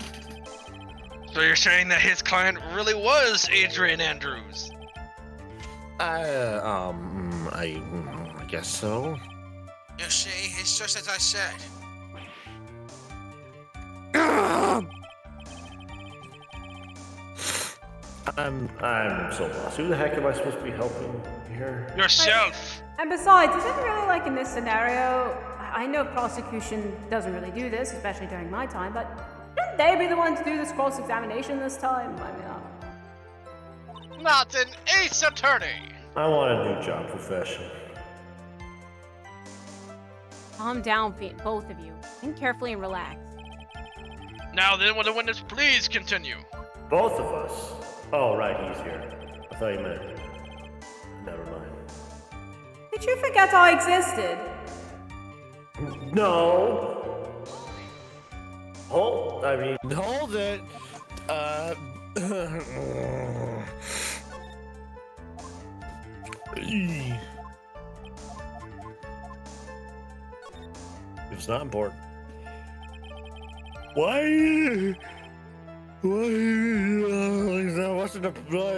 you're saying that his client really was Adrian Andrews? I guess so. You see, it's just as I said. I'm so lost. Who the heck am I supposed to be helping here? Yourself! And besides, isn't really like in this scenario, I know prosecution doesn't really do this, especially during my time, but shouldn't they be the ones to do this cross-examination this time? I mean, Not an ace attorney! I want a new job profession. Calm down, both of you. Think carefully and relax. Now then, will the witness please continue? Both of us? Oh, right, he's here. I thought you meant... Never mind. did you forget I existed? No! Hold it! It's not important. Why?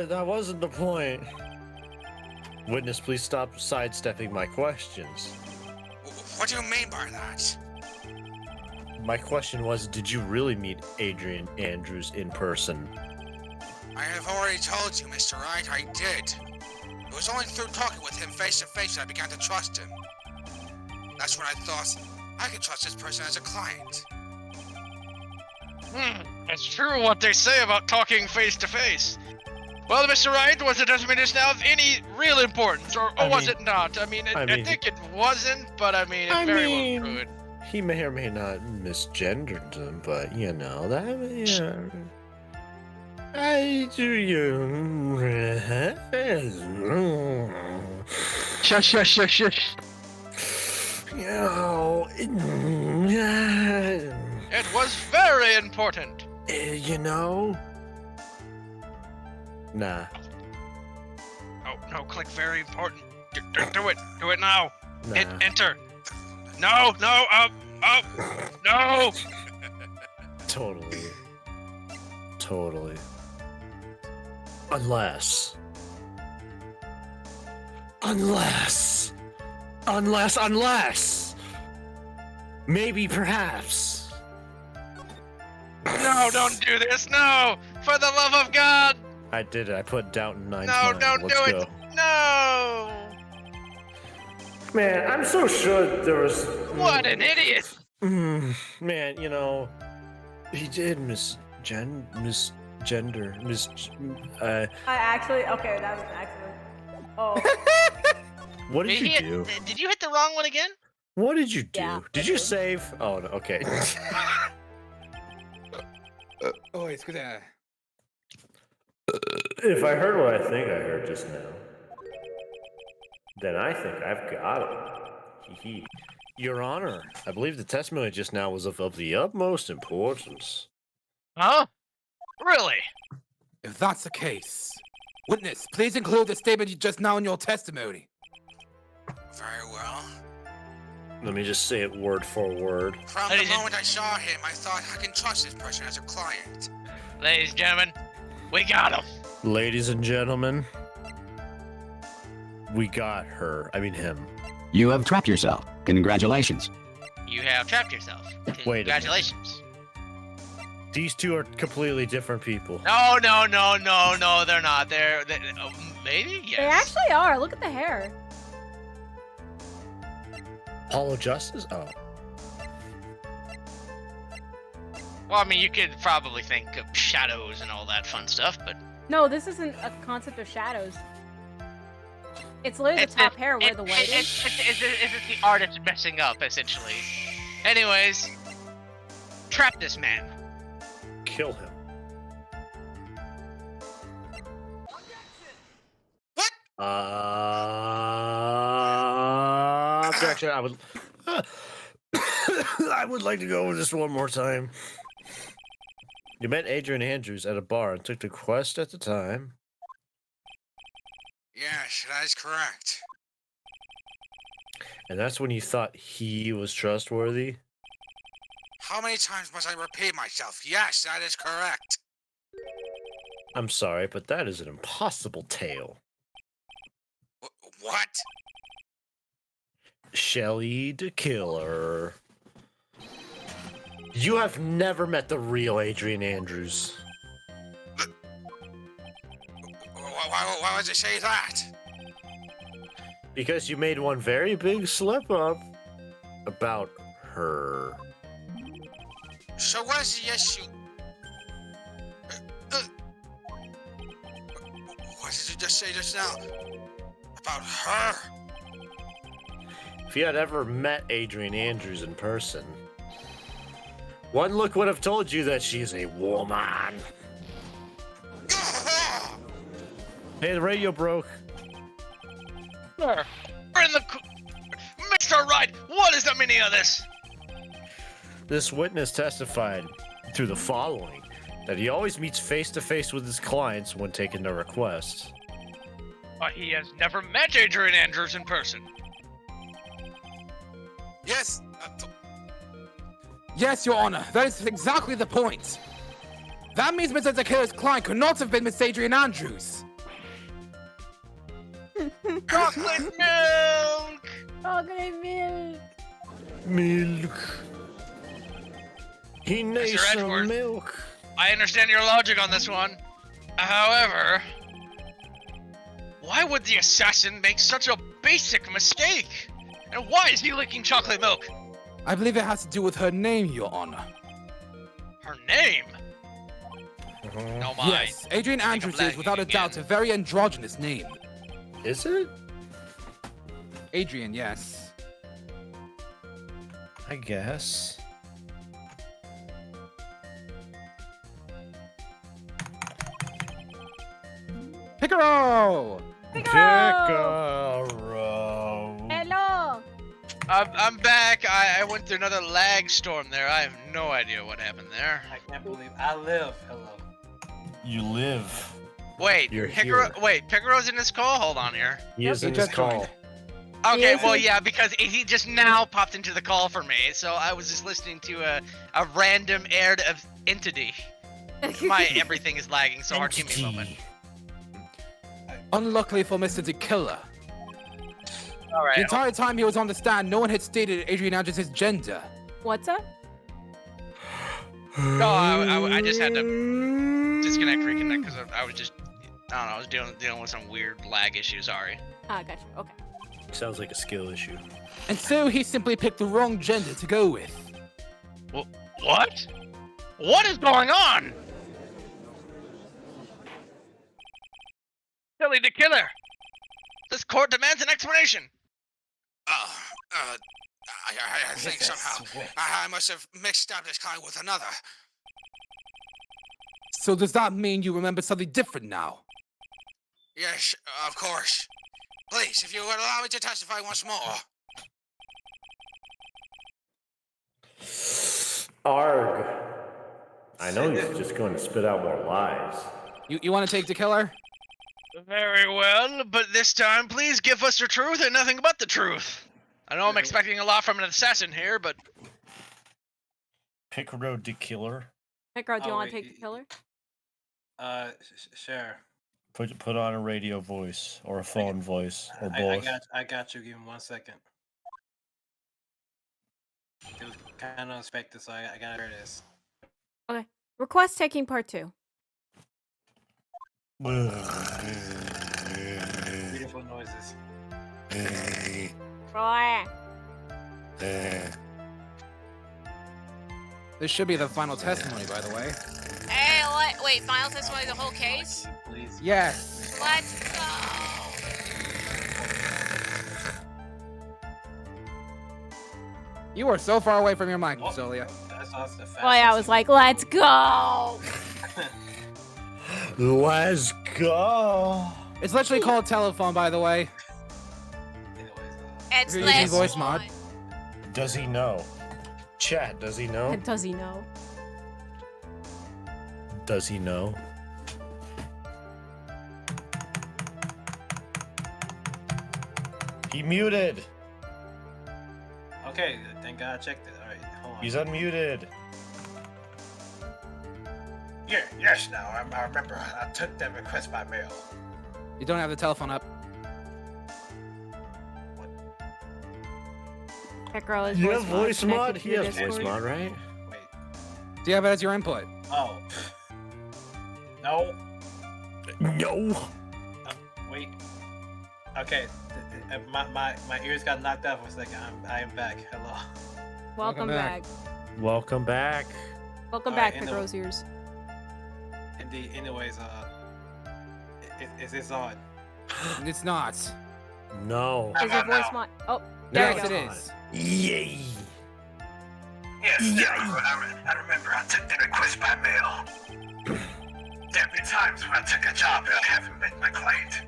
That wasn't the point. Witness, please stop sidestepping my questions. What do you mean by that? My question was, did you really meet Adrian Andrews in person? I have already told you, Mr. Wright, I did. It was only through talking with him face to face that I began to trust him. That's when I thought I could trust this person as a client. It's true what they say about talking face to face. Well, Mr. Wright, was the testimony just now of any real importance, or was it not? I think it wasn't, but it very well could. He may or may not misgendered them, but you know that. Yeah. I do you. Shush. You know. It was very important. You know. Nah. Oh, no, click very important. Do it. Do it now. Nah. Hit enter. No, up, no. Totally. Unless. Maybe, perhaps. No, don't do this. No, for the love of God. I did it. I put Downton 9. No, don't Let's do go. it. No. Man, I'm so sure there was... What an idiot. Man, you know, he did misgender. I actually, okay, that was an accident. Oh. What did you do? Did you hit the wrong one again? What did you do? Yeah, Did you save? Oh, no, okay. Oh, it's good. If I heard what I think I heard just now, then I think I've got him. Hee. Your Honor, I believe the testimony just now was of the utmost importance. Huh? Really? If that's the case, witness, please include the statement you just now in your testimony. Very well. Let me just say it word for word. From the moment I saw him, I thought I can trust this person as a client. Ladies and gentlemen, We got him. Ladies and gentlemen, we got her. I mean him. You have trapped yourself. Congratulations. You have trapped yourself. Wait a minute. Congratulations. These two are completely different people. No, they're not. They're maybe? Yes. They actually are. Look at the hair. Apollo Justice? Oh. Well, I mean, you could probably think of shadows and all that fun stuff, but... No, this isn't a concept of shadows. It's literally the top hair where the white is. It's the artist messing up, essentially. Anyways, trap this man. Kill him. What? Objection. I would. I would like to go over this one more time. You met Adrian Andrews at a bar and took the quest at the time. Yes, that is correct. And that's when you thought he was trustworthy? How many times must I repeat myself? Yes, that is correct. I'm sorry, but that is an impossible tale. What? Shelly the Killer. You have never met the real Adrian Andrews. Why would you say that? Because you made one very big slip up about her. So what is the issue? What did you just say just now? About her? If you had ever met Adrian Andrews in person, one look would have told you that she's a woman. Hey, the radio broke. Sir, we're in the... Mr. Wright, what is the meaning of this? This witness testified through the following, that he always meets face-to-face with his clients when taking their requests. But he has never met Adrian Andrews in person. Yes. Yes, Your Honor. That is exactly the point. That means Mr. the Killer's client could not have been Miss Adrian Andrews. Chocolate milk! Chocolate milk! Milk. He needs Mr. some Edward, milk. I understand your logic on this one. However, why would the assassin make such a basic mistake? And why is he licking chocolate milk? I believe it has to do with her name, Your Honor. Her name? No, my. Yes, Adrian Andrews is without a doubt a very androgynous name. Is it? Adrian, yes. I guess. Picaro! Picaro! Hello! I'm back. I went through another lag storm there. I have no idea what happened there. I can't believe I live. Hello. You live. Wait, You're Picaro. here. Wait, Picaro's in this call. Hold on here. He is in his call. Okay, Yes, well, he- yeah, because he just now popped into the call for me, so I was just listening to a random aired of entity. My everything is lagging so hard. Give me a moment. Unluckily for Mr. the Killer. All right. The entire time he was on the stand, no one had stated Adrian Andrews' gender. What's up? No, I just had to disconnect, reconnect, because I was just, I don't know, I was dealing with some weird lag issue. Sorry. Ah, gotcha. Okay. Sounds like a skill issue. And so he simply picked the wrong gender to go with. What? What is going on? Billy the Killer. This court demands an explanation. I think somehow I must have mixed up this client with another. So does that mean you remember something different now? Yes, of course. Please, if you would allow me to testify once more. Arg. I know he's just going to spit out more lies. You want to take the killer? Very well, but this time, please give us the truth and nothing but the truth. I know I'm expecting a lot from an assassin here, but... Picaro the Killer. Picaro, do you Oh, want to wait, take the killer? Sure. Put on a radio voice or a phone voice or both. I got you. Give me 1 second. It was kind of unexpected, so I gotta hear this. Okay. Request taking part 2. Beautiful noises. This should be the final testimony, by the way. Hey, wait, final testimony of the whole case? Please. Yes. Let's go. You are so far away from your mic, Zolia. That's also fast. Oh yeah, I was like, let's go. Let's go. It's literally called telephone, by the way. It's You're using less voice one. mod. Does he know? Chat, does he know? Does he know? Does he know? He muted. Okay, thank God I checked it. All right, hold on. He's unmuted. Yeah, yes, now I remember. I took that request by mail. You don't have the telephone up. That girl is You voice have voice connected mod? to He your has voice Discord. mod, right? Do you have it as your input? Oh. No. No. Wait. Okay. My ears got knocked out for a second. I am back. Hello. Welcome back. Welcome back. Welcome Alright, back, the girl's ears. Indeed. Anyways, is this on? It's not. No. Is your voice mod? Oh, there Yes, you go. it is. Yay. Yes, I remember I took the request by mail. There have been times when I took a job and I haven't met my client.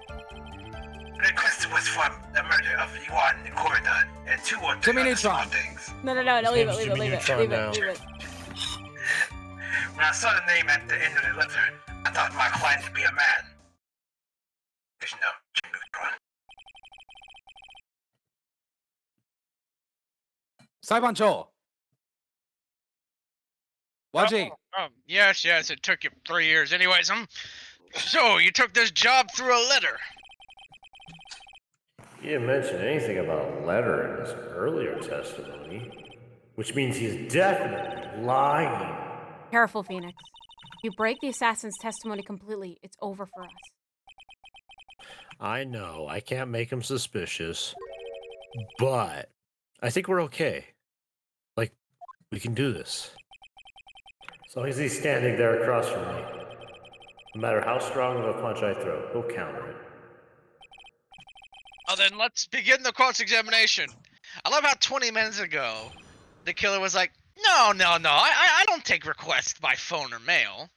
The request was for the murder of Yuan Corda and 2 or 3 Jimmy other Neutron. small things. No, leave name's it, Jimmy leave it, Neutron leave now. it, leave it. When I saw the name at the end of the letter, I thought my client to be a man. There's no Jimmy Neutron. Saiban Joel. Waji. Yes, it took you 3 years. Anyways, so you took this job through a letter. He didn't mention anything about letter in his earlier testimony, which means he's definitely lying. Careful, Phoenix. If you break the assassin's testimony completely, it's over for us. I know, I can't make him suspicious, but I think we're okay. Like, we can do this. As long as he's standing there across from me. No matter how strong of a punch I throw, he'll counter it. Oh, then let's begin the cross-examination. I love how 20 minutes ago, the killer was like, no, I don't take requests by phone or mail.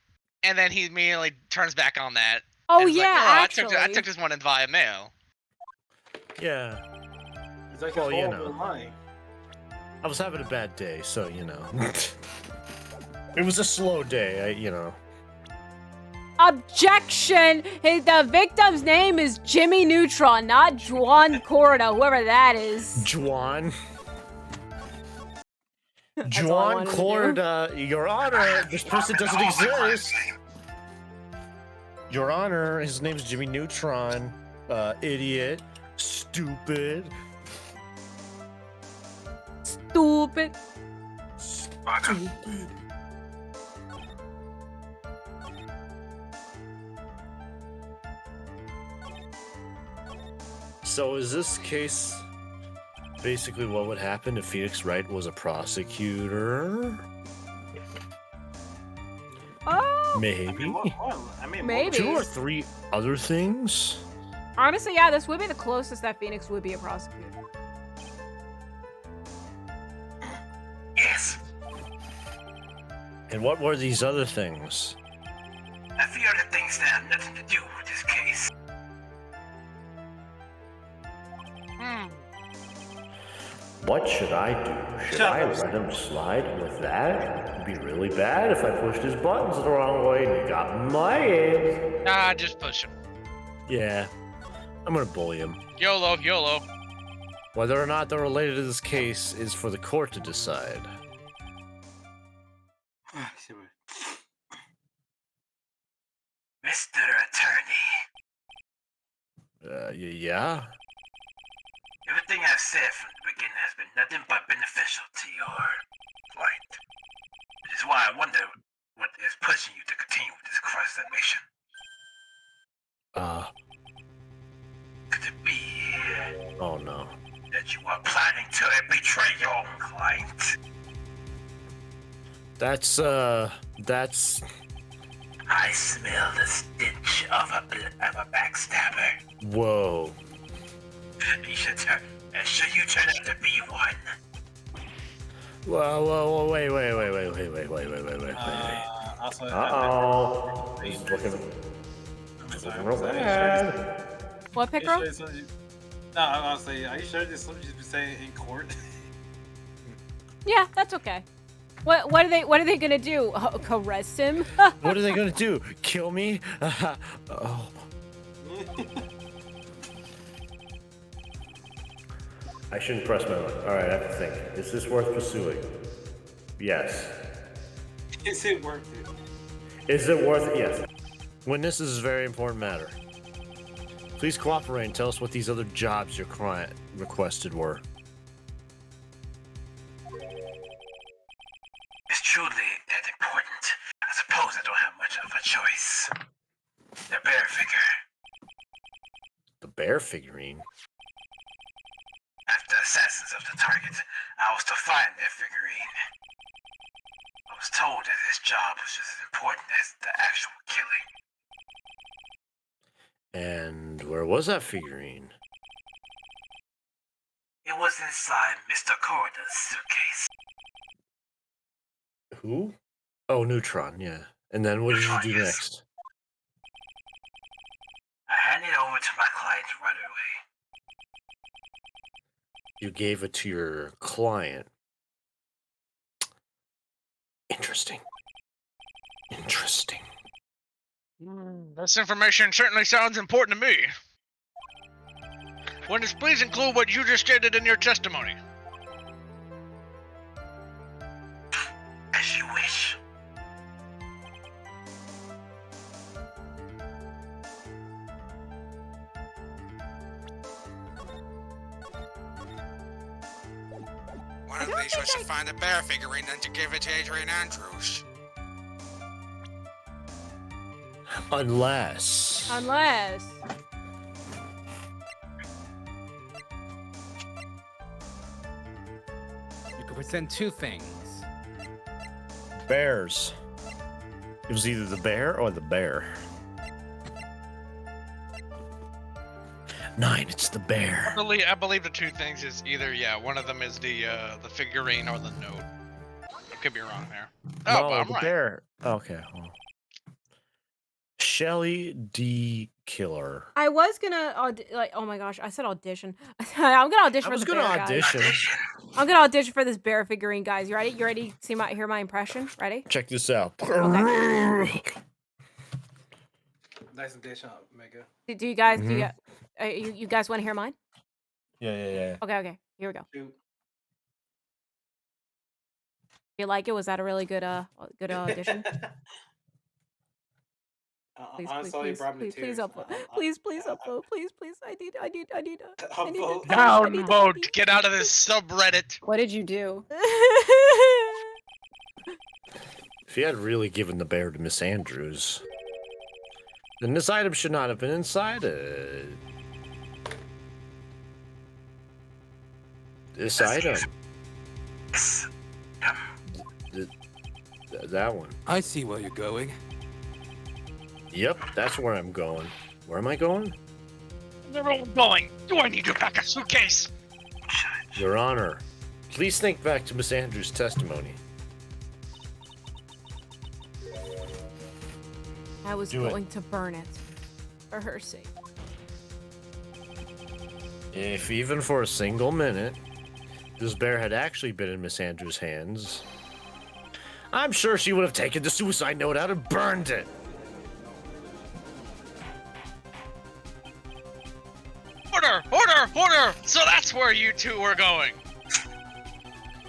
And then he immediately turns back on that. Oh, and is yeah, like, no, actually. I took this one in via mail. Yeah. It's like Well, a you horrible know. line. I was having a bad day, so, you know. It was a slow day, you know. Objection! The victim's name is Jimmy Neutron, not Juan Corda, whoever that is. Juan. That's all I Juan wanted to do. Corda, Your Honor, this person doesn't exist. Your Honor, his name's Jimmy Neutron. Idiot. Stupid. Stupid. So is this case basically what would happen if Phoenix Wright was a prosecutor? Oh, Maybe. maybe. 2 or 3 other things? Honestly, yeah, this would be the closest that Phoenix would be a prosecutor. Yes, And what were these other things? a few other things that have nothing to do with this case. What should I do? Should I let him slide with that? It'd be really bad if I pushed his buttons the wrong way and he got my ass. Nah, just push him. Yeah. I'm gonna bully him. YOLO. Whether or not they're related to this case is for the court to decide. Mr. Attorney, Yeah? everything I've said from the beginning has been nothing but beneficial to your client. Which is why I wonder what is pushing you to continue with this cross-examination. Could it be Oh no. that you are planning to betray your own client? That's. I smell the stench of a backstabber. Whoa. You should turn out to be one. Whoa, wait. Also, Uh-oh. He's looking real bad. What, Picaro? No, honestly, are you sure this is something you've been saying in court? Yeah, that's okay. What are they gonna do? Caress him? What are they gonna do? Kill me? Oh. I shouldn't press my luck. Alright, I have to think. Is this worth pursuing? Yes. Is it worth it? Is it worth it? Yes. Witness, this is a very important matter. Please cooperate and tell us what these other jobs your client requested were. It's truly that important. I suppose I don't have much of a choice. The bear figure. The bear figurine? After assassins of the target, I was to find their figurine. I was told that this job was just as important as the actual killing. And where was that figurine? It was inside Mr. Corridor's suitcase. Who? Oh, Neutron, yeah. And then what did you do next? I handed it over to my client right away. You gave it to your client. Interesting. This information certainly sounds important to me. Witness, please include what you just stated in your testimony. As you wish. One of these was to find the bear figurine and to give it to Adrian Andrews. Unless. You could present two things. Bears. It was either the bear or the bear. 9, it's the bear. I believe the two things is either, one of them is the figurine or the note. I could be wrong there. Oh, No, but I'm the right. bear. Okay. Well. Shelly D. Killer. I was gonna oh my gosh, I said audition. I'm gonna audition I for was the gonna bear, audition. guys. I'm gonna audition for this bear figurine, guys. You ready? You ready? Hear my impression? Ready? Check this out. Nice audition, Mega. Do you guys Mhm. you guys want to hear mine? Yeah. Okay. Here we go. You like it? Was that a really good audition? Please upvote. Please upvote. Please. I need it. Downvote! Get out of this subreddit! What did you do? If you had really given the bear to Miss Andrews, then this item should not have been inside it. This item. That one. I see where you're going. Yep, that's where I'm going. Where am I going? Where are we going? Do I need to pack a suitcase? Your Honor, please think back to Miss Andrews' testimony. I was Do it. going to burn it for her sake. If even for a single minute, this bear had actually been in Miss Andrews' hands, I'm sure she would have taken the suicide note out and burned it. Order! So that's where you two were going.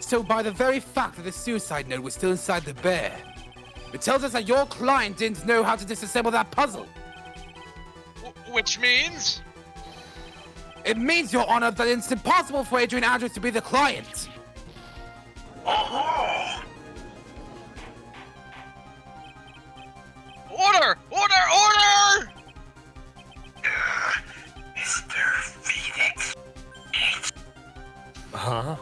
So by the very fact that the suicide note was still inside the bear, it tells us that your client didn't know how to disassemble that puzzle. Which means? It means, Your Honor, that it's impossible for Adrian Andrews to be the client. Oh! Order! Order! Order! Mr. Phoenix. Huh?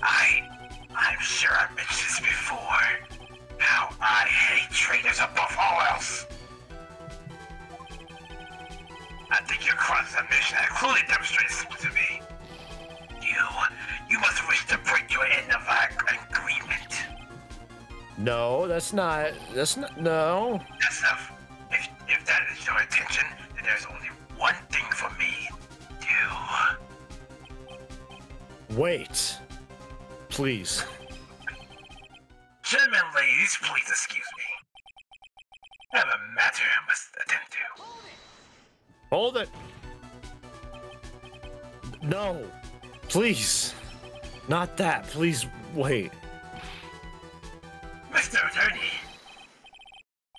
I'm sure I mentioned this before. How I hate traitors above all else. I think your cross submission has clearly demonstrated something to me. You must wish to break your end of our agreement. No, that's not, no. That's enough. If that is your intention, then there's only one thing for me to do. Wait. Please. Gentlemen, ladies, please excuse me. I have a matter I must attend to. Hold it. No. Please. Not that. Please wait. Mr. Attorney,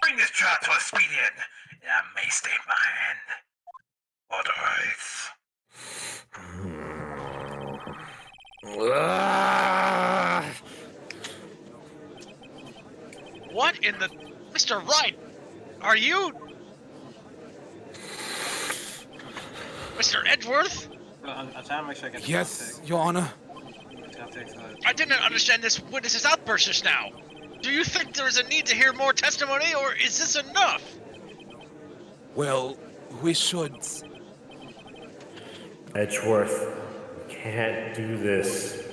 bring this trial to a speedy end, and I may stay my hand. Otherwise... What in the... Mr. Wright, are you... Mr. Edgeworth? I'm trying to make sure I get the Yes, Your Honor. I didn't understand this witness's outburst just now. Do you think there is a need to hear more testimony, or is this enough? Well, we should. Edgeworth, we can't do this.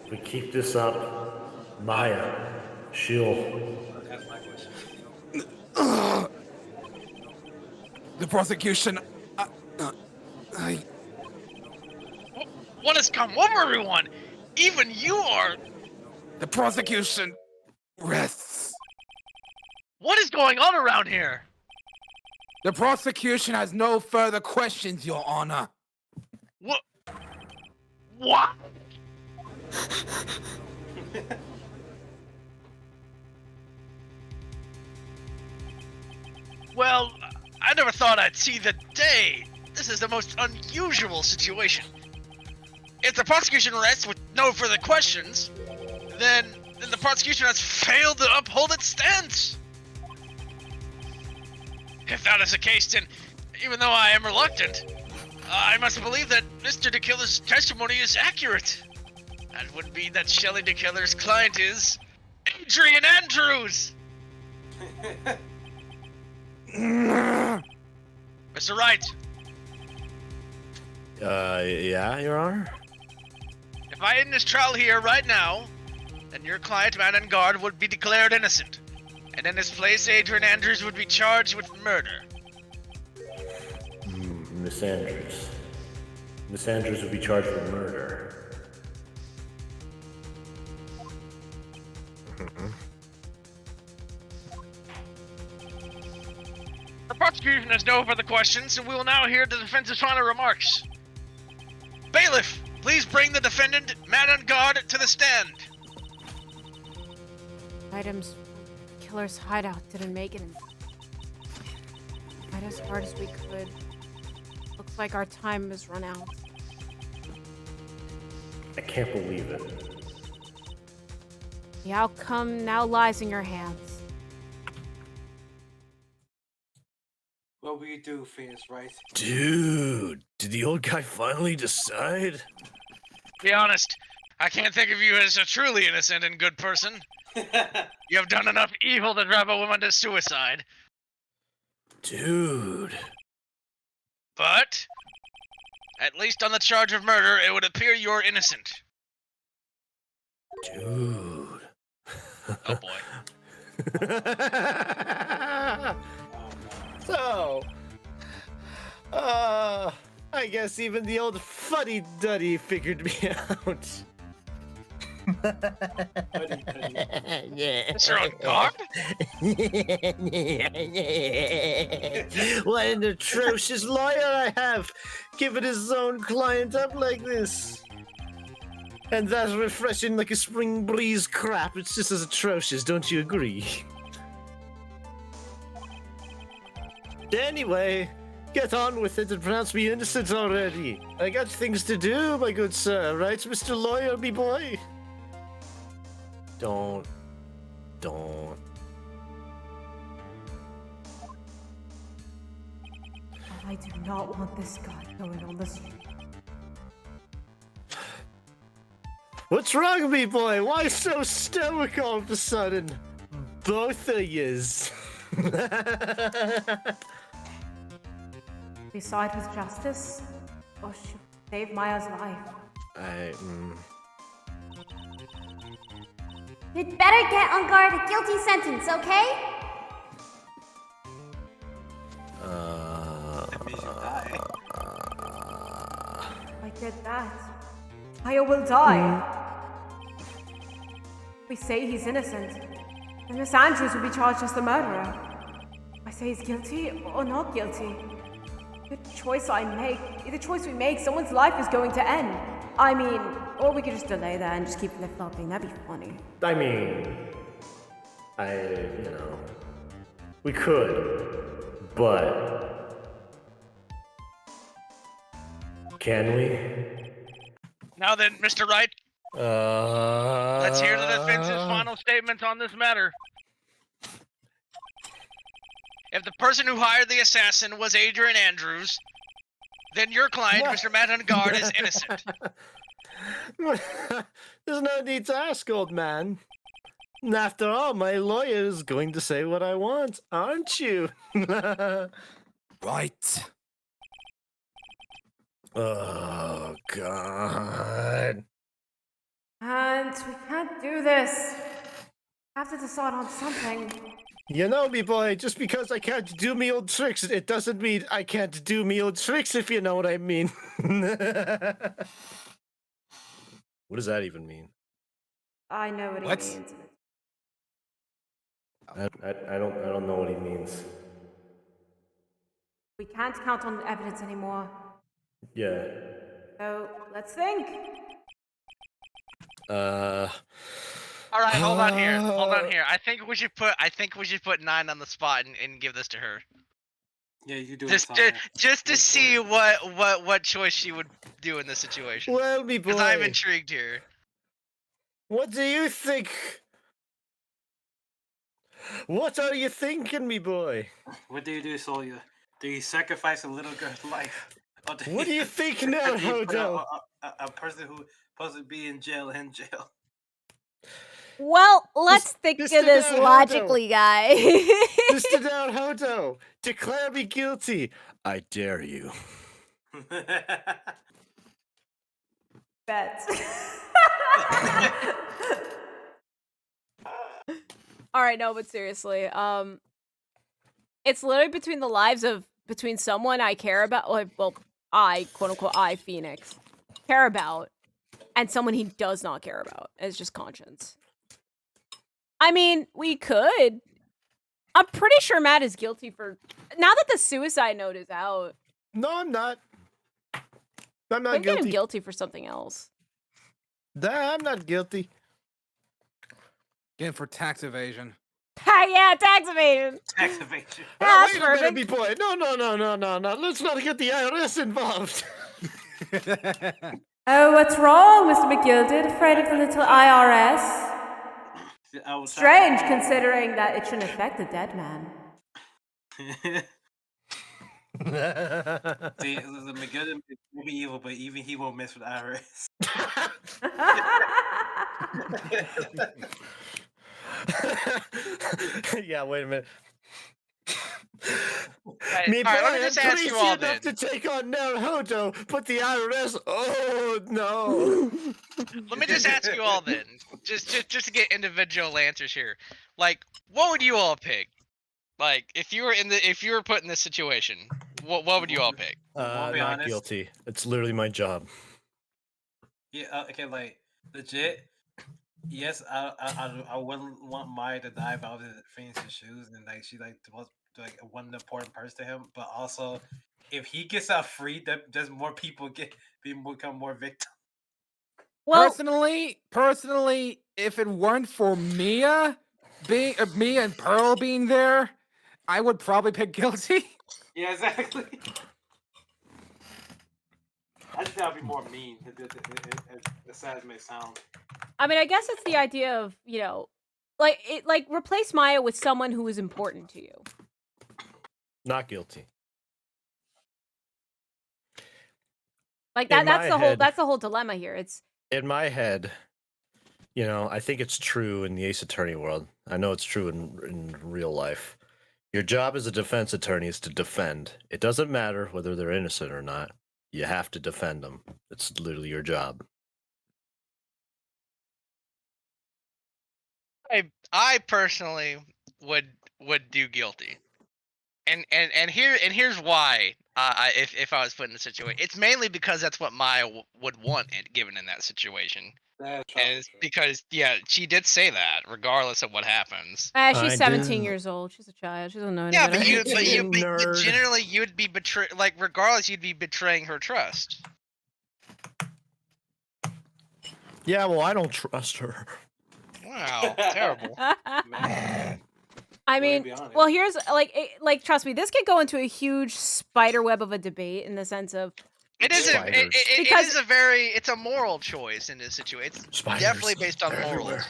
If we keep this up, Maya, she'll... That's my question. The prosecution. What has come over everyone? Even you are... The prosecution rests. What is going on around here? The prosecution has no further questions, Your Honor. What? What? Well, I never thought I'd see the day. This is the most unusual situation. If the prosecution rests with no further questions, then the prosecution has failed to uphold its stance. If that is the case, then even though I am reluctant, I must believe that Mr. DeKiller's testimony is accurate. That would mean that Shelley DeKiller's client is Adrian Andrews. Mr. Wright. Yeah, Your Honor? If I end this trial here right now, then your client, man and guard, would be declared innocent. And in his place, Adrian Andrews would be charged with murder. Miss Andrews. Miss Andrews would be charged with murder. The prosecution has no further questions, and we will now hear the defense's final remarks. Bailiff, please bring the defendant, man on guard, to the stand. Items from killer's hideout didn't make it. Tried as hard as we could. Looks like our time has run out. I can't believe it. The outcome now lies in your hands. What will you do, Phoenix Wright? Dude, did the old guy finally decide? Be honest, I can't think of you as a truly innocent and good person. You have done enough evil to drive a woman to suicide. Dude. But, at least on the charge of murder, it would appear you're innocent. Dude. Oh boy. So, I guess even the old fuddy-duddy figured me out. Yeah. Mr. On guard? What an atrocious lawyer I have, giving his own client up like this. And that's refreshing like a spring breeze crap. It's just as atrocious, don't you agree? Anyway, get on with it and pronounce me innocent already. I got things to do, my good sir, right, Mr. Lawyer, me boy? Don't. I do not want this guy going on the street. What's wrong, me boy? Why so stoic all of a sudden? Both of yous. Decide with justice, or should save Maya's life? You'd better get on guard a guilty sentence, okay? I get that. Maya will die. We say he's innocent, and Miss Andrews will be charged as the murderer. I say he's guilty or not guilty. The choice the choice we make, someone's life is going to end. I mean, or we could just delay that and just keep flip-flopping. That'd be funny. I mean, we could, but can we? Now then, Mr. Wright, let's hear the defense's final statements on this matter. If the person who hired the assassin was Adrian Andrews, then your client, Mr. Matt Ungard, is innocent. There's no need to ask, old man. After all, my lawyer is going to say what I want, aren't you? Right. Oh, God. And we can't do this. We have to decide on something. You know me, boy, just because I can't do me old tricks, it doesn't mean I can't do me old tricks, if you know what I mean. What does that even mean? I know what he means. I don't know what he means. We can't count on evidence anymore. Yeah. So, let's think. All right, hold on here. I think we should put 9 on the spot and give this to her. Yeah, you do just to see what choice she would do in this situation. Well, me boy. Because I'm intrigued here. What do you think? What are you thinking, me boy? What do you do, Soldier? Do you sacrifice a little girl's life? What do you think now, Hodo? A person who's supposed to be in jail. Well, let's think of this logically, guy. Mr. Naruto, declare me guilty. I dare you. Bet. All right, no, but seriously, it's literally between someone I care about, I, quote unquote, I, Phoenix, care about, and someone he does not care about. It's just conscience. I mean, we could. I'm pretty sure Matt is guilty for, now that the suicide note is out. No, I'm not. I'm not guilty. Get him guilty for something else. I'm not guilty. Again, for tax evasion. Yeah, tax evasion. Tax evasion. Yeah, wait a minute, me boy. No. Let's not get the IRS involved. Oh, what's wrong, Mr. McGilded? Afraid of the little IRS? Strange, considering that it shouldn't affect the dead man. See, the McGilded may be evil, but even he won't mess with IRS. Yeah, wait a minute. Right, Me boy, let me just I'm ask crazy you all enough then. to take on Naruto, but the IRS, oh no. Let me just ask you all then, just to get individual answers here. Like, what would you all pick? Like, if you were put in this situation, what would you all pick? I'll be Not honest. guilty. It's literally my job. Yeah, okay, like, legit. Yes, I wouldn't want Maya to die if I was in Phoenix's shoes and like she like was like one important person to him. But also, if he gets out free, there's more people become more victims. Well, personally, if it weren't for Mia and Pearl being there, I would probably pick guilty. Yeah, exactly. I just gotta be more mean, as sad as it may sound. I mean, I guess it's the idea of, like replace Maya with someone who is important to you. Not guilty. Like In that's my the whole head- that's the whole dilemma here. It's In my head, I think it's true in the Ace Attorney world. I know it's true in real life. Your job as a defense attorney is to defend. It doesn't matter whether they're innocent or not. You have to defend them. It's literally your job. I personally would do guilty, and here's why. If I was put in the situation, it's mainly because that's what Maya would want given in that situation. And it's because she did say that regardless of what happens. she's 17 years old. She's a child. She doesn't know any Yeah, better. but generally you'd be regardless, you'd be betraying her trust. Yeah, well, I don't trust her. Wow, terrible. I mean, well, here's like trust me, this could go into a huge spider web of a debate in the sense of It is it's a moral choice in this situation. It's definitely based on morals.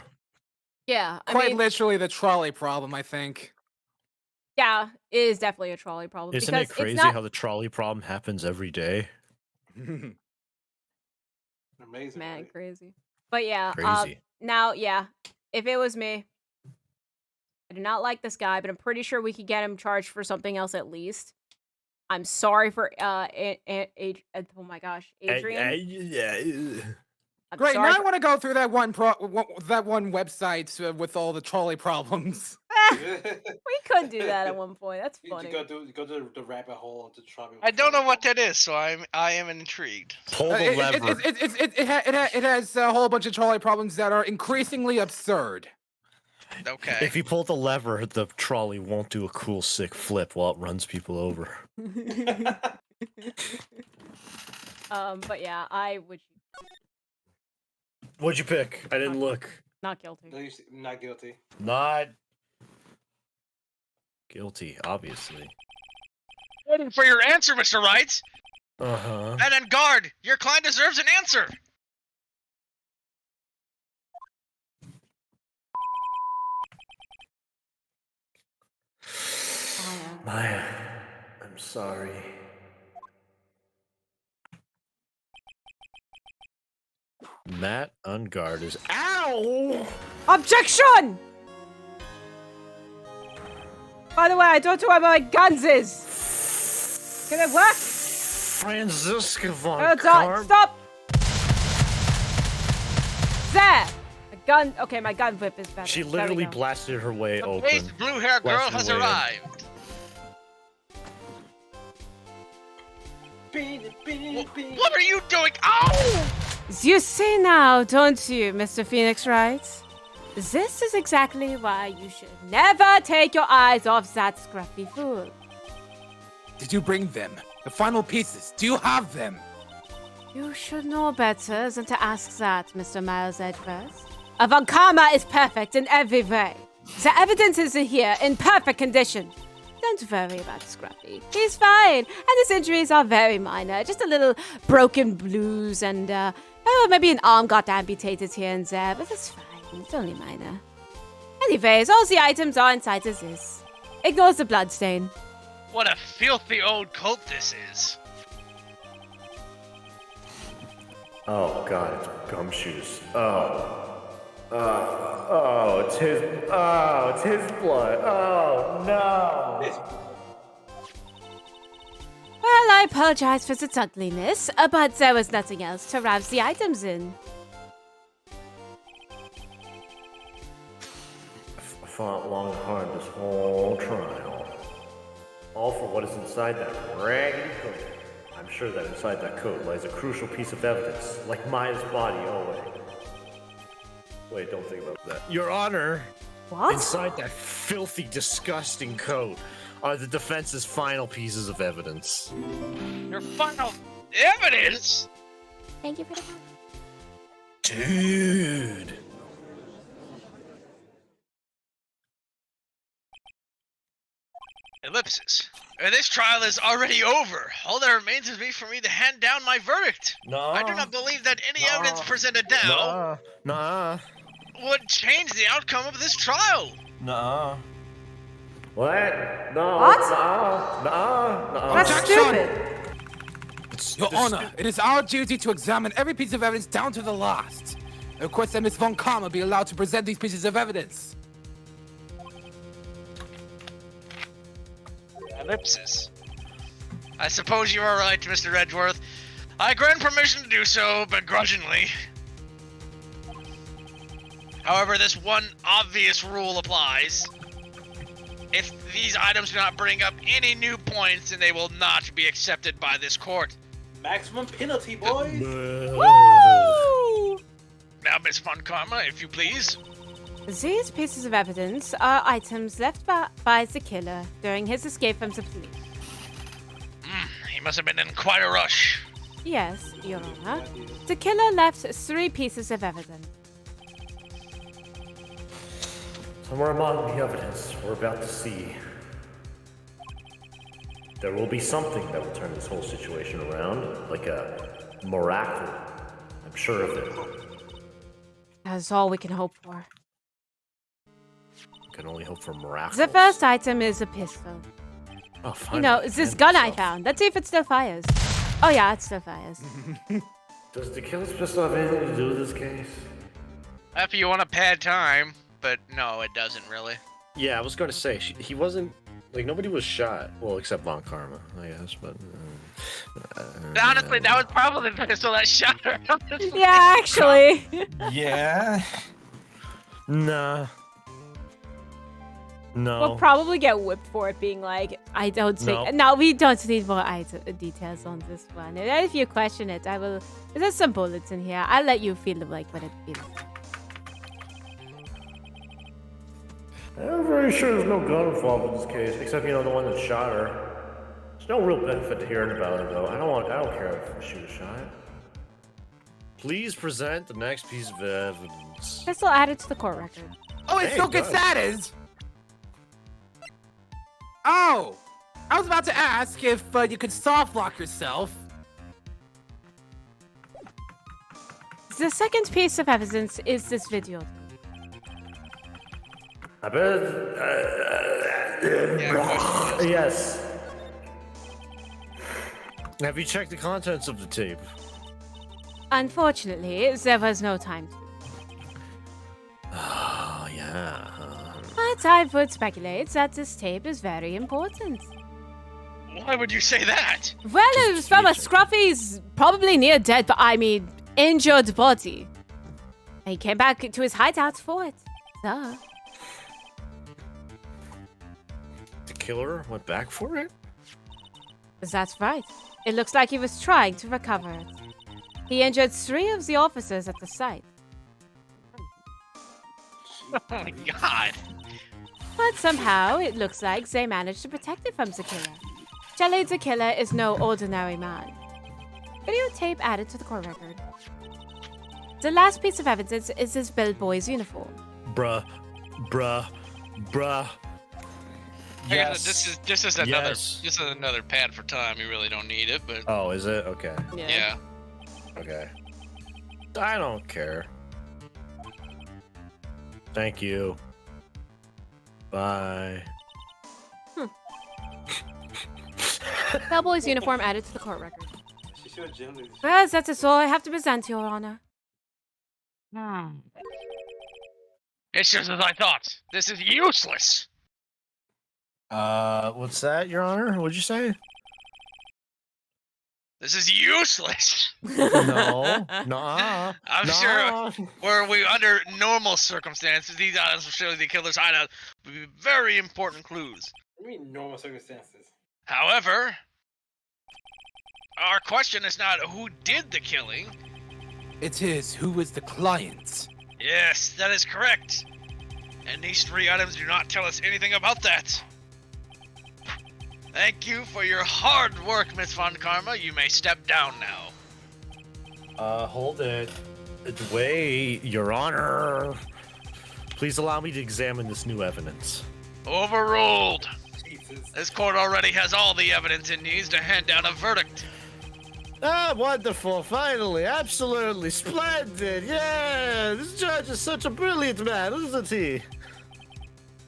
Yeah, Quite literally the trolley problem, I think. Yeah, it is definitely a trolley problem. Isn't because it crazy it's not, how the trolley problem happens every day? Amazing. Man, crazy. But yeah, Crazy. now, if it was me, I do not like this guy, but I'm pretty sure we could get him charged for something else at least. I'm sorry for oh my gosh, Adrian. I'm Great. sorry Now I for- want to go through that one website with all the trolley problems. We could do that at one point. That's funny. You go to the rabbit hole to try. I don't know what that is, so I am intrigued. Pull the lever. It has a whole bunch of trolley problems that are increasingly absurd. Okay. If you pull the lever, the trolley won't do a cool, sick flip while it runs people over. But yeah, I would. What'd you pick? I didn't look. Not guilty. No, not guilty. Not guilty, obviously. Waiting for your answer, Mr. Wright. Uh-huh. And then guard, your client deserves an answer. Maya, I'm sorry. Matt Ungard is ow! Objection! By the way, I don't know where my guns is. Can it work? Franziska von Hold on, Karm. stop! There! A gun. Okay, my gun whip is better. She There we literally go. blasted her way The open. base blue-haired girl Blasted has her way in. arrived. What are you doing? Ow! You see now, don't you, Mr. Phoenix Wright? This is exactly why you should never take your eyes off that scruffy fool. Did you bring them? The final pieces. Do you have them? You should know better than to ask that, Mr. Miles Edgeworth. Von Karma is perfect in every way. The evidence is here in perfect condition. Don't worry about Scruffy. He's fine, and his injuries are very minor. Just a little broken blues and, maybe an arm got amputated here and there, but it's fine. It's only minor. Anyways, all the items are inside of this. Ignores the bloodstain. What a filthy old cult this is. Oh god, it's gumshoes. It's his blood. Oh no. Well, I apologize for its ugliness, but there was nothing else to wrap the items in. I fought long and hard this whole trial. All for what is inside that raggedy coat. I'm sure that inside that coat lies a crucial piece of evidence, like Maya's body. Oh wait, don't think about that. Your Honor, what? Inside that filthy, disgusting coat are the defense's final pieces of evidence. Your final evidence? Thank you for the Dude. Ellipsis. This trial is already over. All that remains is for me to hand down my verdict. No. I do not believe that any evidence presented now Nah. would change the outcome of this trial. Nah. What? No. What? No. That's stupid. Your Honor, it is our duty to examine every piece of evidence down to the last. I request that Miss Von Karma be allowed to present these pieces of evidence. Ellipsis. I suppose you are right, Mr. Edgeworth. I grant permission to do so, begrudgingly. However, this one obvious rule applies. If these items do not bring up any new points, then they will not be accepted by this court. Maximum penalty, boys. Woo! Now, Miss Von Karma, if you please. These pieces of evidence are items left by the killer during his escape from the police. He must have been in quite a rush. Yes, Your Honor. The killer left 3 pieces of evidence. Somewhere among the evidence we're about to see, there will be something that will turn this whole situation around, like a miracle. I'm sure of it. That's all we can hope for. Can only hope for miracles. The first item is a pistol. Oh, fine. You know, this gun I found. Let's see if it still fires. Oh yeah, it still fires. Does the killer's pistol have anything to do with this case? If you want a pad time, but no, it doesn't really. Yeah, I was going to say, he wasn't, like, nobody was shot. Well, except Von Karma, I guess, but... Honestly, that was probably the pistol that shot her. Yeah, actually. Yeah. Nah. No. We'll probably get whipped for it being like, I don't think. No. No, we don't need more details on this one. And if you question it, I will. There's some bullets in here. I'll let you feel like what it feels. I'm very sure there's no gun involved in this case, except, you know, the one that shot her. There's no real benefit to hearing about it, though. I don't care if she was shot. Please present the next piece of evidence. Pistol added to the court record. Oh, it still gets added? Oh! I was about to ask if you could soft lock yourself. The second piece of evidence is this video. I bet. Yes. Have you checked the contents of the tape? Unfortunately, there was no time to. Oh, yeah. But I would speculate that this tape is very important. Why would you say that? Well, it was from a scruffy's probably near dead, but injured body. He came back to his hideout for it. Duh. The killer went back for it? That's right. It looks like he was trying to recover it. He injured 3 of the officers at the site. Oh my god. But somehow, it looks like they managed to protect it from the killer. Jelly the killer is no ordinary man. Videotape added to the court record. The last piece of evidence is his bellboy's uniform. Bruh. Yes. This is another pad for time. You really don't need it, but. Oh, is it? Okay. Yeah. Okay. I don't care. Thank you. Bye. Bellboy's uniform added to the court record. Well, that is all I have to present, Your Honor. It's just as I thought. This is useless. What's that, Your Honor? What'd you say? This is useless. No. Nah. I'm sure were we under normal circumstances, these items will show the killer's hideout would be very important clues. What do you mean normal circumstances? However, our question is not who did the killing. It is who is the client. Yes, that is correct. And these 3 items do not tell us anything about that. Thank you for your hard work, Miss Von Karma. You may step down now. Hold it. Wait, Your Honor. Please allow me to examine this new evidence. Overruled. witnesses. This court already has all the evidence it needs to hand down a verdict. Ah, wonderful. Finally. Absolutely splendid. Yeah, this judge is such a brilliant man, isn't he?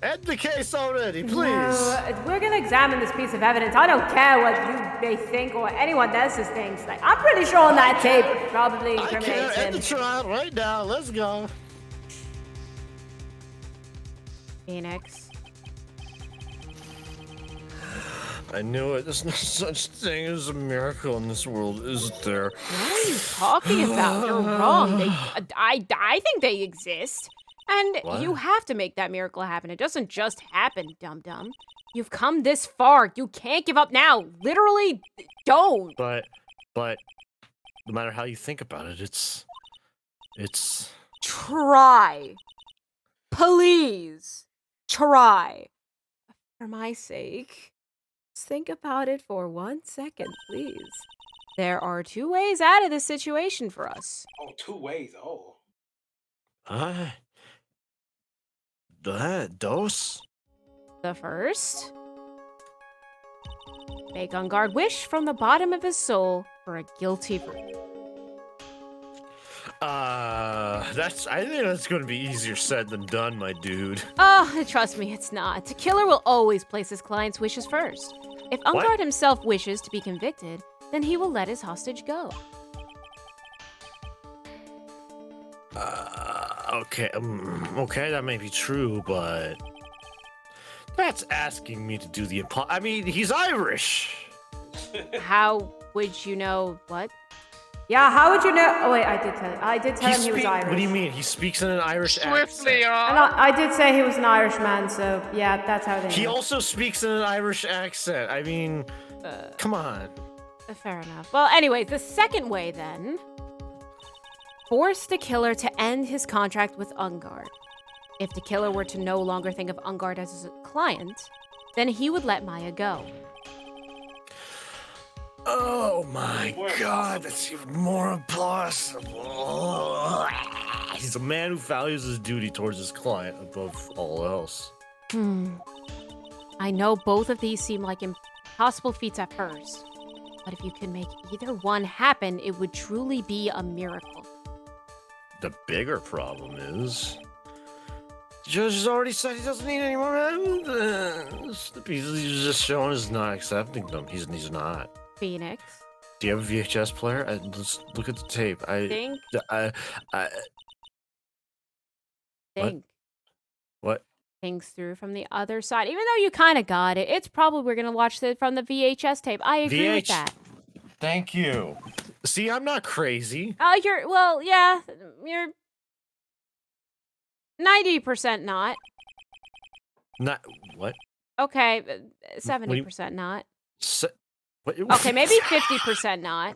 End the case already, please. No, we're gonna examine this piece of evidence. I don't care what you may think or anyone else's thinks. Like, I'm pretty sure on that tape probably I incriminates can't end him. the trial right now. Let's go. Phoenix. I knew it. There's no such thing as a miracle in this world, is there? What are you talking about? You're wrong. I think they exist. And What? you have to make that miracle happen. It doesn't just happen, dum-dum. You've come this far. You can't give up now. Literally, don't. But, no matter how you think about it, it's... Try. Please. Try. For my sake. Just think about it for 1 second, please. There are 2 ways out of this situation for us. Oh, 2 ways. Oh. Dos? The first, make On Guard wish from the bottom of his soul for a guilty verdict. I think that's gonna be easier said than done, my dude. Oh, trust me, it's not. The killer will always place his client's wishes first. If On What? Guard himself wishes to be convicted, then he will let his hostage go. Okay, that may be true, but that's asking me to do the I mean, he's Irish. How would you know what? Yeah, how would you know? Oh wait, I did tell him he was Irish. What do you mean? He speaks in an Irish Swiftly accent. And I did say he was an Irishman, so yeah, that's how they He know. also speaks in an Irish accent. I mean, come on. Fair enough. Well, anyways, the second way then. Force the killer to end his contract with On Guard. If the killer were to no longer think of On Guard as his client, then he would let Maya go. Oh my god, that's even more impossible. He's a man who values his duty towards his client above all else. I know both of these seem like impossible feats at first, but if you can make either one happen, it would truly be a miracle. The bigger problem is, the judge has already said he doesn't need any more evidence. The pieces he's just showing is not accepting them. He's not. Phoenix. Do you have a VHS player? Let's look at the tape. Think. What? Things through from the other side. Even though you kind of got it, it's probably we're going to watch it from the VHS tape. I agree with that. Thank you. See, I'm not crazy. You're 90% not. Not what? Okay, 70% not. What? Okay, maybe 50% not.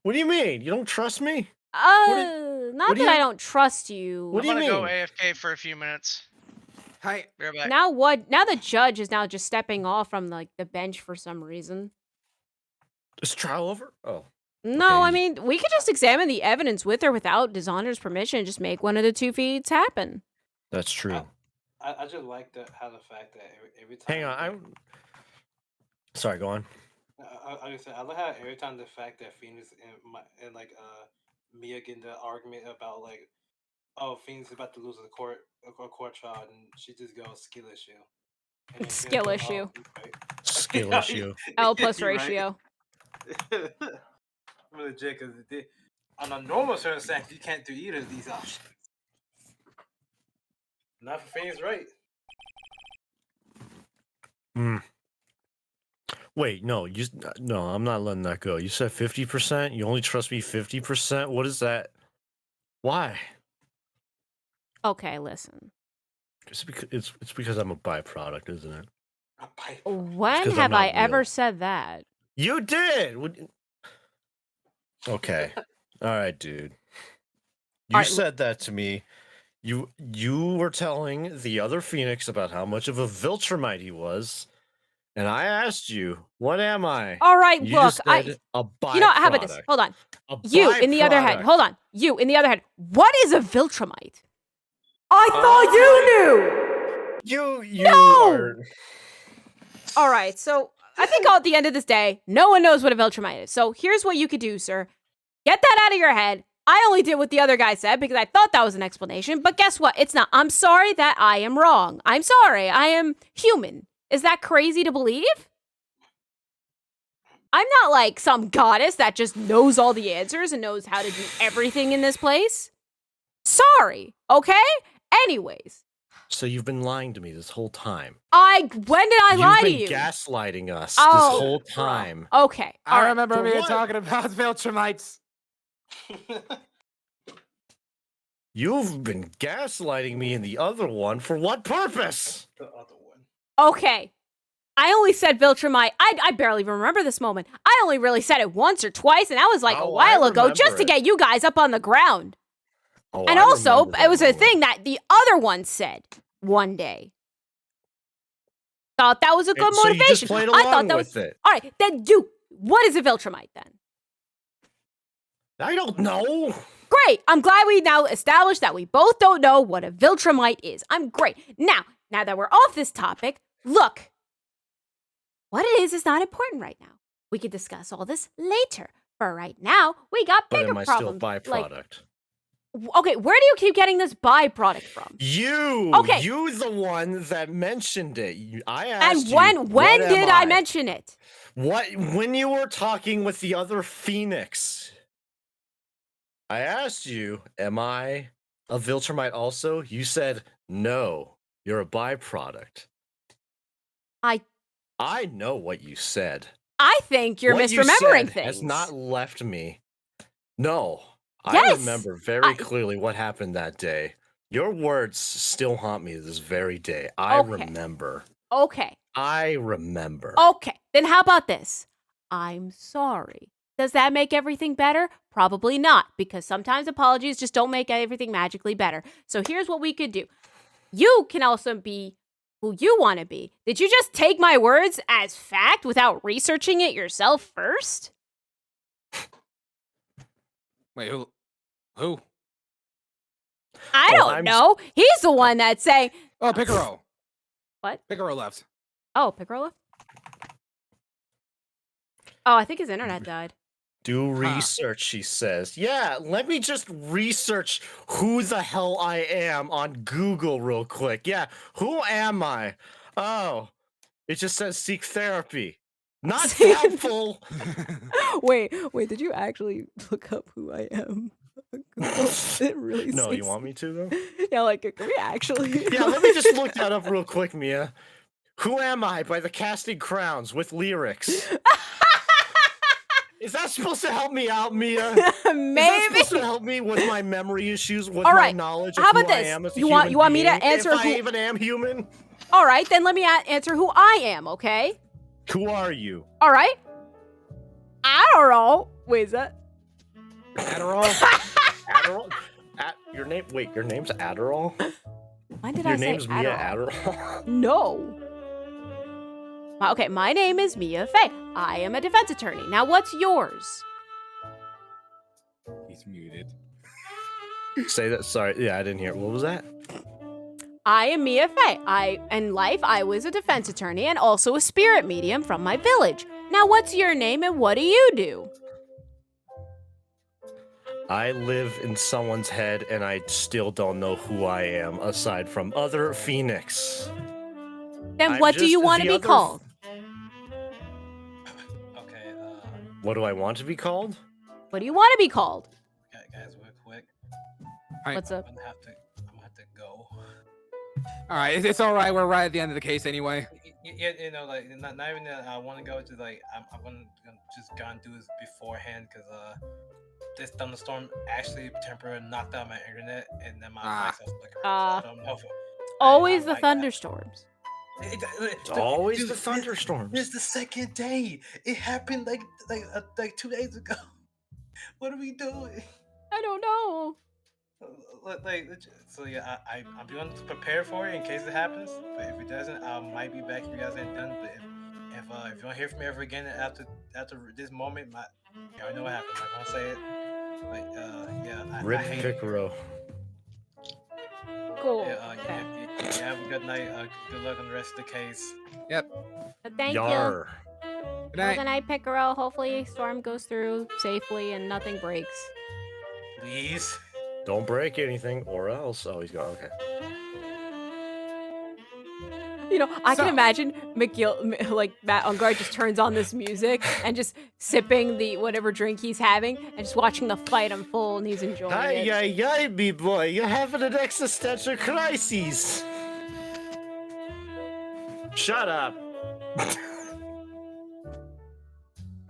What do you mean? You don't trust me? Not that I don't trust you. I'm gonna go AFK for a few minutes. Hi. Be right back. Now what? Now the judge is now just stepping off from like the bench for some reason. Is trial over? Oh. No, I mean, we could just examine the evidence with or without Dishonor's permission and just make one of the 2 feeds happen. That's true. I just like how the fact that every time. Hang on, sorry, go on. I like how every time the fact that Phoenix and Mia get in the argument about like, oh, Phoenix is about to lose a court trial, and she just goes skill issue. And then Skill Phoenix issue. goes, "Oh, right." Skill issue. L plus Right? ratio. I'm legit because on a normal circumstance you can't do either of these options. Not for Phoenix, right? Wait, no, I'm not letting that go. You said 50%. You only trust me 50%. What is that? Why? Okay, listen. It's because I'm a byproduct, isn't it? When 'cause I'm have not I ever real. said that? You did. Okay. All right, dude. You All right, said that to me. You were telling the other Phoenix about how much of a Viltrumite he was, and I asked you, "What am I?" All right, You look, just said a byproduct. You know, how about this? Hold on. A You, in the other head, byproduct. hold on. You, in the other head, what is a Viltrumite? I thought you knew! You No! are... All right, so I think at the end of this day, no one knows what a Viltrumite is. So here's what you could do, sir. Get that out of your head. I only did what the other guy said because I thought that was an explanation, but guess what? It's not. I'm sorry that I am wrong. I'm sorry. I am human. Is that crazy to believe? I'm not like some goddess that just knows all the answers and knows how to do everything in this place. Sorry, okay? Anyways. So you've been lying to me this whole time. When did I lie to you? You've been gaslighting us Oh, this whole time. Okay. I remember me talking about Viltrumites. You've been gaslighting me in the other one. For what purpose? The other one. Okay. I only said Viltrumite. I barely even remember this moment. I only really said it once or twice, and that was like a while ago, just to get you guys up on the ground. Oh, and also, it was a thing that the other one said one day. Thought that was a good So you motivation. just played I thought along that with was it. all right. Then, what is a Viltrumite then? I don't know. Great. I'm glad we now established that we both don't know what a Viltrumite is. I'm great. Now that we're off this topic, look. What it is not important right now. We could discuss all this later. For right now, we got bigger But am I problems. still byproduct? Okay, where do you keep getting this byproduct from? You. Okay. You the one that mentioned it. I asked And when what did am I mention it? When you were talking with the other Phoenix, I asked you, am I a Viltrumite also? You said, no, you're a byproduct. I know what you said. I think you're What misremembering you said things. has not left me. No, Yes, I remember very clearly what happened that day. Your words still haunt me to this very day. I remember. Okay. I remember. Okay. Then how about this? I'm sorry. Does that make everything better? Probably not, because sometimes apologies just don't make everything magically better. So here's what we could do. You can also be who you want to be. Did you just take my words as fact without researching it yourself first? Wait, who? I don't know. He's the one that's saying... Oh, Picaro. What? Picaro left. Oh, Picaro left? Oh, I think his internet died. Do research, she says. Yeah, let me just research who the hell I am on Google real quick. Yeah, who am I? Oh, it just says seek therapy. Not helpful. Wait, did you actually look up who I am? It really No, you want me to, though? Yeah, like, can we actually? Yeah, let me just look that up real quick, Mia. Who Am I by the Casting Crowns with lyrics. Is that supposed to help me out, Mia? Maybe. Is that supposed to help me with my memory issues, with All my right. knowledge of How about who I this? am as a You human want me to being, answer if I who- even am human? All right, then let me answer who I am, okay? Who are you? All right. I don't know. Wait, is that? Adderall? Adderall? Your name? Wait, your name's Adderall? When did Your I say name's Mia Adderall? Adderall? No. Okay, my name is Mia Fey. I am a defense attorney. Now, what's yours? He's muted. Say that. Sorry. Yeah, I didn't hear. What was that? I am Mia Fey. In life, I was a defense attorney and also a spirit medium from my village. Now, what's your name and what do you do? I live in someone's head and I still don't know who I am aside from other Phoenix. Then I'm what do just you want to the be other- called? Okay, What do I want to be called? What do you want to be called? guys, real quick. What's up? I'm gonna have to go. All right, it's all right. We're right at the end of the case anyway. Yeah, you know, like not even that I want to go to like I'm gonna just go and do this beforehand because this thunderstorm actually temporarily knocked out my internet and then my mic was flickering. So I don't know if Always the thunderstorms. It's always the thunderstorms. It's the second day. It happened like 2 days ago. What are we doing? I don't know. So yeah, I'm going to prepare for it in case it happens. But if it doesn't, I might be back if you guys ain't done. But if you don't hear from me ever again after this moment, you already know what happened. I won't say it. But yeah, I Rip hate Picaro. Cool. Yeah, have a good night. Good luck on the rest of the case. Yep. Thank Yar. Good you. night. Good night, Picaro. Hopefully, storm goes through safely and nothing breaks. Please. Don't break anything, or else. Oh, he's gone. Okay. You know, I can imagine like Matt on guard just turns on this music and just sipping the whatever drink he's having and just watching the fight unfold and he's enjoying it. Aye, me boy, you're having an existential crisis. Shut up.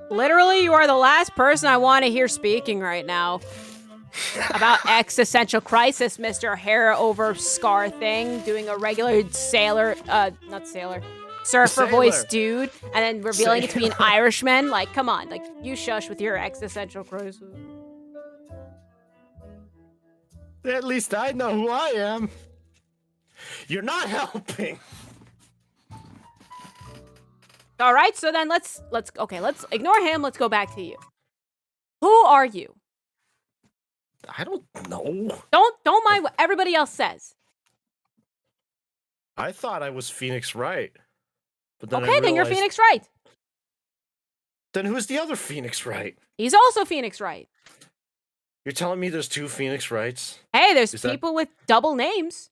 Literally, you are the last person I want to hear speaking right now. About existential crisis, Mr. Hair over scar thing, doing a regular surfer voice dude, and then revealing it to be an Irishman. Like, come on, like, you shush with your existential crisis. At least I know who I am. You're not helping. All right, so then let's ignore him. Let's go back to you. Who are you? I don't know. Don't mind what everybody else says. I thought I was Phoenix Wright. But then Okay, then you're Phoenix Wright. Then who's the other Phoenix Wright? He's also Phoenix Wright. You're telling me there's two Phoenix Wrights? Hey, there's people with double names.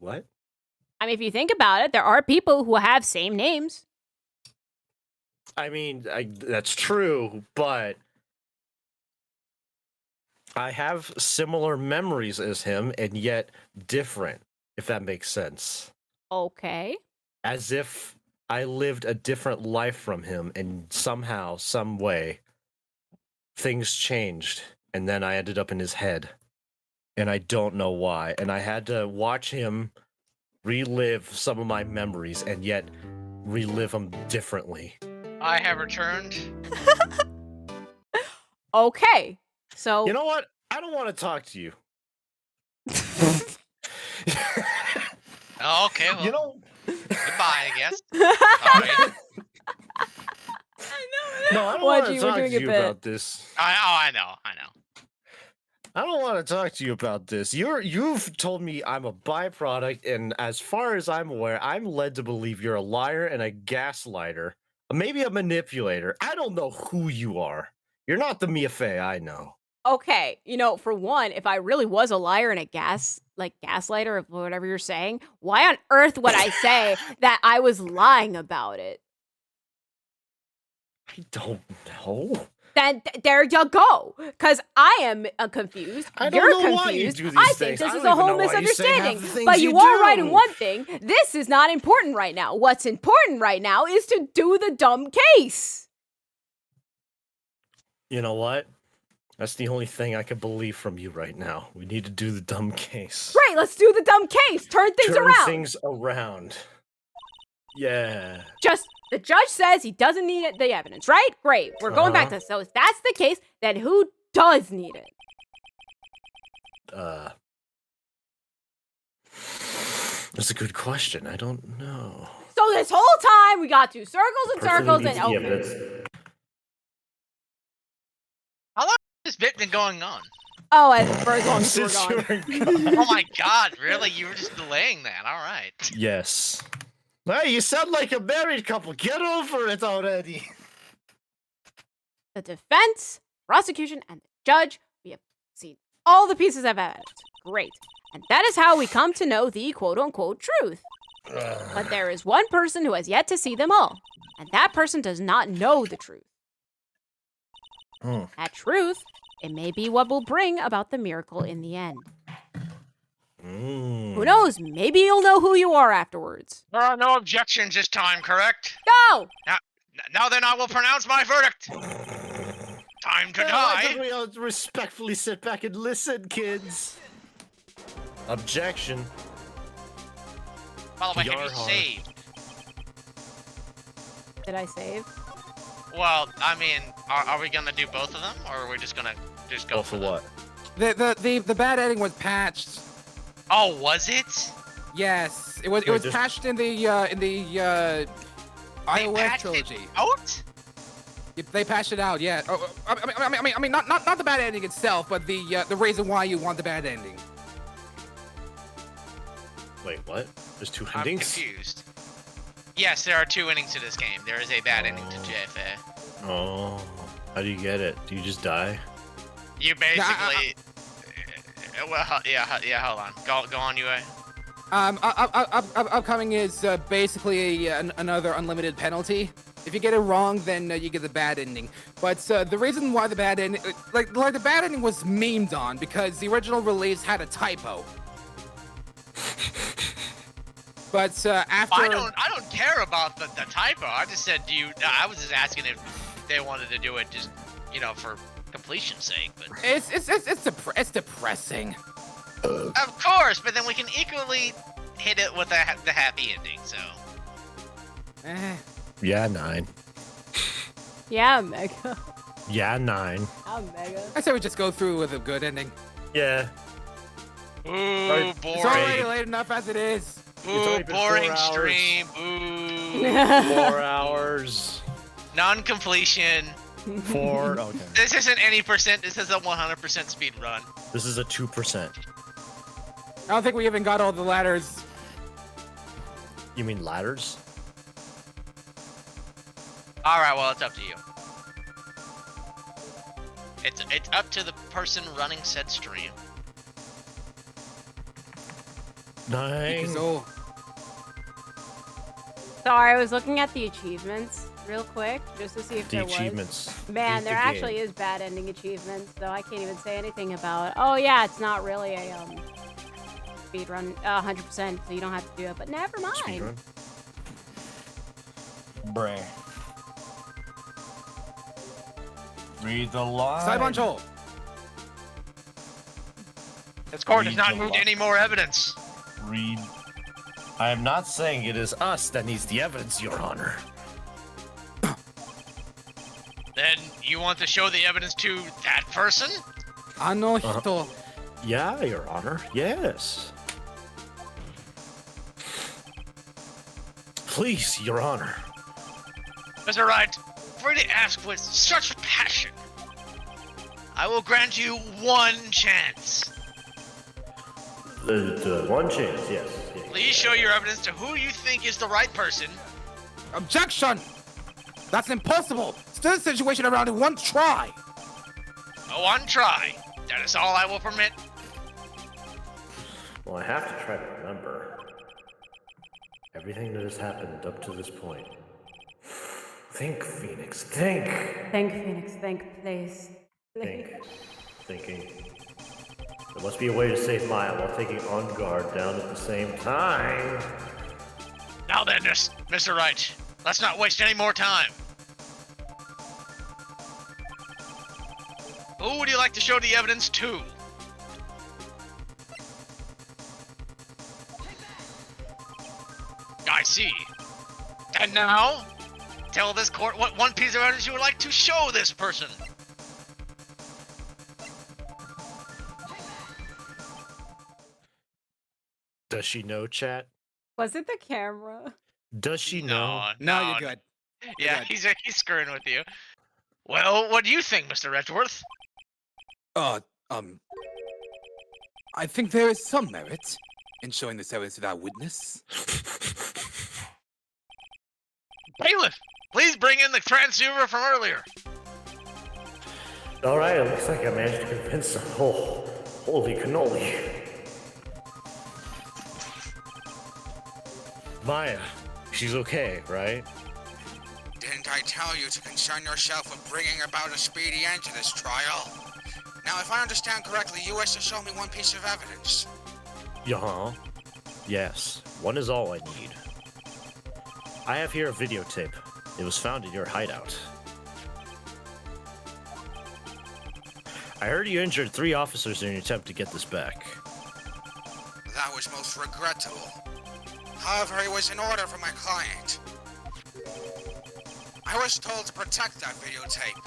What? I mean, if you think about it, there are people who have same names. I mean, that's true, but I have similar memories as him, and yet different, if that makes sense. Okay. As if I lived a different life from him, and somehow, some way, things changed, and then I ended up in his head. And I don't know why. And I had to watch him relive some of my memories, and yet relive them differently. I have returned. Okay. So you know what? I don't want to talk to you. Okay, well, you know, goodbye, I guess. Sorry. No, I don't want to talk to you about this. I know. I don't want to talk to you about this. You've told me I'm a byproduct, and as far as I'm aware, I'm led to believe you're a liar and a gaslighter, maybe a manipulator. I don't know who you are. You're not the Mia Fey I know. Okay, you know, for one, if I really was a liar and a gaslighter or whatever you're saying, why on earth would I say that I was lying about it? I don't know. Then there you go. Because I am confused. I don't You're know confused. why you do these I think things. this I is don't a even whole know why you say half misunderstanding. the things But you you are right in do. one thing. This is not important right now. What's important right now is to do the dumb case. You know what? That's the only thing I can believe from you right now. We need to do the dumb case. Right, let's do the dumb case. Turn things Turn around. things around. Yeah. Just, the judge says he doesn't need the evidence, right? Great. We're going back to this. So if that's the case, then who does need it? That's a good question. I don't know. So this whole time, we got through circles and circles and... How long has this bit been going on? Oh, for as long as we're gone. Oh my god, really? You were just delaying that. All right. Yes. Hey, you sound like a married couple. Get over it already. The defense, prosecution, and the judge, we have seen all the pieces of evidence. Great. And that is how we come to know the quote-unquote truth. But there is one person who has yet to see them all, and that person does not know the truth. That truth, it may be what will bring about the miracle in the end. Who knows? Maybe you'll know who you are afterwards. There are no objections this time, correct? Go! Now then, I will pronounce my verdict. Time to die. We all respectfully sit back and listen, kids. Objection. By the way, have you Yarhar. saved? Did I save? Well, I mean, are we gonna do both of them, or are we just gonna go for what? The bad ending was patched. Oh, was it? Yes, it was. It was patched in the iOS trilogy. Out? They patched it out. Yeah. I mean, not the bad ending itself, but the reason why you want the bad ending. Wait, what? There's two I'm endings? confused. Yes, there are 2 endings to this game. There is a bad ending to JFA. Oh, how do you get it? Do you just die? You basically. Well, yeah. Hold on. Go on, UA. Upcoming is basically another unlimited penalty. If you get it wrong, then you get the bad ending. But the reason why the bad ending, like the bad ending was memed on because the original release had a typo. But after I don't care about the typo. I just said, I was just asking if they wanted to do it just, for completion's sake. But it's depressing. Of course, but then we can equally hit it with the happy ending. So. Yeah, 9. Yeah, Mega. Yeah, 9. I'm Mega. I say we just go through with a good ending. Yeah. Ooh, boring. It's already late enough as it is. Ooh, boring stream. Ooh. 4 hours. Non-completion. 4. Okay. This isn't any percent. This is a 100% speed run. This is a 2%. I don't think we even got all the ladders. You mean ladders? All right. Well, it's up to you. It's up to the person running said stream. 9. Sorry, I was looking at the achievements real quick just to see if there was. Achievements. Man, there actually is bad ending achievements, so I can't even say anything about it. Oh yeah, it's not really a speed run 100%, so you don't have to do it. But never mind. Speedrun. Bruh. Read the line. Saibon Joel. This court does not need any more evidence. Read. I am not saying it is us that needs the evidence, Your Honor. Then you want to show the evidence to that person? Yeah, Your Honor. Yes. Please, Your Honor. Mr. Wright, for you to ask with such passion, I will grant you 1 chance. One chance, yes. Please show your evidence to who you think is the right person. Objection! That's impossible! Still a situation around in 1 try! A 1 try. That is all I will permit. Well, I have to try to remember everything that has happened up to this point. Think, Phoenix, think! Think, Phoenix, think, please. Thinking. There must be a way to save Maya while taking On Guard down at the same time. Now then, Mr. Wright, let's not waste any more time. Who would you like to show the evidence to? I see. And now, tell this court what 1 piece of evidence you would like to show this person. Does she know, chat? Was it the camera? Does she know? No, you're good. Yeah, he's screwing with you. Well, what do you think, Mr. Edgeworth? I think there is some merit in showing this evidence to that witness. Bailiff, please bring in the transceiver from earlier. Alright, it looks like I managed to convince the whole holy cannoli. Maya, she's okay, right? Didn't I tell you to concern yourself with bringing about a speedy end to this trial? Now, if I understand correctly, you wish to show me 1 piece of evidence. Yeah. Yes, 1 is all I need. I have here a videotape. It was found in your hideout. I heard you injured 3 officers in your attempt to get this back. That was most regrettable. However, it was in order for my client. I was told to protect that videotape.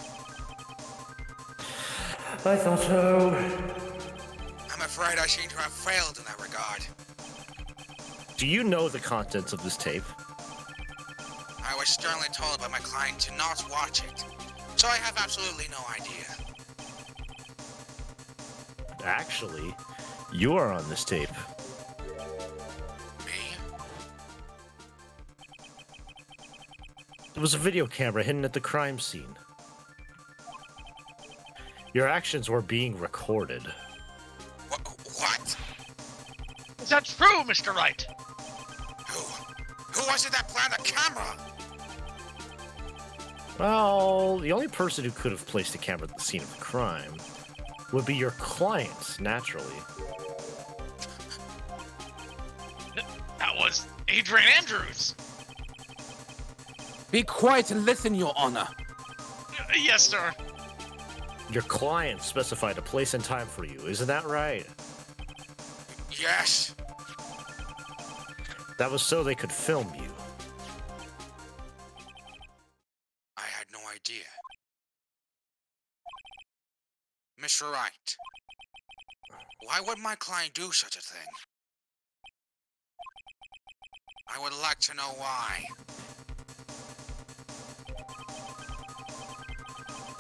I thought so. I'm afraid I seem to have failed in that regard. Do you know the contents of this tape? I was sternly told by my client to not watch it, so I have absolutely no idea. Actually, you are on this tape. There was a video camera hidden at the crime scene. Your actions were being recorded. What? Is that true, Mr. Wright? Who was it that planned the camera? Well, the only person who could have placed a camera at the scene of the crime would be your client, naturally. That was Adrian Andrews. Be quiet and listen, Your Honor. Yes, sir. Your client specified a place and time for you, isn't that right? Yes. That was so they could film you. I had no idea. Mr. Wright, why would my client do such a thing? I would like to know why.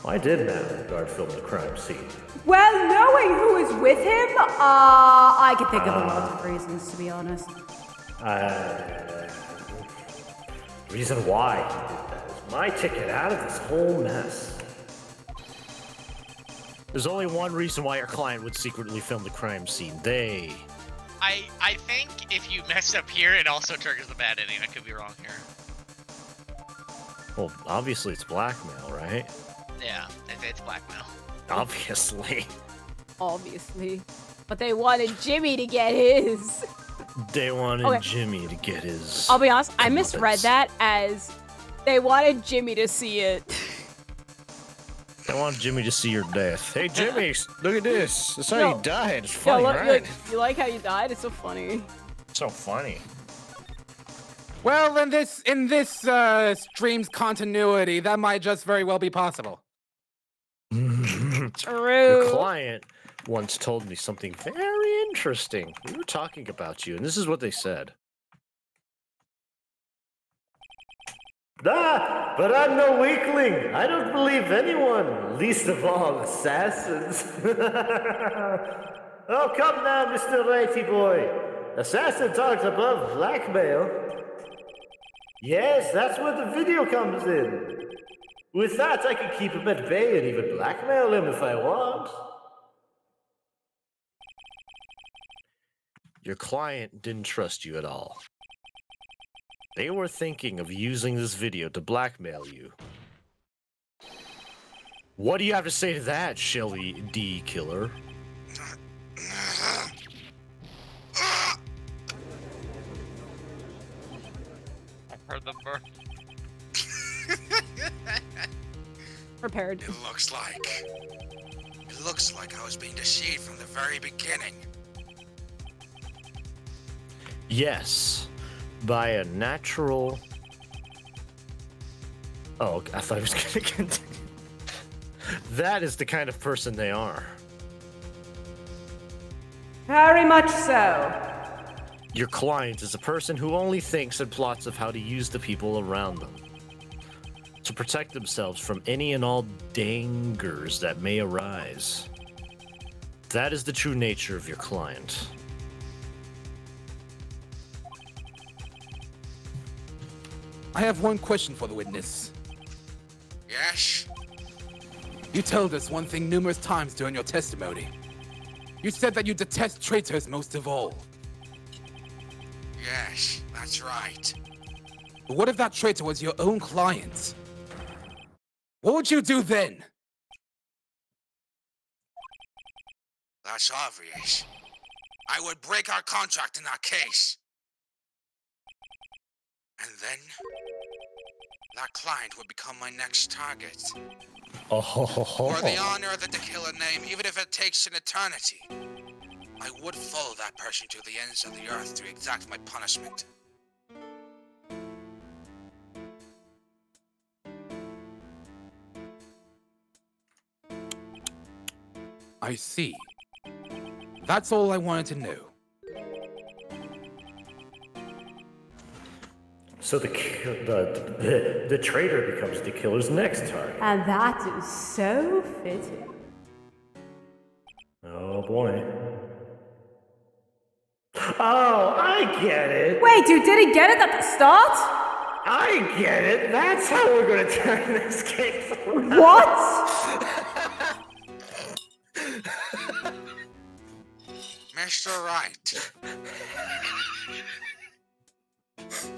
Why did Meganaunt film the crime scene? Well, knowing who is with him, I can think of a lot of reasons, to be honest. The reason why he did that was my ticket out of this whole mess. There's only one reason why your client would secretly film the crime scene. They... I think if you mess up here, it also triggers the bad ending. I could be wrong here. Well, obviously it's blackmail, right? Yeah, it's blackmail. Obviously. Obviously. But they wanted Jimmy to get his. They wanted Okay. Jimmy to get his... I'll be honest, I misread that as they wanted Jimmy to see it. They wanted Jimmy to see your death. Hey, Jimmy, look at this. That's how Yo. you died. It's Yo, funny, look, right? you like how you died? It's so funny. So funny. Well, in this stream's continuity, that might just very well be possible. True. Your client once told me something very interesting. We were talking about you, and this is what they said. Ah, but I'm no weakling. I don't believe anyone, least of all assassins. Oh, come now, Mr. Righty Boy. Assassin talks above blackmail. Yes, that's where the video comes in. With that, I can keep him at bay and even blackmail him if I want. Your client didn't trust you at all. They were thinking of using this video to blackmail you. What do you have to say to that, Shelly D. Killer? I heard the burn. Prepared. It looks like I was being deceived from the very beginning. Yes, by a natural... Oh, I thought I was gonna continue. That is the kind of person they are. Very much so. Your client is a person who only thinks and plots of how to use the people around them to protect themselves from any and all dangers that may arise. That is the true nature of your client. I have one question for the witness. Yes? You told us one thing numerous times during your testimony. You said that you detest traitors most of all. Yes, that's right. But what if that traitor was your own client? What would you do then? That's obvious. I would break our contract in that case. And then, that client would become my next target. Oh, For the honor of the Tequila name, even if it takes an eternity, I would follow that person to the ends of the earth to exact my punishment. I see. That's all I wanted to know. So the traitor becomes the killer's next target. And that is so fitting. Oh boy. Oh, I get it. Wait, you didn't get it at the start? I get it. That's how we're gonna turn this case around. What? Mr. Right.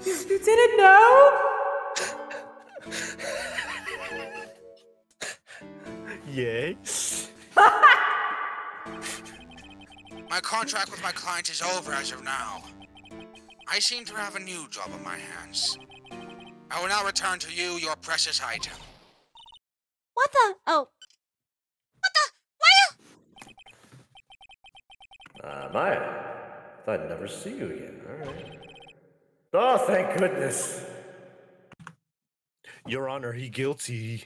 You didn't know? Yes. My contract with my client is over as of now. I seem to have a new job on my hands. I will now return to you your precious item. What the? Oh. Maya, thought I'd never see you again. All right. Oh, thank goodness. Your Honor, he guilty.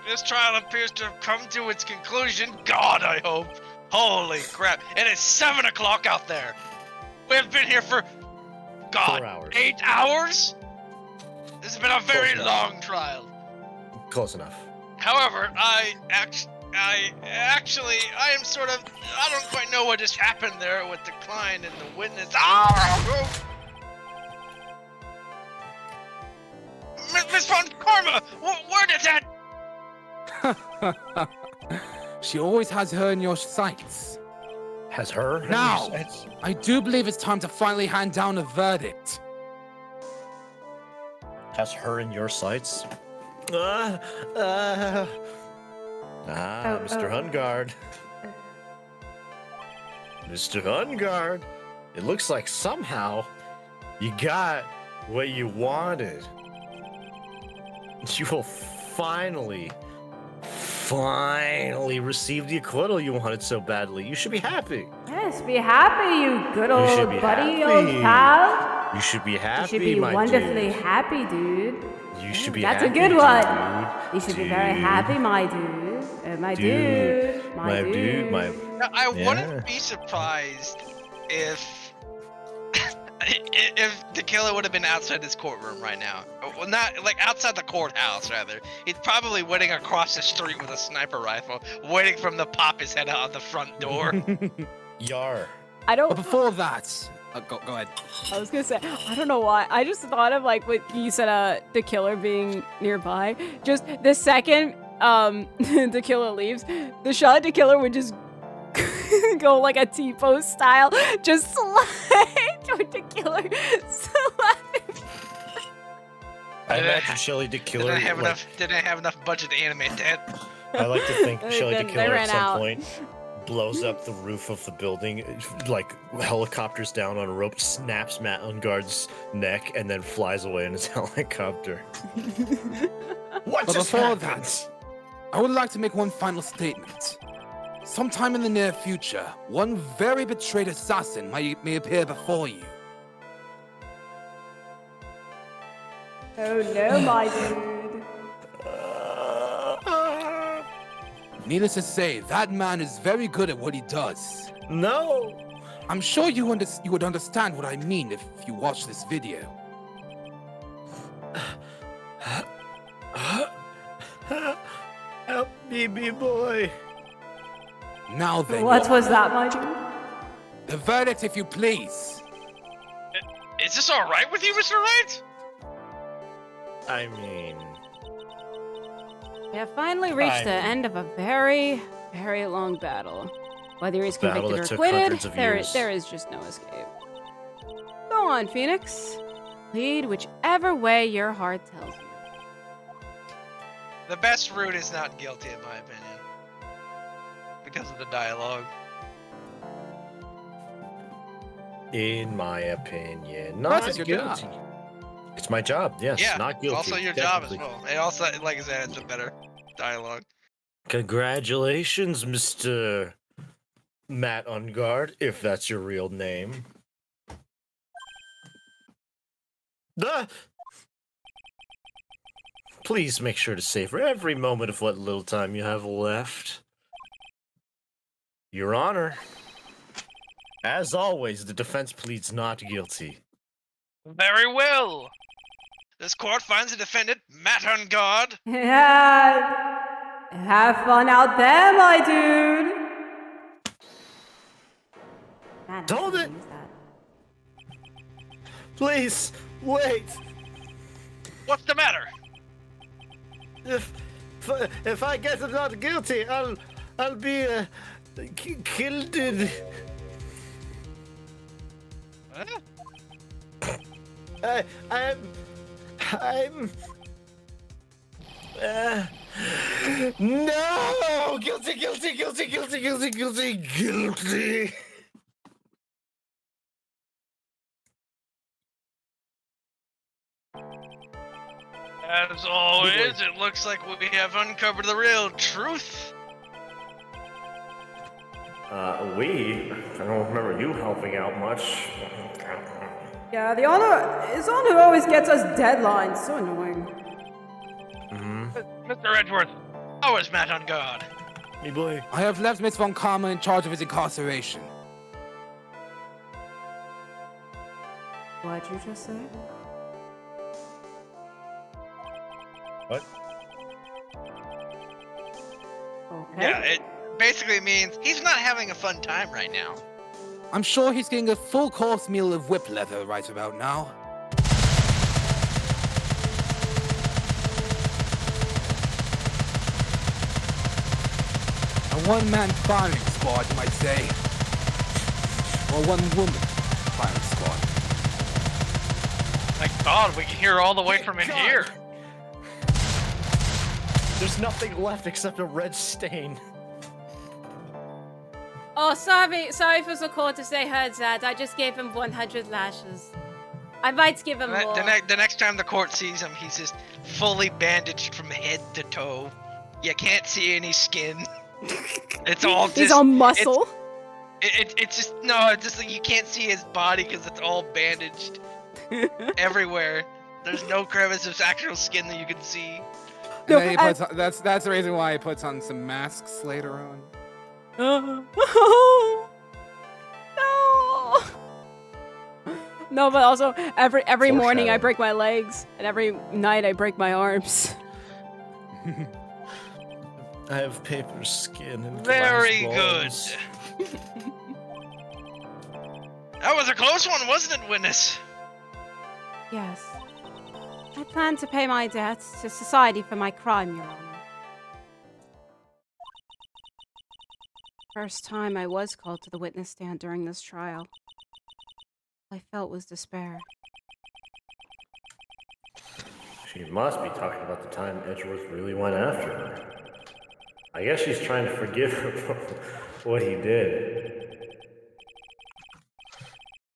This trial appears to have come to its conclusion. God, I hope. Holy crap. It is 7 o'clock out there. We have been here for, God, 4 hours. 8 hours? This has been a very long trial. Close enough. However, I am sort of, I don't quite know what just happened there with the client and the witness. Miss Von Karma, where did that? She always has her in your sights. Has her? in Now, your sights? I do believe it's time to finally hand down a verdict. Has her in your sights? Mr. Hungard. Mr. Hungard. It looks like somehow you got what you wanted. You will finally receive the acquittal you wanted so badly. You should be happy. Yes, be happy, you good You should old be buddy, happy. old pal. You should be happy, You should be my wonderfully dude. happy, dude. You should be That's happy, a good one. dude. You should be very happy, my dude. My dude. My dude. Now, I Yeah. wouldn't be surprised if the killer would have been outside this courtroom right now. Well, not like outside the courthouse, rather. He's probably waiting across the street with a sniper rifle, waiting for him to pop his head out of the front door. Yar. I don't. But before that, go ahead. I was gonna say, I don't know why. I just thought of like what you said, the killer being nearby. Just the second, the killer leaves, the shot the killer would just go like a T-pose style, just slide toward the killer, slapping. I imagine Shelly the Killer. Didn't have enough budget to animate that. I like to think Shelly the They Killer ran at some out. point blows up the roof of the building, like helicopters down on a rope, snaps Matt Unguard's neck, and then flies away in his helicopter. What But just before happened? that, I would like to make one final statement. Sometime in the near future, one very betrayed assassin may appear before you. Oh no, my dude. Needless to say, that man is very good at what he does. No! I'm sure you would understand what I mean if you watch this video. Help me, B-boy. Now then, What was that, my dude? the verdict, if you please. Is this all right with you, Mr. Wright? I mean, We have finally reached the end of a very, very long battle. Whether he's Battle convicted that or took acquitted, hundreds of years. there is just no escape. Go on, Phoenix. Lead whichever way your heart tells you. The best route is not guilty, in my opinion, because of the dialogue. in my opinion, That's not your guilty. job. It's my job, yes, Yeah, not guilty. also your job as definitely. well. And also, like I said, it's a better dialogue. Congratulations, Mr. Matt Ungard, if that's your real name. Please make sure to savor every moment of what little time you have left. Your Honor, as always, the defense pleads not guilty. Very well. This court finds the defendant, Matt Ungard. Yeah. Have fun out there, my dude. Man, Hold it. Please, wait. What's the matter? If I get not guilty, I'll be killed. Huh? I'm. No! Guilty! As always, it looks like we have uncovered the real truth. I don't remember you helping out much. Yeah, the honor is on who always gets us deadlines. So annoying. Mr. Edgeworth, how is Matt on guard? Me boy. I have left Miss Von Karma in charge of his incarceration. What'd you just say? What? Okay. Yeah, it basically means he's not having a fun time right now. I'm sure he's getting a full course meal of whip leather right about now. A one-man firing squad, you might say. Or one-woman firing squad. Thank God we can hear all the way from in here. There's nothing left except a red stain. Oh, sorry for the court to say heard that. I just gave him 100 lashes. I might give him more. The next time the court sees him, he's just fully bandaged from head to toe. You can't see any skin. It's all just... He's all muscle. It's just... No, it's just like you can't see his body because it's all bandaged. Everywhere. There's no crevice of actual skin that you can see. No, he puts on, that's the reason why he puts on some masks later on. No. No, but also every morning I break my legs, and every night I break my arms. I have paper skin and Very glass good. balls. That was a close one, wasn't it, witness? Yes. I plan to pay my debts to society for my crime, Your Honor. First time I was called to the witness stand during this trial. All I felt was despair. She must be talking about the time Edgeworth really went after her. I guess she's trying to forgive him for what he did.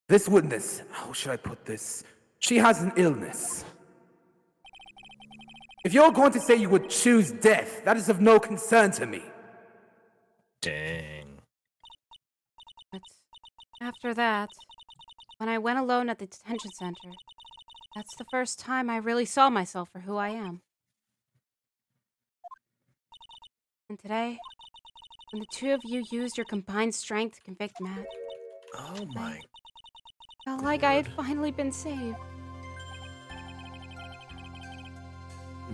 This witness, how should I put this? She has an illness. If you're going to say you would choose death, that is of no concern to me. Dang. But after that, when I went alone at the detention center, that's the first time I really saw myself for who I am. And today, when the two of you used your combined strength to convict Matt, Oh my. I felt like I had finally been saved.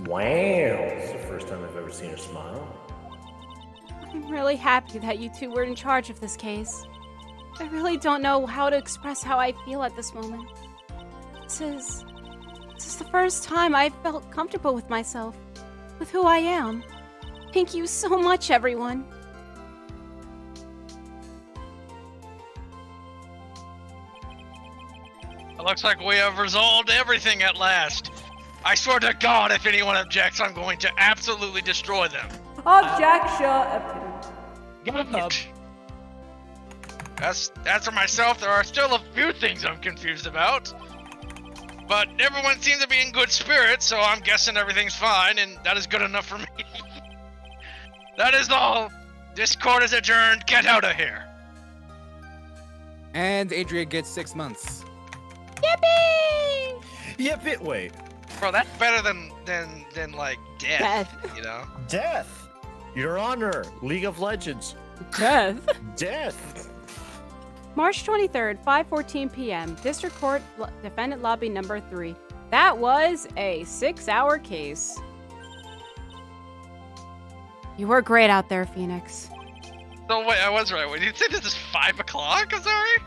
Wow, this is the first time I've ever seen her smile. I'm really happy that you two were in charge of this case. I really don't know how to express how I feel at this moment. This is the first time I felt comfortable with myself, with who I am. Thank you so much, everyone. It looks like we have resolved everything at last. I swear to God, if anyone objects, I'm going to absolutely destroy them. Objection. As for myself, there are still a few things I'm confused about. But everyone seems to be in good spirits, so I'm guessing everything's fine, and that is good enough for me. That is all. This court is adjourned. Get out of here. And Adria gets 6 months. Yippee! Yep, it wait. Bro, that's better than like death. You know? Death! Your Honor, League of Legends. Death? Death! March 23rd, 5:14 p.m. District Court, Defendant Lobby Number 3. That was a 6-hour case. You were great out there, Phoenix. No, wait, I was right. Wait, did you say this is 5 o'clock? I'm sorry?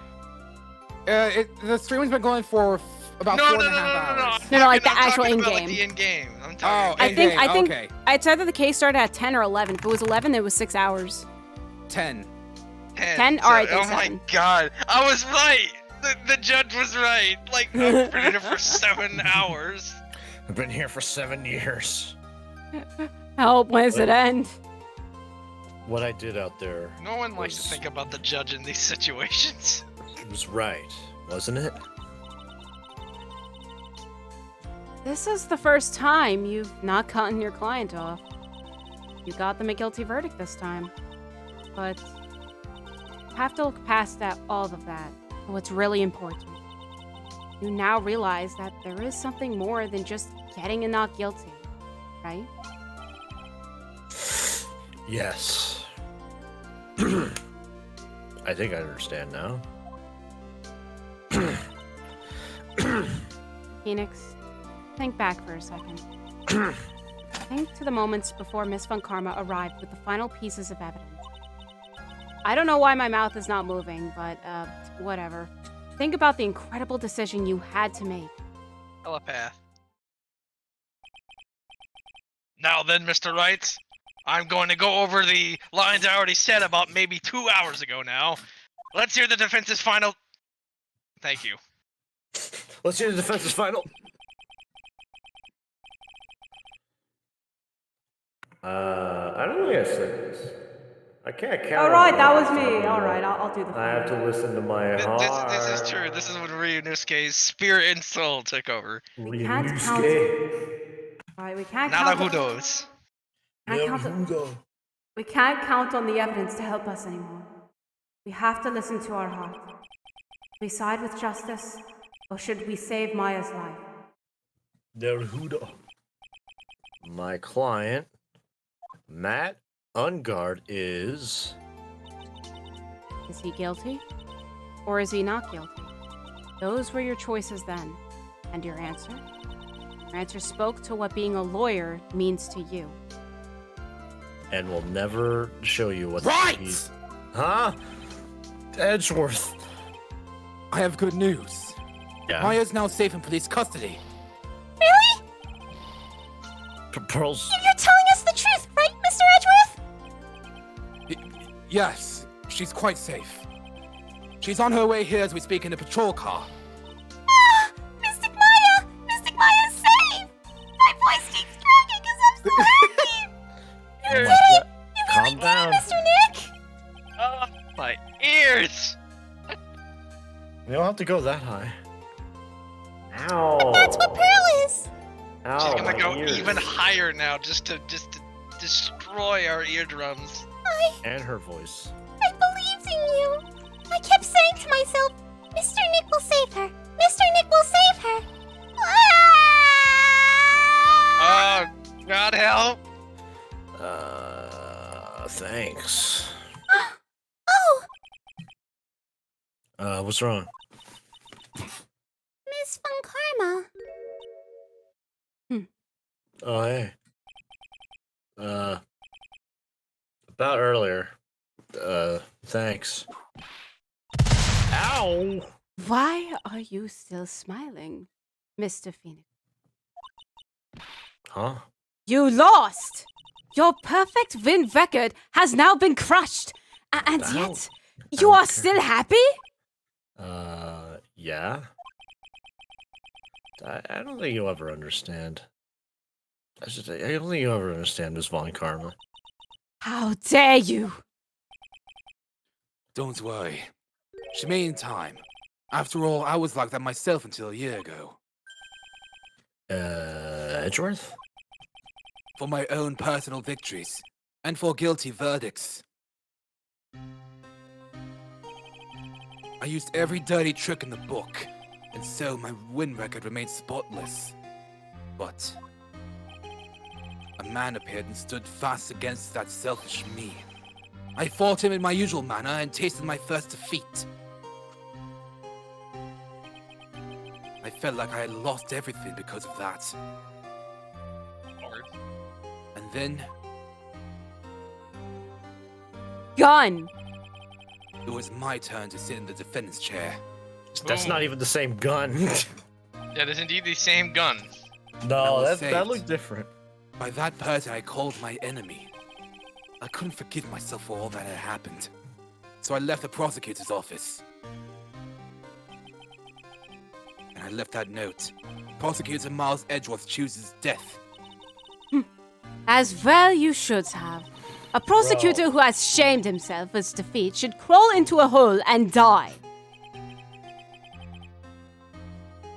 The stream's been going for About No, 4.5 no, hours. I'm No, like talking- the I'm actual talking about, like, in-game. the in-game. I'm Oh, talking. I think okay. it's either the case started at 10 or 11. If it was 11, it was 6 hours. 10. 10? All right, then Oh my 7. god, I was right. The judge was right. Like, I've been here for 7 hours. I've been here for 7 years. Help, when does it end? What I did out there No one likes to think about the judge in these situations. was right, wasn't it? This is the first time you've not gotten your client off. You got them a guilty verdict this time. But you have to look past all of that. What's really important. You now realize that there is something more than just getting a not guilty, right? Yes. I think I understand now. Phoenix, think back for a second. Think to the moments before Miss Von Karma arrived with the final pieces of evidence. I don't know why my mouth is not moving, but whatever. Think about the incredible decision you had to make. Telepath. Now then, Mr. Wright, I'm going to go over the lines I already said about maybe 2 hours ago now. Let's hear the defense's final... Thank you. Let's hear the defense's final. I don't think I said this. I can't count. All right, that was me. All right, I'll do the. I have to listen to my heart. This is true. This is when Ryunosuke's spirit and soul took over. We can't count. All right, we can't Now count. who knows? We can't count on the evidence to help us anymore. We have to listen to our heart. We side with justice, or should we save Maya's life? Neruda. My client, Matt Ungard, is... Is he guilty? Or is he not guilty? Those were your choices then. And your answer? Your answer spoke to what being a lawyer means to you. And will never show you what... Right! Huh? Edgeworth. I have good news. Yeah? Maya's now safe in police custody. Really? Pearl's... You're telling us the truth, right, Mr. Edgeworth? Yes, she's quite safe. She's on her way here as we speak in a patrol car. Ah, Mystic Maya! Mystic Maya's safe! My voice keeps cracking because I'm so happy! You did it! You really did it, Mr. Nick! Oh, my ears! You don't have to go that high. Ow! That's what Pearl is! Ow, She's gonna my go ears. even higher now, just to destroy our eardrums. And her voice. I believed in you! I kept saying to myself, Mr. Nick will save her! Mr. Nick will save her! Oh, God help! Thanks. Oh! What's wrong? Miss Von Karma. Oh, hey. About earlier. Thanks. Ow! Why are you still smiling, Mr. Phoenix? Huh? You lost! Your perfect win record has now been crushed! And yet, you are still happy? Yeah? I don't think you'll ever understand. I don't think you'll ever understand Miss Von Karma. How dare you! Don't worry. She may in time. After all, I was like that myself until a year ago. Edgeworth? For my own personal victories, and for guilty verdicts. I used every dirty trick in the book, and so my win record remained spotless. But a man appeared and stood fast against that selfish me. I fought him in my usual manner and tasted my first defeat. I felt like I had lost everything because of that. And then Gun! it was my turn to sit in the defendant's chair. That's not even the same gun. That is indeed the same gun. No, was that saved looked different. by that person I called my enemy. I couldn't forgive myself for all that had happened, so I left the prosecutor's office. And I left that note. Prosecutor Miles Edgeworth chooses death. As well you should have. A prosecutor who has shamed himself for his defeat should crawl into a hole and die.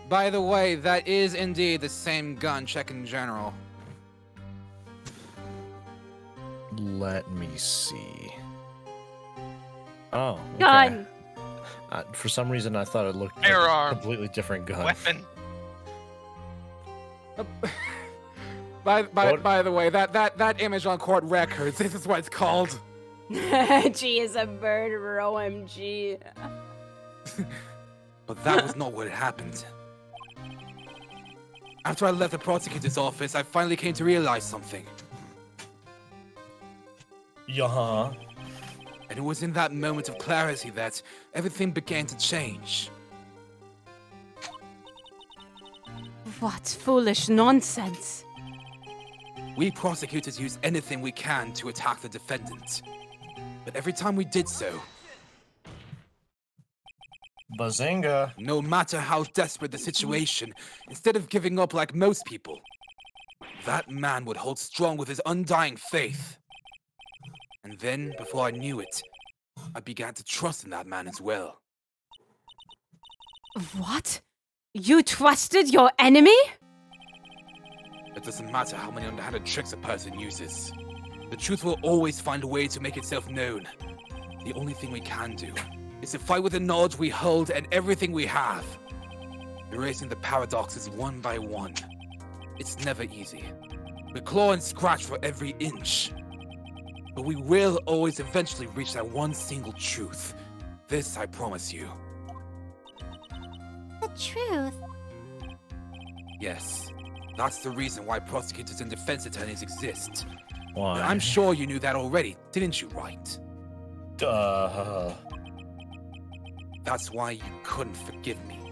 By the way, that is indeed the same gun, check in general. Let me see. Oh, okay. Gun. For some reason, I thought it looked like Firearm. a completely different gun. Weapon. By the way, that image on court records, this is what it's called. G is a murderer, OMG. But that was not what had happened. After I left the prosecutor's office, I finally came to realize something. Yeah. And it was in that moment of clarity that everything began to change. What foolish nonsense. We prosecutors use anything we can to attack the defendant. But every time we did so, Bazinga. no matter how desperate the situation, instead of giving up like most people, that man would hold strong with his undying faith. And then, before I knew it, I began to trust in that man as well. What? You trusted your enemy? It doesn't matter how many underhanded tricks a person uses. The truth will always find a way to make itself known. The only thing we can do is to fight with the knowledge we hold and everything we have. Erasing the paradoxes one by one. It's never easy. We claw and scratch for every inch. But we will always eventually reach that one single truth. This I promise you. The truth. Yes. That's the reason why prosecutors and defense attorneys exist. Why? I'm sure you knew that already, didn't you, right? Duh. That's why you couldn't forgive me.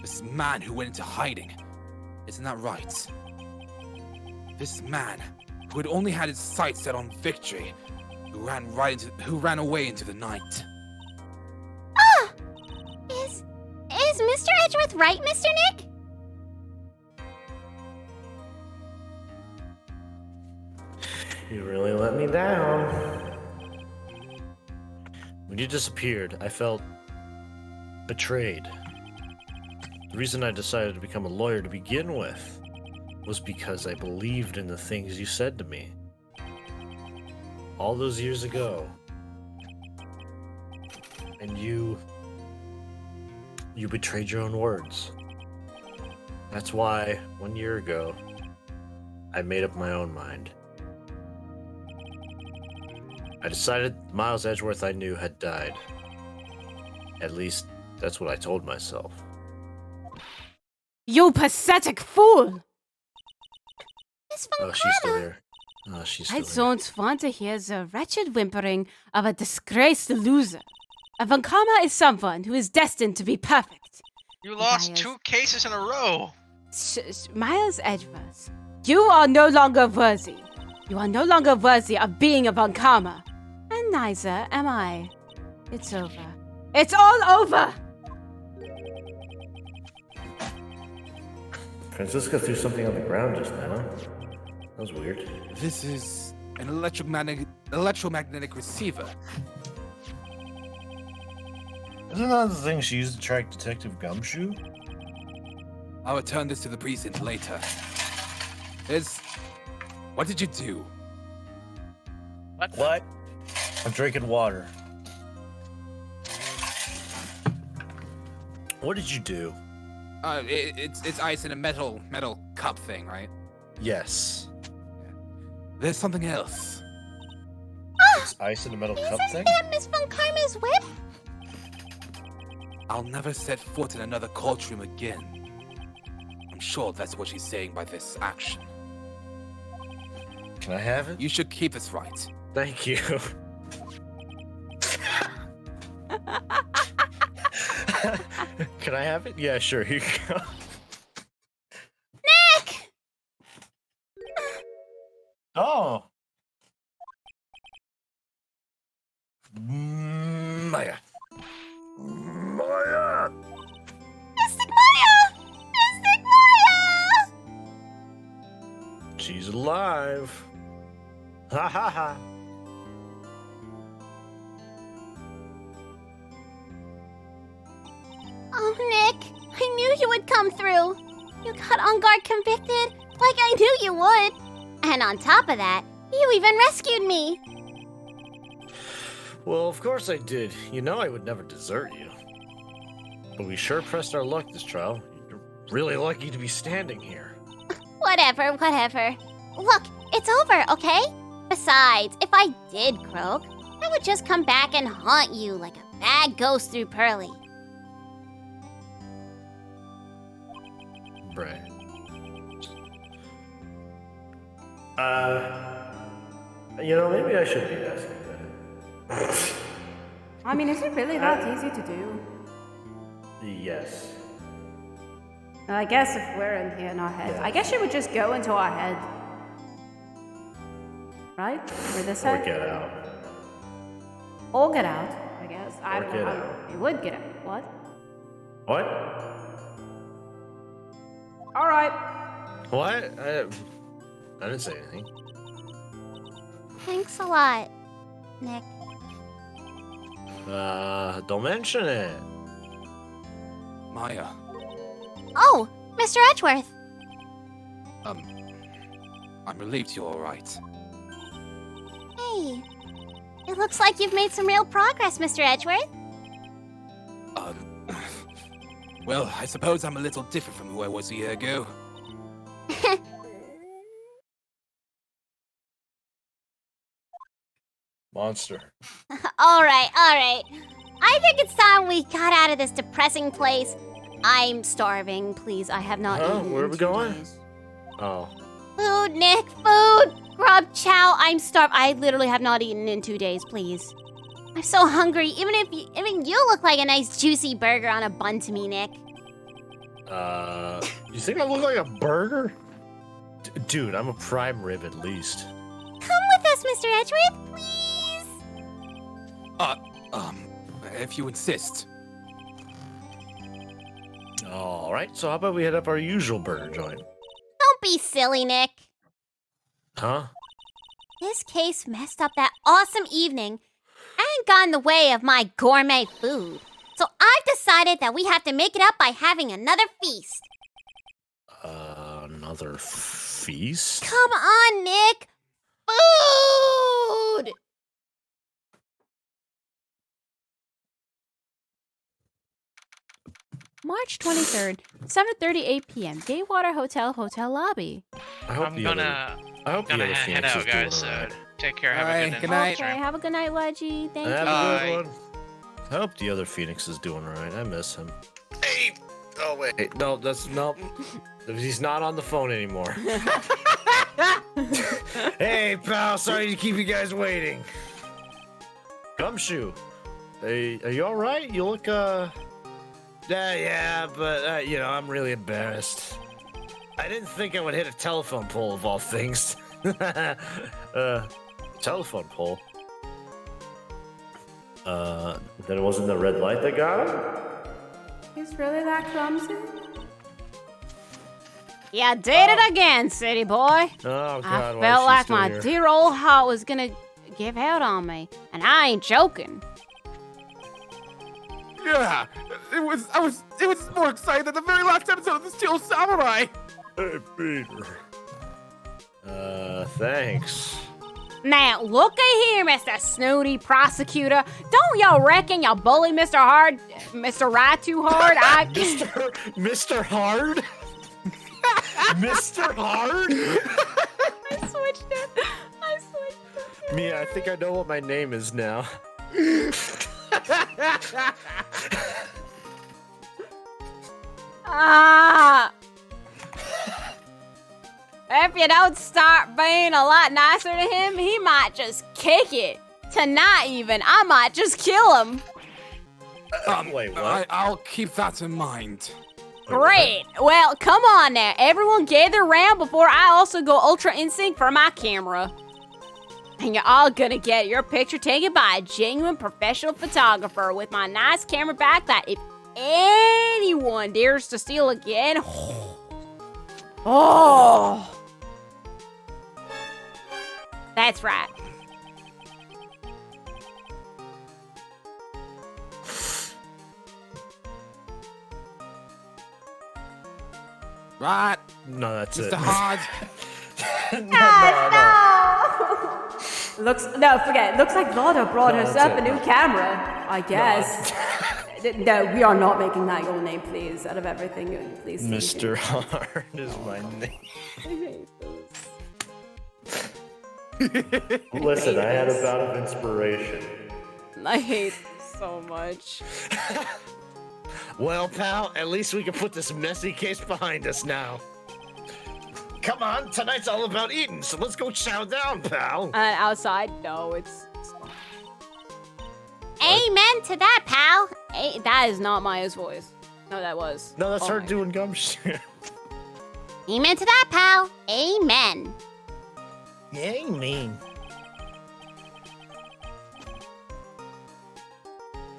This man who went into hiding. Isn't that right? This man who had only had his sights set on victory, who ran away into the night. Ah! Is Mr. Edgeworth right, Mr. Nick? You really let me down. When you disappeared, I felt betrayed. The reason I decided to become a lawyer to begin with was because I believed in the things you said to me. All those years ago. And you betrayed your own words. That's why, 1 year ago, I made up my own mind. I decided Miles Edgeworth I knew had died. At least, that's what I told myself. You pathetic fool! Oh, she's still here. Oh, she's still I here. don't want to hear the wretched whimpering of a disgraced loser. Avankama is someone who is destined to be perfect. You lost Miles. 2 cases in a row. Miles Edgeworth, you are no longer worthy. You are no longer worthy of being Avankama. And neither am I. It's over. It's all over! Francisca threw something on the ground just now. That was weird. This is an electromagnetic receiver. Isn't that the thing she used to track Detective Gumshoe? I'll return this to the precinct later. What did you do? What? I'm drinking water. What did you do? It's ice in a metal cup thing, right? Yes. There's something else. It's ice in a metal cup thing? Isn't that Miss Von Karma's whip? I'll never set foot in another courtroom again. I'm sure that's what she's saying by this action. Can I have it? You should keep this right. Thank you. Can I have it? Yeah, sure. Here you go. Oh. Maya. Maya. Mystic Maya! Mystic Maya! She's alive. Ha ha ha. Oh, Nick, I knew you would come through. You got On Guard convicted like I knew you would. And on top of that, you even rescued me. Well, of course I did. You know I would never desert you. But we sure pressed our luck this trial. You're really lucky to be standing here. Whatever. Look, it's over, okay? Besides, if I did croak, I would just come back and haunt you like a bad ghost through Pearly. Right. Maybe I should be asking that. I mean, is it really that easy to do? Yes. I guess if we're in here in our heads, I guess you would just go into our head. Right? Or this head? Or get out. Or get out, I guess. I don't get know. out. You would get out. What? What? Alright. What? I didn't say anything. Thanks a lot, Nick. Don't mention it. Maya, Oh, Mr. Edgeworth. I'm relieved you're alright. Hey, it looks like you've made some real progress, Mr. Edgeworth. Well, I suppose I'm a little different from who I was a year ago. Monster. All right. I think it's time we got out of this depressing place. I'm starving, please. I have not eaten. Where are in we 2 going? days. Oh. Food, Nick, food! Grub, chow, I'm starved. I literally have not eaten in 2 days, please. I'm so hungry. Even you look like a nice juicy burger on a bun to me, Nick. You think I look like a burger? Dude, I'm a prime rib at least. Come with us, Mr. Edgeworth, please. If you insist. All right, so how about we hit up our usual burger joint? Don't be silly, Nick. Huh? This case messed up that awesome evening and got in the way of my gourmet food. So I've decided that we have to make it up by having another feast. Another feast? Come on, Nick. Food! March 23rd, 7:38 p.m. Gaywater Hotel lobby. I hope I'm the gonna other head Phoenix out, is doing guys. So alright. take care. Have a Alright, good night. Okay, have a good night, Lodgy. Thank Have you. a good one. I hope the other Phoenix is doing alright. I miss him. Hey! Oh, wait. Hey, no. He's not on the phone anymore. Hey, pal. Sorry to keep you guys waiting. Gumshoe. Hey, are you alright? You look, Yeah, but, I'm really embarrassed. I didn't think I would hit a telephone pole of all things. Telephone pole? Then it wasn't the red light that got him? He's really that clumsy? Yeah, did it again, city boy. Oh, God, I why is felt she like still my here? dear old heart was gonna give out on me, and I ain't joking. Yeah, it was more exciting than the very last episode of the Steel Samurai. Hey, Peter. Thanks. Now, looky here, Mr. Snooty Prosecutor. Don't y'all reckon y'all bully Mr. Right too hard? Mr. Hard? Mr. Hard? I switched it. Mia, I think I know what my name is now. If you don't start being a lot nicer to him, he might just kick it. Tonight even, I might just kill him. Wait, what? I'll keep that in mind. Great. Well, come on now. Everyone gather around before I also go Ultra Instinct for my camera. And you're all gonna get your picture taken by a genuine professional photographer with my nice camera back that if anyone dares to steal again, oh. That's right. Right. No, that's Mr. it. Hard. Looks like Lotta brought No, herself that's a it. new camera, I guess. No, we are not making that your name, please. Out of everything, please. Mr. Hard is my name. Listen, I had a bout of inspiration. I hate this so much. Well, pal, at least we can put this messy case behind us now. Come on, tonight's all about eating, so let's go chow down, pal. And outside, no, it's. Amen to that, pal. That is not Maya's voice. No, that was. No, that's Oh her my doing gumshoe. Amen to that, pal. Amen. Yeah, mean.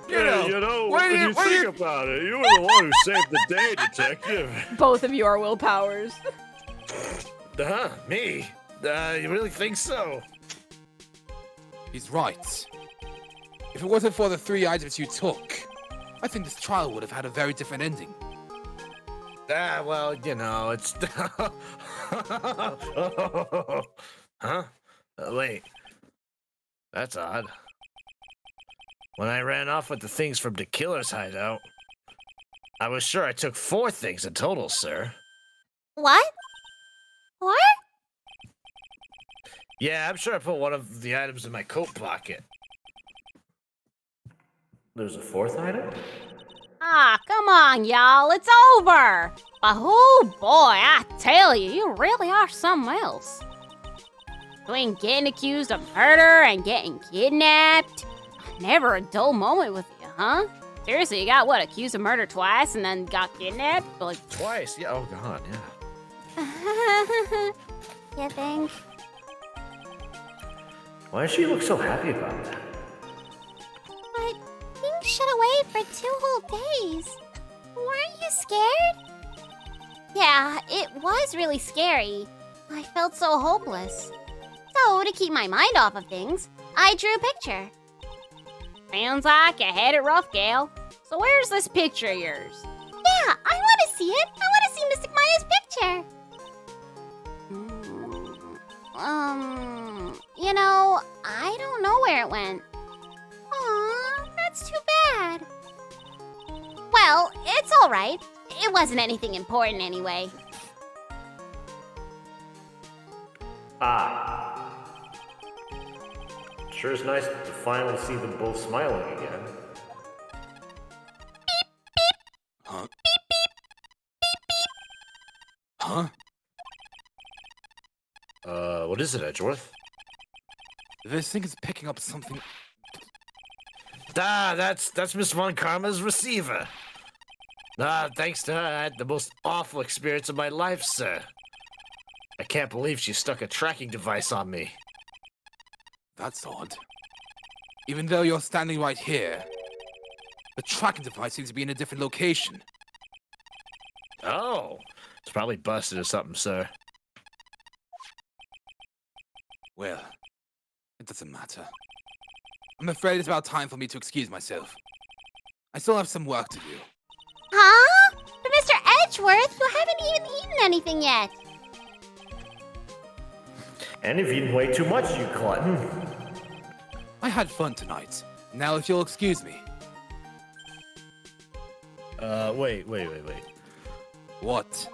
You know, when you think about it, you were the one who saved the day, detective. Both of you are willpowers. Me? You really think so? He's right. If it wasn't for the 3 items you took, I think this trial would have had a very different ending. Well, you know, it's... Huh? Wait. That's odd. When I ran off with the things from the killer's hideout, I was sure I took 4 things in total, sir. What? What? Yeah, I'm sure I put one of the items in my coat pocket. There's a 4th item? Ah, come on, y'all. It's over. But oh boy, I tell you, you really are something else. Between getting accused of murder and getting kidnapped, never a dull moment with you, huh? Seriously, you got what, accused of murder twice and then got kidnapped? But like Twice? Yeah, oh god, yeah. You think? Why does she look so happy about that? But being shut away for 2 whole days. Weren't you scared? Yeah, it was really scary. I felt so hopeless. So, to keep my mind off of things, I drew a picture. sounds like you had it rough, gal. So where's this picture of yours? Yeah, I want to see it. I want to see Mystic Maya's picture. You know, I don't know where it went. Aw, that's too bad. Well, it's all right. It wasn't anything important anyway. Sure is nice to finally see them both smiling again. Huh? Huh? What is it, Edgeworth? This thing is picking up something. That's Miss Von Karma's receiver. Thanks to her, I had the most awful experience of my life, sir. I can't believe she stuck a tracking device on me. That's odd. Even though you're standing right here, the tracking device seems to be in a different location. Oh, it's probably busted or something, sir. Well, it doesn't matter. I'm afraid it's about time for me to excuse myself. I still have some work to do. Huh? But Mr. Edgeworth, you haven't even eaten anything yet. And you've eaten way too much, you glutton. I had fun tonight. Now if you'll excuse me. Wait. What?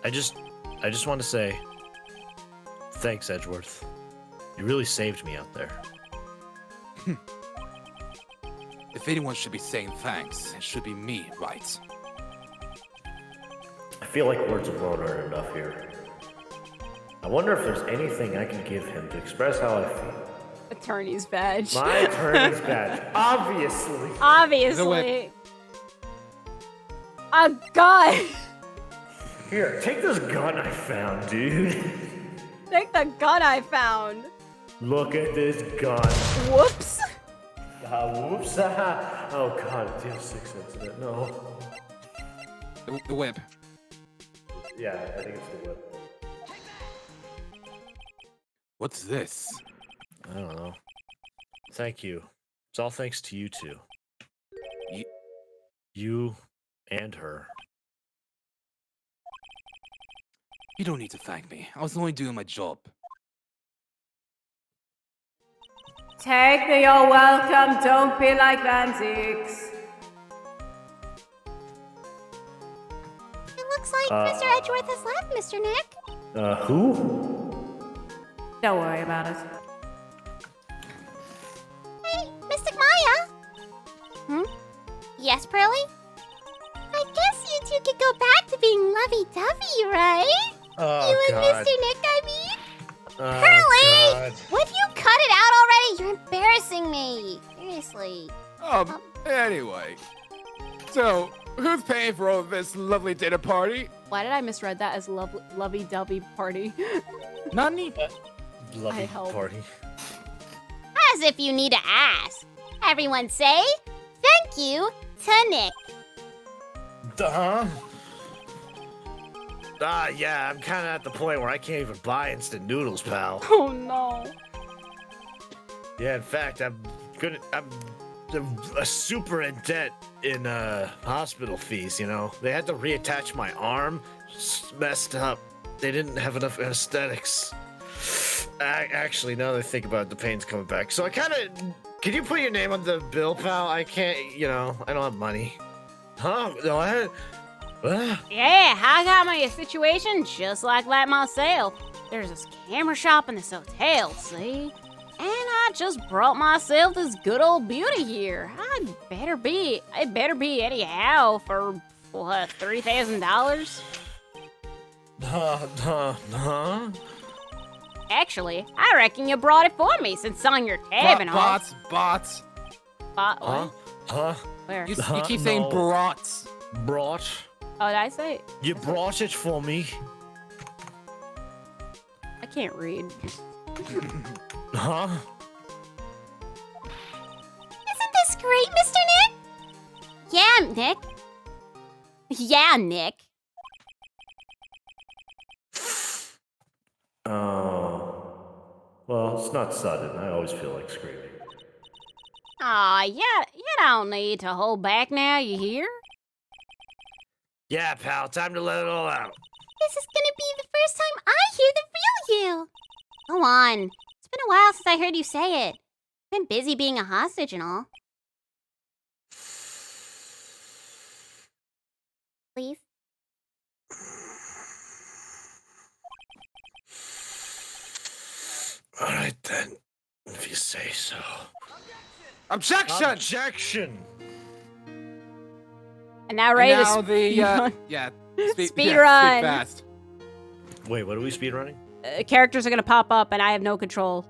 I just want to say, thanks, Edgeworth. You really saved me out there. If anyone should be saying thanks, it should be me, right? I feel like words alone aren't enough here. I wonder if there's anything I can give him to express how I feel. Attorney's badge. My attorney's badge, obviously. Obviously. A gun! Here, take this gun I found, dude. Take the gun I found. Look at this gun. Whoops. Whoops. Oh god, it deals 6 incident. No. The whip. Yeah, I think it's the whip. What's this? I don't know. Thank you. It's all thanks to you two. You and her. You don't need to thank me. I was only doing my job. Take me, you're welcome. Don't be like Van Zix. It looks like Mr. Edgeworth has left, Mr. Nick. Who? Don't worry about it. Hey, Mystic Maya. Yes, Pearly? I guess you two could go back to being lovey-dovey, right? Oh, you and God. Mr. Nick, I mean? Oh, Pearly! God. Would you cut it out already? You're embarrassing me. Seriously. Anyway. So, who's paying for all this lovely dinner party? Why did I misread that as lovey-dovey party? Nani? Lovely help. party. As if you need to ask. Everyone say, thank you to Nick. Huh? Yeah, I'm kind of at the point where I can't even buy instant noodles, pal. Oh no. Yeah, in fact, I'm super in debt in hospital fees, you know. They had to reattach my arm. It's messed up. They didn't have enough anesthetics. Actually, now that I think about it, the pain's coming back. So I kind of... Can you put your name on the bill, pal? I can't, you know, I don't have money. Huh? No, I had... Yeah, I got my situation just like that myself. There's this camera shop in this hotel, see? And I just brought myself this good old beauty here. It better be anyhow for, what, $3,000? Actually, I reckon you brought it for me since selling your tab and all. Bots. Bot what? Huh? Where? You keep saying brats. Brought? Oh, did I say? You brought it for me. I can't read. Huh? Isn't this great, Mr. Nick? Yeah, Nick. Yeah, Nick. Oh. Well, it's not sudden. I always feel like screaming. Aw, yeah, you don't need to hold back now, you hear? Yeah, pal, time to let it all out. This is gonna be the first time I hear the real you. Go on. It's been a while since I heard you say it. Been busy being a hostage and all. Please? All right, then. If you say so. Objection! Objection! And now ready to Now the, yeah. Speed run. Speak fast. Wait, what are we speedrunning? Characters are gonna pop up, and I have no control.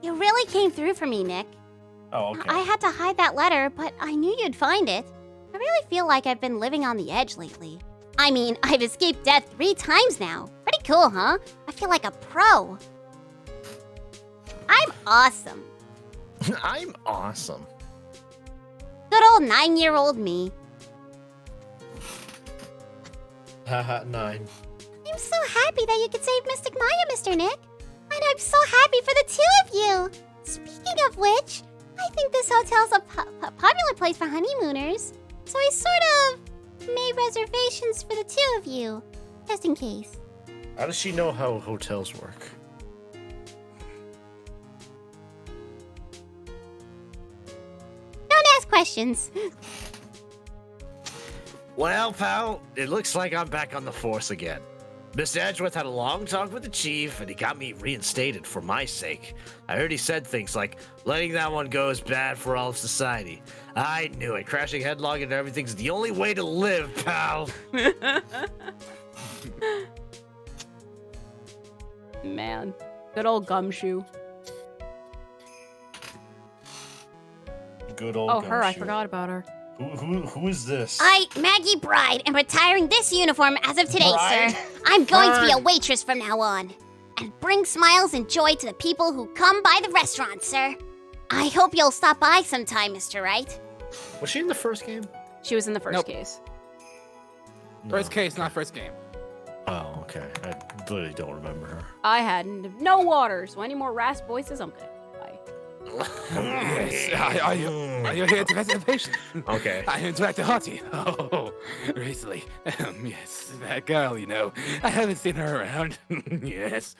You really came through for me, Nick. Oh, okay. I had to hide that letter, but I knew you'd find it. I really feel like I've been living on the edge lately. I mean, I've escaped death 3 times now. Pretty cool, huh? I feel like a pro. I'm awesome. I'm awesome. Good old 9-year-old me. Haha, 9. I'm so happy that you could save Mystic Maya, Mr. Nick. And I'm so happy for the 2 of you. Speaking of which, I think this hotel's a popular place for honeymooners. So I sort of made reservations for the 2 of you, just in case. How does she know how hotels work? Don't ask questions. Well, pal, it looks like I'm back on the force again. Mr. Edgeworth had a long talk with the chief, and he got me reinstated for my sake. I heard he said things like, letting that one go is bad for all of society. I knew it. Crashing headlong into everything's the only way to live, pal. Man. Good old Gumshoe. Good old Oh, her. I Gumshoe. forgot about her. Who is this? I, Maggie Bride, am retiring this uniform as of today, Bride? sir. I'm going to be a waitress from now on. And bring smiles and joy to the people who come by the restaurant, sir. I hope you'll stop by sometime, Mr. Wright. Was she in the first game? She was in the first case. First case, not first game. Oh, okay. I literally don't remember her. I had no water, so any more rasp voices, I'm good. Bye. Yes, are you here to visit the patient? Okay. I am Director Hottie. Oh, recently. Yes, that girl, you know. I haven't seen her around. Yes.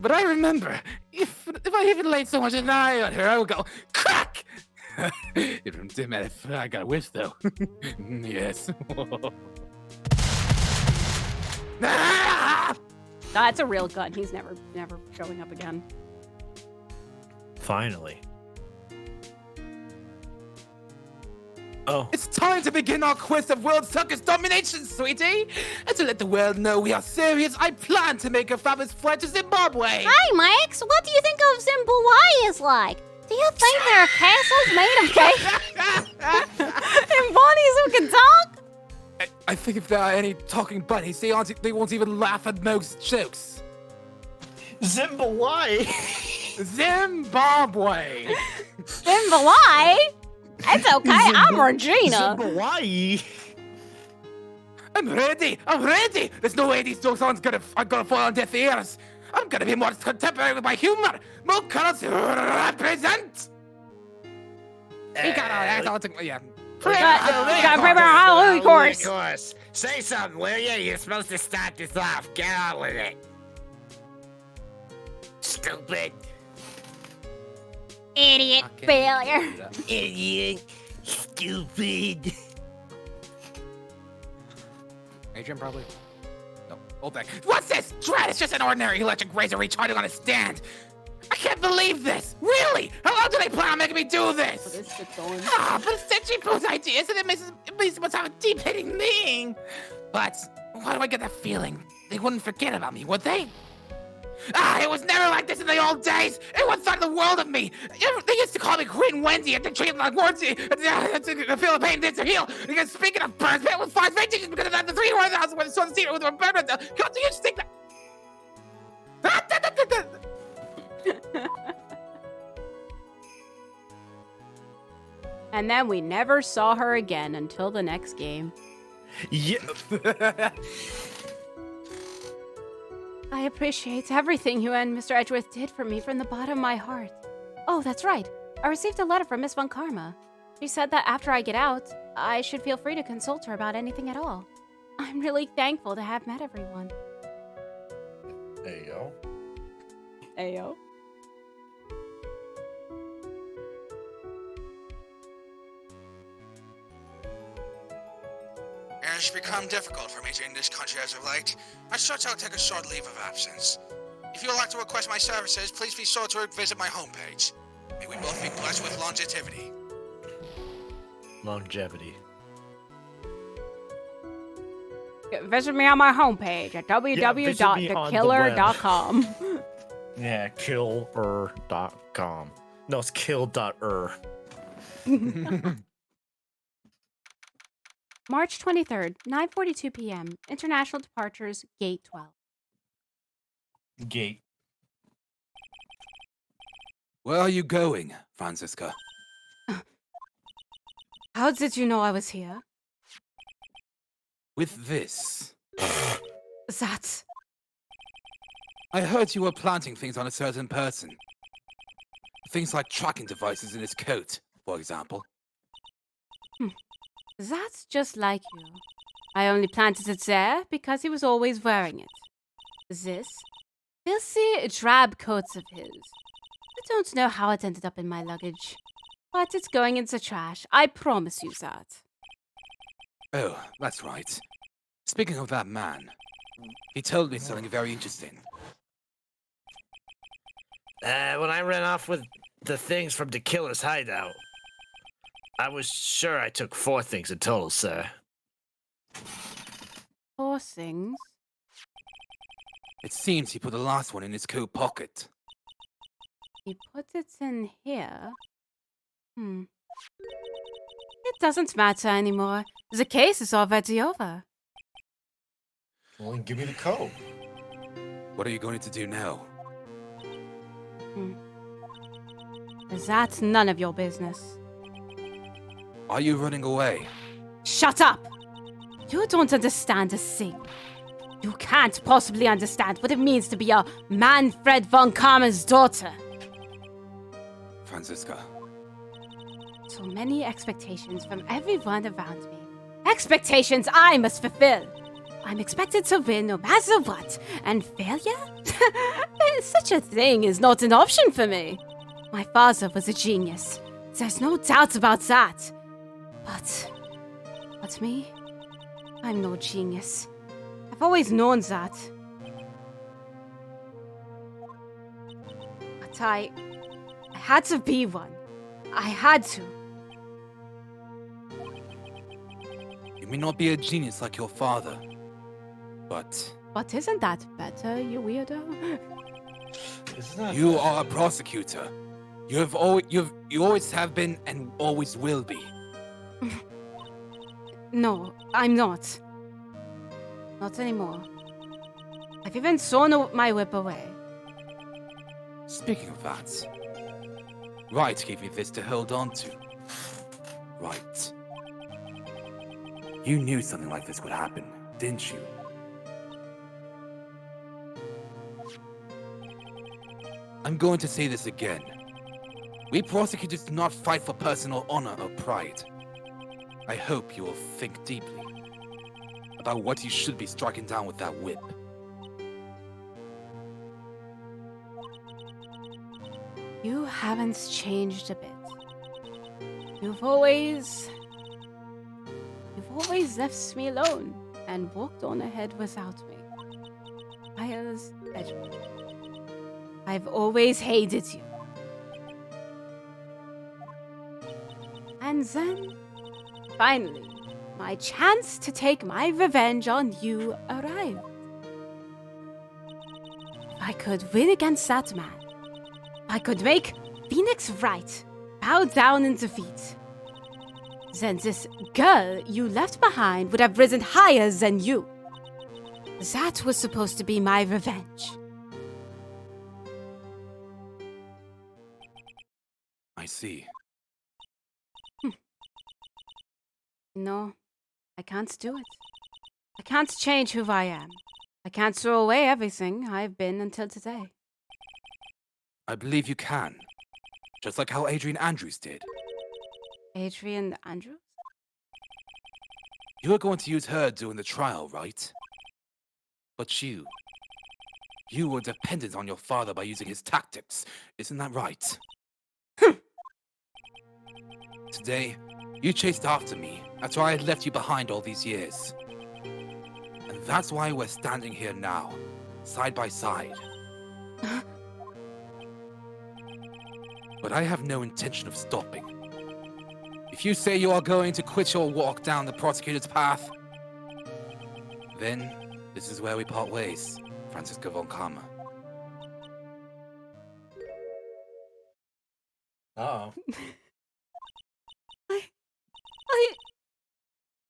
But I remember, if I even laid so much an eye on her, I would go, crack! It didn't matter if I got a whiff, though. Yes. That's a real gun. He's never showing up again. Finally. Oh. It's time to begin our quest of world circus domination, sweetie! And to let the world know we are serious, I plan to make a fabulous flight to Zimbabwe! Hi, Max. What do you think of Zimbabwe is like? Do you think there are castles made of cake? And bunnies who can talk? I think if there are any talking bunnies, they won't even laugh at most jokes. Zimbabwe! Zimbabwe! Zimbabwe? It's okay, I'm Regina. Zimbabwe! I'm ready! There's no way these jokes are gonna fall on deaf ears! I'm gonna be more contemporary with my humor! More colors represent! Yeah. Gotta prepare a Halloween course. Say something, will you? You're supposed to start this off. Get on with it. Stupid. Idiot failure. Idiot. Stupid. Adrian, probably? No, hold back. What's this? Dread, it's just an ordinary electric razor recharging on a stand. I can't believe this! Really? How long do they plan on making me do this? But it's Senshi Poo's ideas, and it makes it must have a deep-hitting meaning. But why do I get that feeling? They wouldn't forget about me, would they? It was never like this in the old days. Everyone thought the world of me. They used to call me Queen Wendy and they treated me like Wardsy. To feel the pain did to heal. Because speaking of birds, man, with 5 teachers because of that, the 3 house where the son's secret with the bird. How do you think that? And then we never saw her again until the next game. Yeah. I appreciate everything you and Mr. Edgeworth did for me from the bottom of my heart. Oh, that's right. I received a letter from Miss Von Karma. She said that after I get out, I should feel free to consult her about anything at all. I'm really thankful to have met everyone. Ayo. Ayo. It has become difficult for me to in this country as of late. I such I'll take a short leave of absence. If you would like to request my services, please be sure to visit my homepage. May we both be blessed with longevity. Longevity. Visit me on my homepage at www.thekiller.com. Yeah, killer.com. No, it's kill.er. March 23rd, 9:42 p.m. International departures, Gate 12. Gate. Where are you going, Francisca? How did you know I was here? With this. That. I heard you were planting things on a certain person. Things like tracking devices in his coat, for example. That's just like you. I only planted it there because he was always wearing it. This filthy, drab coats of his. I don't know how it ended up in my luggage, but it's going into trash. I promise you that. Oh, that's right. Speaking of that man, he told me something very interesting. When I ran off with the things from the killer's hideout, I was sure I took 4 things in total, sir. 4 things? It seems he put the last one in his coat pocket. He put it in here. It doesn't matter anymore. The case is already over. Well, then give me the code. What are you going to do now? That's none of your business. Are you running away? Shut up! You don't understand a thing. You can't possibly understand what it means to be a Manfred von Kammer's daughter. Franziska. So many expectations from everyone around me. Expectations I must fulfill. I'm expected to win no matter what, and failure? Such a thing is not an option for me. My father was a genius. There's no doubt about that. But me? I'm no genius. I've always known that. But I had to be one. I had to. You may not be a genius like your father, but But isn't that better, you weirdo? you are a prosecutor. You always have been and always will be. No, I'm not. Not anymore. I've even thrown my whip away. Speaking of that, Wright gave me this to hold on to. Right. You knew something like this would happen, didn't you? I'm going to say this again. We prosecutors do not fight for personal honor or pride. I hope you will think deeply about what you should be striking down with that whip. You haven't changed a bit. You've always left me alone and walked on ahead without me. Miles Edgewood. I've always hated you. And then, finally, my chance to take my revenge on you arrived. If I could win against that man, I could make Phoenix Wright bow down in defeat. Then this girl you left behind would have risen higher than you. That was supposed to be my revenge. I see. No, I can't do it. I can't change who I am. I can't throw away everything I've been until today. I believe you can. Just like how Adrian Andrews did. Adrian Andrews? You were going to use her during the trial, right? But you were dependent on your father by using his tactics. Isn't that right? Today, you chased after me after I had left you behind all these years. And that's why we're standing here now, side by side. But I have no intention of stopping. If you say you are going to quit your walk down the prosecutor's path, then this is where we part ways, Franziska von Kammer. Uh-oh.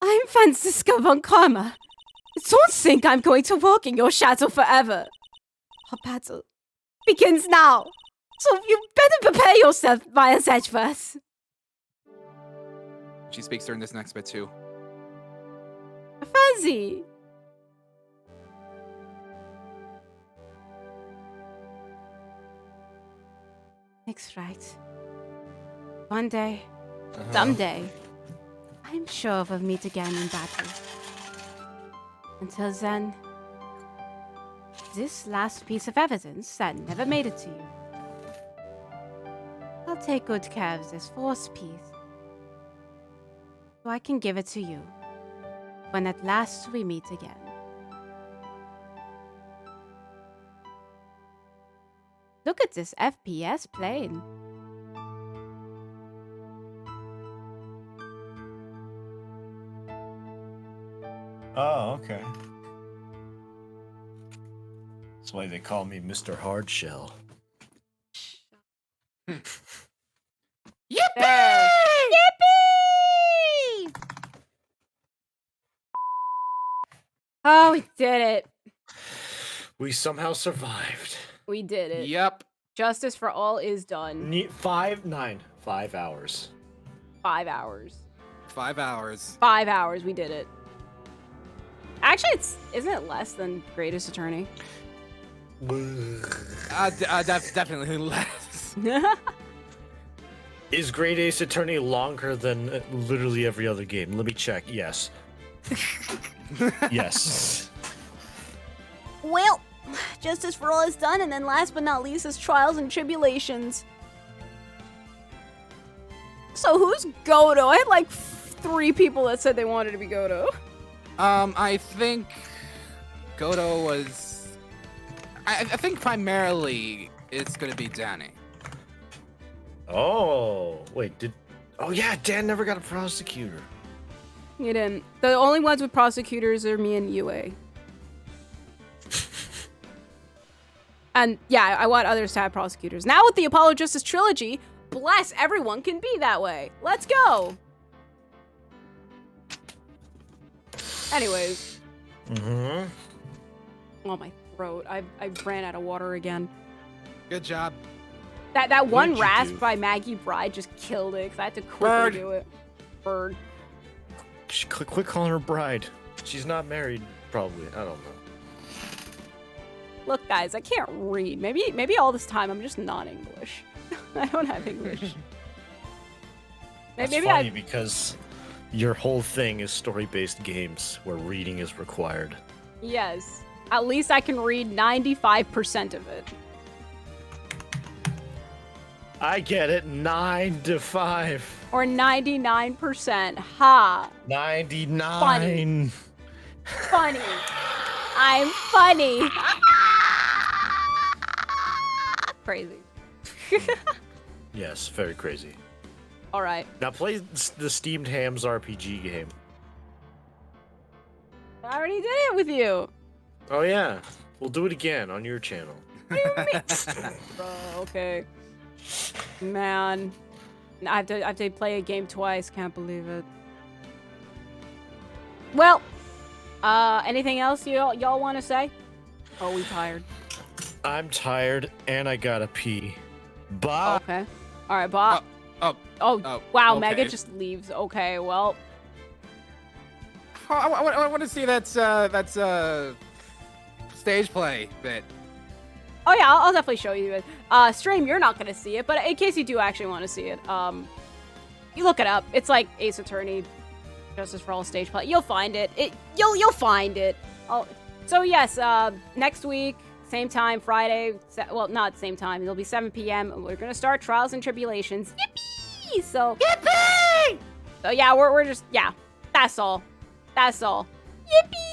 I'm Franziska von Kammer. Don't think I'm going to walk in your shadow forever. Our battle begins now. So you better prepare yourself, Miles Edgeworth. She speaks during this next bit too. Fuzzy. Nick's right. One day, someday, I'm sure we'll meet again in battle. Until then, this last piece of evidence that never made it to you, I'll take good care of this fourth piece, so I can give it to you when at last we meet again. Look at this FPS plane. Oh, okay. That's why they call me Mr. Hardshell. Yippee! 「 Yippee! We somehow survived. We did it. Yep. Justice for all is done. 5 hours. 5 hours. 5 hours. 5 hours. We did it. Actually, isn't it less than Greatest Attorney? That's definitely less. Is Great Ace Attorney longer than literally every other game? Let me check. Yes. Yes. Well, Justice for all is done, and then last but not least is Trials and Tribulations. So who's Godo? I had like 3 people that said they wanted to be Godo. I think Godo was. I think primarily it's gonna be Danny. Oh, wait, oh yeah, Dan never got a prosecutor. He didn't. The only ones with prosecutors are me and Yue. And yeah, I want others to have prosecutors. Now with the Apollo Justice Trilogy, bless, everyone can be that way. Let's go. Anyways. Mm-hmm. Oh, my throat. I ran out of water again. Good job. That one did you rasp do? by Maggie Bride just killed it because I had to quickly Bird. do it. Bird. Quit calling her bride. She's not married, probably. I don't know. Look, guys, I can't read. Maybe all this time I'm just non-English. I don't have English. That's Maybe funny because your whole thing is story-based games where reading is required. Yes. At least I can read 95% of it. I get it. 9 to 5. Or 99%. Ha. 99. Funny. I'm funny. Crazy. Yes, very crazy. All right. Now play the Steamed Hams RPG game. I already did it with you. Oh yeah, we'll do it again on your channel. Bro, okay. Man. I have to play a game twice. Can't believe it. Well, anything else y'all want to say? Oh, we tired. I'm tired and I gotta pee. Bye. Okay. All right, Bob. Wow, okay. Mega just leaves. Okay, well. I want to see that stage play bit. Oh yeah, I'll definitely show you it. Stream, you're not gonna see it, but in case you do actually want to see it, you look it up. It's like Ace Attorney, Justice for All stage play. You'll find it. You'll find it. Oh, so yes, next week, same time, Friday. Well, not same time. It'll be 7 p.m. and we're gonna start Trials and Tribulations. Yippee! So yippee! So yeah, we're just that's all. That's all. Yippee!